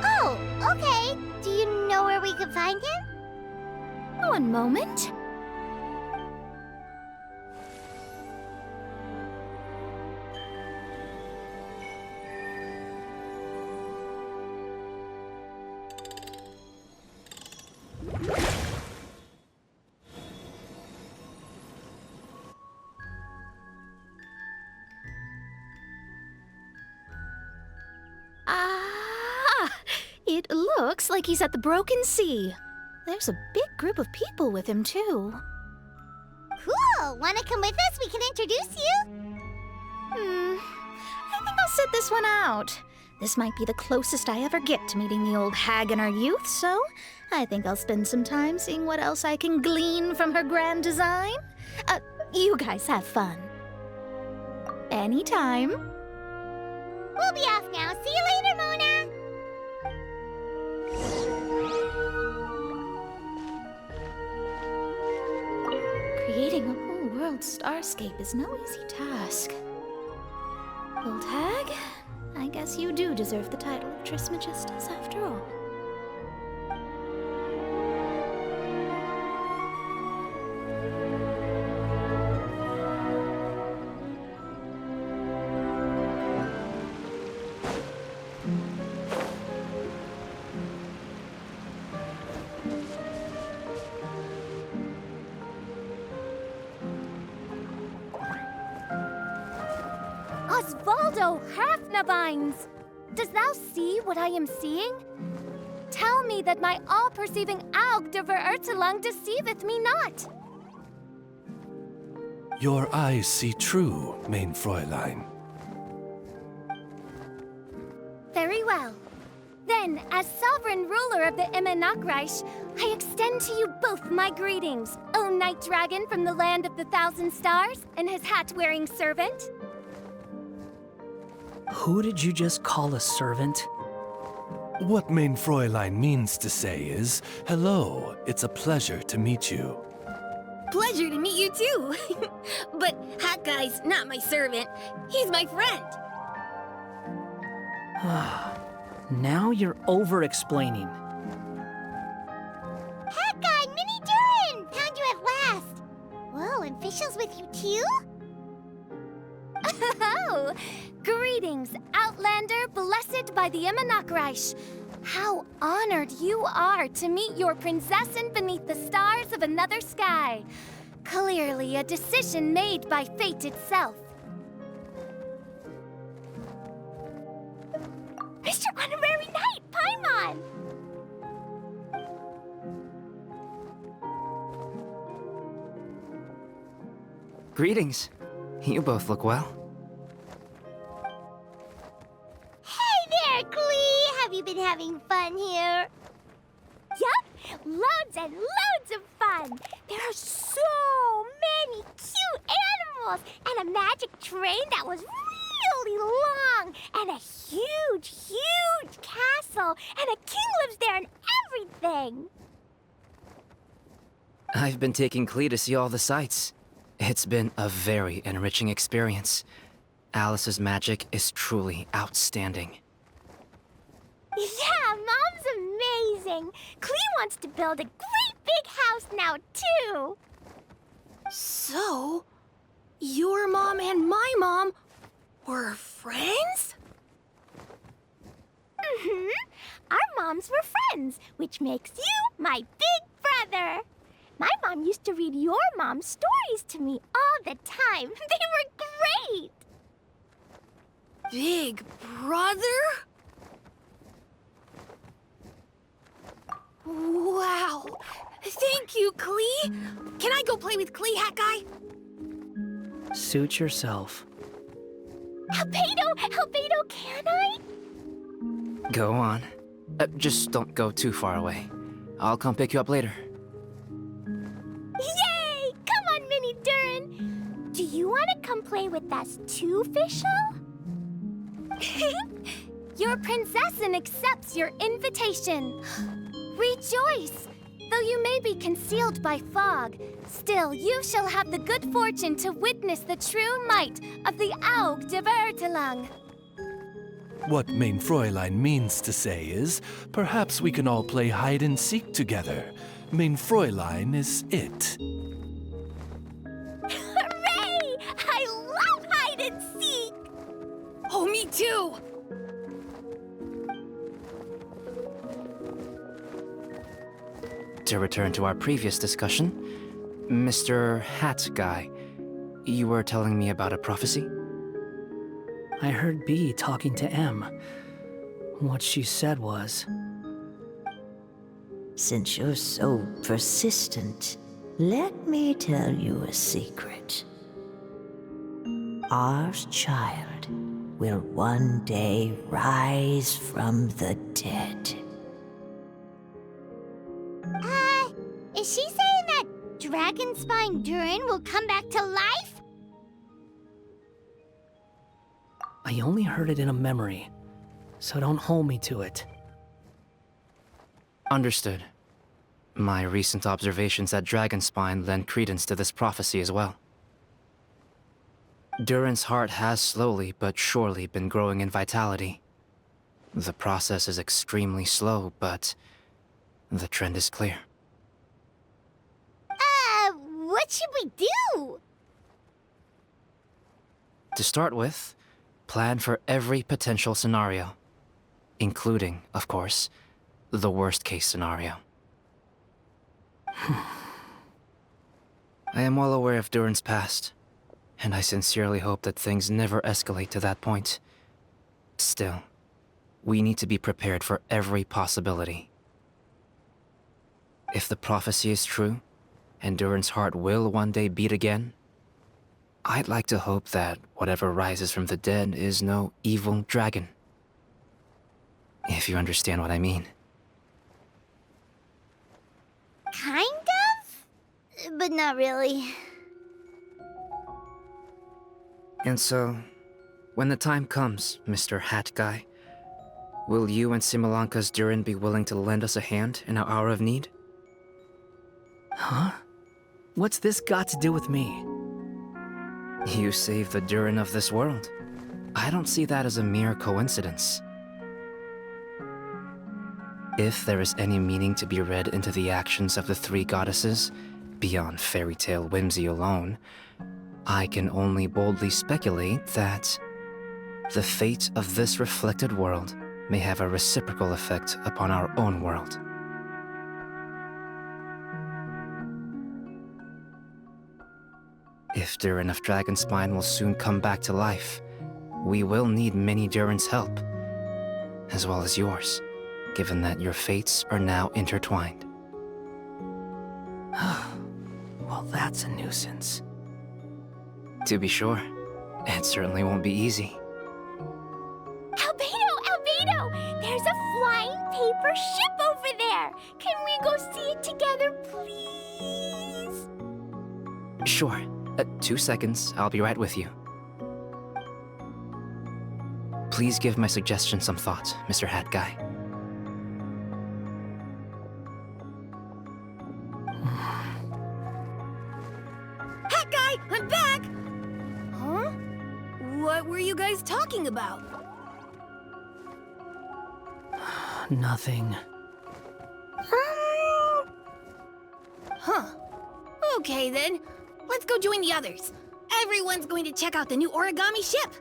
Oh, okay. Do you know where we can find him? One moment. It looks like he's at the Broken Sea. There's a big group of people with him, too. Cool! Wanna come with us? We can introduce you? I think I'll sit this one out. This might be the closest I ever get to meeting the old hag in her youth, so I think I'll spend some time seeing what else I can glean from her grand design. You guys have fun. Anytime. We'll be off now. See you later, Mona! Creating a whole world starscape is no easy task. Old hag, I guess you do deserve the title of Trismegistus after all. Osvaldo Hafnavines! Dost thou see what I am seeing? Tell me that my all-perceiving Aug de Verurtelung deceiveth me not. Your eyes see true, mein Fräulein. Very well. Then, as sovereign ruler of the Immenachreich, I extend to you both my greetings, O Night Dragon from the land of the Thousand Stars and his hat-wearing servant. Who did you just call a servant? What mein Fräulein means to say is, hello, it's a pleasure to meet you. Pleasure to meet you too. But Hat Guy's not my servant. He's my friend. Now you're over-explaining. Hat Guy, Minnie Durin! Found you at last! Whoa, and Fischl's with you too? Oh! Greetings, Outlander blessed by the Immenachreich. How honored you are to meet your prinzessin beneath the stars of another sky. Clearly a decision made by fate itself. Mr. Honorary Knight, Paimon! Greetings. You both look well. Hey there, Klee! Have you been having fun here? Yup, loads and loads of fun. There are so many cute animals and a magic train that was really long and a huge, huge castle and a king lives there and everything. I've been taking Klee to see all the sights. It's been a very enriching experience. Alice's magic is truly outstanding. Yeah, Mom's amazing. Klee wants to build a great big house now, too. So, your mom and my mom were friends? Mm-hmm. Our moms were friends, which makes you my big brother. My mom used to read your mom's stories to me all the time. They were great. Big brother? Wow. Thank you, Klee. Can I go play with Klee, Hat Guy? Suit yourself. Albedo, can I? Go on. Just don't go too far away. I'll come pick you up later. Yay! Come on, Mini Durin. Do you want to come play with us too, Fischl? Your princessin accepts your invitation. Rejoice! Though you may be concealed by fog, still you shall have the good fortune to witness the true might of the Aug de Vertelang. What mein Fräulein means to say is, perhaps we can all play hide and seek together. Mein Fräulein is it. Hooray! I love hide and seek! Oh, me too! To return to our previous discussion, Mr. Hat Guy, you were telling me about a prophecy? I heard B talking to M. What she said was... Since you're so persistent, let me tell you a secret. Our child will one day rise from the dead. Is she saying that Dragonspine Durin will come back to life? I only heard it in a memory, so don't hold me to it. Understood. My recent observations at Dragonspine lend credence to this prophecy as well. Durin's heart has slowly but surely been growing in vitality. The process is extremely slow, but the trend is clear. What should we do? To start with, plan for every potential scenario, including, of course, the worst-case scenario. I am well aware of Durin's past, and I sincerely hope that things never escalate to that point. Still, we need to be prepared for every possibility. If the prophecy is true, and Durin's heart will one day beat again, I'd like to hope that whatever rises from the dead is no evil dragon. If you understand what I mean. Kind of? But not really. And so, when the time comes, Mr. Hat Guy, will you and Simulanka's Durin be willing to lend us a hand in our hour of need? Huh? What's this got to do with me? You saved the Durin of this world. I don't see that as a mere coincidence. If there is any meaning to be read into the actions of the three goddesses, beyond fairy tale whimsy alone, I can only boldly speculate that the fate of this reflected world may have a reciprocal effect upon our own world. If Durin of Dragonspine will soon come back to life, we will need many Durin's help, as well as yours, given that your fates are now intertwined. Well, that's a nuisance. To be sure, it certainly won't be easy. Albedo! There's a flying paper ship over there! Can we go see it together, please? Sure. 2 seconds, I'll be right with you. Please give my suggestion some thought, Mr. Hat Guy. Hat Guy, I'm back! Huh? What were you guys talking about? Nothing. Huh. Okay then. Let's go join the others. Everyone's going to check out the new origami ship.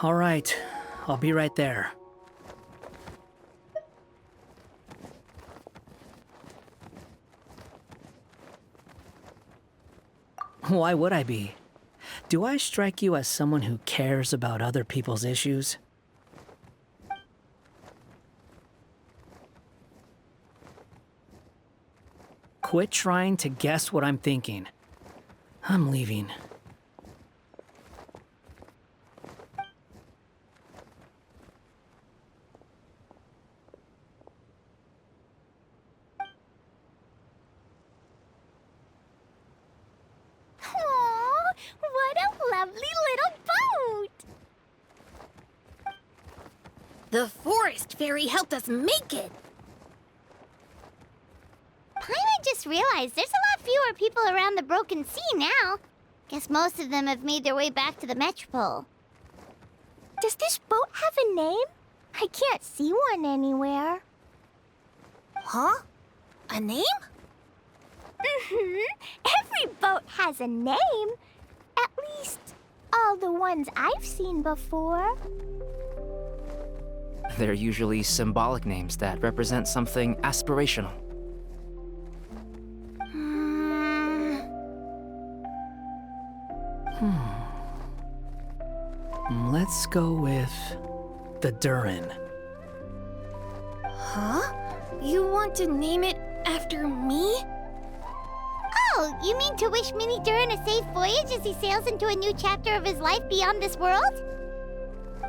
All right, I'll be right there. Why would I be? Do I strike you as someone who cares about other people's issues? Quit trying to guess what I'm thinking. I'm leaving. Aww, what a lovely little boat! The forest fairy helped us make it. Paimon just realized there's a lot fewer people around the broken sea now. Guess most of them have made their way back to the metropole. Does this boat have a name? I can't see one anywhere. Huh? A name? Every boat has a name. At least, all the ones I've seen before. They're usually symbolic names that represent something aspirational. Let's go with the Durin. Huh? You want to name it after me? Oh, you mean to wish Mini Durin a safe voyage as he sails into a new chapter of his life beyond this world?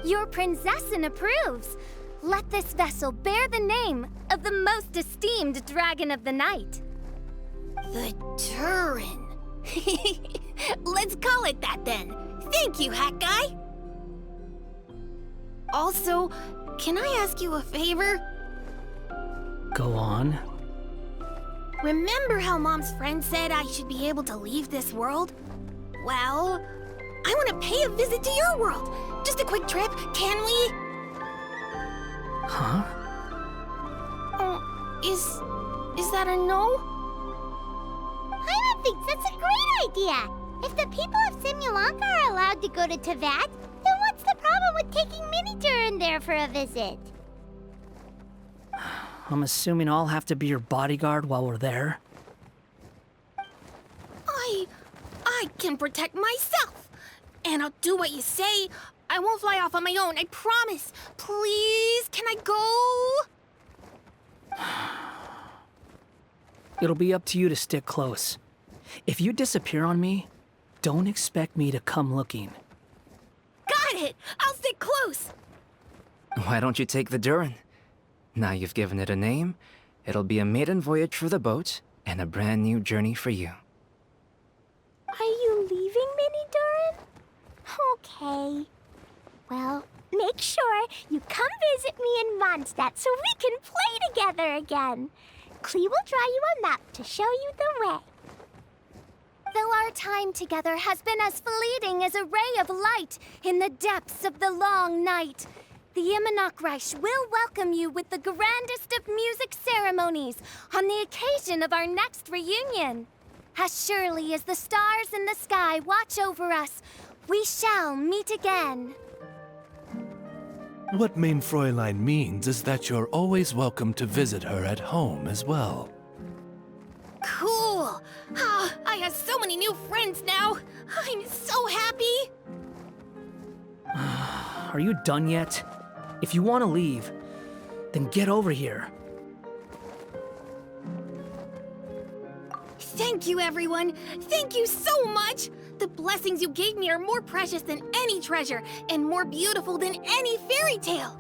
Your princessin approves. Let this vessel bear the name of the most esteemed dragon of the night. The Durin. Let's call it that then. Thank you, Hat Guy. Also, can I ask you a favor? Go on. Remember how Mom's friend said I should be able to leave this world? Well, I want to pay a visit to your world. Just a quick trip, can we? Huh? Is that a no? Paimon thinks that's a great idea. If the people of Simulanka are allowed to go to Teyvat, then what's the problem with taking Mini Durin there for a visit? I'm assuming I'll have to be your bodyguard while we're there. I can protect myself. And I'll do what you say. I won't fly off on my own, I promise. Please, can I go? It'll be up to you to stick close. If you disappear on me, don't expect me to come looking. Got it! I'll stick close! Why don't you take the Durin? Now you've given it a name, it'll be a maiden voyage for the boat and a brand new journey for you. Are you leaving, Mini Durin? Okay. Well, make sure you come visit me in Mondstadt so we can play together again. Klee will draw you a map to show you the way. Though our time together has been as fleeting as a ray of light in the depths of the long night, the Immonokreich will welcome you with the grandest of music ceremonies on the occasion of our next reunion. As surely as the stars in the sky watch over us, we shall meet again. What Mein Fräulein means is that you're always welcome to visit her at home as well. Cool! Ah, I have so many new friends now. I'm so happy. Are you done yet? If you want to leave, then get over here. Thank you, everyone. Thank you so much. The blessings you gave me are more precious than any treasure and more beautiful than any fairy tale.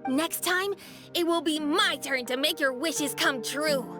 Next time, it will be my turn to make your wishes come true.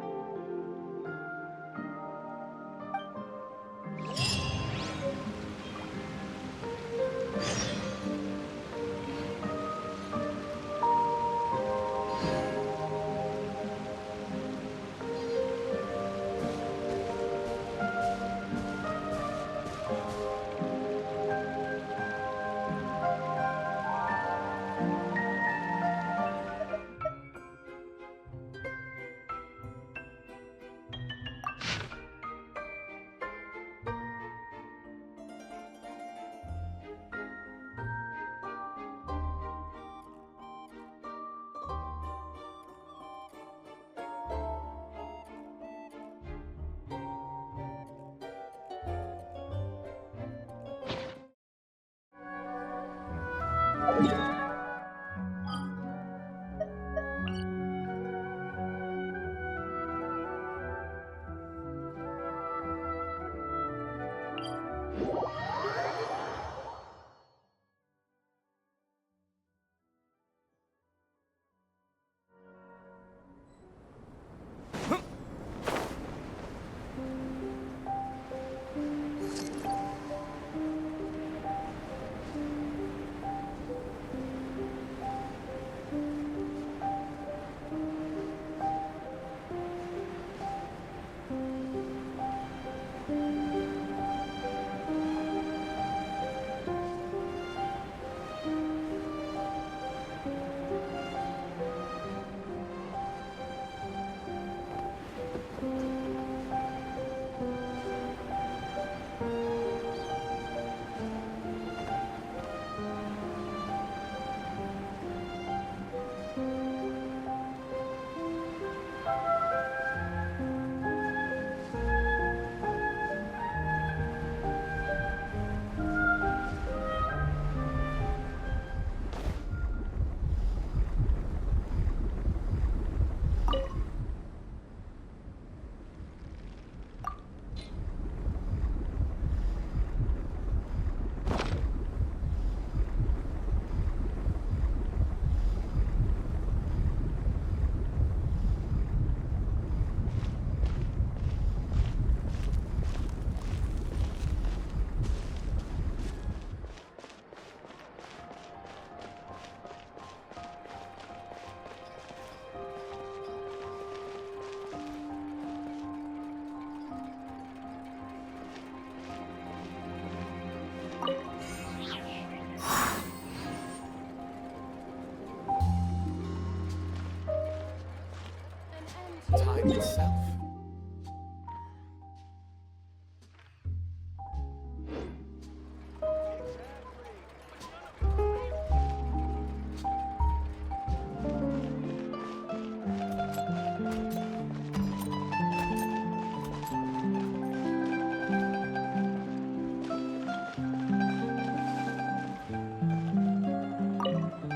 Time itself.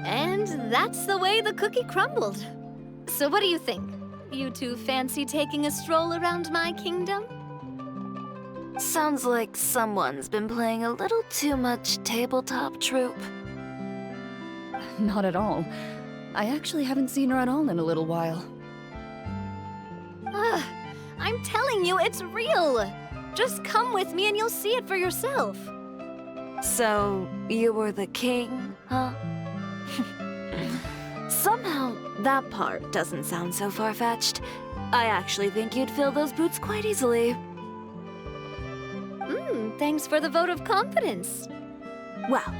And that's the way the cookie crumbled. So what do you think? You two fancy taking a stroll around my kingdom? Sounds like someone's been playing a little too much tabletop troop. Not at all. I actually haven't seen her at all in a little while. I'm telling you, it's real! Just come with me and you'll see it for yourself. So, you were the king, huh? Somehow, that part doesn't sound so far-fetched. I actually think you'd fill those boots quite easily. Thanks for the vote of confidence. Well,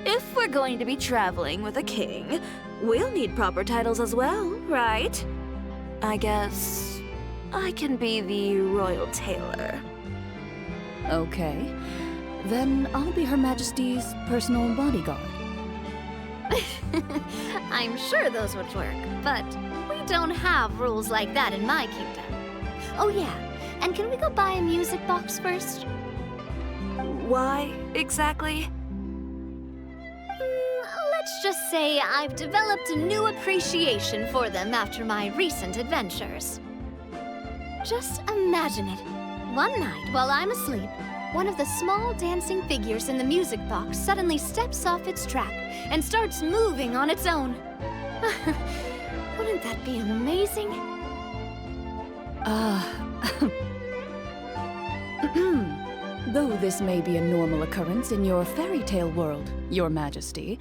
if we're going to be traveling with a king, we'll need proper titles as well, right? I guess I can be the royal tailor. Okay. Then I'll be Her Majesty's personal bodyguard. I'm sure those would work, but we don't have rules like that in my kingdom. Oh yeah, and can we go buy a music box first? Why, exactly? Let's just say I've developed a new appreciation for them after my recent adventures. Just imagine it. One night, while I'm asleep, one of the small dancing figures in the music box suddenly steps off its track and starts moving on its own. Wouldn't that be amazing? Though this may be a normal occurrence in your fairy tale world, Your Majesty,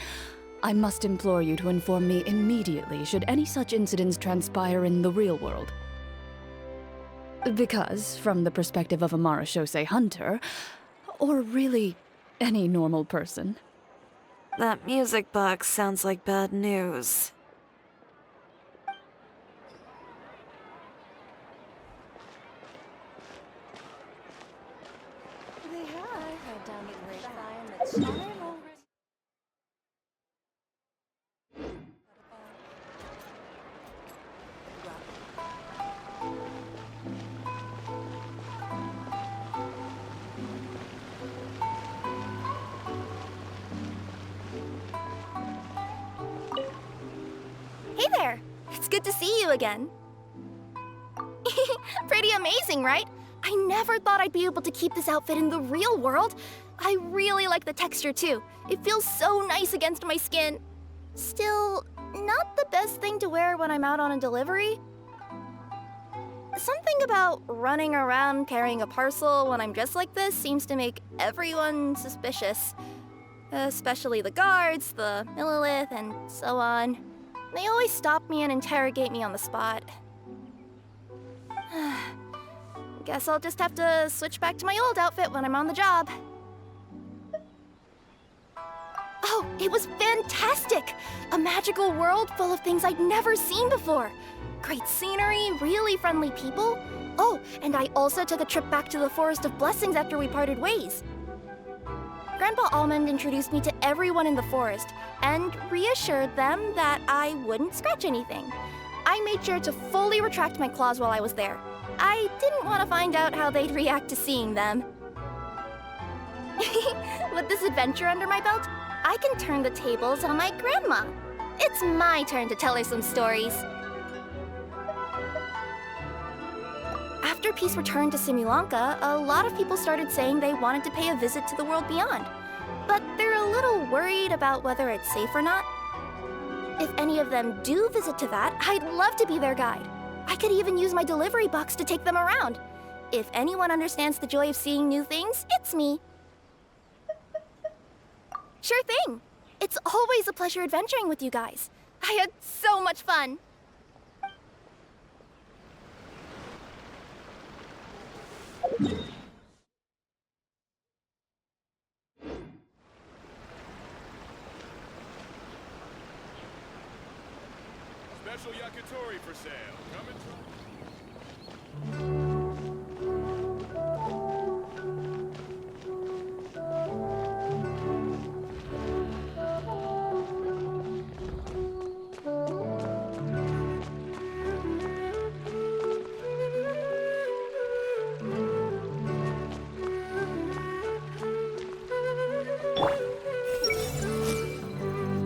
I must implore you to inform me immediately should any such incidents transpire in the real world. Because, from the perspective of a marechaussee hunter, or really any normal person. That music box sounds like bad news. Hey there! It's good to see you again. Pretty amazing, right? I never thought I'd be able to keep this outfit in the real world. I really like the texture too. It feels so nice against my skin. Still, not the best thing to wear when I'm out on a delivery. Something about running around carrying a parcel when I'm dressed like this seems to make everyone suspicious. Especially the guards, the Millilith, and so on. They always stop me and interrogate me on the spot. Guess I'll just have to switch back to my old outfit when I'm on the job. Oh, it was fantastic! A magical world full of things I'd never seen before. Great scenery, really friendly people. Oh, and I also took a trip back to the Forest of Blessings after we parted ways. Grandpa Almond introduced me to everyone in the forest and reassured them that I wouldn't scratch anything. I made sure to fully retract my claws while I was there. I didn't want to find out how they'd react to seeing them. With this adventure under my belt, I can turn the tables on my grandma. It's my turn to tell her some stories. After peace returned to Simulanka, a lot of people started saying they wanted to pay a visit to the world beyond. But they're a little worried about whether it's safe or not. If any of them do visit to that, I'd love to be their guide. I could even use my delivery box to take them around. If anyone understands the joy of seeing new things, it's me. Sure thing. It's always a pleasure adventuring with you guys. I had so much fun. Special yakitori for sale. Come and try.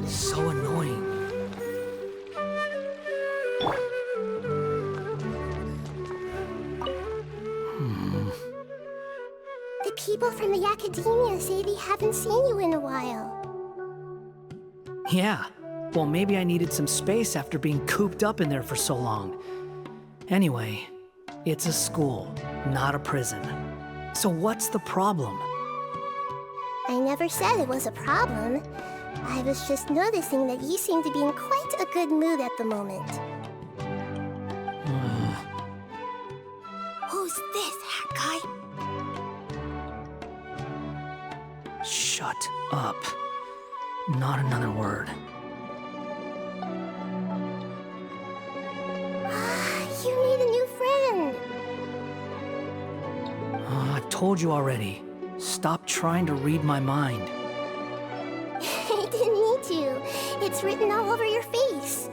So annoying. The people from the academia say they haven't seen you in a while. Yeah. Well, maybe I needed some space after being cooped up in there for so long. Anyway, it's a school, not a prison. So what's the problem? I never said it was a problem. I was just noticing that you seem to be in quite a good mood at the moment. Who's this, hat guy? Shut up. Not another word. You need a new friend. I've told you already. Stop trying to read my mind. I didn't need to. It's written all over your face.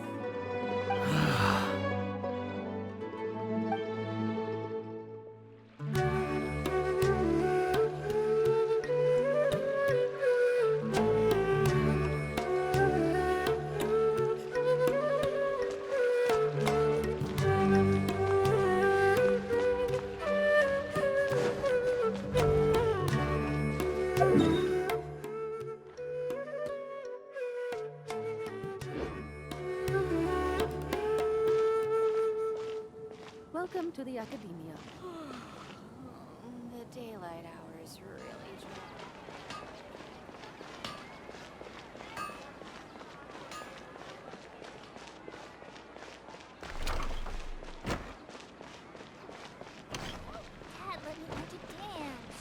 Welcome to the academia. The daylight hours really dry. Dad, let me learn to dance.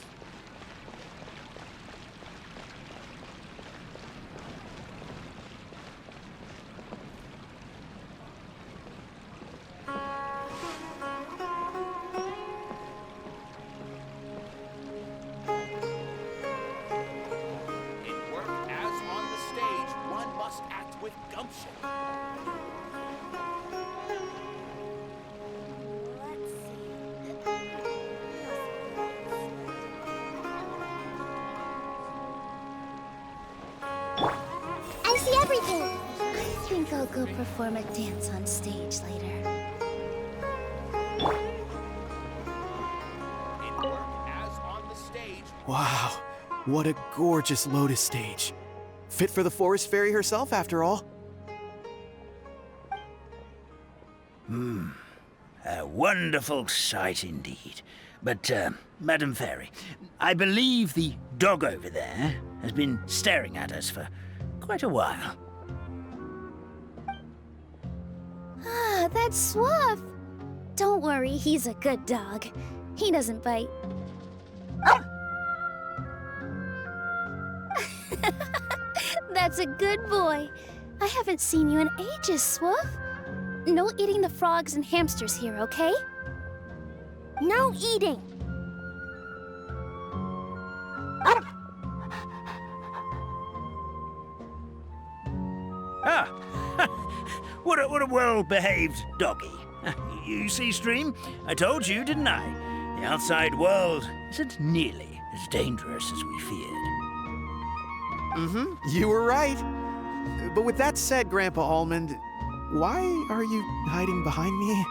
It worked as on the stage. One must act with gumption. Let's see. I see everything. I think I'll go perform a dance on stage later. Wow, what a gorgeous lotus stage. Fit for the forest fairy herself, after all. A wonderful sight indeed. But, Madam Fairy, I believe the dog over there has been staring at us for quite a while. Ah, that's Swaff. Don't worry, he's a good dog. He doesn't bite. That's a good boy. I haven't seen you in ages, Swaff. No eating the frogs and hamsters here, okay? No eating! Ah, what a well-behaved doggy. You see, Stream, I told you, didn't I? The outside world isn't nearly as dangerous as we feared. You were right. But with that said, Grandpa Almond, why are you hiding behind me?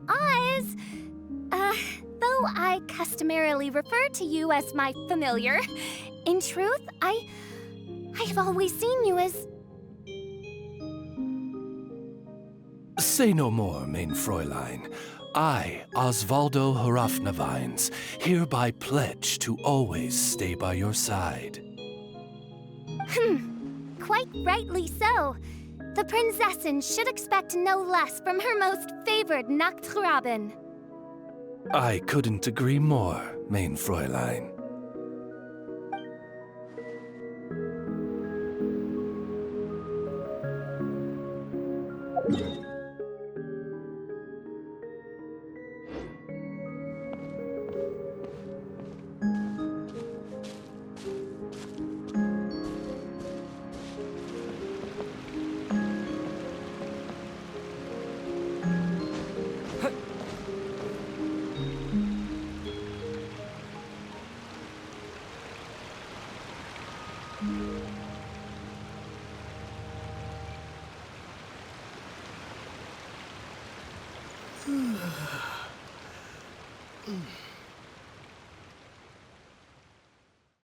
Oz! Though I customarily refer to you as my familiar, in truth, I've always seen you as... Say no more, mein Fräulein. I, Osvaldo Haraffnavines, hereby pledge to always stay by your side. Quite rightly so. The Prinzessin should expect no less from her most favored Nachtraben. I couldn't agree more, mein Fräulein.